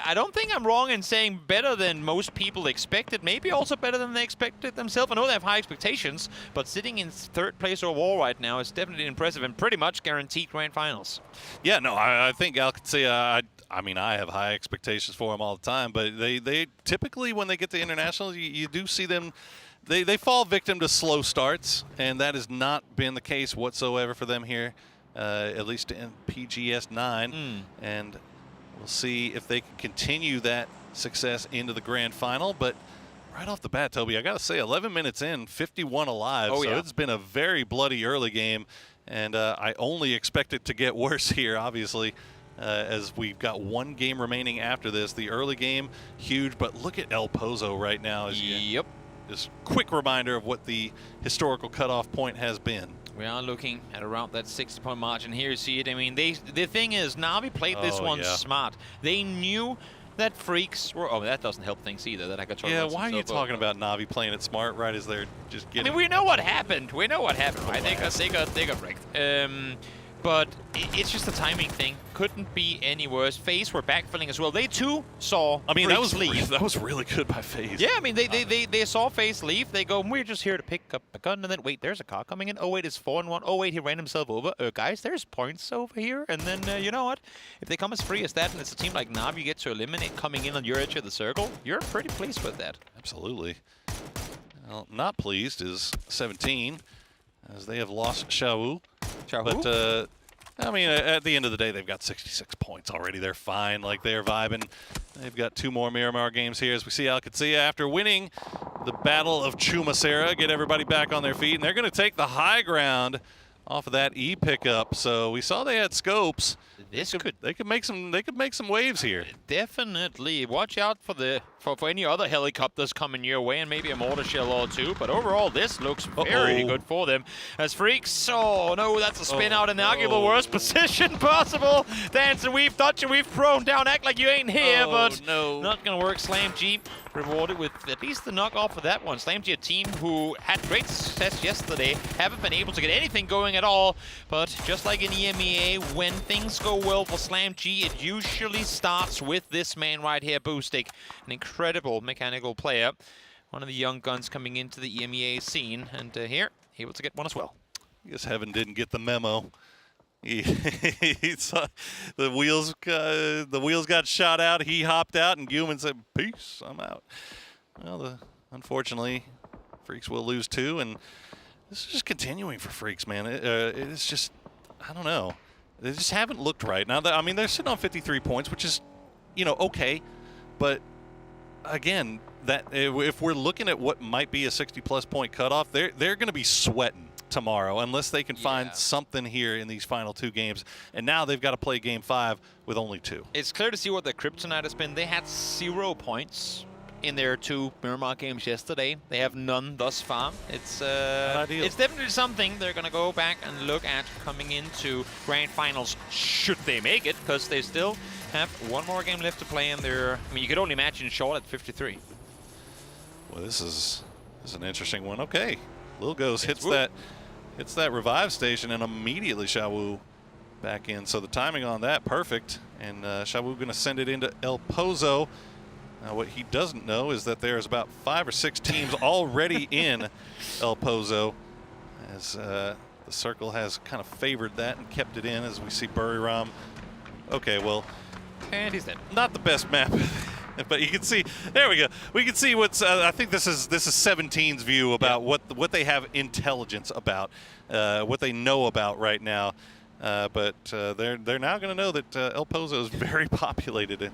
I don't think I'm wrong in saying better than most people expected. Maybe also better than they expected themselves. I know they have high expectations, but sitting in 3rd place overall right now is definitely impressive and pretty much guaranteed grand finals. Yeah, no, I think Alcacia, I mean, I have high expectations for them all the time, but they typically, when they get to internationals, you do see them, they fall victim to slow starts, and that has not been the case whatsoever for them here, at least in PGS 9. And we'll see if they can continue that success into the grand final. But right off the bat, Toby, I got to say, 11 minutes in, 51 alive. Oh, so yeah. It's been a very bloody early game. And I only expect it to get worse here, obviously, as we've got 1 game remaining after this. The early game, huge. But look at El Pozo right now. Yep. Just quick reminder of what the historical cutoff point has been. We are looking at around that 60-point margin here. You see it. I mean, the thing is, Na'Vi played this one smart. They knew that Freaks were. Oh, that doesn't help things either. That I got. Yeah, why are you talking about Na'Vi playing it smart right as they're just getting? I mean, we know what happened. We know what happened. Right? They got wrecked. But it's just a timing thing. Couldn't be any worse. FaZe were backfilling as well. They too saw Freaks leave. That was really good by FaZe. Yeah, I mean, they saw FaZe leave. They go, we're just here to pick up a gun. And then, wait, there's a car coming in. Oh, wait, it's 4-1. Oh, wait, he ran himself over. Guys, there's points over here. And then, you know what? If they come as free as that, and it's a team like Nav you get to eliminate coming in on your edge of the circle, you're pretty pleased with that. Absolutely. Well, not pleased is 17, as they have lost Xiaowu. But, I mean, at the end of the day, they've got 66 points already. They're fine. Like, they're vibing. They've got 2 more Miramar games here as we see Alcatsia after winning the Battle of Chumacera, get everybody back on their feet. And they're going to take the high ground off of that E pickup. So we saw they had scopes. They could make some waves here. Definitely. Watch out for any other helicopters coming your way, and maybe a mortar shell or two. But overall, this looks very good for them. As Freaks, oh no, that's a spin out in the arguable worst position possible. Dance and weave, touch and weave, prone down, act like you ain't here, but not gonna work. SlamG rewarded with at least the knock off of that one. SlamG, a team who had great success yesterday, haven't been able to get anything going at all. But just like in EMEA, when things go well for SlamG, it usually starts with this man right here, Boostic. An incredible mechanical player. One of the young guns coming into the EMEA scene. And here, able to get one as well. I guess Heaven didn't get the memo. He saw the wheels got shot out. He hopped out, and Gyumin said, "Peace, I'm out." Well, unfortunately, Freaks will lose 2, and this is just continuing for Freaks, man. It's just, I don't know. They just haven't looked right. Now, I mean, they're sitting on 53 points, which is, you know, okay. But, again, that if we're looking at what might be a 60-plus point cutoff, they're going to be sweating tomorrow unless they can find something here in these final 2 games. And now they've got to play Game 5 with only 2. It's clear to see what the kryptonite has been. They had 0 points in their 2 Miramar games yesterday. They have none thus far. It's definitely something they're going to go back and look at coming into Grand Finals, should they make it, because they still have 1 more game left to play, and they're, I mean, you could only imagine short at 53. Well, this is an interesting one. Okay, Lil Goes hits that revive station, and immediately Xiaowu back in. So the timing on that, perfect. And Xiaowu going to send it into El Pozo. Now, what he doesn't know is that there's about 5 or 6 teams already in El Pozo, as the circle has kind of favored that and kept it in, as we see Buriram. Okay, well, and he's dead. Not the best map, but you can see. There we go. We can see what's. I think this is 17's view about what they have intelligence about, what they know about right now. But they're now going to know that El Pozo is very populated.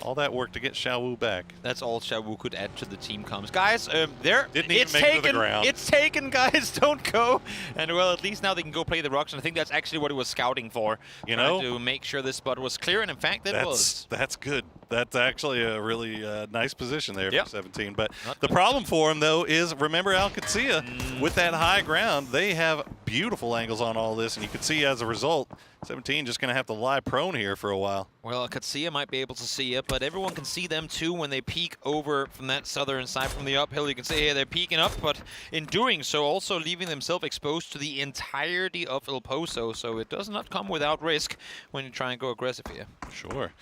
All that work to get Xiaowu back. That's all Xiaowu could add to the team comms. Guys, it's taken, guys, don't go. And well, at least now they can go play the rocks, and I think that's actually what he was scouting for. You know? To make sure this spot was clear, and in fact it was. That's good. That's actually a really nice position there for 17. But the problem for him, though, is remember Alcatsia, with that high ground, they have beautiful angles on all this, and you can see as a result, 17 just going to have to lie prone here for a while. Well, Alcatsia might be able to see it, but everyone can see them too when they peek over from that southern side from the uphill. You can see here they're peeking up, but in doing so, also leaving themselves exposed to the entirety of El Pozo, so it does not come without risk when you try and go aggressive here. Sure.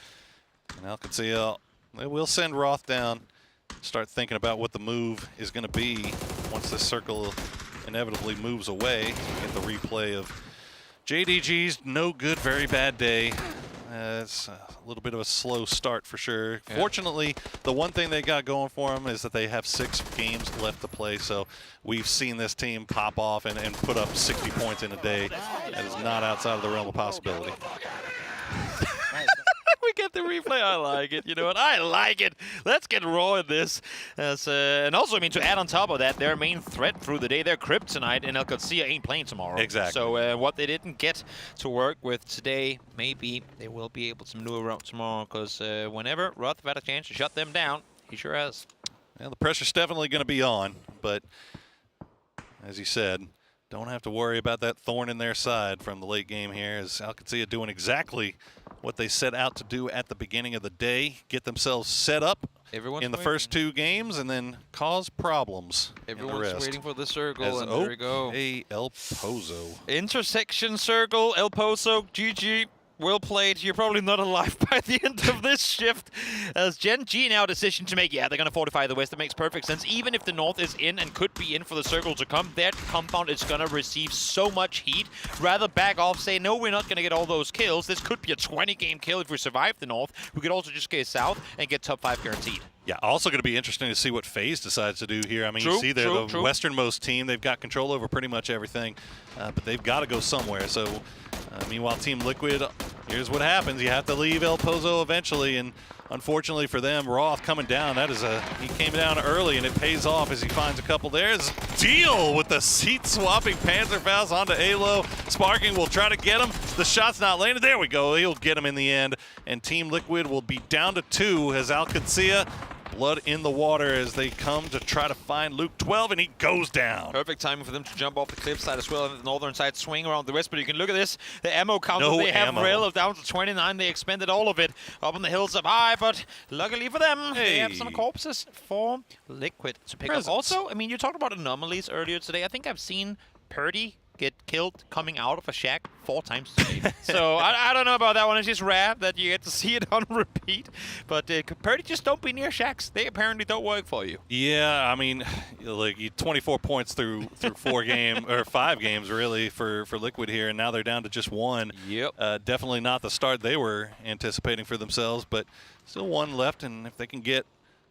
And Alcatsia, they will send Roth down, start thinking about what the move is going to be once this circle inevitably moves away. Get the replay of JDG's no good, very bad day. It's a little bit of a slow start for sure. Yeah. Fortunately, the one thing they got going for them is that they have 6 games left to play, so we've seen this team pop off and put up 60 points in a day. That is not outside of the realm of possibility. We get the replay. I like it. You know what? I like it. Let's get raw in this. And also, I mean, to add on top of that, their main threat through the day, their kryptonite, and Alcatsia ain't playing tomorrow. Exactly. So what they didn't get to work with today, maybe they will be able to maneuver around tomorrow, because whenever Roth had a chance to shut them down, he sure has. Yeah, the pressure's definitely going to be on, but as you said, don't have to worry about that thorn in their side from the late game here, as Alcatsia doing exactly what they set out to do at the beginning of the day, get themselves set up Everyone's in the waiting. first 2 games and then cause problems. Everyone's waiting for the circle, As and there we go. El Pozo. Intersection circle, El Pozo, GG. Well played. You're probably not alive by the end of this shift. As Gen G now decision to make, yeah, they're going to fortify the West. That makes perfect sense. Even if the North is in and could be in for the circle to come, that compound is going to receive so much heat. Rather back off, say, no, we're not going to get all those kills. This could be a 20-game kill if we survive the North. We could also just get south and get top 5 guaranteed. Yeah, also going to be interesting to see what FaZe decides to do here. I mean, True, you see they're the true. westernmost team. They've got control over pretty much everything, but they've got to go somewhere. So, meanwhile, Team Liquid, here's what happens. You have to leave El Pozo eventually, and unfortunately for them, Roth coming down. That is he came down early, and it pays off as he finds a couple. There's Deal with the seat-swapping Panzerfaust onto aLOW. Sparking will try to get him. The shot's not landed. There we go. He'll get him in the end, and Team Liquid will be down to 2 as Alcancia. Blood in the water as they come to try to find Luke 12, and he goes down. Perfect timing for them to jump off the cliff side as well, and the northern side swing around the west. But you can look at this, the ammo count No they have ammo. rail down to 29. They expended all of it up on the hills up high, but luckily for them, they have some corpses for Liquid to pick up. Also, I mean, you talked about anomalies earlier today. I think I've seen Purdy get killed coming out of a shack 4 times today. So I don't know about that one. It's just rare that you get to see it on repeat. But Purdy, just don't be near shacks. They apparently don't work for you. Yeah, I mean, like 24 points through 4 games or 5 games really for Liquid here, and now they're down to just 1. Yep. Definitely not the start they were anticipating for themselves, but still 1 left, and if they can get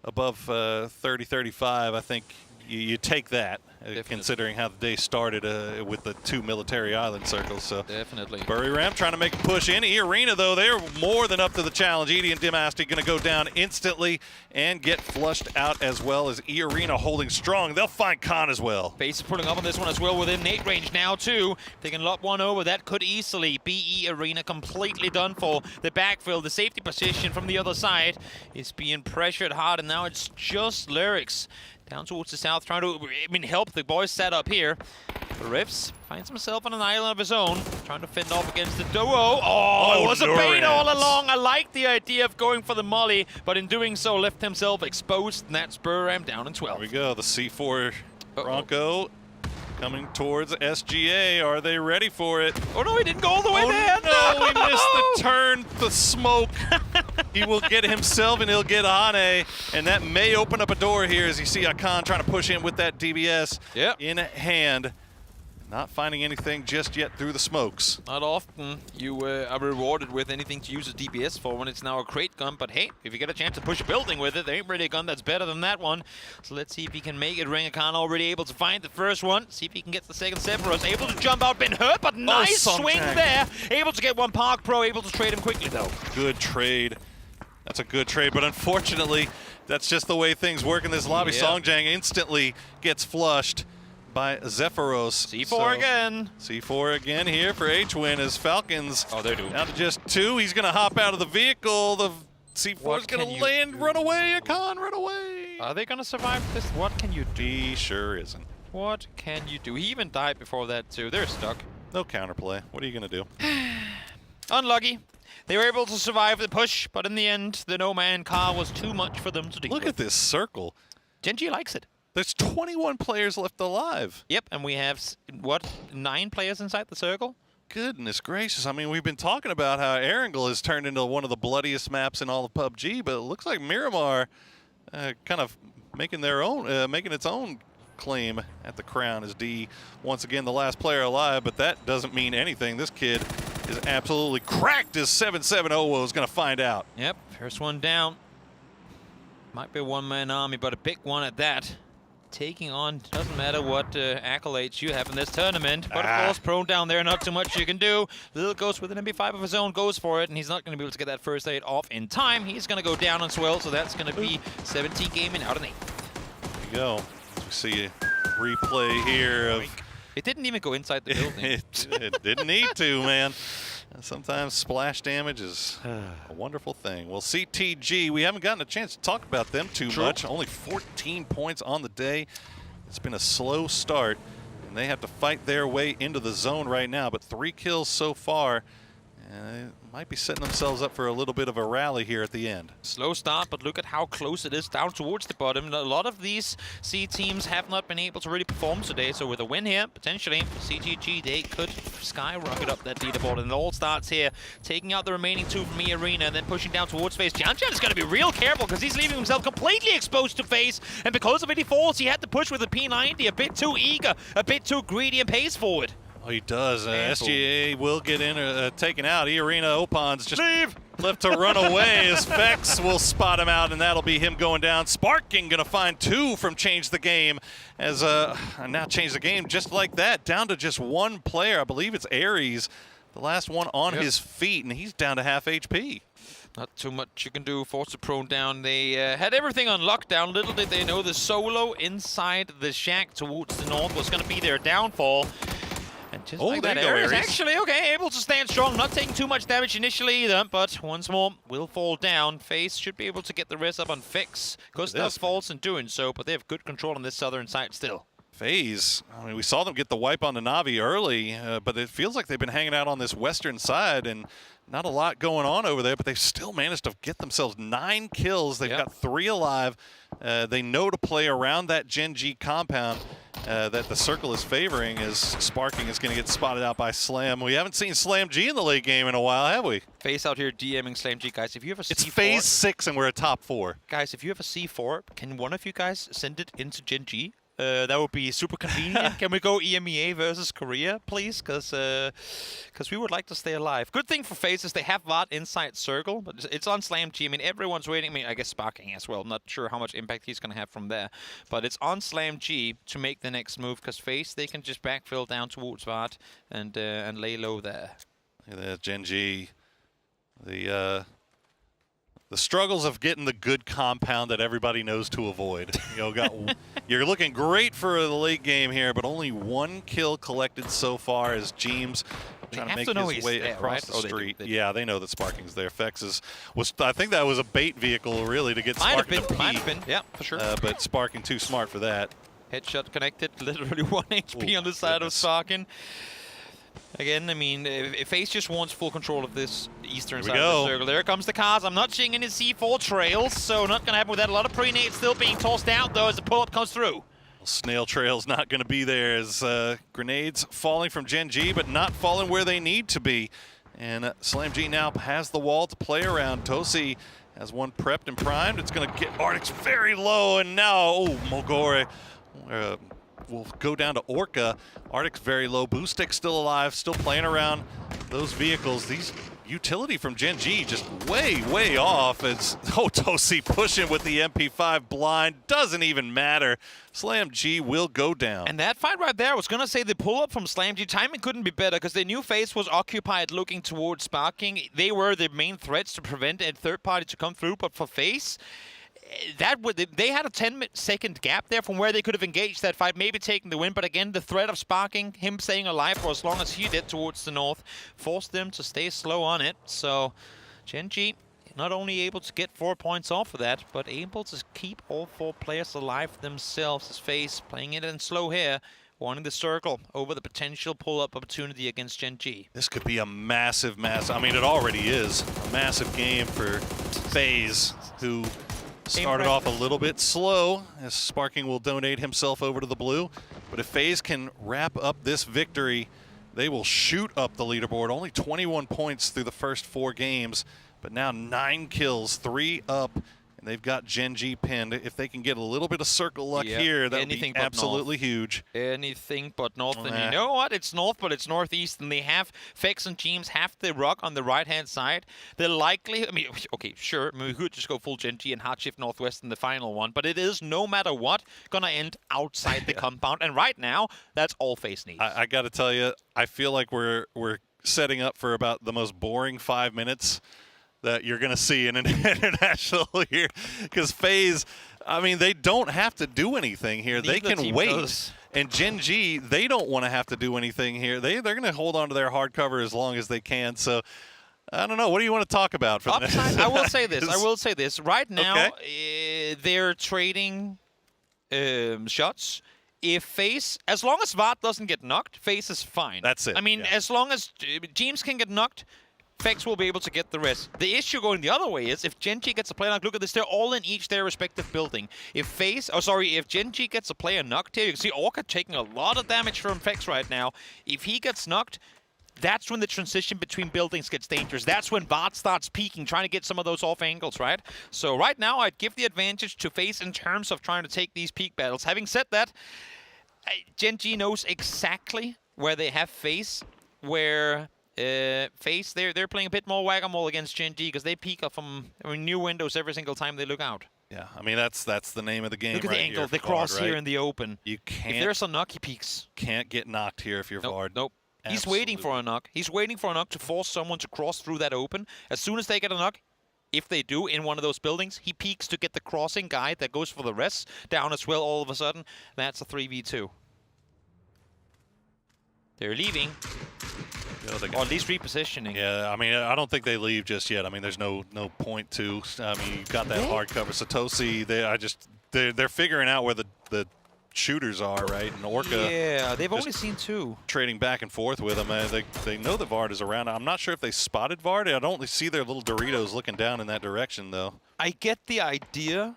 above 30, 35, I think you take that, considering how the day started with the 2 military island circles. So definitely. Bury Ram trying to make a push in. E-Arena, though, they're more than up to the challenge. Eaddy and Dimasti going to go down instantly and get flushed out as well as E-Arena holding strong. They'll find Khan as well. Base pulling up on this one as well within nade range now, too. They can lock one over. That could easily be E-Arena completely done for. The backfill, the safety position from the other side is being pressured hard, and now it's just Lyrics down towards the south, trying to, help the boys set up here. Riffs finds himself on an island of his own, trying to fend off against the duo. Oh, it was a bait all along. I like the idea of going for the molly, but in doing so, left himself exposed, and that's Buram down in 12. There we go, the C4 Bronco coming towards SGA. Are they ready for it? Oh no, he didn't go all the way there. No, he missed the turn, the smoke. He will get himself and he'll get Ane, and that may open up a door here as you see Akan trying to push in with that DBS in hand. Not finding anything just yet through the smokes. Not often you are rewarded with anything to use a DBS for when it's now a crate gun, but hey, if you get a chance to push a building with it, there ain't really a gun that's better than that one. So let's see if he can make it. Ringakan already able to find the first one. See if he can get the second Sephiroth. Able to jump out, been hurt, but nice swing there. Able to get one Park Pro, able to trade him quickly though. Good trade. That's a good trade, but unfortunately, that's just the way things work in this lobby. Seongjang instantly gets flushed by Zephyros. C4 again. C4 again here for H-Win as Falcons. Oh, they're doing down to just 2. He's going to hop out of the vehicle. The C4 is going to land. Run away, Akan, run away. Are they going to survive this? What can you do? He sure isn't. What can you do? He even died before that too. They're stuck. No counterplay. What are you going to do? Unlucky. They were able to survive the push, but in the end, the no-man car was too much for them to deal with. Look at this circle. Gen G likes it. There's 21 players left alive. Yep, and we have, what, 9 players inside the circle? Goodness gracious. I mean, we've been talking about how Erangel has turned into one of the bloodiest maps in all of PUBG, but it looks like Miramar kind of making its own claim at the crown as D once again the last player alive, but that doesn't mean anything. This kid is absolutely cracked as 770 is going to find out. Yep, first one down. Might be a one-man army, but a big one at that. Taking on, doesn't matter what accolades you have in this tournament, but of course, prone down there, not too much you can do. Little Ghost with an MP5 of his own goes for it, and he's not going to be able to get that first aid off in time. He's going to go down as well, so that's going to be 17 gaming out of 8. There you go. We see a replay here of... It didn't even go inside the building. it didn't need to, man. Sometimes splash damage is a wonderful thing. Well, CTG, we haven't gotten a chance to talk about them too much. Only 14 points on the day. It's been a slow start, and they have to fight their way into the zone right now, but 3 kills so far. It might be setting themselves up for a little bit of a rally here at the end. Slow start, but look at how close it is down towards the bottom. A lot of these C teams have not been able to really perform today, so with a win here, potentially, CGG, they could skyrocket up that leaderboard. And it all starts here, taking out the remaining two from E Arena, and then pushing down towards FaZe. Seongjang is going to be real careful, because he's leaving himself completely exposed to FaZe, and because of it, he falls. He had to push with the P90, a bit too eager, a bit too greedy, and pays forward. Oh, he does. SGA will get in, taken out. E-Arena Opon's just left to run away as Vex will spot him out, and that'll be him going down. Sparking going to find two from Change the Game as now Change the Game just like that, down to just one player. I believe it's Aries, the last one on his feet, and he's down to half HP. Not too much you can do. Force the prone down. They had everything on lockdown. Little did they know the solo inside the shack towards the north was going to be their downfall. And just like that, Aries actually able to stand strong, not taking too much damage initially either, but once more will fall down. FaZe should be able to get the rest up on Fix. Gustav falls in doing so, but they have good control on this southern side still. FaZe, I mean, we saw them get the wipe on the Na'Vi early, but it feels like they've been hanging out on this western side and not a lot going on over there, but they've still managed to get themselves 9 kills. They've got 3 alive. They know to play around that Gen G compound that the circle is favoring, as Sparking is going to get spotted out by Slam. We haven't seen Slam G in the late game in a while, have we? FaZe out here DMing Slam G. Guys, if you have a C4... It's phase 6 and we're a top 4. Guys, if you have a C4, can one of you guys send it into Gen G? That would be super convenient. Can we go EMEA versus Korea, please? Because we would like to stay alive. Good thing for FaZe is they have VOD inside circle, but it's on Slam G. I mean, everyone's waiting. I mean, I guess Sparking as well. Not sure how much impact he's going to have from there. But it's on Slam G to make the next move, because FaZe, they can just backfill down towards VOD and lay low there. There's Gen G. The struggles of getting the good compound that everybody knows to avoid. You know, you're looking great for the late game here, but only 1 kill collected so far as Gyumin trying to make his way across the street. Yeah, they know that Sparking's there. Fex was, I think that was a bait vehicle, really, to get Sparking to peek. Might have been, yeah, for sure. But Sparking too smart for that. Headshot connected, literally 1 HP on the side of Sparking. Again, I mean, if FaZe just wants full control of this eastern side of the circle. There comes the cars. I'm not seeing any C4 trails, so not going to happen with that. A lot of pre-nades still being tossed out, though, as the pull-up comes through. Snail trail's not going to be there as grenades falling from Gen G, but not falling where they need to be. And Slam G now has the wall to play around. Tosi has one prepped and primed. It's going to get Arctic's very low, and now, Mogore will go down to Orca. Arctic's very low. Boostek's still alive, still playing around those vehicles. These utility from Gen G just way off as Tosi pushing with the MP5 blind. Doesn't even matter. Slam G will go down. And that fight right there, I was going to say the pull-up from Slam G, timing couldn't be better because they knew FaZe was occupied looking towards Sparking. They were the main threats to prevent a third party to come through, but for FaZe, they had a 10-second gap there from where they could have engaged that fight, maybe taking the win. But again, the threat of Sparking, him staying alive for as long as he did towards the north, forced them to stay slow on it. So Gen G not only able to get 4 points off of that, but able to keep all 4 players alive themselves. As FaZe playing it in slow here, wanting the circle over the potential pull-up opportunity against Gen G. This could be a massive, I mean, it already is a massive game for FaZe, who started off a little bit slow, as Sparking will donate himself over to the blue. But if FaZe can wrap up this victory, they will shoot up the leaderboard. Only 21 points through the first 4 games, but now 9 kills, 3 up, and they've got Gen G pinned. If they can get a little bit of circle luck here, that would be absolutely huge. Anything but north. And you know what? It's north, but it's northeast, and they have Fex and Gyumin have the rock on the right-hand side. They're likely, I mean, okay, sure, we could just go full Gen G and hard shift northwest in the final one, but it is, no matter what, gonna end outside the compound. And right now, that's all FaZe needs. I got to tell you, I feel like we're setting up for about the most boring 5 minutes that you're going to see in an international here, because FaZe, I mean, they don't have to do anything here. They can wait. And Gen G, they don't want to have to do anything here. They're going to hold on to their hard cover as long as they can. So I don't know. What do you want to talk about for the next? I will say this. Right now, they're trading shots. If FaZe, as long as VOD doesn't get knocked, FaZe is fine. That's it. I mean, as long as Gyumin can get knocked, Fex will be able to get the rest. The issue going the other way is if Gen.G gets a player knocked, look at this, they're all in each their respective building. If Gen.G gets a player knocked here, you can see Orca taking a lot of damage from Fex right now. If he gets knocked, that's when the transition between buildings gets dangerous. That's when Vard starts peeking, trying to get some of those off angles, right? So right now, I'd give the advantage to FaZe in terms of trying to take these peak battles. Having said that, Gen.G knows exactly where they have FaZe, where FaZe, they're playing a bit more whack-a-mole against Gen.G because they peek up from new windows every single time they look out. Yeah, I mean, that's the name of the game. Look at right the angle, here the cross here in the open. You can't. If there's a knock, he peeks. Can't get knocked here if you're Vard. Nope. He's waiting for a knock. He's waiting for a knock to force someone to cross through that open. As soon as they get a knock, if they do in one of those buildings, he peeks to get the crossing guy that goes for the rest down as well all of a sudden. That's a 3v2. They're leaving. Or at least repositioning. Yeah, I mean, I don't think they leave just yet. I mean, there's no point to. I mean, you got that hard cover. Satoshi, they're figuring out where the shooters are, right? And Orca. Yeah, they've only seen 2. Trading back and forth with them. They know that Vard is around. I'm not sure if they spotted Vard. I don't see their little Doritos looking down in that direction, though. I get the idea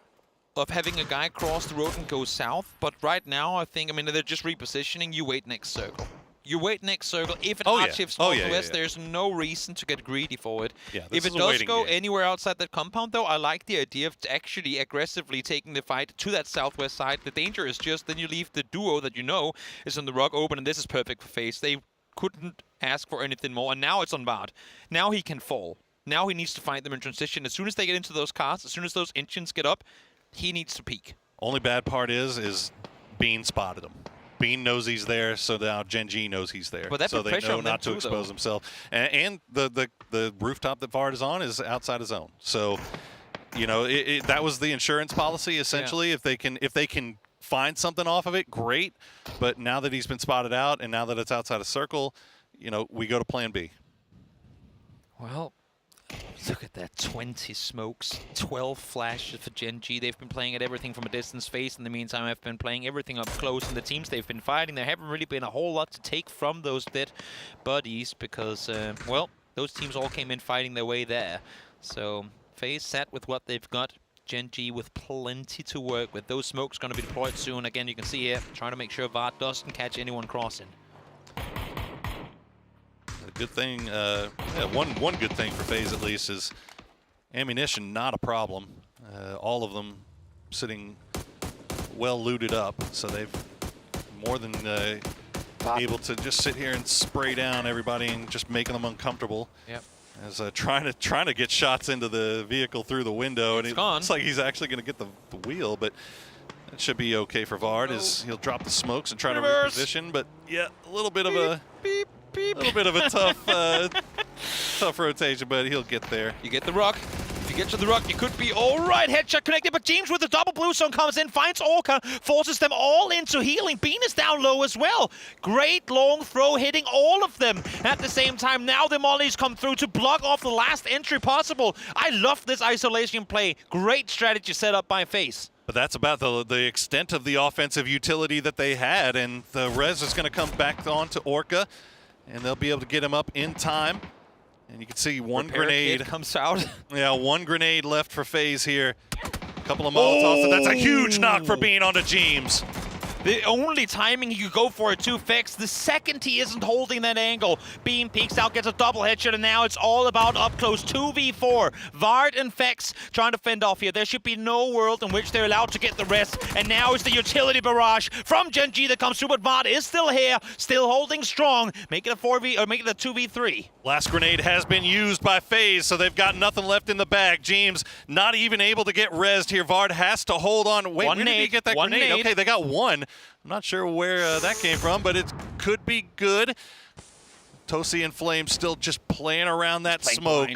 of having a guy cross the road and go south, but right now, I mean, they're just repositioning. You wait next circle. You wait next circle. If it hard shifts northwest, there's no reason to get greedy for it. Yeah, if it does go anywhere outside that compound, though, I like the idea of actually aggressively taking the fight to that southwest side. The danger is just then you leave the duo that you know is on the rock open, and this is perfect for FaZe. They couldn't ask for anything more, and now it's on Vard. Now he can fall. Now he needs to find them in transition. As soon as they get into those cars, as soon as those engines get up, he needs to peak. Only bad part is Bean spotted him. Bean knows he's there, so now Gen.G knows he's there. But so they know not to expose himself. And the rooftop that Vard is on is outside his zone. So, you know, that was the insurance policy essentially. Yeah. If they can find something off of it, great. But now that he's been spotted out, and now that it's outside a circle, you know, we go to Plan B. Well, look at that, 20 smokes, 12 flashes for Gen.G. They've been playing at everything from a distance. FaZe, in the meantime, have been playing everything up close. And the teams they've been fighting, there haven't really been a whole lot to take from those dead buddies because, well, those teams all came in fighting their way there. So FaZe sat with what they've got. Gen.G with plenty to work with. Those smokes going to be deployed soon. Again, you can see here, trying to make sure Vard doesn't catch anyone crossing. A good thing, one good thing for FaZe at least is ammunition not a problem. All of them sitting well looted up, so they've more than able to just sit here and spray down everybody and just making them uncomfortable. Yep. As trying to get shots into the vehicle through the window, and it looks like he's actually going to get the wheel, but it should be okay for Vard. He'll drop the smokes and try to reposition, but yeah, a little bit of a tough rotation, but he'll get there. You get the rock. If you get to the rock, you could be all right. Headshot connected, but James with the double blue zone comes in, finds Orca, forces them all into healing. Bean is down low as well. Great long throw, hitting all of them at the same time. Now the mollies come through to block off the last entry possible. I love this isolation play. Great strategy set up by FaZe. But that's about the extent of the offensive utility that they had, and the res is going to come back onto Orca, and they'll be able to get him up in time. And you can see one grenade comes out. Yeah, one grenade left for FaZe here. A couple of Molotovs, and that's a huge knock for Bean onto James. The only timing he could go for it too, Fex. The second he isn't holding that angle, Beam peeks out, gets a double headshot, and now it's all about up close. 2v4. Vard and Fex trying to fend off here. There should be no world in which they're allowed to get the rest. And now is the utility barrage from Gen.G that comes through, but Vard is still here, still holding strong. Make it a 2v3. Last grenade has been used by FaZe, so they've got nothing left in the bag. James not even able to get rezzed here. Vard has to hold on. Wait, where did he get that grenade? Okay, they got one. I'm not sure where that came from, but it could be good. Tosi and Flame still just playing around that smoke.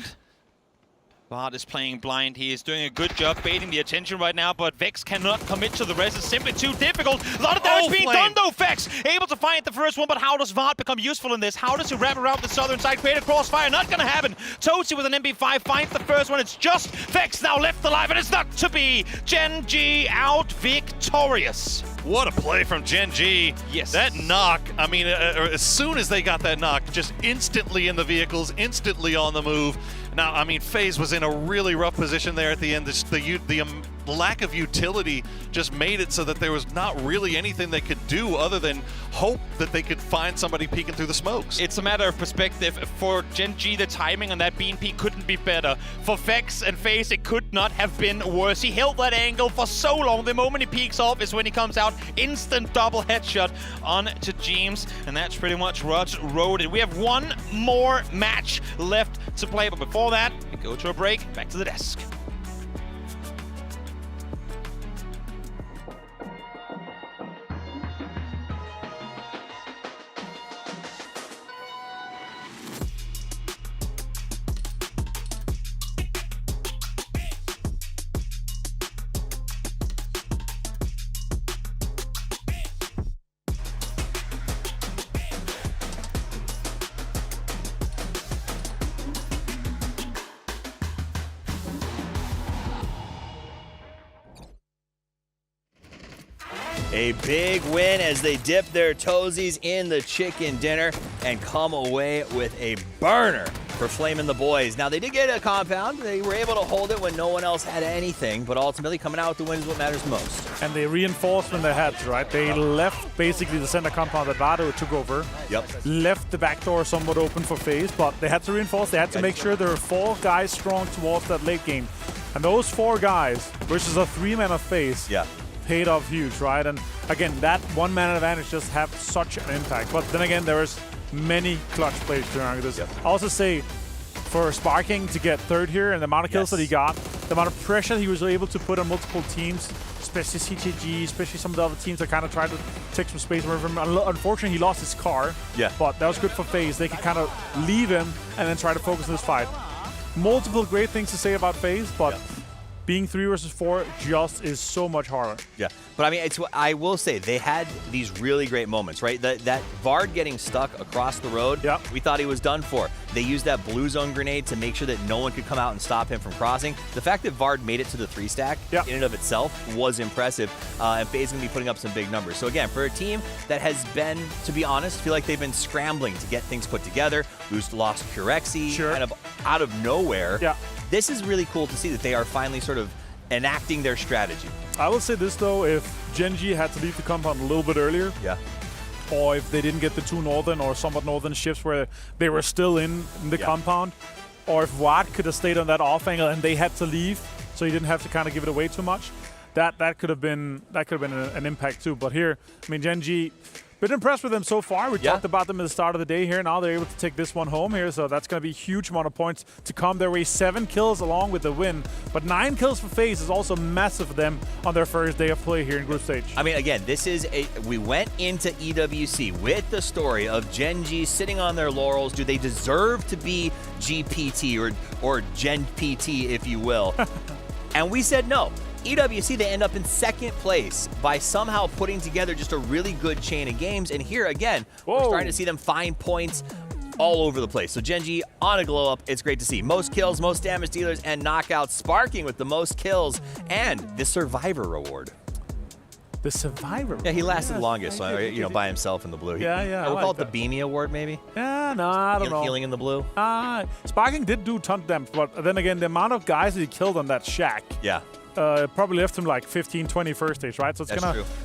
Vard is playing blind. He is doing a good job baiting the attention right now, but Vex cannot commit to the rest. It's simply too difficult. A lot of damage being done though, Vex able to find the first one, but how does Vard become useful in this? How does he wrap around the southern side, create a crossfire? Not gonna happen. Toadsie with an MP5 finds the first one. It's just Vex now left alive, and it's not to be. Gen G out victorious. What a play from Gen G. Yes. That knock, I mean, as soon as they got that knock, just instantly in the vehicles, instantly on the move. Now, I mean, FaZe was in a really rough position there at the end. The lack of utility just made it so that there was not really anything they could do other than hope that they could find somebody peeking through the smokes. It's a matter of perspective. For Gen G, the timing on that BNP couldn't be better. For Vex and FaZe, it could not have been worse. He held that angle for so long. The moment he peeks off is when he comes out. Instant double headshot on to James, and that's pretty much Rod's road. We have one more match left to play, but before that, we go to a break. Back to the desk. A big win as they dip their toesies in the chicken dinner and come away with a burner for Flamin' the boys. Now, they did get a compound. They were able to hold it when no one else had anything, but ultimately coming out with the win is what matters most. And they reinforced when they had to, right? They left basically the center compound that Vado took over. Yep. Left the back door somewhat open for FaZe, but they had to reinforce. They had to make sure there were 4 guys strong towards that late game. And those 4 guys versus a 3-man of FaZe paid off huge, right? And again, that 1-man advantage just have such an impact. But then again, there was many clutch plays during this. I also say for Sparking to get 3rd here and the amount of kills that he got, the amount of pressure he was able to put on multiple teams, especially CTG, especially some of the other teams that kind of tried to take some space away from him. Unfortunately, he lost his car. But that was good for FaZe. They could kind of leave him and then try to focus on this fight. Multiple great things to say about FaZe, but being 3 versus 4 just is so much harder. Yeah, but I mean, I will say they had these really great moments, right? That Vard getting stuck across the road, we thought he was done for. They used that blue zone grenade to make sure that no one could come out and stop him from crossing. The fact that Vard made it to the 3-stack in and of itself was impressive, and FaZe going to be putting up some big numbers. So again, for a team that has been, to be honest, feel like they've been scrambling to get things put together, lost Purexy kind of out of nowhere. This is really cool to see that they are finally sort of enacting their strategy. I will say this though, if Gen G had to leave the compound a little bit earlier, or if they didn't get the 2 northern or somewhat northern shifts where they were still in the compound, or if Watt could have stayed on that off angle and they had to leave, so he didn't have to kind of give it away too much, that could have been an impact too. But here, I mean, Gen G, been impressed with them so far. We talked about them at the start of the day here. Now they're able to take this one home here, so that's going to be a huge amount of points to come their way. 7 kills along with the win, but 9 kills for FaZe is also massive for them on their first day of play here in group stage. I mean, again, we went into EWC with the story of Gen G sitting on their laurels. Do they deserve to be GPT or Gen PT, if you will? And we said no. EWC, they end up in 2nd place by somehow putting together just a really good chain of games. And here again, we're starting to see them find points all over the place. So Gen G on a glow up. It's great to see. Most kills, most damage dealers, and knockouts. Sparking with the most kills and the Survivor reward. The Survivor? Yeah, he lasted the longest, by himself in the blue. I we'll call it the Beanie Award, maybe? Yeah, no, I don't know. Healing in the blue? Sparking did do a ton of damage, but then again, the amount of guys that he killed on that shack. Probably left him like 15, 20 first stage, right? So it's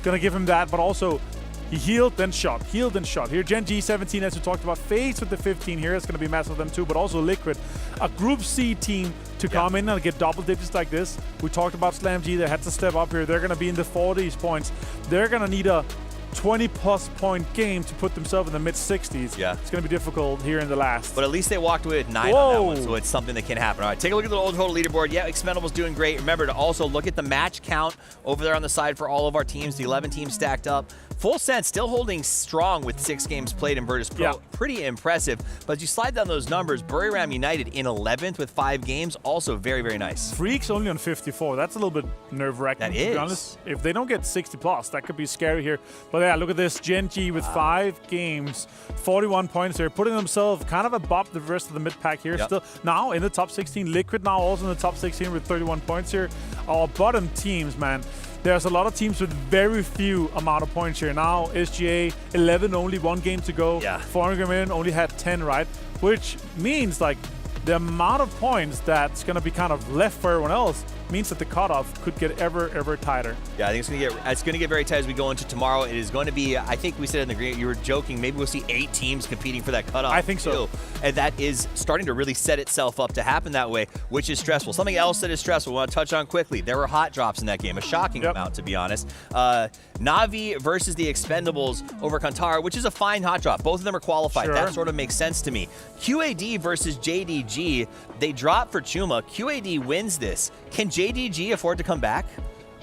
gonna give him that, but also he healed, then shot, healed, then shot. Here, Gen G 17, as we talked about, FaZe with the 15 here. It's gonna be massive for them too, but also Liquid. A Group C team to come in and get double digits like this. We talked about Slam G, they had to step up here. They're gonna be in the 40s points. They're gonna need a 20-plus point game to put themselves in the mid-60s. It's going to be difficult here in the last. But at least they walked away with 9 on that one, so it's something that can happen. All right, take a look at the old total leaderboard. Yeah, Expendables doing great. Remember to also look at the match count over there on the side for all of our teams. The 11 teams stacked up. Full Send still holding strong with 6 games played in Virtus Pro. Pretty impressive. But as you slide down those numbers, Buriram United in 11th with 5 games, also very, very nice. Freaks only on 54. That's a little bit nerve-wracking, to be honest. If they don't get 60 plus, that could be scary here. But yeah, look at this. Gen.G with 5 games, 41 points here, putting themselves kind of above the rest of the mid-pack here. Still now in the top 16. Liquid now also in the top 16 with 31 points here. Our bottom teams, man. There's a lot of teams with very few amount of points here. Now, SGA, 11, only 1 game to go. Foreign Gyumin only had 10, right? Which means, like, the amount of points that's going to be kind of left for everyone else means that the cutoff could get ever tighter. Yeah, I think it's going to get very tight as we go into tomorrow. It is going to be, I think we said in the agreement, you were joking, maybe we'll see 8 teams competing for that cutoff. I think so. And that is starting to really set itself up to happen that way, which is stressful. Something else that is stressful we want to touch on quickly. There were hot drops in that game, a shocking amount, to be honest. Na'Vi versus the Expendables over Kantara, which is a fine hot drop. Both of them are qualified. That sort of makes sense to me. QAD versus JDG, they drop for Chuma. QAD wins this. Can JDG afford to come back?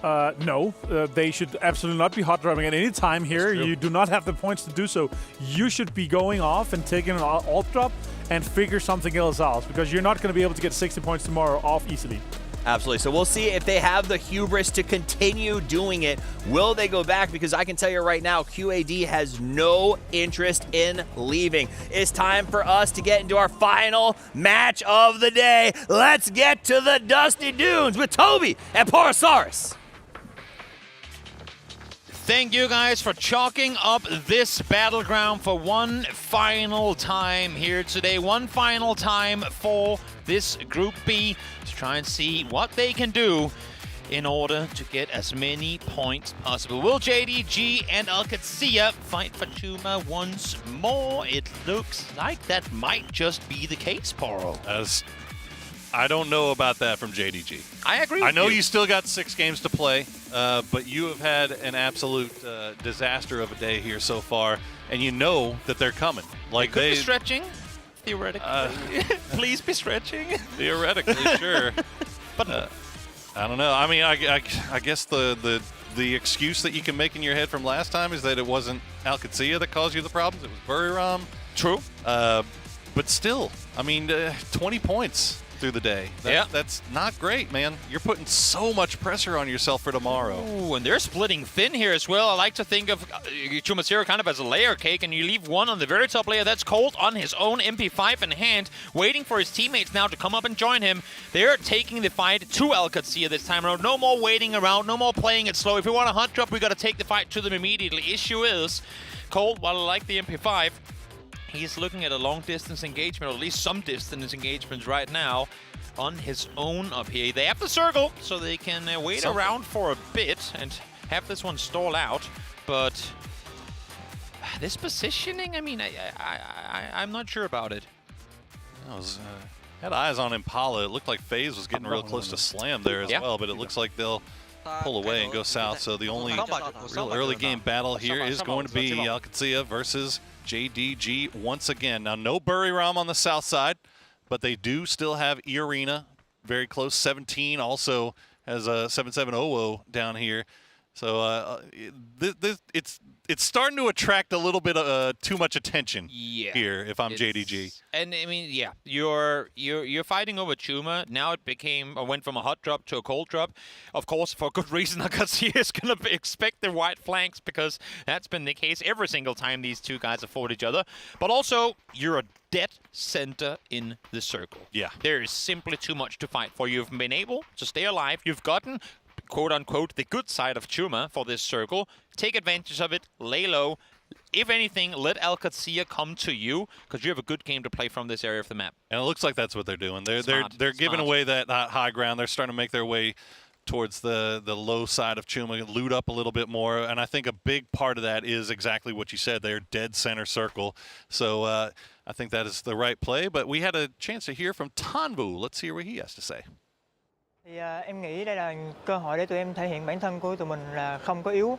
No, they should absolutely not be hot dropping at any time here. You do not have the points to do so. You should be going off and taking an alt drop and figure something else out, because you're not going to be able to get 60 points tomorrow off easily. Absolutely. So we'll see if they have the hubris to continue doing it. Will they go back? Because I can tell you right now, QAD has no interest in leaving. It's time for us to get into our final match of the day. Let's get to the Dusty Dunes with Toby and Parasaurus. Thank you guys for chalking up this battleground for one final time here today. One final time for this Group B to try and see what they can do in order to get as many points possible. Will JDG and Alcatsia fight for Chuma once more? It looks like that might just be the case, Poro. I don't know about that from JDG. I agree with I know you. you still got 6 games to play, but you have had an absolute disaster of a day here so far, and you know that they're coming. Like Could be stretching, theoretically. Please be stretching. Theoretically, sure. But I don't know. I mean, I guess the excuse that you can make in your head from last time is that it wasn't Alcatsia that caused you the problems. It was Buriram. True. But still, I mean, 20 points through the day. That's not great, man. You're putting so much pressure on yourself for tomorrow. Ooh, and they're splitting thin here as well. I like to think of Chuma Zero kind of as a layer cake, and you leave one on the very top layer. That's Colt on his own, MP5 in hand, waiting for his teammates now to come up and join him. They're taking the fight to Alcatsia this time around. No more waiting around, no more playing it slow. If we want a hot drop, we got to take the fight to them immediately. Issue is, Colt, while I like the MP5, he's looking at a long-distance engagement, or at least some distance engagements right now, on his own up here. They have the circle, so they can wait around for a bit and have this one stall out. But this positioning, I mean, I'm not sure about it. I was had eyes on Impala. It looked like FaZe was getting real close to slam there as well, but it looks like they'll pull away and go south. So the only real early game battle here is going to be Alcatsia versus JDG once again. Now, no Buriram on the south side, but they do still have E-Arena very close. 17 also has a 7700 down here. So it's starting to attract a little bit of too much attention here if I'm JDG. And I mean, yeah, you're fighting over Chuma. Now it went from a hot drop to a cold drop. Of course, for good reason, Alcatsia is going to expect the white flanks, because that's been the case every single time these two guys have fought each other. But also, you're a dead center in the circle. Yeah. There is simply too much to fight for. You've been able to stay alive. You've gotten, quote-unquote, the good side of Chuma for this circle. Take advantage of it, lay low. If anything, let Alcatsia come to you, because you have a good game to play from this area of the map. And it looks like that's what they're doing. They're giving away that high ground. They're starting to make their way towards the low side of Chuma, loot up a little bit more. And I think a big part of that is exactly what you said. They're dead center circle. So I think that is the right play. But we had a chance to hear from TanVuu. Let's hear what he has to say. Thì em nghĩ đây là cơ hội để tụi em thể hiện bản thân của tụi mình là không có yếu.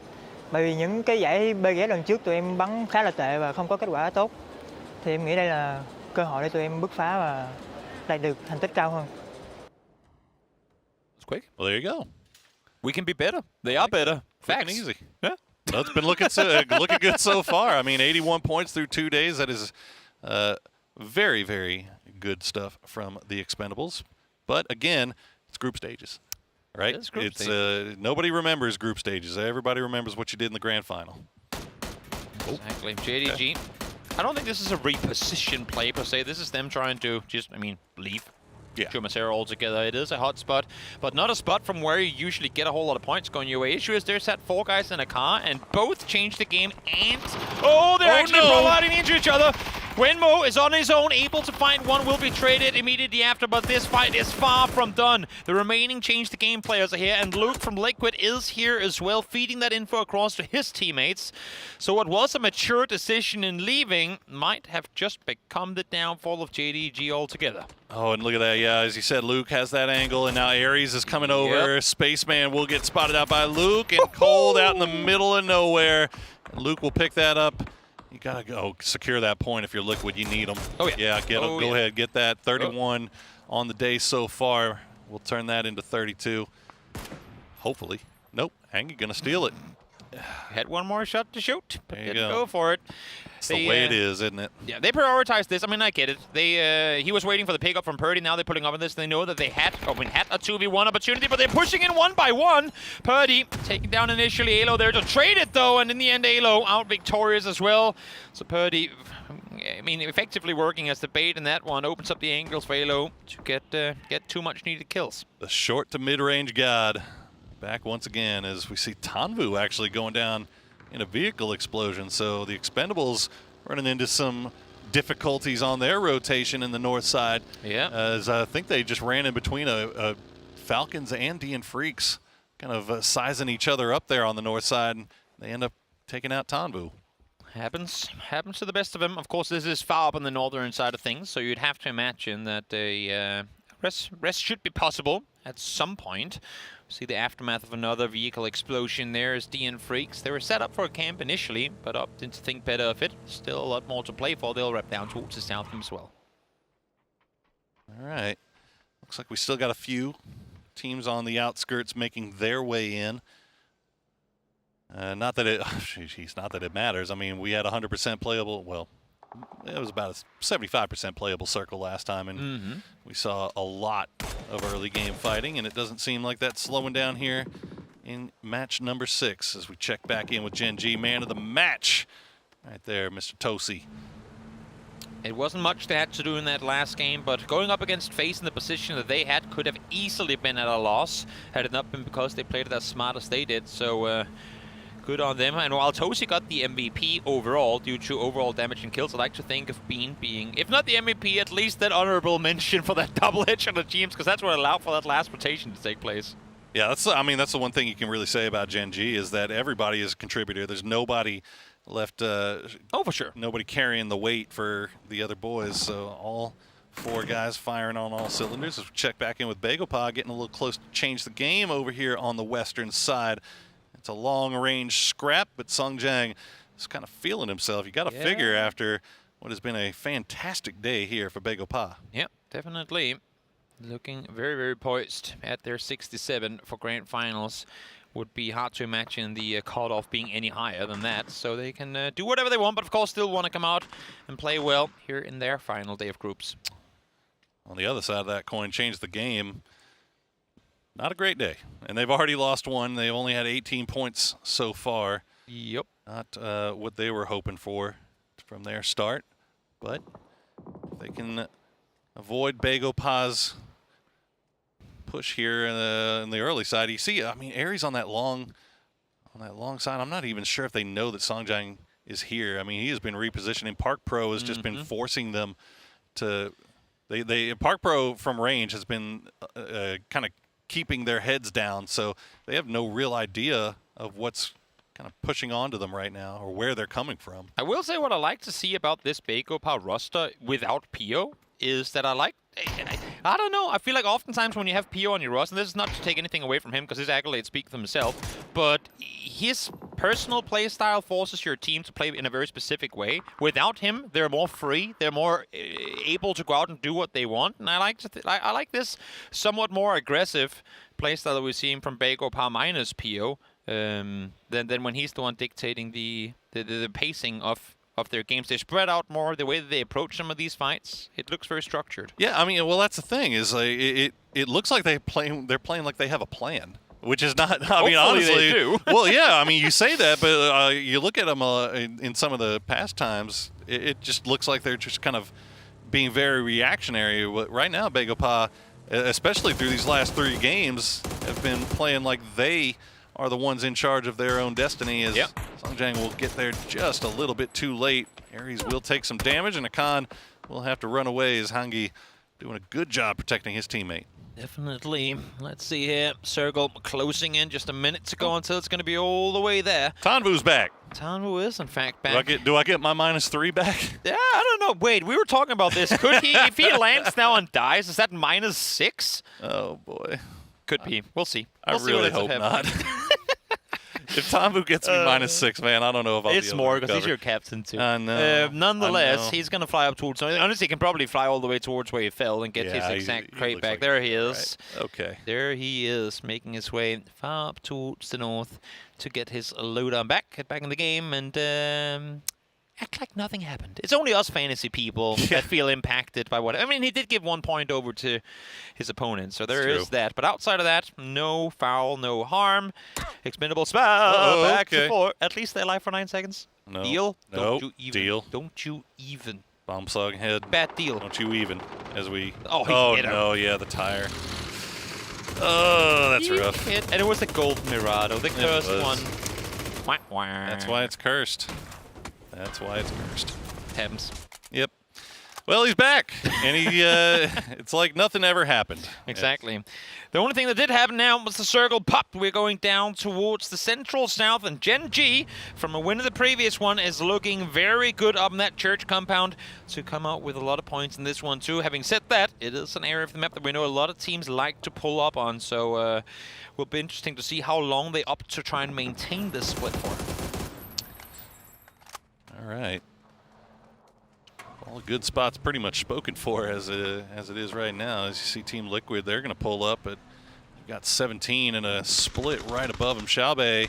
Bởi vì những cái giải BGS lần trước tụi em bắn khá là tệ và không có kết quả tốt. Thì em nghĩ đây là cơ hội để tụi em bứt phá và đạt được thành tích cao hơn. It's quick. Well, there you go. We can be better. They are better. Facts. Easy. Yeah. Well, it's been looking good so far. I mean, 81 points through 2 days. That is very, very good stuff from the Expendables. But again, it's group stages, right? It's group stages. Nobody remembers group stages. Everybody remembers what you did in the grand final. Exactly. JDG. Okay. I don't think this is a reposition play per se. This is them trying to just, leave. Yeah. Jumasera altogether. It is a hot spot, but not a spot from where you usually get a whole lot of points going your way. Issue is there's that 4 guys in a car, and both change the game, and they're actually providing into each other. Wenmo is on his own, able to find one, will be traded immediately after, but this fight is far from done. The remaining change the game players are here, and Luke from Liquid is here as well, feeding that info across to his teammates. So what was a mature decision in leaving might have just become the downfall of JDG altogether. Oh, and look at that. Yeah, as you said, Luke has that angle, and now Aries is coming over. Yep. Spaceman will get spotted out by Luke, and Cold out in the middle of nowhere. And Luke will pick that up. You gotta go secure that point if you're Liquid. You need them. Oh, yeah. Yeah, go ahead. Get that. 31 on the day so far. We'll turn that into 32. Hopefully. Nope. Hangy gonna steal it. Had one more shot to shoot, but there you didn't go for it. It's the way it is, isn't it? Yeah, they prioritized this. I get it. He was waiting for the pickup from Purdy. Now they're pulling up on this. They know that they had a 2v1 opportunity, but they're pushing in one by one. Purdy taking down initially aLOW there to trade it, though, and in the end, aLOW out victorious as well. So Purdy, effectively working as the bait in that one, opens up the angles for aLOW to get too much needed kills. The short to mid-range god back once again as we see TanVuu actually going down in a vehicle explosion. So the Expendables running into some difficulties on their rotation in the north side. Yeah. As I think they just ran in between a Falcons and DN Freaks, kind of sizing each other up there on the north side. And they end up taking out TanVuu. Happens to the best of them. Of course, this is far up on the northern side of things, so you'd have to imagine that a rest should be possible at some point. See the aftermath of another vehicle explosion there as DN Freaks. They were set up for a camp initially, but opted to think better of it. Still a lot more to play for. They'll wrap down towards the south as well. All right. Looks like we still got a few teams on the outskirts making their way in. Not that it matters. I mean, we had 100% playable. Well, it was about a 75% playable circle last time, and we saw a lot of early game fighting, and it doesn't seem like that's slowing down here in match number 6 as we check back in with Gen G. Man of the match right there, Mr. Tosi. It wasn't much they had to do in that last game, but going up against FaZe in the position that they had could have easily been at a loss had it not been because they played it as smart as they did. So good on them. And while Tosi got the MVP overall due to overall damage and kills, I like to think of Bean being, if not the MVP, at least that honorable mention for that double hitch on the teams, because that's what allowed for that last rotation to take place. Yeah, that's the one thing you can really say about Gen G is that everybody is a contributor. There's nobody left. Oh, for sure. Nobody carrying the weight for the other boys. So all 4 guys firing on all cylinders. As we check back in with BagelPod, getting a little close to change the game over here on the western side. It's a long-range scrap, but Seongjang is kind of feeling himself. You got to figure after what has been a fantastic day here for BagelPod. Yep, definitely. Looking very, very poised at their 67 for grand finals. Would be hard to imagine the cutoff being any higher than that. So they can do whatever they want, but of course still want to come out and play well here in their final day of groups. On the other side of that coin, change the game. Not a great day. And they've already lost one. They've only had 18 points so far. Yep. Not what they were hoping for from their start. But if they can avoid BagelPod's push here in the early side. You see, I mean, Aries on that long side. I'm not even sure if they know that Seongjang is here. I mean, he has been repositioning. Park Pro has just been forcing them to. Park Pro from range has been kind of keeping their heads down, so they have no real idea of what's kind of pushing onto them right now or where they're coming from. I will say what I like to see about this BagelPod roster without Pio is that I don't know, I feel like oftentimes when you have Pio on your roster, and this is not to take anything away from him because his accolades speak for himself, but his personal play style forces your team to play in a very specific way. Without him, they're more free, they're more able to go out and do what they want, and I like this somewhat more aggressive play style that we're seeing from BagelPod minus Pio. than when he's the one dictating the pacing of their games. They spread out more. The way that they approach some of these fights, it looks very structured. Yeah, I mean, well, that's the thing is it looks like they're playing like they have a plan, which is not. I mean, honestly, they do. Well, yeah, I mean, you say that, but you look at them in some of the past times, it just looks like they're just kind of being very reactionary. Right now, Begopa, especially through these last 3 games, have been playing like they are the ones in charge of their own destiny. As Seongjang will get there just a little bit too late. Aries will take some damage, and Akan will have to run away as Hangi doing a good job protecting his teammate. Definitely. Let's see here. Circle closing in, just a minute to go until it's going to be all the way there. TanVuu's back. TanVuu is, in fact, back. Do I get my -3 back? Yeah, I don't know. Wait, we were talking about this. Could he, if he lands now and dies, is that -6? Oh, boy. Could be. We'll see. I really hope not. If TanVuu gets me -6, man, I don't know if I'll be able to It's more because he's your captain, too. I know. Nonetheless, he's going to fly up towards... Honestly, he can probably fly all the way towards where he fell and get his exact crate back. Like there he is. Right. Okay. There he is, making his way far up towards the north to get his loadout back, get back in the game, and act like nothing happened. It's only us fantasy people that feel impacted by what... I mean, he did give 1 point over to his opponent, so there is that. But outside of that, no foul, no harm. Expendable spell, back to 4. At least they're alive for 9 seconds. No. Deal? No. Don't you even. Deal. Don't you even. Bomb sog head. Bad deal. Don't you even. As we... Oh, he hit him. No, yeah, the tire. Oh, that's rough. And it was the gold Mirado, the cursed one. That's why it's cursed. That's why it's cursed. Thames. Yep. Well, he's back, and he it's like nothing ever happened. Exactly. The only thing that did happen now was the circle popped. We're going down towards the central south, and Gen G, from a win of the previous one, is looking very good up in that church compound to come out with a lot of points in this one, too. Having said that, it is an area of the map that we know a lot of teams like to pull up on, so will be interesting to see how long they opt to try and maintain this split for. All right. All the good spots pretty much spoken for as it is right now. As you see Team Liquid, they're going to pull up, but you've got 17 and a split right above him. Xiaobei,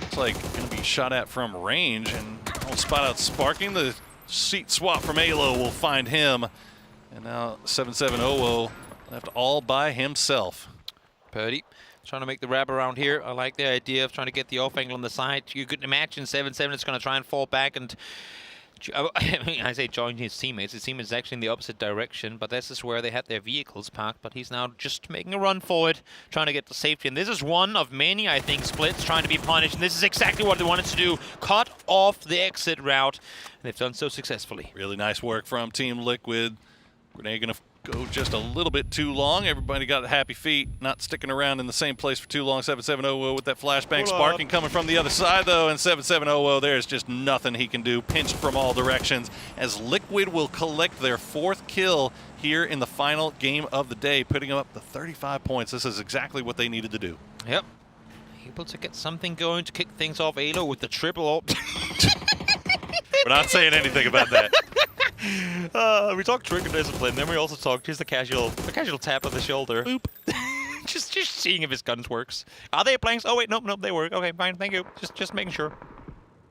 it's like going to be shot at from range, and we'll spot out Sparking. The seat swap from aLOW will find him. And now 7700 left all by himself. Purdy trying to make the wrap around here. I like the idea of trying to get the off angle on the side. You could imagine 77 is going to try and fall back and... I mean, I say join his teammates. His teammates actually in the opposite direction, but this is where they had their vehicles parked. But he's now just making a run for it, trying to get to safety. And this is one of many, I think, splits trying to be punished. And this is exactly what they wanted to do. Cut off the exit route. And they've done so successfully. Really nice work from Team Liquid. Grenade going to go just a little bit too long. Everybody got happy feet, not sticking around in the same place for too long. 7700 with that flashbang. Sparking coming from the other side, though, and 7700, there's just nothing he can do. Pinched from all directions as Liquid will collect their 4th kill here in the final game of the day, putting up the 35 points. This is exactly what they needed to do. Yep. Able to get something going to kick things off. aLOW with the triple ult. We're not saying anything about that. We talked trigger discipline, then we also talked just the casual tap of the shoulder. Boop. just seeing if his guns works. Are they playing? Oh wait, nope, they work. Okay, fine, thank you. Just making sure.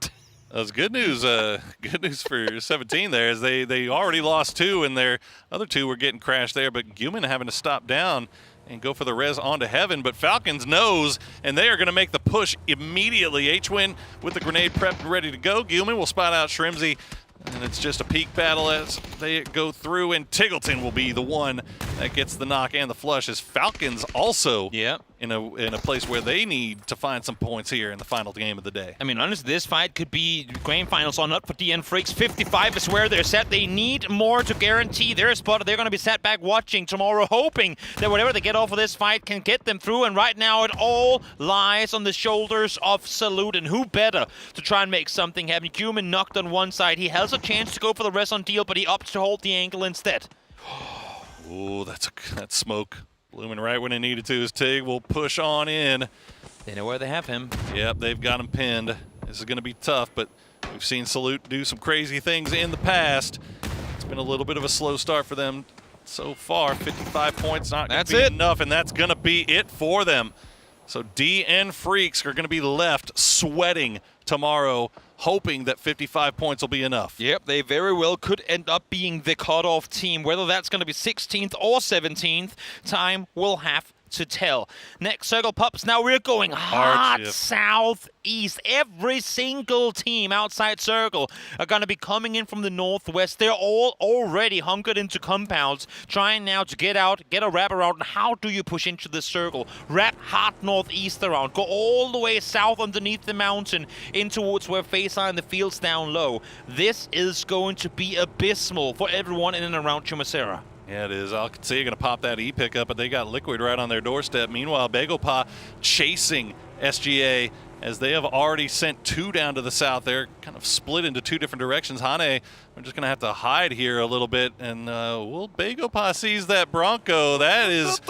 That was good news. Good news for 17 there, as they already lost 2, and their other 2 were getting crashed there. But Gyumin having to stop down and go for the res onto Heaven. But Falcons knows, and they are going to make the push immediately. H-Win with the grenade prepped and ready to go. Gyumin will spot out Shrimzy. And it's just a peak battle as they go through, and Tiggleton will be the one that gets the knock and the flush, as Falcons also in a place where they need to find some points here in the final game of the day. I mean, honestly, this fight could be grand finals or not for DN Freaks. 55 is where they're set. They need more to guarantee their spot. They're going to be sat back watching tomorrow, hoping that whatever they get off of this fight can get them through. And right now, it all lies on the shoulders of Salute. And who better to try and make something happen? Gyumin knocked on one side. He has a chance to go for the rest on deal, but he opts to hold the ankle instead. Ooh, that's smoke. Blooming right when it needed to. As Tig will push on in. They know where they have him. Yep, they've got him pinned. This is going to be tough, but we've seen Salute do some crazy things in the past. It's been a little bit of a slow start for them so far. 55 points, not going to be enough, and that's going to be it for them. So DN Freaks are going to be left sweating tomorrow, hoping that 55 points will be enough. Yep, they very well could end up being the cutoff team. Whether that's going to be 16th or 17th, time will have to tell. Next circle, pups. Now we're going hot southeast. Every single team outside circle are going to be coming in from the northwest. They're all already hunkered into compounds, trying now to get out, get a wrap around. How do you push into the circle? Wrap hot northeast around. Go all the way south underneath the mountain in towards where FaZe are in the fields down low. This is going to be abysmal for everyone in and around Chumasera. Yeah, it is. I can see you're going to pop that E pickup, but they got Liquid right on their doorstep. Meanwhile, Begopa chasing SGA as they have already sent 2 down to the south. They're kind of split into 2 different directions. Hane, we're just going to have to hide here a little bit, and Begopa sees that Bronco. That is...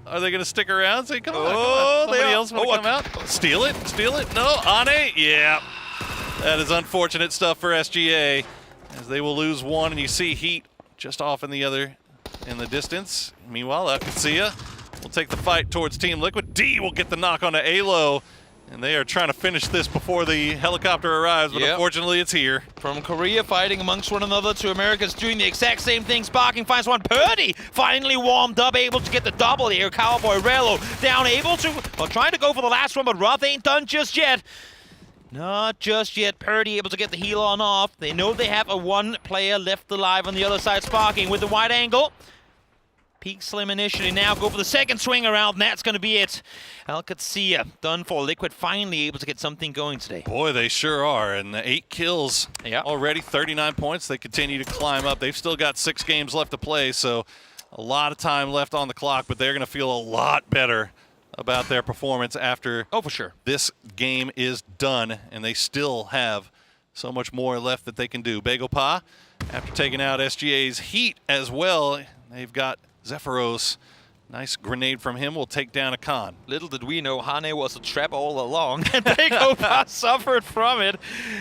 Are they going to stick around? Say, come on, come on. Somebody else want to come out? Steal it? Steal it? No? Hane? Yeah. That is unfortunate stuff for SGA, as they will lose 1, and you see Heat just off in the distance. Meanwhile, Akasia will take the fight towards Team Liquid. D will get the knock on to aLOW, and they are trying to finish this before the helicopter arrives, but unfortunately it's here. From Korea fighting amongst one another to America's doing the exact same thing. Sparking finds one. Purdy finally warmed up, able to get the double here. Cowboy Rello down, able to, well, trying to go for the last one, but Roth ain't done just yet. Not just yet. Purdy able to get the heal on off. They know they have a 1 player left alive on the other side. Sparking with the wide angle. Peak Slim initially. Now go for the second swing around, and that's going to be it. Alcatsia done for. Liquid finally able to get something going today. Boy, they sure are. And the 8 kills already, 39 points. They continue to climb up. They've still got 6 games left to play, so a lot of time left on the clock, but they're going to feel a lot better about their performance after for sure this game is done, and they still have so much more left that they can do. Begopa, after taking out SGA's Heat as well, they've got Zephyros. Nice grenade from him will take down a Khan. Little did we know Hane was a trap all along, and Begopa suffered from it.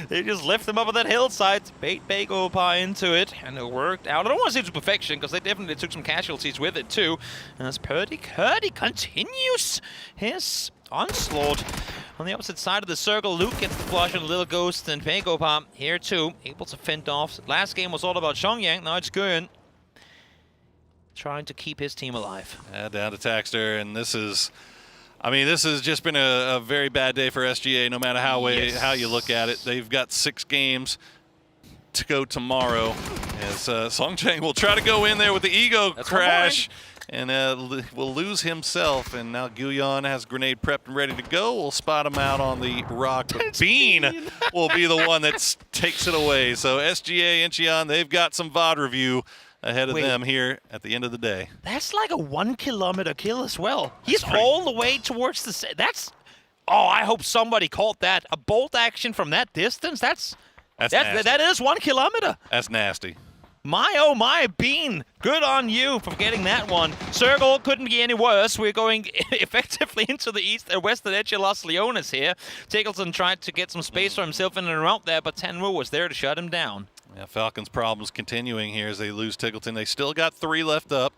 They just left him up on that hillside, bait Begopa into it, and it worked out. I don't want to say to perfection, because they definitely took some casualties with it too. And as Purdy continues his onslaught on the opposite side of the circle. Luke gets the flush and a little ghost, and Begopa here too, able to fend off. Last game was all about Seongjang, now it's Gyuyeon trying to keep his team alive. Down to Taxter, and this is, I mean, this has just been a very bad day for SGA, no matter how you look at it. They've got 6 games to go tomorrow, as Seongjang will try to go in there with the ego crash, and will lose himself, and now Gyuyeon has grenade prepped and ready to go. We'll spot him out on the rock, but Bean will be the one that takes it away. So SGA, Incheon, they've got some VOD review ahead of them here at the end of the day. That's like a 1 kilometer kill as well. He's all the way towards the... That's... Oh, I hope somebody caught that. A bolt action from that distance? That is 1 kilometer. That's nasty. My, oh my, Bean. Good on you for getting that one. Circle couldn't be any worse. We're going effectively into the east and western edge of Los Leones here. Tickleton tried to get some space for himself in and around there, but TanVuu was there to shut him down. Yeah, Falcons' problems continuing here as they lose Tickleton. They still got 3 left up,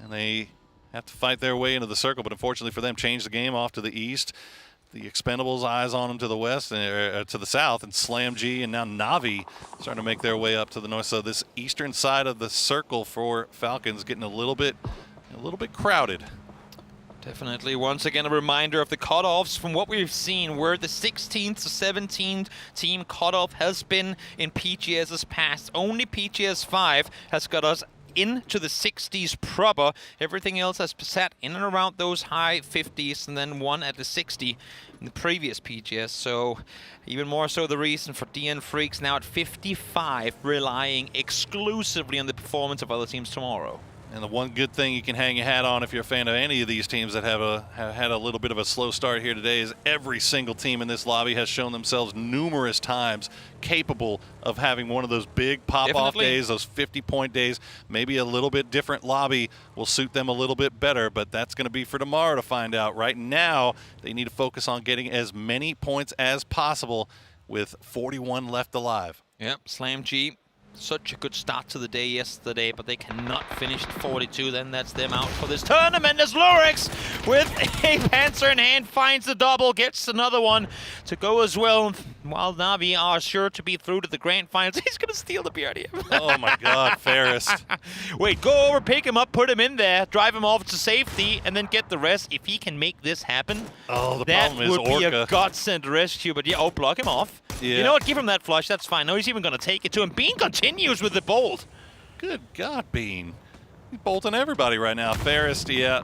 and they have to fight their way into the circle, but unfortunately for them, change the game off to the east. The Expendables eyes on them to the west, to the south, and Slam G and now Navi starting to make their way up to the north. So this eastern side of the circle for Falcons getting a little bit crowded. Definitely, once again, a reminder of the cutoffs from what we've seen, where the 16th to 17th team cutoff has been in PGS's past. Only PGS 5 has got us into the 60s proper. Everything else has sat in and around those high 50s, and then 1 at the 60 in the previous PGS. So even more so the reason for DN Freaks now at 55, relying exclusively on the performance of other teams tomorrow. And the one good thing you can hang your hat on if you're a fan of any of these teams that have had a little bit of a slow start here today is every single team in this lobby has shown themselves numerous times capable of having one of those big pop-off days, those 50-point days. Maybe a little bit different lobby will suit them a little bit better, but that's going to be for tomorrow to find out. Right now, they need to focus on getting as many points as possible with 41 left alive. Yep, Slam G such a good start to the day yesterday, but they cannot finish at 42. Then that's them out for this tournament as Lorix, with a Panzer in hand, finds the double, gets another one to go as well. While Navi are sure to be through to the grand finals. He's going to steal the BRDM. Oh my God, Fairest. Wait, go over, pick him up, put him in there, drive him off to safety, and then get the rest. If he can make this happen, the that problem is would be Orca. a godsend rescue. But yeah, block him off. Yeah. You know what? Give him that flush. That's fine. No, he's even going to take it to him. Bean continues with the bolt. Good God, Bean. He's bolting everybody right now. Fairest, yeah,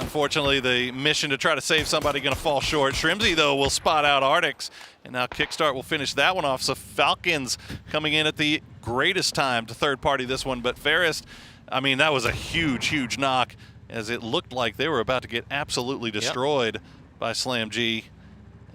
unfortunately the mission to try to save somebody going to fall short. Shrimzy, though, will spot out Arctics, and now Kickstart will finish that one off. So Falcons coming in at the greatest time to third party this one, but Fairest, I mean, that was a huge, huge knock, as it looked like they were about to get absolutely destroyed by Slam G.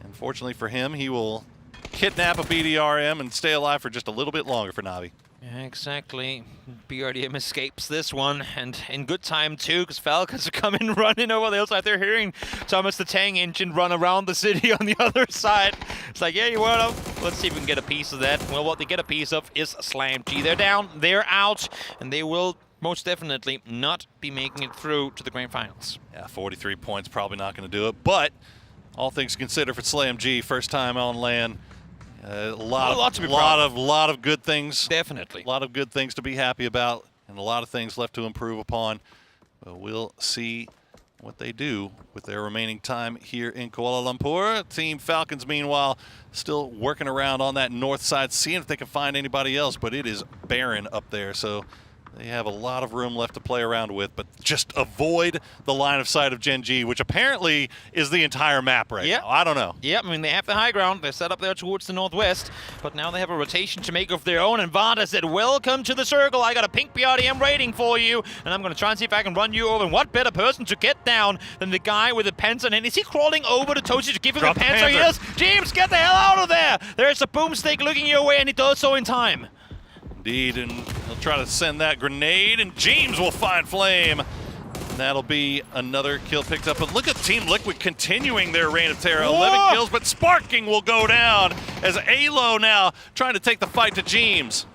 Unfortunately for him, he will kidnap a BDRM and stay alive for just a little bit longer for Navi. Yeah, exactly. BRDM escapes this one, and in good time too, because Falcons are coming running over the hillside. They're hearing Thomas the Tank Engine run around the city on the other side. It's like, yeah, you want to? Let's see if we can get a piece of that. Well, what they get a piece of is Slam G. They're down, they're out, and they will most definitely not be making it through to the grand finals. Yeah, 43 points, probably not going to do it, but all things considered for Slam G, first time on LAN. A lot of good things. Definitely. A lot of good things to be happy about, and a lot of things left to improve upon. But we'll see what they do with their remaining time here in Kuala Lumpur. Team Falcons, meanwhile, still working around on that north side, seeing if they can find anybody else, but it is barren up there. So they have a lot of room left to play around with, but just avoid the line of sight of Gen G, which apparently is the entire map right now. I don't know. Yep, I mean, they have the high ground. They're set up there towards the northwest, but now they have a rotation to make of their own, and Vada said, welcome to the circle. I got a pink BRDM rating for you, and I'm going to try and see if I can run you over. And what better person to get down than the guy with the Panzer? And is he crawling over to Toshi to give him the Panzer? Yes! James, get the hell out of there! There's a boomstick looking your way, and he does so in time. Indeed, and he'll try to send that grenade, and James will find Flame. And that'll be another kill picked up. But look at Team Liquid continuing their reign of terror. 11 kills, but Sparking will go down as aLOW now trying to take the fight to James.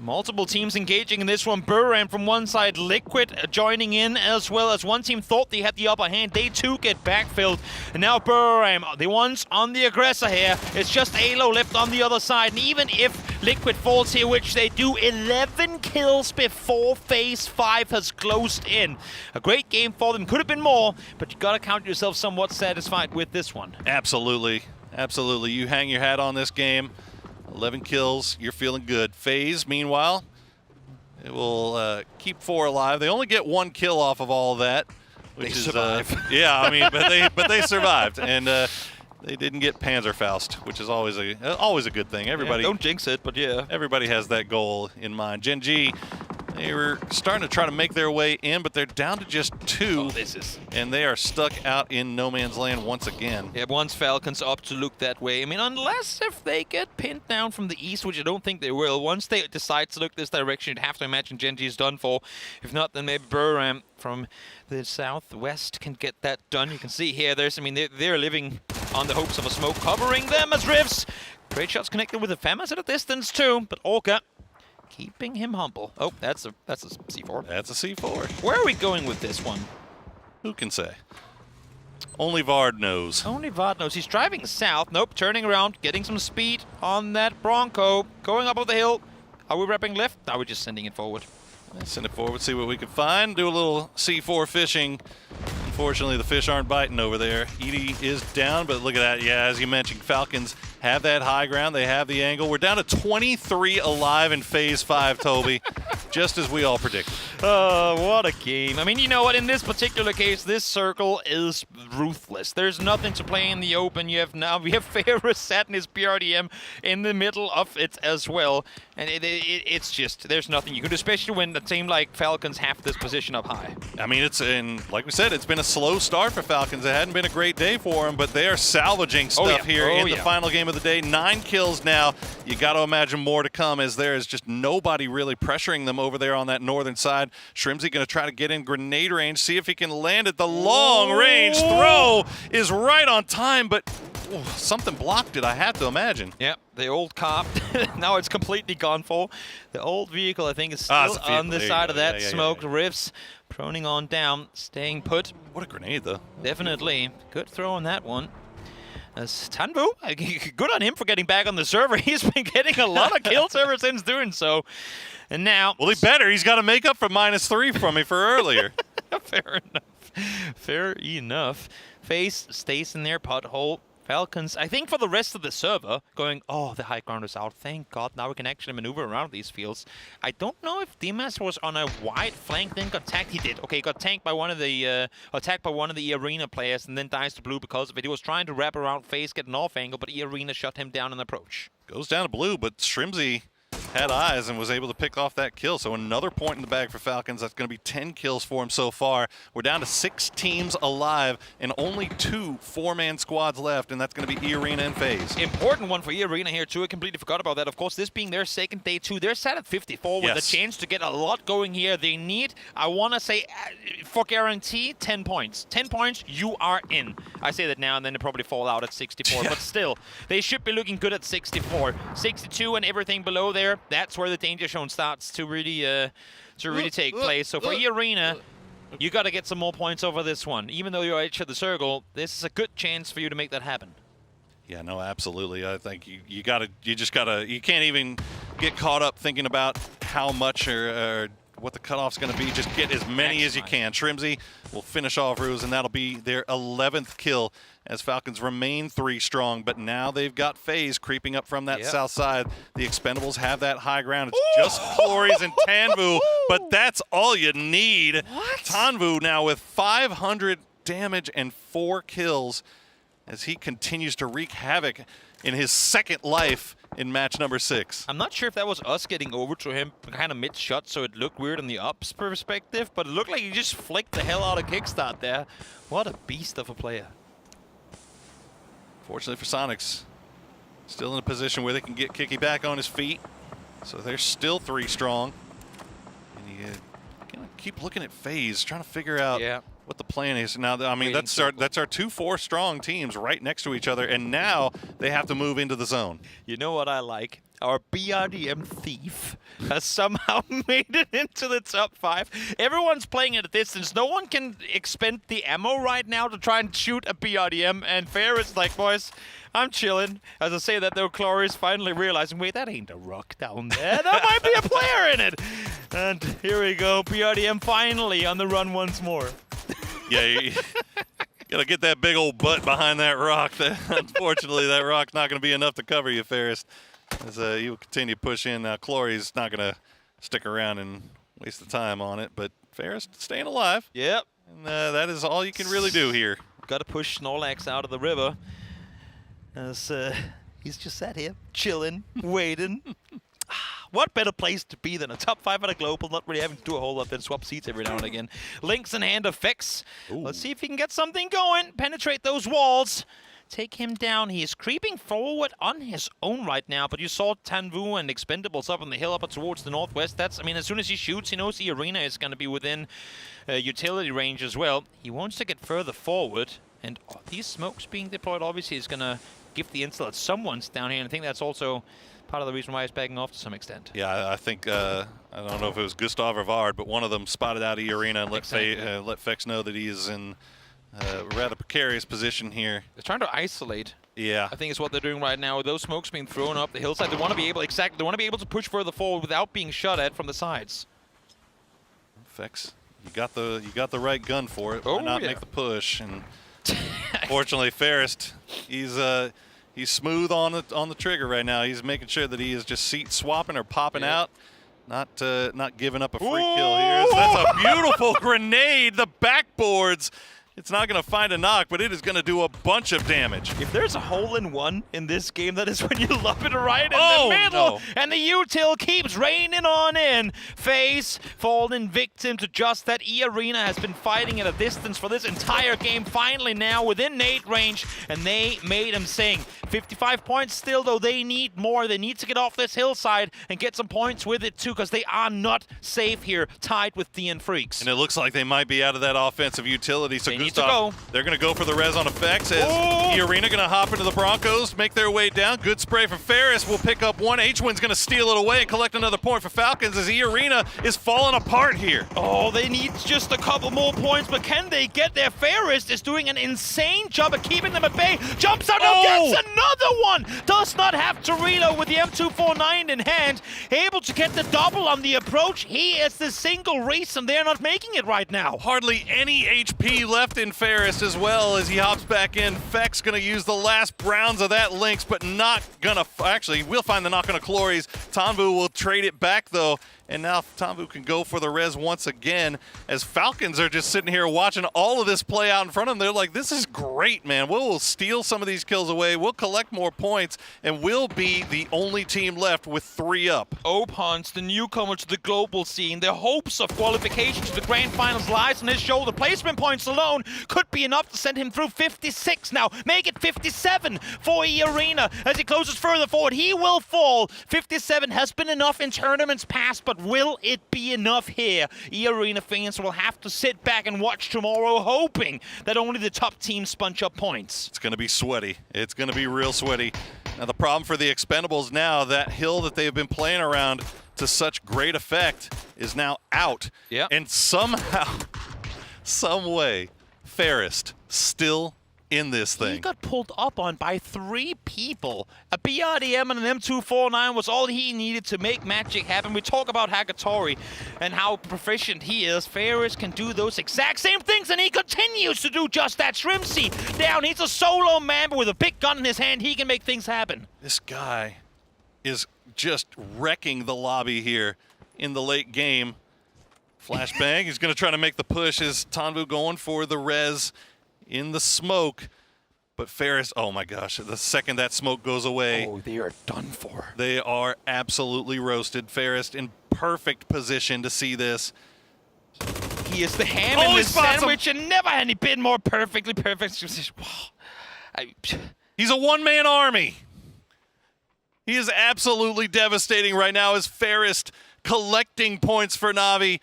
Multiple teams engaging in this one. Burram from one side, Liquid joining in, as well as one team thought they had the upper hand. They too get backfilled. And now Burram, the ones on the aggressor here. It's just aLOW left on the other side. And even if Liquid falls here, which they do, 11 kills before Phase 5 has closed in. A great game for them. Could have been more, but you got to count yourself somewhat satisfied with this one. Absolutely. Absolutely. You hang your hat on this game. 11 kills, you're feeling good. FaZe, meanwhile, it will keep 4 alive. They only get 1 kill off of all of that, which they is survive. yeah. I mean, but they survived, and they didn't get Panzerfaust, which is always a good thing. Everybody don't jinx it, but yeah, everybody has that goal in mind. Gen G, they were starting to try to make their way in, but they're down to just 2. And they are stuck out in no man's land once again. Yeah, once Falcons up to look that way. I mean, unless if they get pinned down from the east, which I don't think they will. Once they decide to look this direction, you'd have to imagine Gen G is done for. If not, then maybe Burram from the southwest can get that done. You can see here, they're living on the hopes of a smoke covering them as Rifts. Great shots connected with the FAMAS at a distance too, but Orca keeping him humble. Oh, that's a C4. That's a C4. Where are we going with this one? Who can say? Only Vard knows. Only Vard knows. He's driving south. Nope, turning around, getting some speed on that Bronco. Going up over the hill. Are we wrapping left? No, we're just sending it forward. Let's send it forward, see what we can find. Do a little C4 fishing. Unfortunately, the fish aren't biting over there. Eaddy is down, but look at that. Yeah, as you mentioned, Falcons have that high ground. They have the angle. We're down to 23 alive in Phase 5, Toby, just as we all predicted. Oh, what a game. I mean, you know what? In this particular case, this circle is ruthless. There's nothing to play in the open. We have Ferris sat in his BRDM in the middle of it as well. And it's just, there's nothing you can do, especially when a team like Falcons have this position up high. I mean, like we said, it's been a slow start for Falcons. It hadn't been a great day for them, but they are salvaging stuff here in the final game of the day. 9 kills now. You got to imagine more to come, as there is just nobody really pressuring them over there on that northern side. Shrimzy going to try to get in grenade range, see if he can land it. The long-range throw is right on time, but something blocked it, I have to imagine. Yeah, the old cop. Now it's completely gone for. The old vehicle, I think, is still on the side of that. Smoked Rifts, proning on down, staying put. What a grenade, though. Definitely. Good throw on that one. As TanVuu, good on him for getting back on the server. He's been getting a lot of kills ever since doing so. And now... Well, he better. He's got to make up for -3 from me for earlier. Fair enough. Fair enough. FaZe stays in their pothole. Falcons, I think for the rest of the server, going, oh, the high ground is out. Thank God, now we can actually maneuver around these fields. I don't know if Dimas was on a wide flank, then got tagged. He did. Okay, got tanked by one of the, attacked by one of the Arena players, and then dies to Blue because of it. He was trying to wrap around FaZe, get an off angle, but Arena shut him down on approach. Goes down to Blue, but Shrimzy had eyes and was able to pick off that kill. So another point in the bag for Falcons. That's going to be 10 kills for him so far. We're down to 6 teams alive and only 2 4-man squads left, and that's going to be Arena and FaZe. Important one for Arena here too. I completely forgot about that. Of course, this being their second day too. They're set at 54 with a chance to get a lot going here. They need, I want to say, for guarantee, 10 points. 10 points, you are in. I say that now and then they probably fall out at 64, but still, they should be looking good at 64. 62 and everything below there. That's where the danger zone starts to really take place. So for Arena, you got to get some more points over this one. Even though you're edge of the circle, this is a good chance for you to make that happen. Yeah, no, absolutely. I think you can't even get caught up thinking about how much or what the cutoff's going to be. Just get as many as you can. Shrimzy will finish off Ruse, and that'll be their 11th kill as Falcons remain 3 strong. But now they've got FaZe creeping up from that south side. The Expendables have that high ground. It's just Glories and TanVuu, but that's all you need. TanVuu now with 500 damage and 4 kills as he continues to wreak havoc in his second life in match number 6. I'm not sure if that was us getting over to him kind of mid-shot, so it looked weird on the ops perspective, but it looked like he just flicked the hell out of Kickstart there. What a beast of a player. Fortunately for Sonics, still in a position where they can get Kiki back on his feet. So they're still 3 strong. And you gotta keep looking at FaZe, trying to figure out what the plan is. Now, I mean, that's our 2 4-strong teams right next to each other, and now they have to move into the zone. You know what I like? Our BRDM thief has somehow made it into the top 5. Everyone's playing at a distance. No one can expend the ammo right now to try and shoot a BRDM, and Fair is like, boys, I'm chilling. As I say that, though, Glory's finally realizing, wait, that ain't a rock down there. There might be a player in it. And here we go. BRDM finally on the run once more. Yeah, you gotta get that big old butt behind that rock. Unfortunately, that rock's not gonna be enough to cover you, Ferris. As you continue to push in. Glory's not gonna stick around and waste the time on it, but Ferris staying alive. Yep. And that is all you can really do here. Got to push Snorlax out of the river. As he's just sat here, chilling, waiting. What better place to be than a top 5 at a global, not really having to do a whole lot, then swap seats every now and again. Links in hand of Fex. Let's see if he can get something going, penetrate those walls. Take him down. He is creeping forward on his own right now, but you saw TanVuu and Expendables up on the hill up towards the northwest. That's, I mean, as soon as he shoots, he knows the Arena is going to be within utility range as well. He wants to get further forward, and these smokes being deployed obviously is going to give the intel that someone's down here, and I think that's also part of the reason why he's backing off to some extent. Yeah, I think, I don't know if it was Gustav or Vard, but one of them spotted out of Arena and let Fex know that he is in rather precarious position here. They're trying to isolate. Yeah. I think it's what they're doing right now with those smokes being thrown up the hillside. They want to be able, they want to be able to push further forward without being shot at from the sides. Fex, you got the right gun for it. Why not make the push? And fortunately, Ferris, he's smooth on the trigger right now. He's making sure that he is just seat swapping or popping out. Not giving up a free kill here. That's a beautiful grenade. The backboards. It's not going to find a knock, but it is going to do a bunch of damage. If there's a hole-in-one in this game, that is when you lob it right in the middle. No. And the util keeps raining on in. FaZe falling victim to just that. Arena has been fighting at a distance for this entire game. Finally now within nade range, and they made him sing. 55 points still, though. They need more. They need to get off this hillside and get some points with it, too, because they are not safe here, tied with DN Freaks. And it looks like they might be out of that offensive utility, so need to go. They're going to go for the res on effects as Arena going to hop into the Broncos, make their way down. Good spray from Ferris. Will pick up one. H-Win's going to steal it away and collect another point for Falcons as Arena is falling apart here. Oh, they need just a couple more points, but can they get there? Ferris is doing an insane job of keeping them at bay. Jumps out and gets another one. Does not have to reload with the M249 in hand. Able to get the double on the approach. He is the single reason they're not making it right now. Hardly any HP left in Ferris as well as he hops back in. Feck's going to use the last Browns of that Lynx, but not going to... Actually, we'll find the knock on a Clories. TanVuu will trade it back, though. And now TanVuu can go for the res once again as Falcons are just sitting here watching all of this play out in front of them. They're like, this is great, man. We'll steal some of these kills away. We'll collect more points, and we'll be the only team left with 3 up. Opons, the newcomer to the global scene, their hopes of qualification to the grand finals lies on his shoulder. Placement points alone could be enough to send him through 56 now. Make it 57 for Arena as he closes further forward. He will fall. 57 has been enough in tournaments past, but will it be enough here? Arena fans will have to sit back and watch tomorrow, hoping that only the top teams sponge up points. It's going to be sweaty. It's going to be real sweaty. Now the problem for the Expendables now, that hill that they've been playing around to such great effect is now out. Yeah. And somehow, some way, Ferris still in this thing. He got pulled up on by 3 people. A BRDM and an M249 was all he needed to make magic happen. We talk about Hagatori and how proficient he is. Ferris can do those exact same things, and he continues to do just that. Shrimsy down. He's a solo man, but with a big gun in his hand, he can make things happen. This guy is just wrecking the lobby here in the late game. Flashbang. He's going to try to make the push as TanVuu going for the res in the smoke, but Ferris, oh my gosh, the second that smoke goes away, they are done for. They are absolutely roasted. Ferris in perfect position to see this. He is the ham in the sandwich, and never had he been more perfect. He's a one-man army. He is absolutely devastating right now as Ferris collecting points for Na'Vi,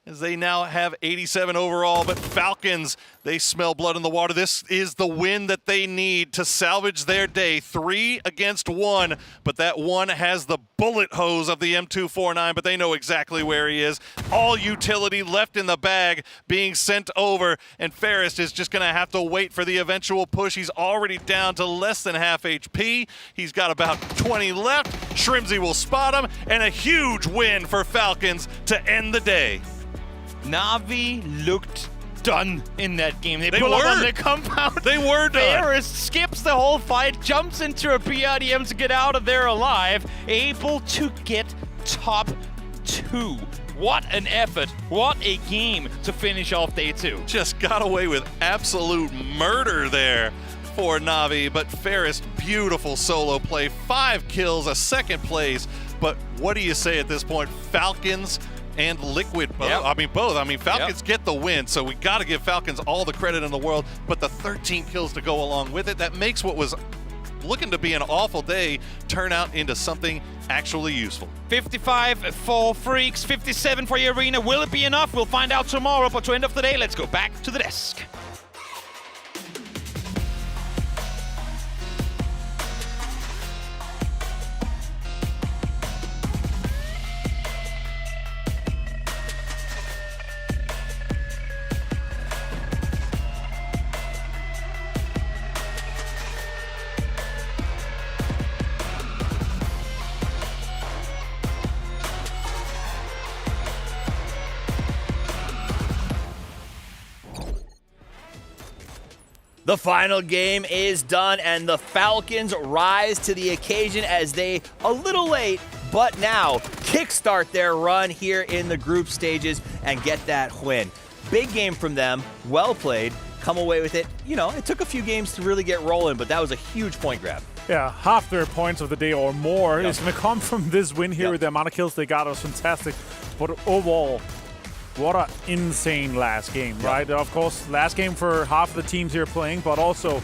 as they now have 87 overall, but Falcons, they smell blood in the water. This is the win that they need to salvage their day. 3 against 1, but that one has the bullet hose of the M249, but they know exactly where he is. All utility left in the bag being sent over, and Ferris is just going to have to wait for the eventual push. He's already down to less than half HP. He's got about 20 left. Shrimsy will spot him, and a huge win for Falcons to end the day. Na'Vi looked done in that game. They pull up on the compound. They were done. Ferris skips the whole fight, jumps into a PRDM to get out of there alive, able to get top 2. What an effort. What a game to finish off day 2. Just got away with absolute murder there for Na'Vi, but Ferris, beautiful solo play. 5 kills, a 2nd place. But what do you say at this point? Falcons and Liquid both. Yep. I mean, both. I mean, Falcons get the win, so we got to give Falcons all the credit in the world, but the 13 kills to go along with it, that makes what was looking to be an awful day turn out into something actually useful. 55 for Freaks, 57 for Arena. Will it be enough? We'll find out tomorrow, but to end of the day, let's go back to the desk. The final game is done, and the Falcons rise to the occasion as they, a little late, but now kickstart their run here in the group stages and get that win. Big game from them, well played, come away with it. You know, it took a few games to really get rolling, but that was a huge point grab. Yeah, half their points of the day or more is going to come from this win here with the amount of kills they got. It was fantastic. But overall, what an insane last game, right? Of course, last game for half of the teams here playing, but also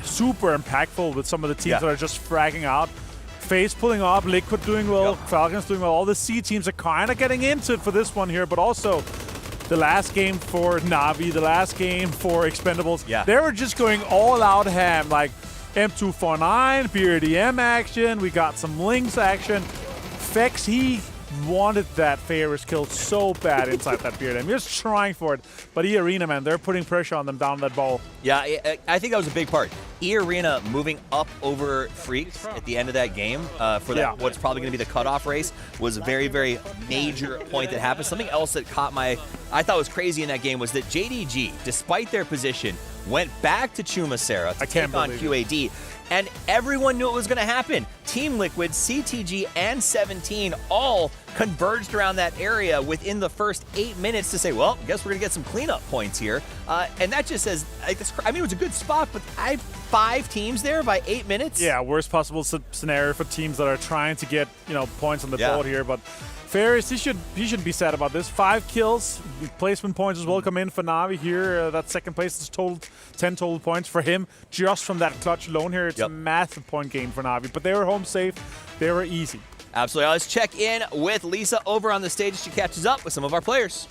super impactful with some of the teams that are just fragging out. FaZe pulling up, Liquid doing well, Falcons doing well. All the C teams are kind of getting into it for this one here, but also the last game for Na'Vi, the last game for Expendables, yeah. they were just going all out ham, like M249, PRDM action, we got some Lynx action. Fex, he wanted that Ferris kill so bad inside that PRDM. He was trying for it, but E-Arena, man, they're putting pressure on them down that ball. Yeah, I think that was a big part. E-Arena moving up over Freaks at the end of that game for that what's probably going to be the cutoff race was a very, very major point that happened. Something else that I thought was crazy in that game was that JDG, despite their position, went back to Chumacera to take on QAD, and everyone knew it was going to happen. Team Liquid, CTG, and 17 all converged around that area within the first 8 minutes to say, well, I guess we're going to get some cleanup points here. And that just says, I mean, it was a good spot, but 5 teams there by 8 minutes? Yeah, worst possible scenario for teams that are trying to get, points on the board here, but Ferris, he shouldn't be sad about this. 5 kills, placement points as well come in for Na'Vi here. That second place is 10 total points for him just from that clutch alone here. It's a massive point gain for Na'Vi, but they were home safe. They were easy. Absolutely. Let's check in with Lisa over on the stage as she catches up with some of our players.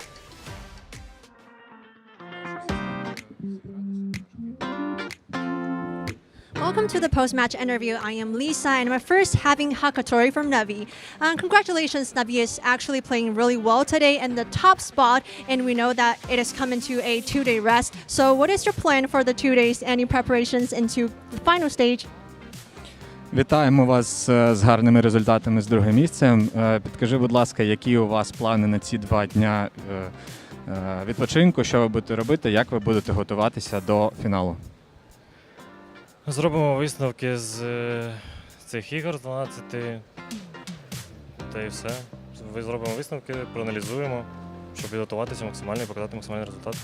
Welcome to the post-match interview. I am Lisa, and I'm first having Hakatori from Na'Vi. Congratulations, Na'Vi is actually playing really well today in the top spot, and we know that it has come into a 2-day rest. So what is your plan for the 2 days? Any preparations into the final stage? Вітаємо вас з гарними результатами з другим місцем. Підкажи, будь ласка, які у вас плани на ці 2 дня відпочинку, що ви будете робити, як ви будете готуватися до фіналу? Зробимо висновки з цих ігор 12, та і все. Зробимо висновки, проаналізуємо, щоб підготуватися максимально і показати максимальний результат.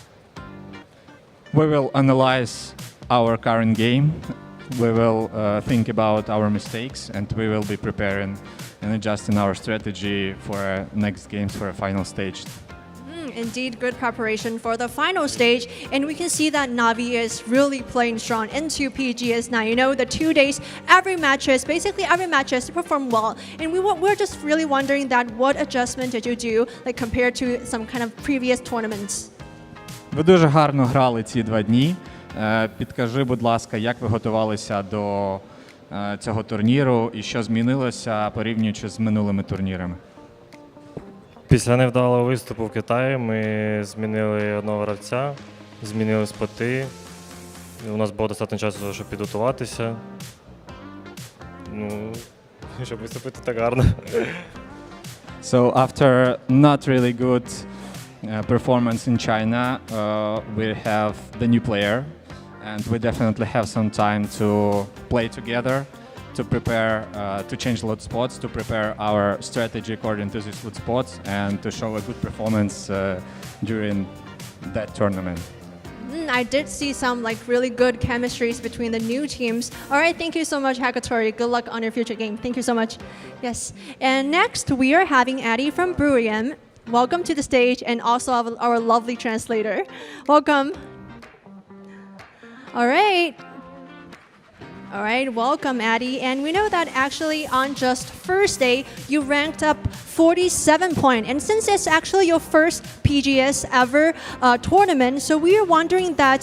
We will analyze our current game. We will think about our mistakes and we will be preparing and adjusting our strategy for next games for a final stage. Indeed, good preparation for the final stage, and we can see that Na'Vi is really playing strong into PGS now. The 2 days, basically every matches, to perform well, and we're just really wondering that what adjustment did you do, like compared to some kind of previous tournaments? Ви дуже гарно грали ці 2 дні. Підкажи, будь ласка, як ви готувалися до цього турніру і що змінилося порівнюючи з минулими турнірами? Після невдалого виступу в Китаї ми змінили одного гравця, змінили споти. У нас було достатньо часу, щоб підготуватися. Щоб виступити так гарно. So after not really good performance in China, we have the new player and we definitely have some time to play together, to prepare, to change loot spots, to prepare our strategy according to these loot spots, and to show a good performance during that tournament. I did see some really good chemistries between the new teams. All right, thank you so much, Hakatori. Good luck on your future game. Thank you so much. Yes. And next, we are having Eaddy from Gyuyeon. Welcome to the stage, and also our lovely translator. Welcome. All right, welcome, Eaddy. And we know that actually on just first day, you ranked up 47 points. And since it's actually your first PGS ever tournament, so we are wondering that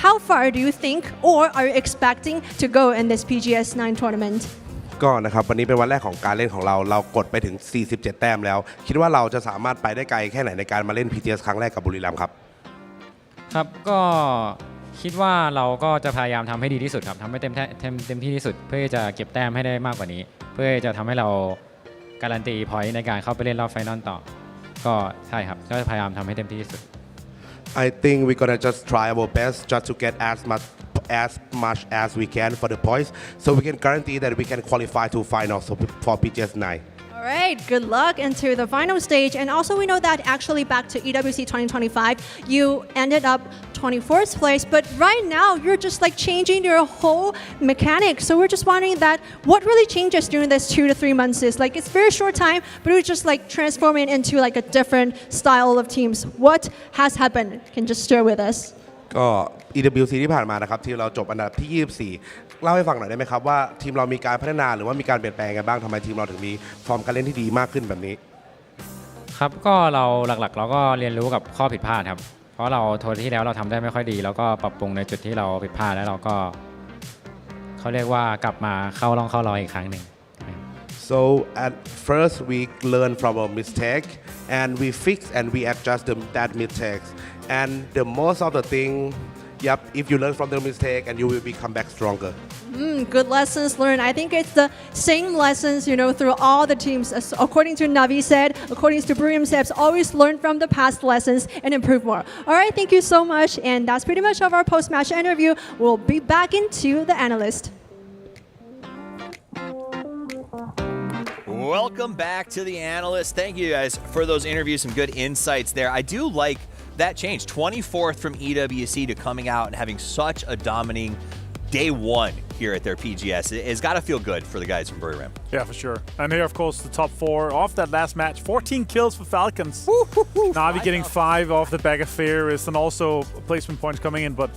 how far do you think or are you expecting to go in this PGS 9 tournament? ก็นะครับวันนี้เป็นวันแรกของการเล่นของเรากดไปถึง47 แต้มแล้วคิดว่าเราจะสามารถไปได้ไกลแค่ไหนในการมาเล่น PGS ครั้งแรกกับบุรีรัมย์ครับครับก็คิดว่าเราก็จะพยายามทำให้ดีที่สุดครับทำให้เต็มที่ที่สุดเพื่อจะเก็บแต้มให้ได้มากกว่านี้เพื่อจะทำให้เราการันตีพอยต์ในการเข้าไปเล่นรอบไฟนอลต่อก็ใช่ครับก็จะพยายามทำให้เต็มที่ที่สุด I think we're gonna just try our best just to get as much as we can for the points so we can guarantee that we can qualify to finals for PGS 9. All right, good luck into the final stage. And also we know that actually back to EWC 2025, you ended up 24th place, but right now you're just changing your whole mechanic. So we're just wondering that what really changes during this 2 to 3 months is it's very short time, but it was just transforming into a different style of teams. What has happened? You can just share with us. ก็ EWC ที่ผ่านมานะครับทีมเราจบอันดับที่24เล่าให้ฟังหน่อยได้ไหมครับว่าทีมเรามีการพัฒนาหรือว่ามีการเปลี่ยนแปลงกันบ้างทำไมทีมเราถึงมีฟอร์มการเล่นที่ดีมากขึ้นแบบนี้ ครับก็เราหลักๆเราก็เรียนรู้กับข้อผิดพลาดครับเพราะเราทัวร์ที่แล้วเราทำได้ไม่ค่อยดีแล้วก็ปรับปรุงในจุดที่เราผิดพลาดแล้วเราก็เขาเรียกว่ากลับมาเข้าร่องเข้ารอยอีกครั้งหนึ่ง So at first we learn from a mistake and we fix and we adjust that mistakes. And the most of the thing, yep, if you learn from the mistake and you will become back stronger. Good lessons learned. I think it's the same lessons, through all the teams. According to Navi said, according to Buriam said, always learn from the past lessons and improve more. All right, thank you so much. And that's pretty much of our post-match interview. We'll be back into the analyst. Welcome back to the analyst. Thank you guys for those interviews. Some good insights there. I do like that change. 24th from EWC to coming out and having such a dominating day one here at their PGS. It's got to feel good for the guys from Buriram. Yeah, for sure. And here, of course, the top 4 off that last match. 14 kills for Falcons. Navi getting 5 off the back of Ferris and also placement points coming in. But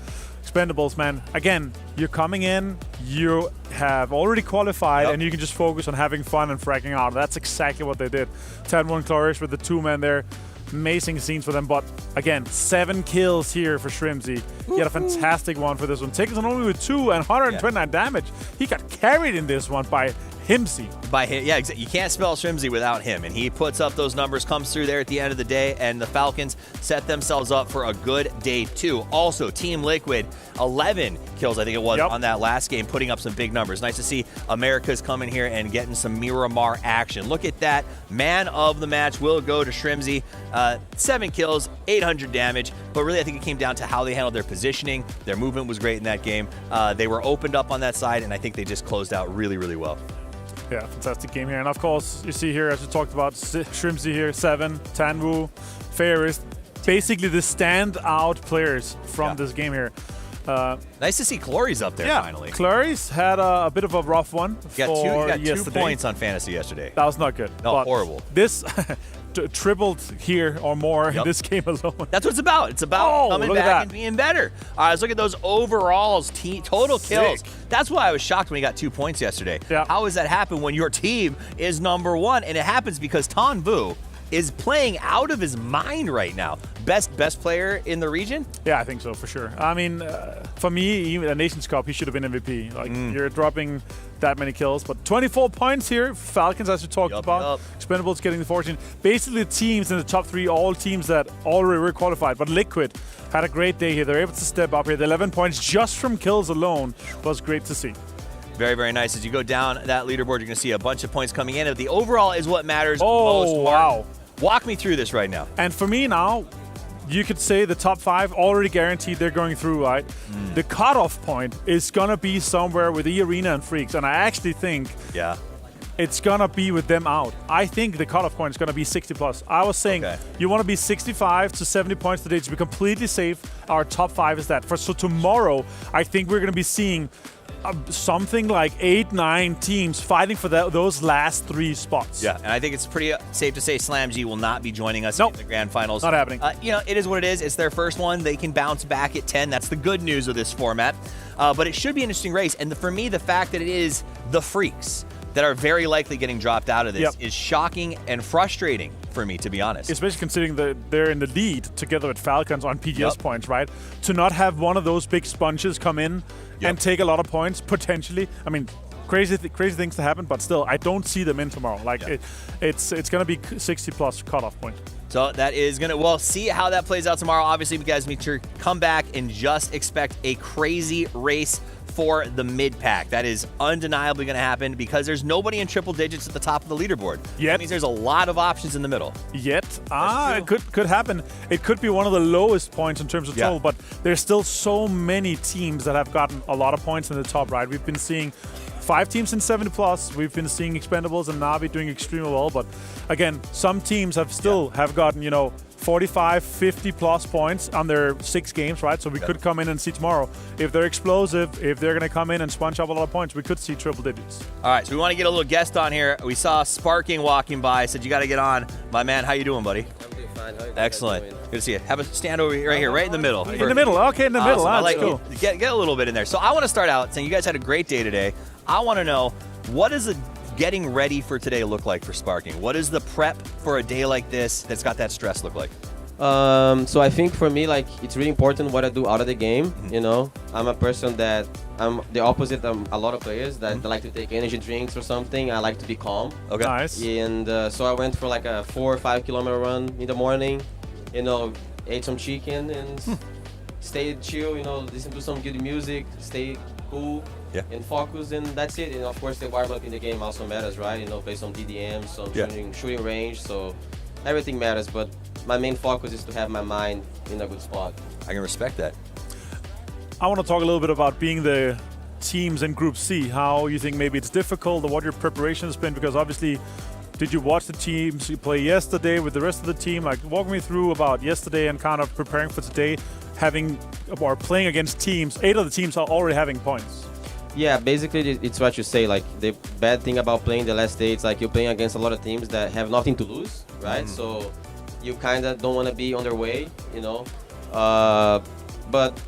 Expendables, man, again, you're coming in, you have already qualified, and you can just focus on having fun and fragging out. That's exactly what they did. TanVuu and Clarish with the 2-man there. Amazing scenes for them, but again, 7 kills here for Shrimzy. He had a fantastic one for this one. Taking on only with 2 and 129 damage. He got carried in this one by Himsy. By him, yeah, exactly. You can't spell Shrimzy without him, and he puts up those numbers, comes through there at the end of the day, and the Falcons set themselves up for a good day 2. Also, Team Liquid, 11 kills, I think it was, on that last game, putting up some big numbers. Nice to see America's coming here and getting some Miramar action. Look at that. Man of the match will go to Shrimzy. 7 kills, 800 damage, but really I think it came down to how they handled their positioning. Their movement was great in that game. They were opened up on that side, and I think they just closed out really, really well. Yeah, fantastic game here. And of course, you see here, as we talked about, Shrimzy here, 7, TanVuu, Ferris, basically the standout players from this game here. Nice to see Clory's up there finally. Clory's had a bit of a rough one. He got 2 points on fantasy yesterday. That was not good. No, horrible. This tripled here or more in this game alone. That's what it's about. It's about coming back and being better. All right, let's look at those overalls, total kills. That's why I was shocked when he got 2 points yesterday. How does that happen when your team is number 1? And it happens because TanVuu is playing out of his mind right now. Best player in the region? Yeah, I think so, for sure. I mean, for me, even a Nations Cup, he should have been MVP. Like, you're dropping that many kills. But 24 points here, Falcons, as we talked about. Expendables getting the 14. Basically, the teams in the top 3, all teams that already were qualified. But Liquid had a great day here. They're able to step up here. The 11 points just from kills alone was great to see. Very, very nice. As you go down that leaderboard, you're going to see a bunch of points coming in. The overall is what matters most. Wow. Walk me through this right now. And for me now, you could say the top 5 already guaranteed they're going through, right? The cutoff point is going to be somewhere with the Arena and Freaks. And I actually think it's going to be with them out. I think the cutoff point is going to be 60 plus. I was saying you want to be 65 to 70 points today to be completely safe. Our top 5 is that. So tomorrow, I think we're going to be seeing something like 8-9 teams fighting for those last 3 spots. Yeah, and I think it's pretty safe to say SlamG will not be joining us in the grand finals. Not happening. It is what it is. It's their first one. They can bounce back at 10. That's the good news of this format. But it should be an interesting race. And for me, the fact that it is the Freaks that are very likely getting dropped out of this is shocking and frustrating for me, to be honest. Especially considering that they're in the lead together with Falcons on PGS points, right? To not have one of those big sponges come in and take a lot of points, potentially. I mean, crazy things to happen, but still, I don't see them in tomorrow. Like, it's going to be 60-plus cutoff point. So that is going to, we'll see how that plays out tomorrow. Obviously, you guys make sure come back and just expect a crazy race for the mid-pack. That is undeniably going to happen because there's nobody in triple digits at the top of the leaderboard. That means there's a lot of options in the middle. It could happen. It could be one of the lowest points in terms of total, but there's still so many teams that have gotten a lot of points in the top, right? We've been seeing 5 teams in 70 plus. We've been seeing Expendables and Navi doing extremely well, but again, some teams have still have gotten, 45, 50 plus points on their 6 games, right? So we could come in and see tomorrow. If they're explosive, if they're going to come in and sponge up a lot of points, we could see triple digits. All right, so we want to get a little guest on here. We saw Sparking walking by. Said you got to get on. My man, how you doing, buddy? I'm doing fine. Excellent. Good to see you. Have a stand over right here, right in the middle. In the middle. Okay, in the middle. That's cool. Get a little bit in there. So I want to start out saying you guys had a great day today. I want to know, what does a getting ready for today look like for Sparking? What does the prep for a day like this that's got that stress look like? So I think for me, like, it's really important what I do out of the game. You know, I'm a person that I'm the opposite of a lot of players that like to take energy drinks or something. I like to be calm. Okay. Nice. And so I went for like a 4 or 5 kilometer run in the morning. You know, ate some chicken and stayed chill. You know, listen to some good music, stay cool. Yeah. And focus, and that's it. And of course, the warm up in the game also matters, right? You know, play some DDM, some shooting range. So everything matters, but my main focus is to have my mind in a good spot. I can respect that. I want to talk a little bit about being the teams in Group C, how you think maybe it's difficult or what your preparation has been, because obviously, did you watch the teams you play yesterday with the rest of the team? Like, walk me through about yesterday and kind of preparing for today, having or playing against teams. 8 of the teams are already having points. Yeah, basically it's what you say. Like, the bad thing about playing the last day, it's like you're playing against a lot of teams that have nothing to lose, right? So you kind of don't want to be on their way, you know. But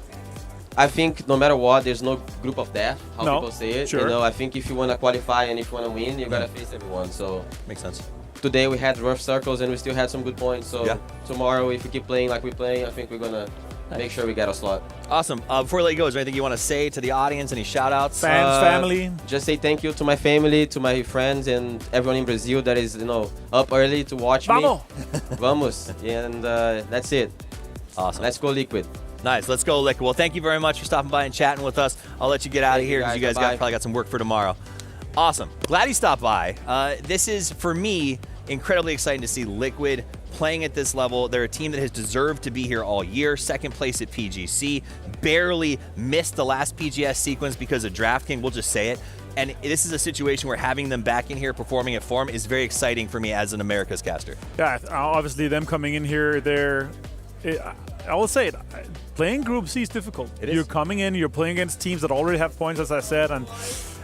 I think no matter what, there's no group of death, how people say it. Sure. You know, I think if you want to qualify and if you want to win, you got to face everyone. So makes sense. Today we had rough circles and we still had some good points. So tomorrow, if we keep playing like we're playing, I think we're going to make sure we get a slot. Awesome. Before we let you go, is there anything you want to say to the audience? Any shout-outs? Fans, family? Just say thank you to my family, to my friends, and everyone in Brazil that is, you know, up early to watch me. Vamos. And that's it. Awesome. Let's go Liquid. Nice. Let's go Liquid. Well, thank you very much for stopping by and chatting with us. I'll let you get out of here because you guys probably got some work for tomorrow. Awesome. Glad you stopped by. This is, for me, incredibly exciting to see Liquid playing at this level. They're a team that has deserved to be here all year. Second place at PGC. Barely missed the last PGS sequence because of DraftKings. We'll just say it. And this is a situation where having them back in here performing at form is very exciting for me as an America's caster. Yeah, obviously them coming in here, I will say it. Playing Group C is difficult. You're coming in, you're playing against teams that already have points, as I said. And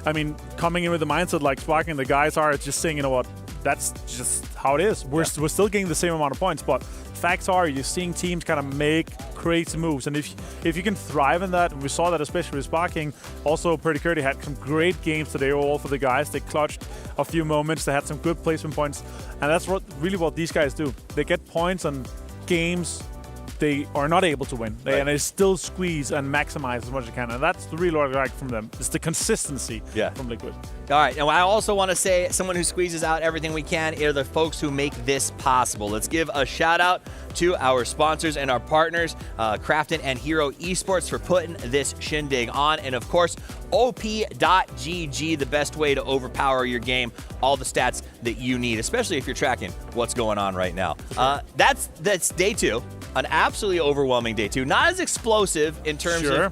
I mean, coming in with the mindset like Sparking, the guys are just saying, you know what, that's just how it is. We're still getting the same amount of points, but facts are you're seeing teams kind of make crazy moves. And if you can thrive in that, and we saw that especially with Sparking, also Pretty Curdy had some great games today all for the guys. They clutched a few moments. They had some good placement points. And that's really what these guys do. They get points on games they are not able to win. And they still squeeze and maximize as much as they can. And that's really what I like from them. It's the consistency from Liquid. All right, and I also want to say someone who squeezes out everything we can are the folks who make this possible. Let's give a shout out to our sponsors and our partners, Krafton and Hero Esports, for putting this shindig on. And of course, OP.GG, the best way to overpower your game. All the stats that you need, especially if you're tracking what's going on right now. That's day 2. An absolutely overwhelming day 2. Not as explosive in terms of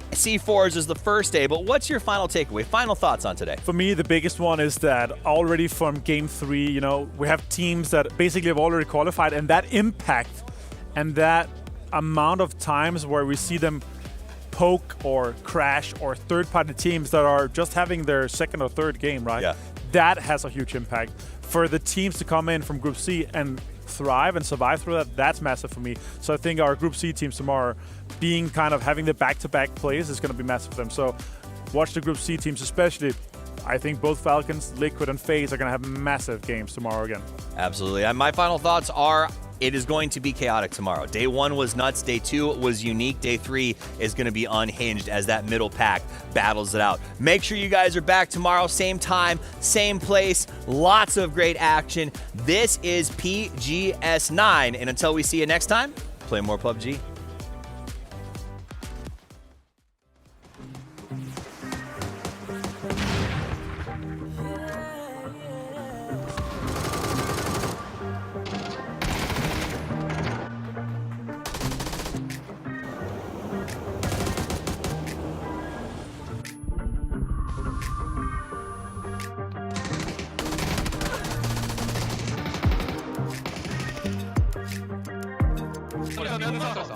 C4s as the first day, but what's your final takeaway? Final thoughts on today? For me, the biggest one is that already from game 3, you know, we have teams that basically have already qualified, and that impact and that amount of times where we see them poke or crash or third-party teams that are just having their second or third game, right? Yeah. That has a huge impact. For the teams to come in from Group C and thrive and survive through that, that's massive for me. So I think our Group C teams tomorrow being kind of having the back-to-back plays is going to be massive for them. So watch the Group C teams, especially. I think both Falcons, Liquid, and FaZe are going to have massive games tomorrow again. Absolutely. And my final thoughts are it is going to be chaotic tomorrow. Day 1 was nuts. Day 2 was unique. Day 3 is going to be unhinged as that middle pack battles it out. Make sure you guys are back tomorrow, same time, same place. Lots of great action. This is PGS9. And until we see you next time, play more PUBG.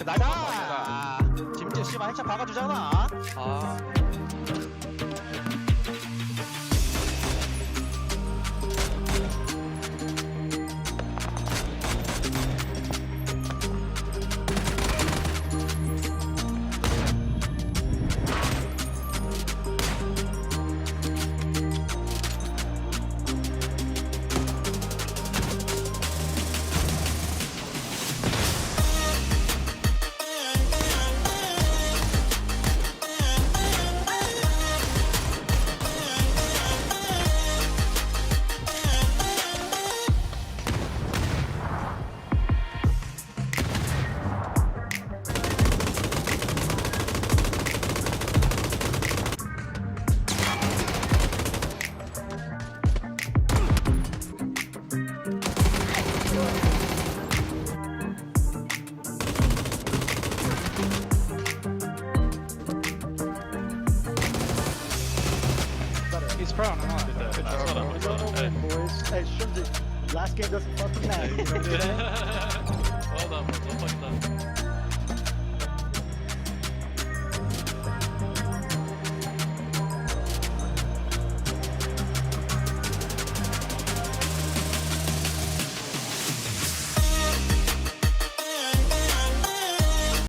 자, 김재 씨만 해차 박아주잖아. He's prone. I'm on. Good boys. Hey, Seongjang, last game doesn't fucking matter. You know what I'm saying? Well done. Well done.